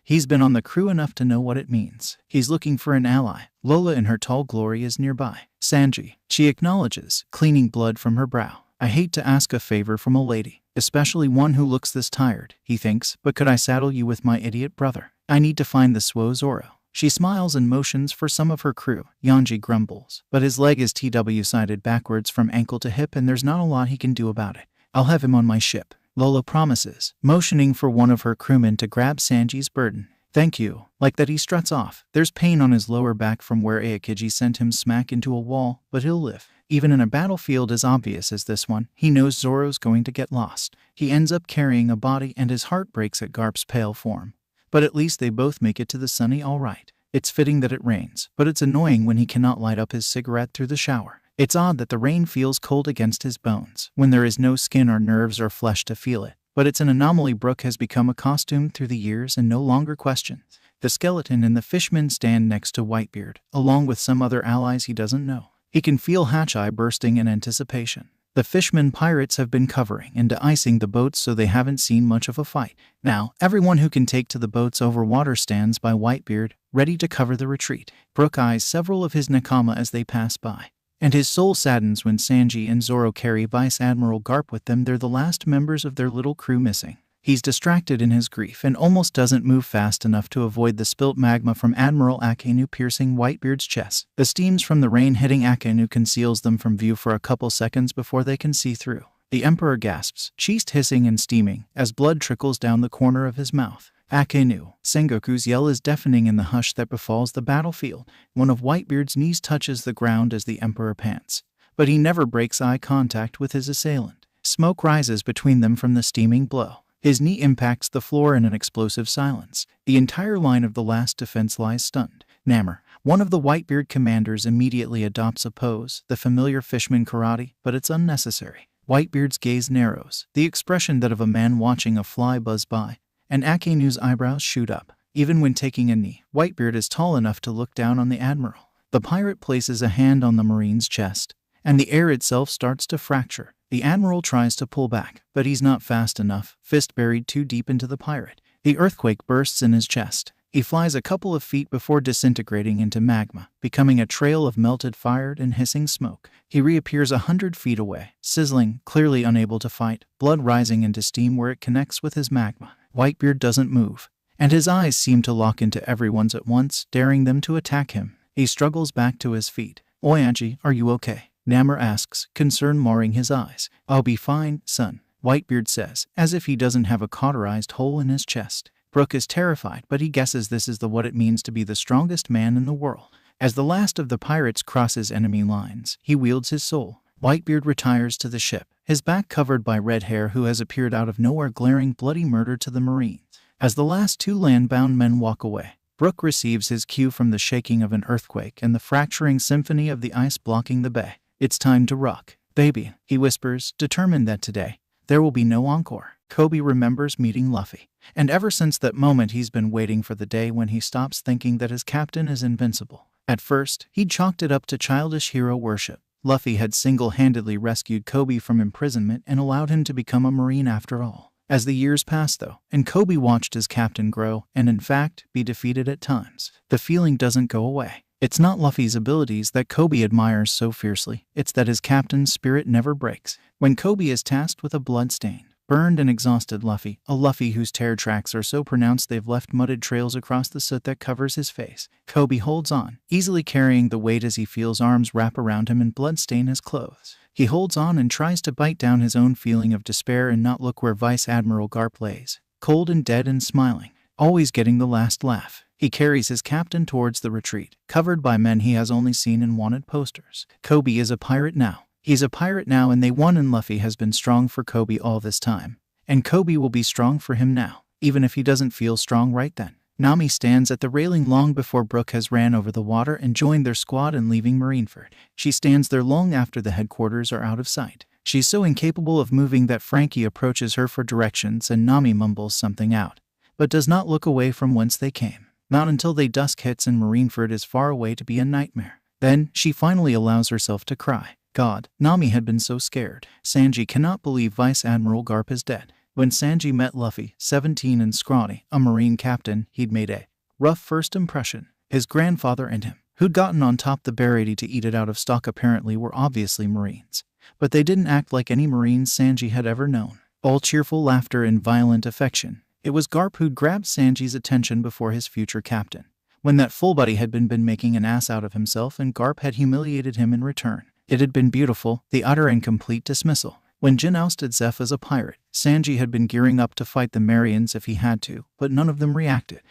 he's been on the crew enough to know what it means. He's looking for an ally. Lola in her tall glory is nearby. Sanji, she acknowledges, cleaning blood from her brow. I hate to ask a favor from a lady, especially one who looks this tired, he thinks, but could I saddle you with my idiot brother? I need to find the Zoro. She smiles and motions for some of her crew. Yanji grumbles, but his leg is TW-sided backwards from ankle to hip, and there's not a lot he can do about it. I'll have him on my ship, Lola promises, motioning for one of her crewmen to grab Sanji's burden. Thank you. Like that he struts off. There's pain on his lower back from where Aokiji sent him smack into a wall, but he'll live. Even in a battlefield as obvious as this one, he knows Zoro's going to get lost. He ends up carrying a body, and his heart breaks at Garp's pale form. But at least they both make it to the Sunny all right. It's fitting that it rains, but it's annoying when he cannot light up his cigarette through the shower. It's odd that the rain feels cold against his bones, when there is no skin or nerves or flesh to feel it. But it's an anomaly Brook has become a costume through the years and no longer questions. The skeleton and the fishman stand next to Whitebeard, along with some other allies he doesn't know. He can feel Hatcheye bursting in anticipation. The fishermen pirates have been covering and de-icing the boats, so they haven't seen much of a fight. Now, everyone who can take to the boats over water stands by Whitebeard, ready to cover the retreat. Brook eyes several of his nakama as they pass by, and his soul saddens when Sanji and Zoro carry Vice Admiral Garp with them. They're the last members of their little crew missing. He's distracted in his grief and almost doesn't move fast enough to avoid the spilt magma from Admiral Akainu piercing Whitebeard's chest. The steams from the rain hitting Akainu conceals them from view for a couple seconds before they can see through. The Emperor gasps, chest hissing and steaming, as blood trickles down the corner of his mouth. Akainu. Sengoku's yell is deafening in the hush that befalls the battlefield. One of Whitebeard's knees touches the ground as the Emperor pants, but he never breaks eye contact with his assailant. Smoke rises between them from the steaming blow. His knee impacts the floor in an explosive silence. The entire line of the last defense lies stunned. Namor, one of the Whitebeard commanders, immediately adopts a pose, the familiar fishman karate, but it's unnecessary. Whitebeard's gaze narrows, the expression that of a man watching a fly buzz by, and Akainu's eyebrows shoot up. Even when taking a knee, Whitebeard is tall enough to look down on the Admiral. The pirate places a hand on the Marine's chest, and the air itself starts to fracture. The Admiral tries to pull back, but he's not fast enough, fist buried too deep into the pirate. The earthquake bursts in his chest. He flies a couple of feet before disintegrating into magma, becoming a trail of melted fire and hissing smoke. He reappears 100 feet away, sizzling, clearly unable to fight, blood rising into steam where it connects with his magma. Whitebeard doesn't move, and his eyes seem to lock into everyone's at once, daring them to attack him. He struggles back to his feet. Oyanji, are you okay? Namor asks, concern marring his eyes. I'll be fine, son, Whitebeard says, as if he doesn't have a cauterized hole in his chest. Brook is terrified, but he guesses this is what it means to be the strongest man in the world. As the last of the pirates crosses enemy lines, he wields his soul. Whitebeard retires to the ship, his back covered by red hair, who has appeared out of nowhere, glaring bloody murder to the Marines. As the last two land-bound men walk away, Brook receives his cue from the shaking of an earthquake and the fracturing symphony of the ice blocking the bay. It's time to rock, baby, he whispers, determined that today there will be no encore. Kobe remembers meeting Luffy, and ever since that moment he's been waiting for the day when he stops thinking that his captain is invincible. At first, he'd chalked it up to childish hero worship. Luffy had single-handedly rescued Kobe from imprisonment and allowed him to become a Marine after all. As the years passed, though, and Kobe watched his captain grow and, in fact, be defeated at times, the feeling doesn't go away. It's not Luffy's abilities that Kobe admires so fiercely, it's that his captain's spirit never breaks. When Kobe is tasked with a bloodstain, Burned and exhausted Luffy, a Luffy whose tear tracks are so pronounced they've left mudded trails across the soot that covers his face. Kobe holds on, easily carrying the weight as he feels arms wrap around him and blood stain his clothes. He holds on and tries to bite down his own feeling of despair and not look where Vice Admiral Garp lays, cold and dead and smiling, always getting the last laugh. He carries his captain towards the retreat, covered by men he has only seen in wanted posters. Kobe is a pirate now. He's a pirate now and they won, and Luffy has been strong for Kobe all this time. And Kobe will be strong for him now, even if he doesn't feel strong right then. Nami stands at the railing long before Brook has ran over the water and joined their squad in leaving Marineford. She stands there long after the headquarters are out of sight. She's so incapable of moving that Frankie approaches her for directions and Nami mumbles something out, but does not look away from whence they came. Not until they dusk hits and Marineford is far away to be a nightmare. Then she finally allows herself to cry. God, Nami had been so scared. Sanji cannot believe Vice Admiral Garp is dead. When Sanji met Luffy, 17 and scrawny, a Marine captain, he'd made a rough first impression. His grandfather and him, who'd gotten on top the Barady to eat it out of stock apparently, were obviously Marines. But they didn't act like any Marines Sanji had ever known. All cheerful laughter and violent affection. It was Garp who'd grabbed Sanji's attention before his future captain. When that full-body had been making an ass out of himself and Garp had humiliated him in return. It had been beautiful, the utter and complete dismissal. When Jin ousted Zeph as a pirate, Sanji had been gearing up to fight the Marians if he had to, but none of them reacted.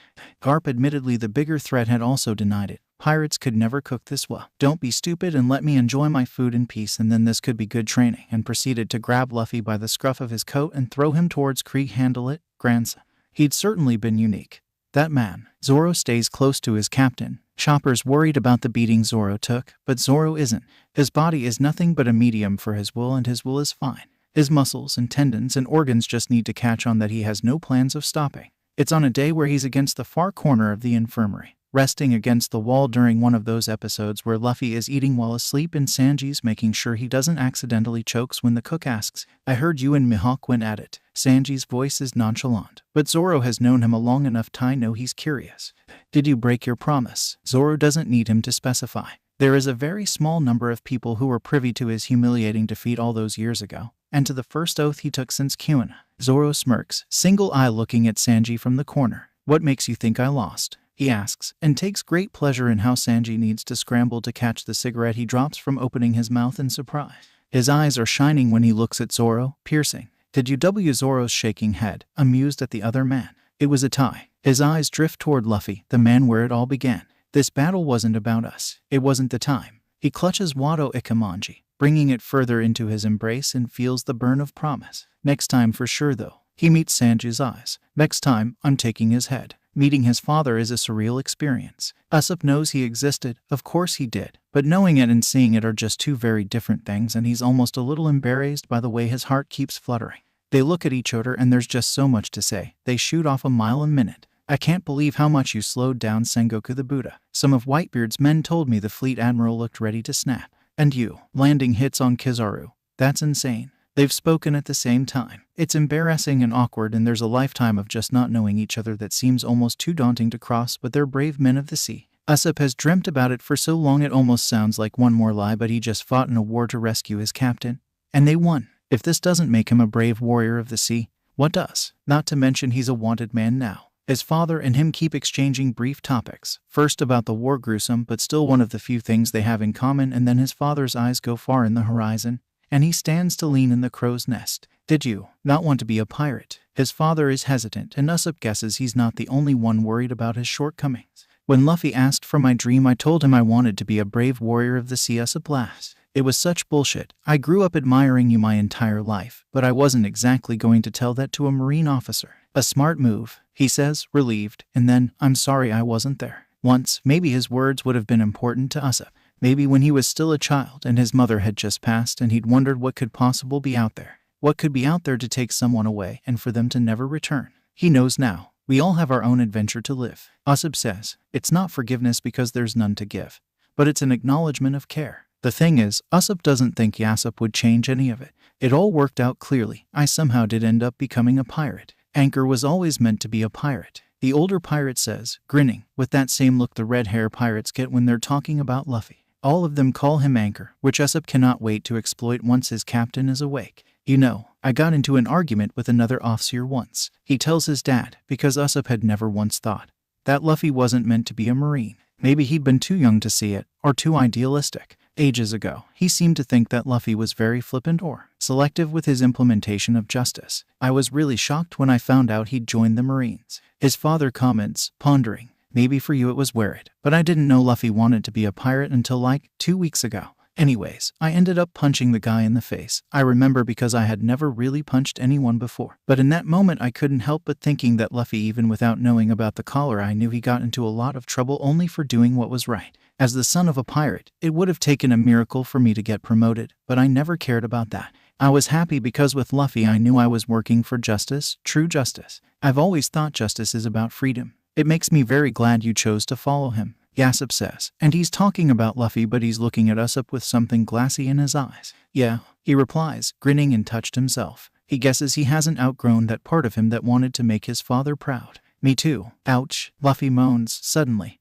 Garp, admittedly the bigger threat, had also denied it. Pirates could never cook this well. Don't be stupid and let me enjoy my food in peace, and then this could be good training, and proceeded to grab Luffy by the scruff of his coat and throw him towards Krieg. Handle it, grandson. He'd certainly been unique. That man. Zoro stays close to his captain. Chopper's worried about the beating Zoro took, but Zoro isn't. His body is nothing but a medium for his will, and his will is fine. His muscles and tendons and organs just need to catch on that he has no plans of stopping. It's on a day where he's against the far corner of the infirmary, resting against the wall during one of those episodes where Luffy is eating while asleep and Sanji's making sure he doesn't accidentally chokes when the cook asks, "I heard you and Mihawk went at it." Sanji's voice is nonchalant, but Zoro has known him a long enough to know he's curious. Did you break your promise? Zoro doesn't need him to specify. There is a very small number of people who were privy to his humiliating defeat all those years ago, and to the first oath he took since Kuina. Zoro smirks, single eye looking at Sanji from the corner. What makes you think I lost? He asks, and takes great pleasure in how Sanji needs to scramble to catch the cigarette he drops from opening his mouth in surprise. His eyes are shining when he looks at Zoro, piercing. Did you W? Zoro's shaking head, amused at the other man. It was a tie. His eyes drift toward Luffy, the man where it all began. This battle wasn't about us. It wasn't the time. He clutches Wado Ikamanji, bringing it further into his embrace and feels the burn of promise. Next time for sure though. He meets Sanji's eyes. Next time, I'm taking his head. Meeting his father is a surreal experience. Usopp knows he existed, of course he did, but knowing it and seeing it are just two very different things, and he's almost a little embarrassed by the way his heart keeps fluttering. They look at each other and there's just so much to say. They shoot off a mile a minute. I can't believe how much you slowed down Sengoku the Buddha. Some of Whitebeard's men told me the fleet admiral looked ready to snap. And you, landing hits on Kizaru. That's insane. They've spoken at the same time. It's embarrassing and awkward, and there's a lifetime of just not knowing each other that seems almost too daunting to cross, but they're brave men of the sea. Usopp has dreamt about it for so long it almost sounds like one more lie, but he just fought in a war to rescue his captain. And they won. If this doesn't make him a brave warrior of the sea, what does? Not to mention he's a wanted man now. His father and him keep exchanging brief topics, first about the war, gruesome but still one of the few things they have in common, and then his father's eyes go far in the horizon, and he stands to lean in the crow's nest. Did you not want to be a pirate? His father is hesitant, and Usopp guesses he's not the only one worried about his shortcomings. When Luffy asked for my dream, I told him I wanted to be a brave warrior of the sea. Usopp laughs. It was such bullshit. I grew up admiring you my entire life, but I wasn't exactly going to tell that to a Marine officer. A smart move, he says, relieved, and then, I'm sorry I wasn't there. Once, maybe his words would have been important to Usopp. Maybe when he was still a child and his mother had just passed and he'd wondered what could possibly be out there. What could be out there to take someone away and for them to never return. He knows now. We all have our own adventure to live. Usopp says, it's not forgiveness because there's none to give, but it's an acknowledgement of care. The thing is, Usopp doesn't think Yasopp would change any of it. It all worked out clearly. I somehow did end up becoming a pirate. Anchor was always meant to be a pirate. The older pirate says, grinning, with that same look the red hair pirates get when they're talking about Luffy. All of them call him Anchor, which Usopp cannot wait to exploit once his captain is awake. You know, I got into an argument with another officer once. He tells his dad, because Usopp had never once thought that Luffy wasn't meant to be a Marine. Maybe he'd been too young to see it, or too idealistic. Ages ago, he seemed to think that Luffy was very flippant or selective with his implementation of justice. I was really shocked when I found out he'd joined the Marines. His father comments, pondering, maybe for you it was worried, but I didn't know Luffy wanted to be a pirate until like 2 weeks ago. Anyways, I ended up punching the guy in the face. I remember because I had never really punched anyone before. But in that moment I couldn't help but thinking that Luffy, even without knowing about the collar, I knew he got into a lot of trouble only for doing what was right. As the son of a pirate, it would have taken a miracle for me to get promoted, but I never cared about that. I was happy because with Luffy I knew I was working for justice, true justice. I've always thought justice is about freedom. It makes me very glad you chose to follow him, Usopp says. And he's talking about Luffy, but he's looking at Usopp with something glassy in his eyes. Yeah, he replies, grinning, and touched himself. He guesses he hasn't outgrown that part of him that wanted to make his father proud. Me too. Ouch, Luffy moans suddenly.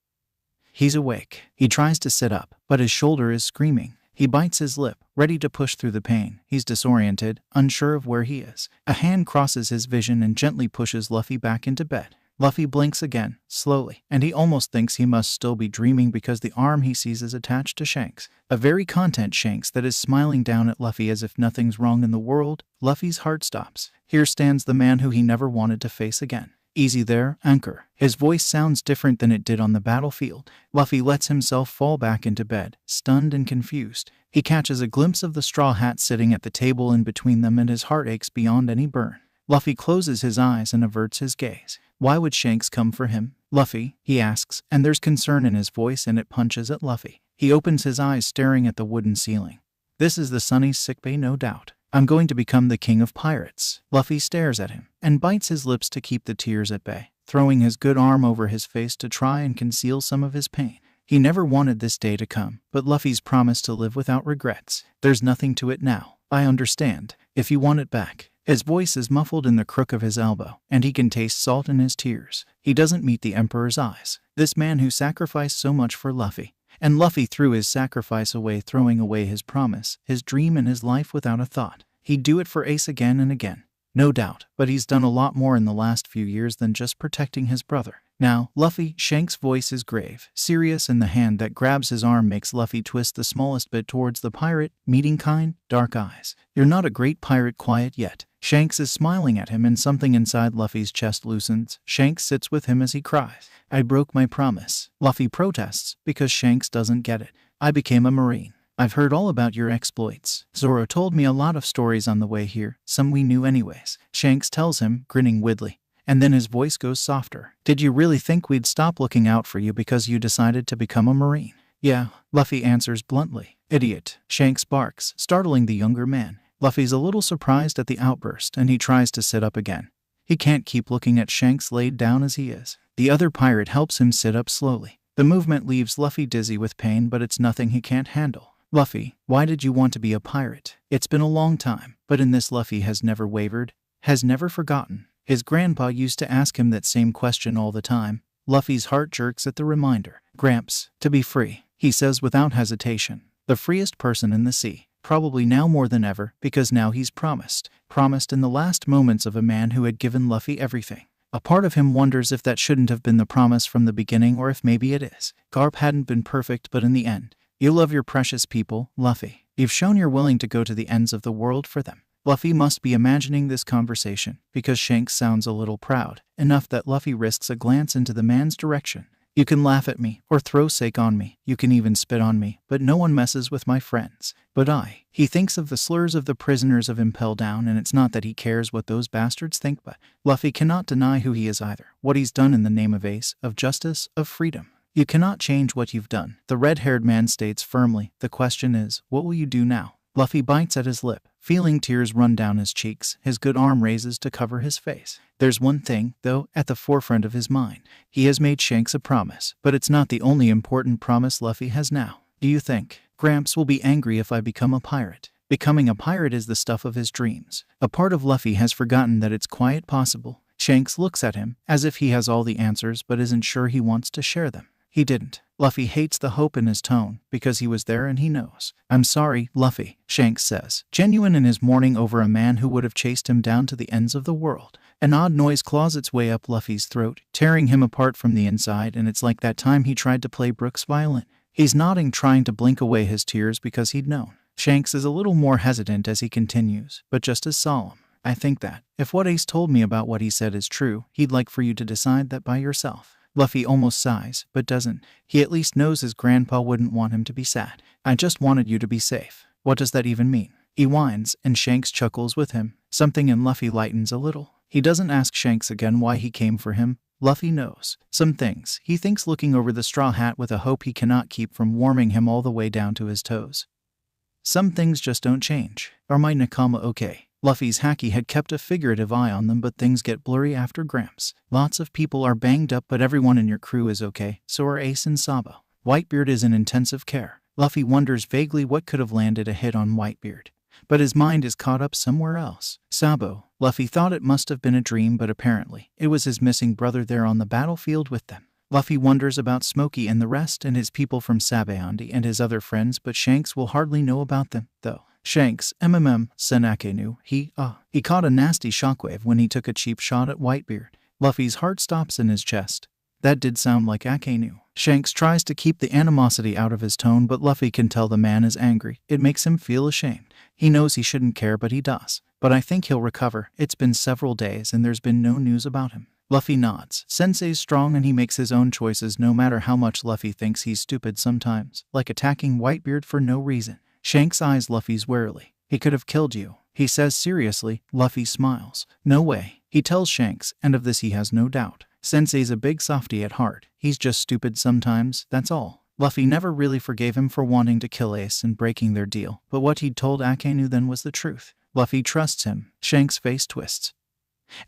He's awake. He tries to sit up, but his shoulder is screaming. He bites his lip, ready to push through the pain. He's disoriented, unsure of where he is. A hand crosses his vision and gently pushes Luffy back into bed. Luffy blinks again, slowly, and he almost thinks he must still be dreaming because the arm he sees is attached to Shanks. A very content Shanks that is smiling down at Luffy as if nothing's wrong in the world. Luffy's heart stops. Here stands the man who he never wanted to face again. Easy there, Anchor. His voice sounds different than it did on the battlefield. Luffy lets himself fall back into bed, stunned and confused. He catches a glimpse of the straw hat sitting at the table in between them, and his heart aches beyond any burn. Luffy closes his eyes and averts his gaze. Why would Shanks come for him? Luffy, he asks, and there's concern in his voice and it punches at Luffy. He opens his eyes, staring at the wooden ceiling. This is the Sunny's sickbay, no doubt. I'm going to become the king of pirates. Luffy stares at him and bites his lips to keep the tears at bay, throwing his good arm over his face to try and conceal some of his pain. He never wanted this day to come, but Luffy's promised to live without regrets. There's nothing to it now. I understand. If you want it back. His voice is muffled in the crook of his elbow, and he can taste salt in his tears. He doesn't meet the Emperor's eyes. This man who sacrificed so much for Luffy. And Luffy threw his sacrifice away, throwing away his promise, his dream, and his life without a thought. He'd do it for Ace again and again. No doubt, but he's done a lot more in the last few years than just protecting his brother. Now, Luffy, Shanks' voice is grave, serious, and the hand that grabs his arm makes Luffy twist the smallest bit towards the pirate, meeting kind, dark eyes. You're not a great pirate quiet yet. Shanks is smiling at him, and something inside Luffy's chest loosens. Shanks sits with him as he cries. I broke my promise. Luffy protests, because Shanks doesn't get it. I became a Marine. I've heard all about your exploits. Zoro told me a lot of stories on the way here, some we knew anyways. Shanks tells him, grinning widely. And then his voice goes softer. Did you really think we'd stop looking out for you because you decided to become a Marine? Yeah, Luffy answers bluntly. Idiot. Shanks barks, startling the younger man. Luffy's a little surprised at the outburst, and he tries to sit up again. He can't keep looking at Shanks laid down as he is. The other pirate helps him sit up slowly. The movement leaves Luffy dizzy with pain, but it's nothing he can't handle. Luffy, why did you want to be a pirate? It's been a long time, but in this Luffy has never wavered, has never forgotten. His grandpa used to ask him that same question all the time. Luffy's heart jerks at the reminder. Gramps, to be free, he says without hesitation. The freest person in the sea. Probably now more than ever, because now he's promised. Promised in the last moments of a man who had given Luffy everything. A part of him wonders if that shouldn't have been the promise from the beginning, or if maybe it is. Garp hadn't been perfect, but in the end, you love your precious people, Luffy. You've shown you're willing to go to the ends of the world for them. Luffy must be imagining this conversation, because Shanks sounds a little proud, enough that Luffy risks a glance into the man's direction. You can laugh at me, or throw sake on me, you can even spit on me, but no one messes with my friends. But he thinks of the slurs of the prisoners of Impel Down, and it's not that he cares what those bastards think, but Luffy cannot deny who he is either, what he's done in the name of Ace, of justice, of freedom. You cannot change what you've done, the red-haired man states firmly. The question is, what will you do now? Luffy bites at his lip, feeling tears run down his cheeks. His good arm raises to cover his face. There's one thing, though, at the forefront of his mind. He has made Shanks a promise, but it's not the only important promise Luffy has now. Do you think Gramps will be angry if I become a pirate? Becoming a pirate is the stuff of his dreams. A part of Luffy has forgotten that it's quite possible. Shanks looks at him, as if he has all the answers but isn't sure he wants to share them. He didn't. Luffy hates the hope in his tone, because he was there and he knows. I'm sorry, Luffy, Shanks says, genuine in his mourning over a man who would have chased him down to the ends of the world. An odd noise claws its way up Luffy's throat, tearing him apart from the inside, and it's like that time he tried to play Brooks' violin. He's nodding, trying to blink away his tears because he'd known. Shanks is a little more hesitant as he continues, but just as solemn. I think that, if what Ace told me about what he said is true, he'd like for you to decide that by yourself. Luffy almost sighs, but doesn't. He at least knows his grandpa wouldn't want him to be sad. I just wanted you to be safe. What does that even mean? He whines, and Shanks chuckles with him. Something in Luffy lightens a little. He doesn't ask Shanks again why he came for him. Luffy knows some things. He thinks, looking over the straw hat with a hope he cannot keep from warming him all the way down to his toes. Some things just don't change. Are my Nakama okay? Luffy's haki had kept a figurative eye on them, but things get blurry after Gramps. Lots of people are banged up, but everyone in your crew is okay. So are Ace and Sabo. Whitebeard is in intensive care. Luffy wonders vaguely what could have landed a hit on Whitebeard, but his mind is caught up somewhere else. Sabo. Luffy thought it must have been a dream, but apparently it was his missing brother there on the battlefield with them. Luffy wonders about Smokey and the rest and his people from Sabaody and his other friends, but Shanks will hardly know about them, though. Shanks, sen Akainu, he caught a nasty shockwave when he took a cheap shot at Whitebeard. Luffy's heart stops in his chest. That did sound like Akainu. Shanks tries to keep the animosity out of his tone, but Luffy can tell the man is angry. It makes him feel ashamed. He knows he shouldn't care, but he does. But I think he'll recover. It's been several days and there's been no news about him. Luffy nods. Sensei's strong and he makes his own choices no matter how much Luffy thinks he's stupid sometimes, like attacking Whitebeard for no reason. Shanks eyes Luffy's warily. He could have killed you, he says seriously. Luffy smiles. No way, he tells Shanks, and of this he has no doubt. Sensei's a big softy at heart. He's just stupid sometimes, that's all. Luffy never really forgave him for wanting to kill Ace and breaking their deal, but what he'd told Akainu then was the truth. Luffy trusts him. Shanks' face twists,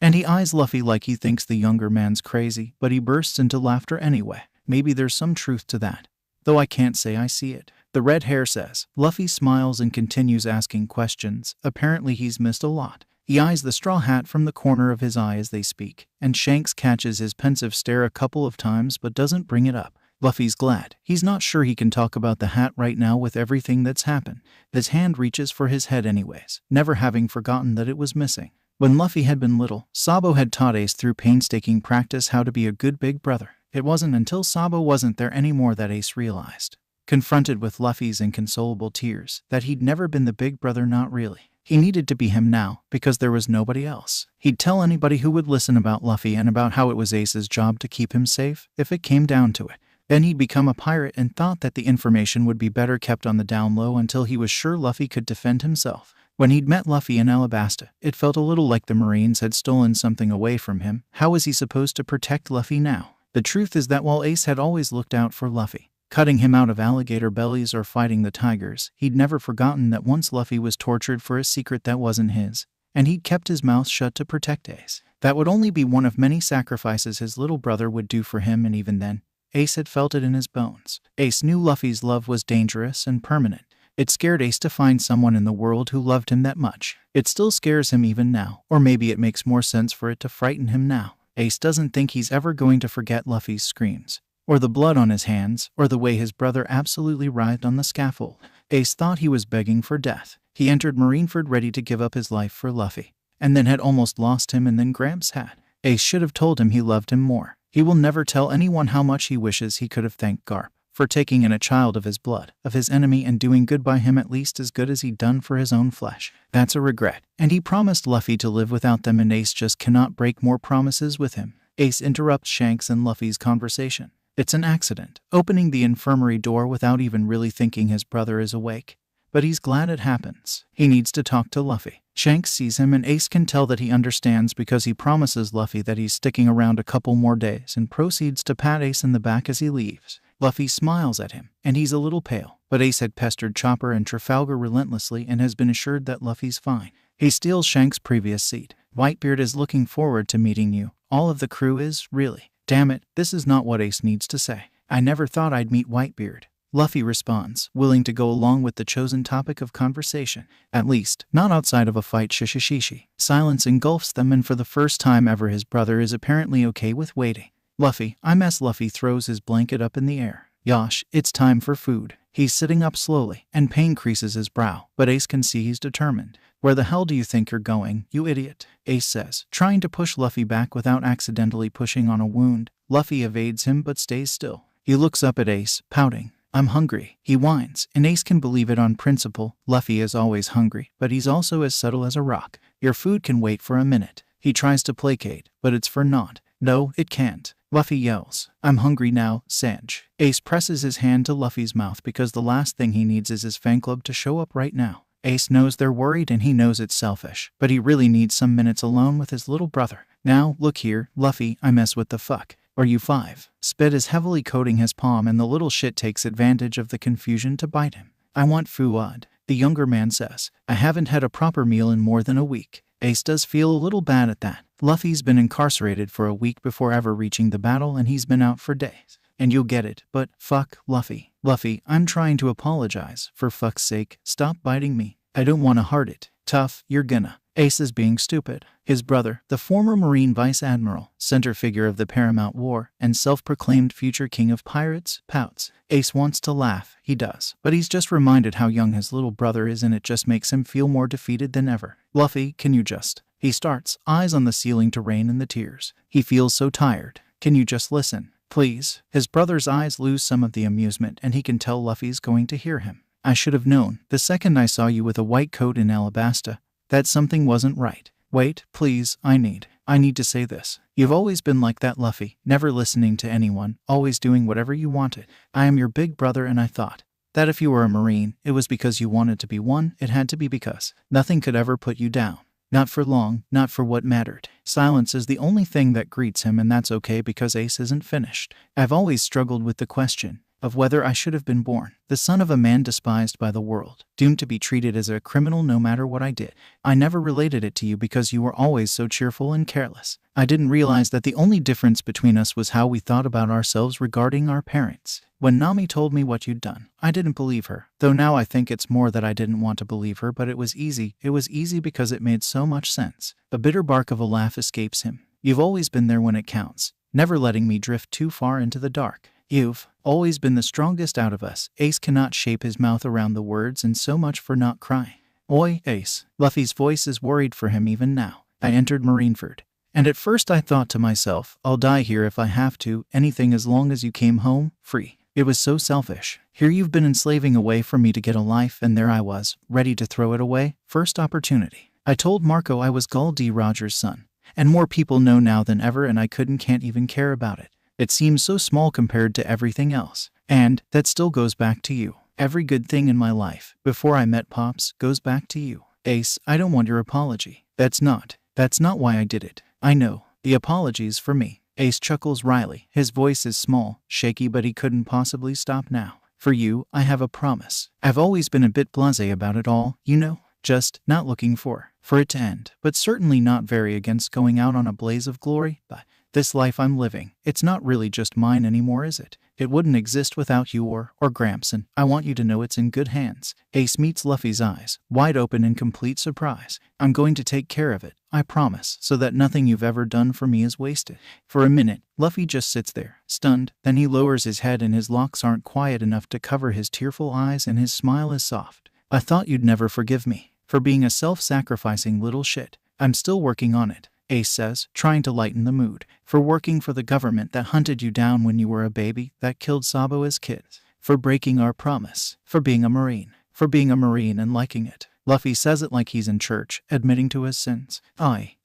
and he eyes Luffy like he thinks the younger man's crazy, but he bursts into laughter anyway. Maybe there's some truth to that, though I can't say I see it. The red hair says. Luffy smiles and continues asking questions. Apparently he's missed a lot. He eyes the straw hat from the corner of his eye as they speak, and Shanks catches his pensive stare a couple of times but doesn't bring it up. Luffy's glad. He's not sure he can talk about the hat right now with everything that's happened. His hand reaches for his head anyways, never having forgotten that it was missing. When Luffy had been little, Sabo had taught Ace through painstaking practice how to be a good big brother. It wasn't until Sabo wasn't there anymore that Ace realized, confronted with Luffy's inconsolable tears, that he'd never been the big brother, not really. He needed to be him now, because there was nobody else. He'd tell anybody who would listen about Luffy and about how it was Ace's job to keep him safe, if it came down to it. Then he'd become a pirate and thought that the information would be better kept on the down low until he was sure Luffy could defend himself. When he'd met Luffy in Alabasta, it felt a little like the Marines had stolen something away from him. How was he supposed to protect Luffy now? The truth is that while Ace had always looked out for Luffy, cutting him out of alligator bellies or fighting the tigers, he'd never forgotten that once Luffy was tortured for a secret that wasn't his, and he'd kept his mouth shut to protect Ace. That would only be one of many sacrifices his little brother would do for him, and even then, Ace had felt it in his bones. Ace knew Luffy's love was dangerous and permanent. It scared Ace to find someone in the world who loved him that much. It still scares him even now, or maybe it makes more sense for it to frighten him now. Ace doesn't think he's ever going to forget Luffy's screams, or the blood on his hands, or the way his brother absolutely writhed on the scaffold. Ace thought he was begging for death. He entered Marineford ready to give up his life for Luffy, and then had almost lost him, and then Gramps had. Ace should have told him he loved him more. He will never tell anyone how much he wishes he could have thanked Garp for taking in a child of his blood, of his enemy, and doing good by him, at least as good as he'd done for his own flesh. That's a regret. And he promised Luffy to live without them, and Ace just cannot break more promises with him. Ace interrupts Shanks and Luffy's conversation. It's an accident, opening the infirmary door without even really thinking his brother is awake. But he's glad it happens. He needs to talk to Luffy. Shanks sees him, and Ace can tell that he understands because he promises Luffy that he's sticking around a couple more days and proceeds to pat Ace in the back as he leaves. Luffy smiles at him, and he's a little pale, but Ace had pestered Chopper and Trafalgar relentlessly and has been assured that Luffy's fine. He steals Shanks' previous seat. Whitebeard is looking forward to meeting you. All of the crew is, really. Damn it, this is not what Ace needs to say. I never thought I'd meet Whitebeard. Luffy responds, willing to go along with the chosen topic of conversation. At least, not outside of a fight. Shishishishi. Silence engulfs them, and for the first time ever his brother is apparently okay with waiting. Luffy, I mess. Luffy throws his blanket up in the air. Yosh, it's time for food. He's sitting up slowly, and pain creases his brow, but Ace can see he's determined. Where the hell do you think you're going, you idiot? Ace says, trying to push Luffy back without accidentally pushing on a wound. Luffy evades him but stays still. He looks up at Ace, pouting. I'm hungry, he whines, and Ace can believe it on principle. Luffy is always hungry, but he's also as subtle as a rock. Your food can wait for a minute. He tries to placate, but it's for naught. No, it can't. Luffy yells, I'm hungry now, Sanji. Ace presses his hand to Luffy's mouth because the last thing he needs is his fan club to show up right now. Ace knows they're worried and he knows it's selfish, but he really needs some minutes alone with his little brother. Now, look here, Luffy, I mess with the fuck. Are you 5? Spit is heavily coating his palm and the little shit takes advantage of the confusion to bite him. I want food, the younger man says. I haven't had a proper meal in more than a week. Ace does feel a little bad at that. Luffy's been incarcerated for a week before ever reaching the battle and he's been out for days. And you'll get it, but fuck, Luffy. Luffy, I'm trying to apologize. For fuck's sake, stop biting me. I don't want to hurt it. Tough, you're gonna. Ace is being stupid. His brother, the former Marine Vice Admiral, center figure of the Paramount War, and self-proclaimed future king of pirates, pouts. Ace wants to laugh, he does, but he's just reminded how young his little brother is and it just makes him feel more defeated than ever. Luffy, can you just... He starts, eyes on the ceiling to rein in the tears. He feels so tired. Can you just listen, please? His brother's eyes lose some of the amusement and he can tell Luffy's going to hear him. I should have known, the second I saw you with a white coat in Alabasta, that something wasn't right. Wait, please, I need to say this. You've always been like that, Luffy, never listening to anyone, always doing whatever you wanted. I am your big brother and I thought that if you were a Marine, it was because you wanted to be one, it had to be because nothing could ever put you down. Not for long, not for what mattered. Silence is the only thing that greets him and that's okay because Ace isn't finished. I've always struggled with the question of whether I should have been born, the son of a man despised by the world, doomed to be treated as a criminal no matter what I did. I never related it to you because you were always so cheerful and careless. I didn't realize that the only difference between us was how we thought about ourselves regarding our parents. When Nami told me what you'd done, I didn't believe her, though now I think it's more that I didn't want to believe her, but it was easy. It was easy because it made so much sense. A bitter bark of a laugh escapes him. You've always been there when it counts, never letting me drift too far into the dark. You've always been the strongest out of us. Ace cannot shape his mouth around the words and so much for not crying. Oi, Ace. Luffy's voice is worried for him even now. I entered Marineford. And at first I thought to myself, I'll die here if I have to, anything as long as you came home, free. It was so selfish. Here you've been enslaving away for me to get a life and there I was, ready to throw it away. First opportunity. I told Marco I was Gul D. Rogers' son. And more people know now than ever and I can't even care about it. It seems so small compared to everything else. And that still goes back to you. Every good thing in my life, before I met Pops, goes back to you. Ace, I don't want your apology. That's not why I did it. I know. The apology's for me. Ace chuckles wryly. His voice is small, shaky, but he couldn't possibly stop now. For you, I have a promise. I've always been a bit blasé about it all, you know? Just not looking for it to end, but certainly not very against going out on a blaze of glory. But this life I'm living, it's not really just mine anymore, is it? It wouldn't exist without you or Gramps, and I want you to know it's in good hands. Ace meets Luffy's eyes, wide open in complete surprise. I'm going to take care of it, I promise, so that nothing you've ever done for me is wasted. For a minute, Luffy just sits there, stunned, then he lowers his head and his locks aren't quiet enough to cover his tearful eyes and his smile is soft. I thought you'd never forgive me for being a self-sacrificing little shit. I'm still working on it, Ace says, trying to lighten the mood. For working for the government that hunted you down when you were a baby, that killed Sabo as kids. For breaking our promise. For being a Marine. For being a Marine and liking it. Luffy says it like he's in church, admitting to his sins.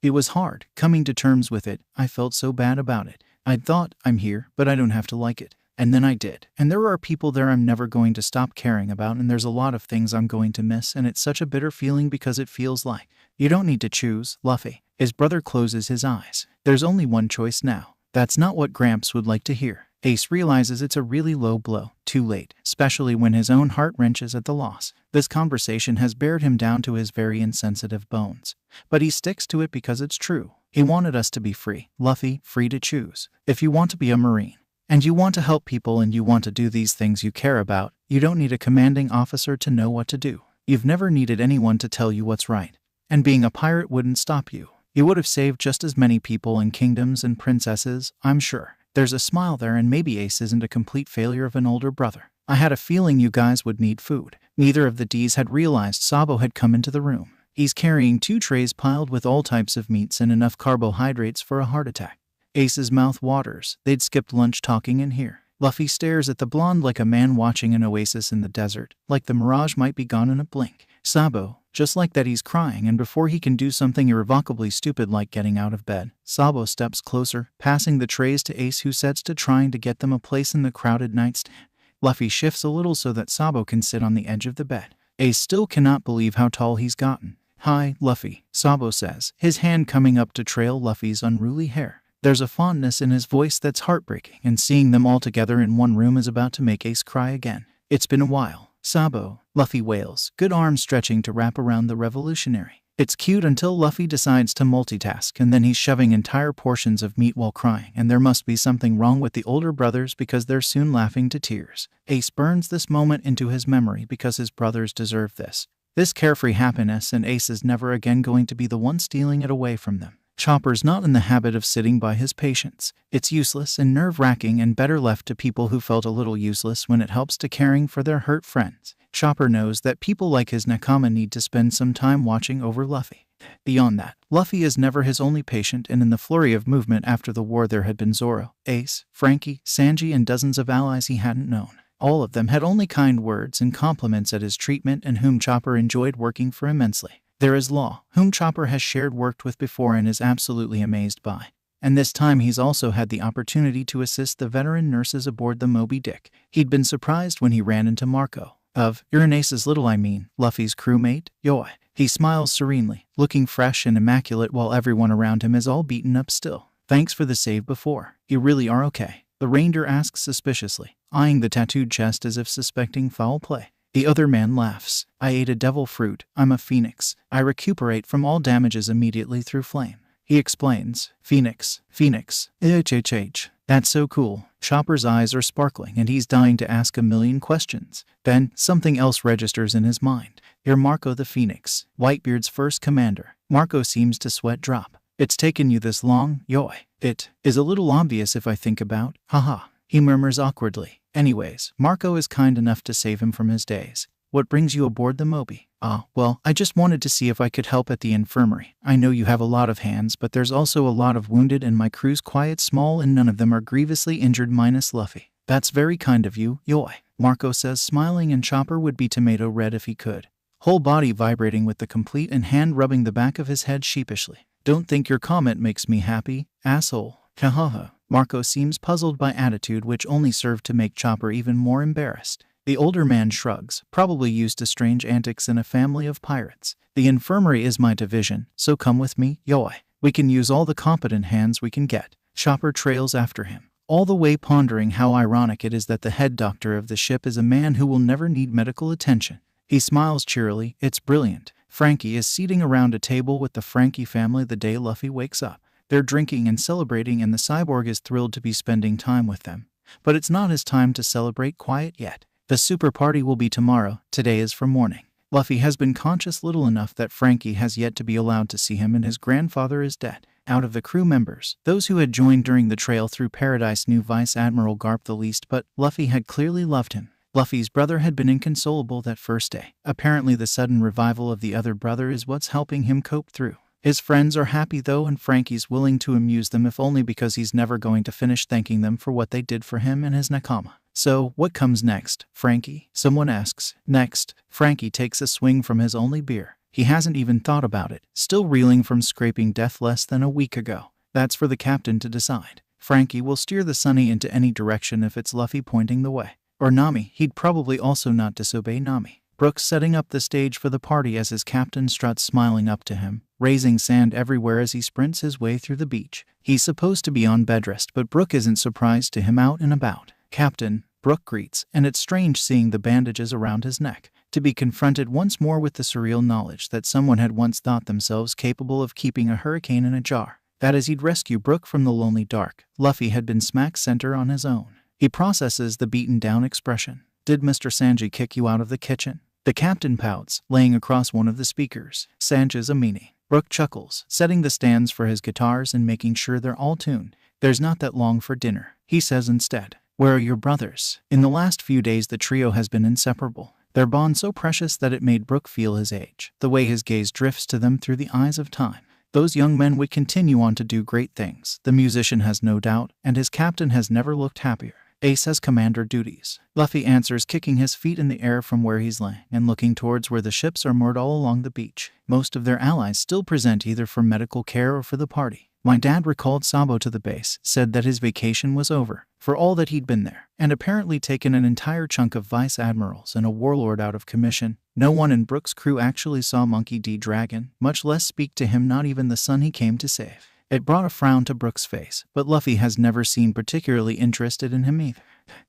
It was hard, coming to terms with it. I felt so bad about it. I'd thought, I'm here, but I don't have to like it. And then I did. And there are people there I'm never going to stop caring about, and there's a lot of things I'm going to miss, and it's such a bitter feeling because it feels like you don't need to choose, Luffy. His brother closes his eyes. There's only one choice now. That's not what Gramps would like to hear. Ace realizes it's a really low blow, too late, especially when his own heart wrenches at the loss. This conversation has bared him down to his very insensitive bones. But he sticks to it because it's true. He wanted us to be free, Luffy, free to choose. If you want to be a Marine, and you want to help people and you want to do these things you care about, you don't need a commanding officer to know what to do. You've never needed anyone to tell you what's right. And being a pirate wouldn't stop you. You would have saved just as many people and kingdoms and princesses, I'm sure. There's a smile there, and maybe Ace isn't a complete failure of an older brother. I had a feeling you guys would need food. Neither of the Ds had realized Sabo had come into the room. He's carrying 2 trays piled with all types of meats and enough carbohydrates for a heart attack. Ace's mouth waters. They'd skipped lunch talking in here. Luffy stares at the blonde like a man watching an oasis in the desert, like the mirage might be gone in a blink. Sabo, just like that, he's crying, and before he can do something irrevocably stupid like getting out of bed, Sabo steps closer, passing the trays to Ace, who sets to trying to get them a place in the crowded nightstand. Luffy shifts a little so that Sabo can sit on the edge of the bed. Ace still cannot believe how tall he's gotten. "Hi, Luffy," Sabo says, his hand coming up to trail Luffy's unruly hair. There's a fondness in his voice that's heartbreaking, and seeing them all together in one room is about to make Ace cry again. "It's been a while, Sabo," Luffy wails, good arms stretching to wrap around the revolutionary. It's cute until Luffy decides to multitask, and then he's shoving entire portions of meat while crying, and there must be something wrong with the older brothers because they're soon laughing to tears. Ace burns this moment into his memory because his brothers deserve this. This carefree happiness, and Ace is never again going to be the one stealing it away from them. Chopper's not in the habit of sitting by his patients. It's useless and nerve-wracking, and better left to people who felt a little useless when it helps to caring for their hurt friends. Chopper knows that people like his nakama need to spend some time watching over Luffy. Beyond that, Luffy is never his only patient, and in the flurry of movement after the war there had been Zoro, Ace, Frankie, Sanji, and dozens of allies he hadn't known. All of them had only kind words and compliments at his treatment, and whom Chopper enjoyed working for immensely. There is Law, whom Chopper has worked with before and is absolutely amazed by. And this time he's also had the opportunity to assist the veteran nurses aboard the Moby Dick. He'd been surprised when he ran into Marco, of Uranus's Luffy's crewmate, Yoi. He smiles serenely, looking fresh and immaculate while everyone around him is all beaten up still. "Thanks for the save before. You really are okay?" the reindeer asks suspiciously, eyeing the tattooed chest as if suspecting foul play. The other man laughs. "I ate a devil fruit. I'm a phoenix. I recuperate from all damages immediately through flame." He explains. Phoenix. HHH. That's so cool. Chopper's eyes are sparkling, and he's dying to ask a million questions. Then, something else registers in his mind. You're Marco the Phoenix, Whitebeard's first commander. Marco seems to sweat drop. "It's taken you this long, Yoi." "It is a little obvious if I think about." "Haha," he murmurs awkwardly. Anyways, Marco is kind enough to save him from his days. "What brings you aboard the Moby?" Well, I just wanted to see if I could help at the infirmary. I know you have a lot of hands, but there's also a lot of wounded, and my crew's quiet small, and none of them are grievously injured minus Luffy." "That's very kind of you, Yoi," Marco says, smiling, and Chopper would be tomato red if he could. Whole body vibrating with the complete, and hand rubbing the back of his head sheepishly. "Don't think your comment makes me happy, asshole." "Hahaha." Marco seems puzzled by attitude, which only served to make Chopper even more embarrassed. The older man shrugs, probably used to strange antics in a family of pirates. "The infirmary is my division, so come with me, Yoi. We can use all the competent hands we can get." Chopper trails after him, all the way pondering how ironic it is that the head doctor of the ship is a man who will never need medical attention. He smiles cheerily. It's brilliant. Frankie is seating around a table with the Frankie family the day Luffy wakes up. They're drinking and celebrating, and the cyborg is thrilled to be spending time with them. But it's not his time to celebrate quiet yet. The super party will be tomorrow. Today is for mourning. Luffy has been conscious little enough that Frankie has yet to be allowed to see him, and his grandfather is dead. Out of the crew members, those who had joined during the trail through paradise knew Vice Admiral Garp the least, but Luffy had clearly loved him. Luffy's brother had been inconsolable that first day. Apparently the sudden revival of the other brother is what's helping him cope through. His friends are happy though, and Frankie's willing to amuse them, if only because he's never going to finish thanking them for what they did for him and his nakama. "So, what comes next, Frankie?" someone asks. Next, Frankie takes a swing from his only beer. He hasn't even thought about it, still reeling from scraping death less than a week ago. That's for the captain to decide. Frankie will steer the Sunny into any direction if it's Luffy pointing the way. Or Nami. He'd probably also not disobey Nami. Brooks setting up the stage for the party as his captain struts, smiling up to him, raising sand everywhere as he sprints his way through the beach. He's supposed to be on bed rest, but Brook isn't surprised to him out and about. "Captain," Brook greets, and it's strange seeing the bandages around his neck. To be confronted once more with the surreal knowledge that someone had once thought themselves capable of keeping a hurricane in a jar. That is, he'd rescue Brook from the lonely dark. Luffy had been smack center on his own. He processes the beaten down expression. "Did Mr. Sanji kick you out of the kitchen?" The captain pouts, laying across one of the speakers. "Sanji's a meanie." Brook chuckles, setting the stands for his guitars and making sure they're all tuned. There's not that long for dinner, he says instead. Where are your brothers? In the last few days the trio has been inseparable. Their bond so precious that it made Brook feel his age. The way his gaze drifts to them through the eyes of time. Those young men would continue on to do great things, the musician has no doubt, and his captain has never looked happier. Ace has commander duties. Luffy answers, kicking his feet in the air from where he's laying and looking towards where the ships are moored all along the beach. Most of their allies still present either for medical care or for the party. My dad recalled Sabo to the base, said that his vacation was over, for all that he'd been there, and apparently taken an entire chunk of vice admirals and a warlord out of commission. No one in Brook's crew actually saw Monkey D. Dragon, much less speak to him, not even the son he came to save. It brought a frown to Brook's face, but Luffy has never seemed particularly interested in him either.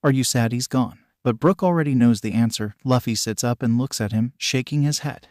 Are you sad he's gone? But Brook already knows the answer. Luffy sits up and looks at him, shaking his head.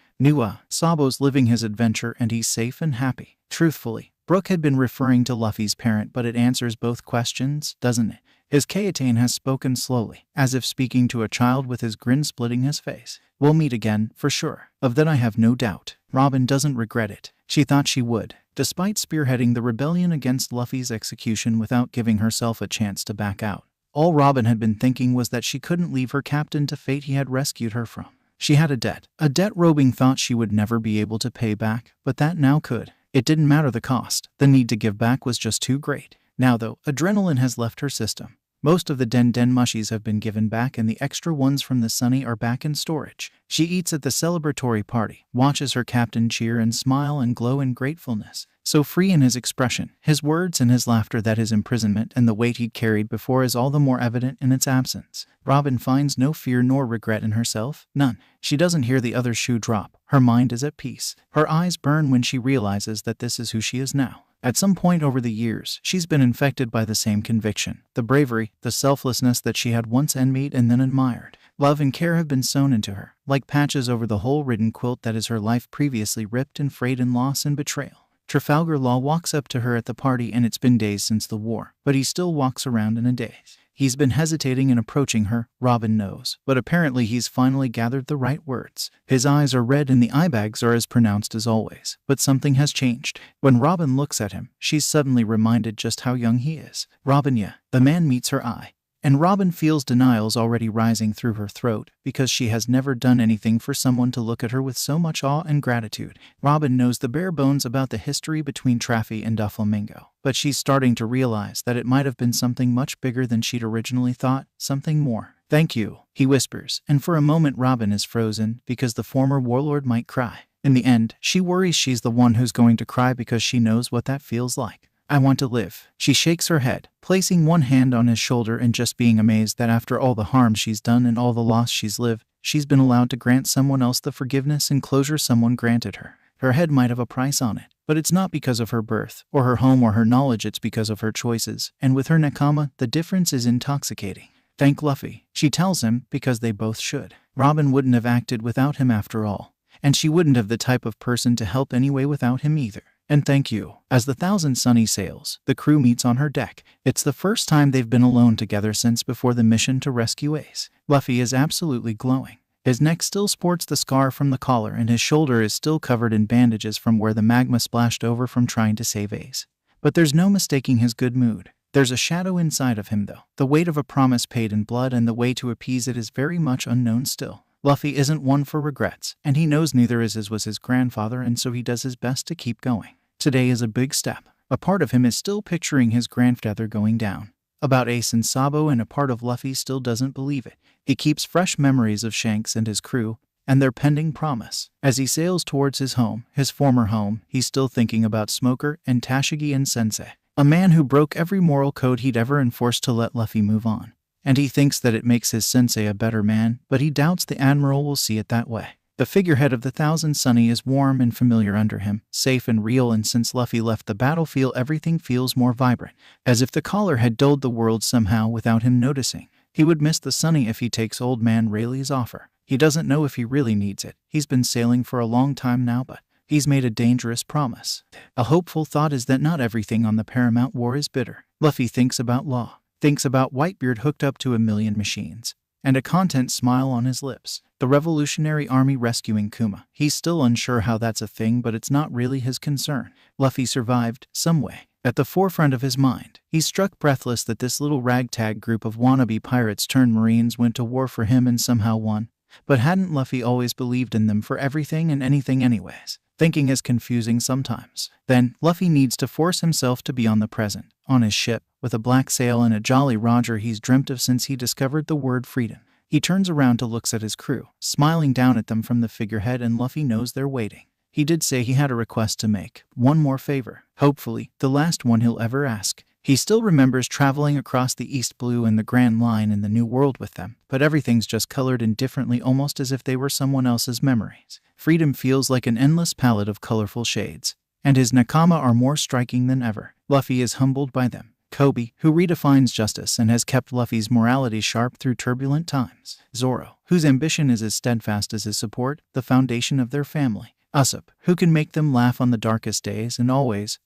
Sabo's living his adventure and he's safe and happy. Truthfully, Brook had been referring to Luffy's parent, but it answers both questions, doesn't it? His Kaiten has spoken slowly, as if speaking to a child, with his grin splitting his face. We'll meet again, for sure. Of that I have no doubt. Robin doesn't regret it. She thought she would, despite spearheading the rebellion against Luffy's execution without giving herself a chance to back out. All Robin had been thinking was that she couldn't leave her captain to fate he had rescued her from. She had a debt Robin thought she would never be able to pay back, but that now could. It didn't matter the cost. The need to give back was just too great. Now though, adrenaline has left her system. Most of the Den mushies have been given back and the extra ones from the Sunny are back in storage. She eats at the celebratory party, watches her captain cheer and smile and glow in gratefulness. So free in his expression, his words and his laughter that his imprisonment and the weight he'd carried before is all the more evident in its absence. Robin finds no fear nor regret in herself, none. She doesn't hear the other shoe drop. Her mind is at peace. Her eyes burn when she realizes that this is who she is now. At some point over the years, she's been infected by the same conviction. The bravery, the selflessness that she had once envied and then admired. Love and care have been sewn into her, like patches over the whole-ridden quilt that is her life, previously ripped and frayed in loss and betrayal. Trafalgar Law walks up to her at the party, and it's been days since the war, but he still walks around in a daze. He's been hesitating in approaching her, Robin knows, but apparently he's finally gathered the right words. His eyes are red and the eye bags are as pronounced as always, but something has changed. When Robin looks at him, she's suddenly reminded just how young he is. Robin, yeah. The man meets her eye. And Robin feels denials already rising through her throat because she has never done anything for someone to look at her with so much awe and gratitude. Robin knows the bare bones about the history between Traffy and Doflamingo, but she's starting to realize that it might have been something much bigger than she'd originally thought, something more. Thank you, he whispers, and for a moment Robin is frozen because the former warlord might cry. In the end, she worries she's the one who's going to cry because she knows what that feels like. I want to live. She shakes her head, placing one hand on his shoulder and just being amazed that after all the harm she's done and all the loss she's lived, she's been allowed to grant someone else the forgiveness and closure someone granted her. Her head might have a price on it, but it's not because of her birth, or her home, or her knowledge, it's because of her choices, and with her nakama, the difference is intoxicating. Thank Luffy, she tells him, because they both should. Robin wouldn't have acted without him after all, and she wouldn't have the type of person to help anyway without him either. And thank you. As the Thousand Sunny sails, the crew meets on her deck. It's the first time they've been alone together since before the mission to rescue Ace. Luffy is absolutely glowing. His neck still sports the scar from the collar and his shoulder is still covered in bandages from where the magma splashed over from trying to save Ace. But there's no mistaking his good mood. There's a shadow inside of him though. The weight of a promise paid in blood, and the way to appease it is very much unknown still. Luffy isn't one for regrets, and he knows neither is his grandfather, and so he does his best to keep going. Today is a big step. A part of him is still picturing his grandfather going down. About Ace and Sabo, and a part of Luffy still doesn't believe it. He keeps fresh memories of Shanks and his crew, and their pending promise. As he sails towards his home, his former home, he's still thinking about Smoker and Tashigi and Sensei. A man who broke every moral code he'd ever enforced to let Luffy move on. And he thinks that it makes his sensei a better man, but he doubts the Admiral will see it that way. The figurehead of the Thousand Sunny is warm and familiar under him, safe and real, and since Luffy left the battlefield everything feels more vibrant, as if the collar had dulled the world somehow without him noticing. He would miss the Sunny if he takes old man Rayleigh's offer. He doesn't know if he really needs it. He's been sailing for a long time now, but he's made a dangerous promise. A hopeful thought is that not everything on the Paramount War is bitter. Luffy thinks about Law. Thinks about Whitebeard hooked up to a million machines, and a content smile on his lips. The Revolutionary Army rescuing Kuma. He's still unsure how that's a thing, but it's not really his concern. Luffy survived, some way. at the forefront of his mind. He struck breathless that this little ragtag group of wannabe pirates turned Marines went to war for him and somehow won. But hadn't Luffy always believed in them for everything and anything anyways? Thinking is confusing sometimes. Then, Luffy needs to force himself to be on the present, on his ship, with a black sail and a Jolly Roger he's dreamt of since he discovered the word freedom. He turns around to look at his crew, smiling down at them from the figurehead, and Luffy knows they're waiting. He did say he had a request to make, one more favor, hopefully, the last one he'll ever ask. He still remembers traveling across the East Blue and the Grand Line in the New World with them, but everything's just colored in differently, almost as if they were someone else's memories. Freedom feels like an endless palette of colorful shades, and his nakama are more striking than ever. Luffy is humbled by them. Kobe, who redefines justice and has kept Luffy's morality sharp through turbulent times. Zoro, whose ambition is as steadfast as his support, the foundation of their family. Usopp, who can make them laugh on the darkest days and always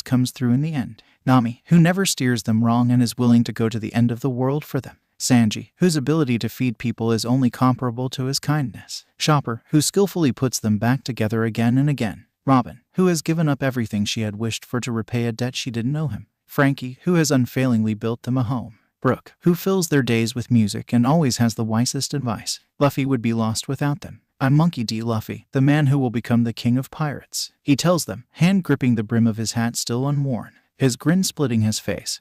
comes through in the end. Nami, who never steers them wrong and is willing to go to the end of the world for them. Sanji, whose ability to feed people is only comparable to his kindness. Chopper, who skillfully puts them back together again and again. Robin, who has given up everything she had wished for to repay a debt she didn't owe him. Frankie, who has unfailingly built them a home. Brooke, who fills their days with music and always has the wisest advice. Luffy would be lost without them. I'm Monkey D. Luffy, the man who will become the king of pirates, he tells them, hand gripping the brim of his hat still unworn, his grin splitting his face.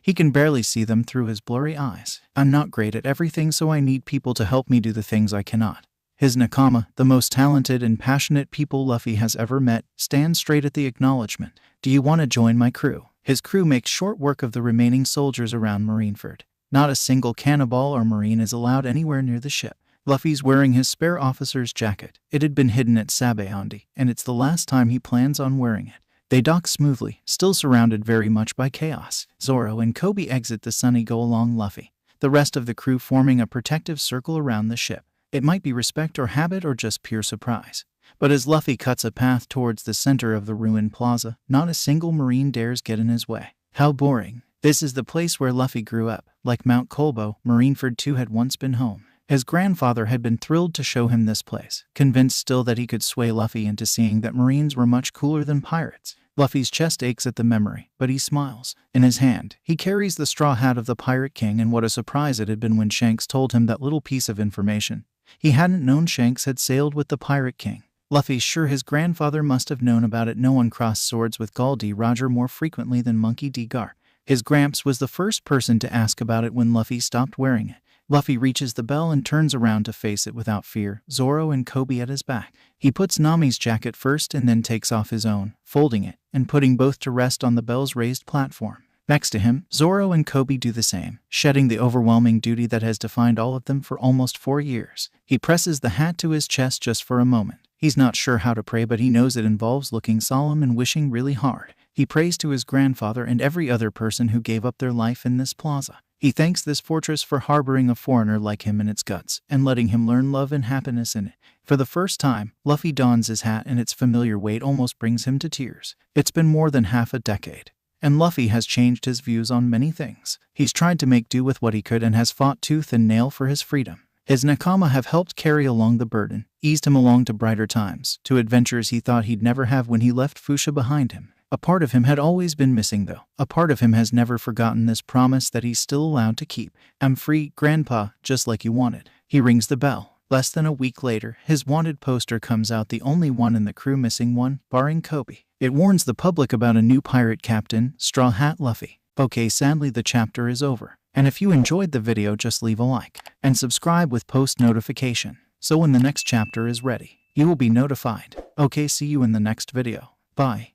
He can barely see them through his blurry eyes. I'm not great at everything, so I need people to help me do the things I cannot. His nakama, the most talented and passionate people Luffy has ever met, stands straight at the acknowledgement. Do you want to join my crew? His crew makes short work of the remaining soldiers around Marineford. Not a single cannibal or Marine is allowed anywhere near the ship. Luffy's wearing his spare officer's jacket. It had been hidden at Sabo, and it's the last time he plans on wearing it. They dock smoothly, still surrounded very much by chaos. Zoro and Kobe exit the Sunny go along Luffy, the rest of the crew forming a protective circle around the ship. It might be respect or habit or just pure surprise. But as Luffy cuts a path towards the center of the ruined plaza, not a single Marine dares get in his way. How boring. This is the place where Luffy grew up. Like Mount Kolbo, Marineford too had once been home. His grandfather had been thrilled to show him this place, convinced still that he could sway Luffy into seeing that Marines were much cooler than pirates. Luffy's chest aches at the memory, but he smiles. In his hand, he carries the straw hat of the Pirate King, and what a surprise it had been when Shanks told him that little piece of information. He hadn't known Shanks had sailed with the Pirate King. Luffy's sure his grandfather must have known about it. No one crossed swords with Gall D. Roger more frequently than Monkey D. Garp. His Gramps was the first person to ask about it when Luffy stopped wearing it. Luffy reaches the bell and turns around to face it without fear, Zoro and Kobe at his back. He puts Nami's jacket first and then takes off his own, folding it, and putting both to rest on the bell's raised platform. Next to him, Zoro and Kobe do the same, shedding the overwhelming duty that has defined all of them for almost 4 years. He presses the hat to his chest just for a moment. He's not sure how to pray, but he knows it involves looking solemn and wishing really hard. He prays to his grandfather and every other person who gave up their life in this plaza. He thanks this fortress for harboring a foreigner like him in its guts and letting him learn love and happiness in it. For the first time, Luffy dons his hat, and its familiar weight almost brings him to tears. It's been more than half a decade, and Luffy has changed his views on many things. He's tried to make do with what he could and has fought tooth and nail for his freedom. His nakama have helped carry along the burden, eased him along to brighter times, to adventures he thought he'd never have when he left Fuchsia behind him. A part of him had always been missing, though. A part of him has never forgotten this promise that he's still allowed to keep. I'm free, Grandpa, just like you wanted. He rings the bell. Less than a week later, his wanted poster comes out, the only one in the crew missing one, barring Kobe. It warns the public about a new pirate captain, Straw Hat Luffy. Okay, sadly the chapter is over. And if you enjoyed the video, just leave a like and subscribe with post notification, so when the next chapter is ready, you will be notified. Okay, see you in the next video. Bye.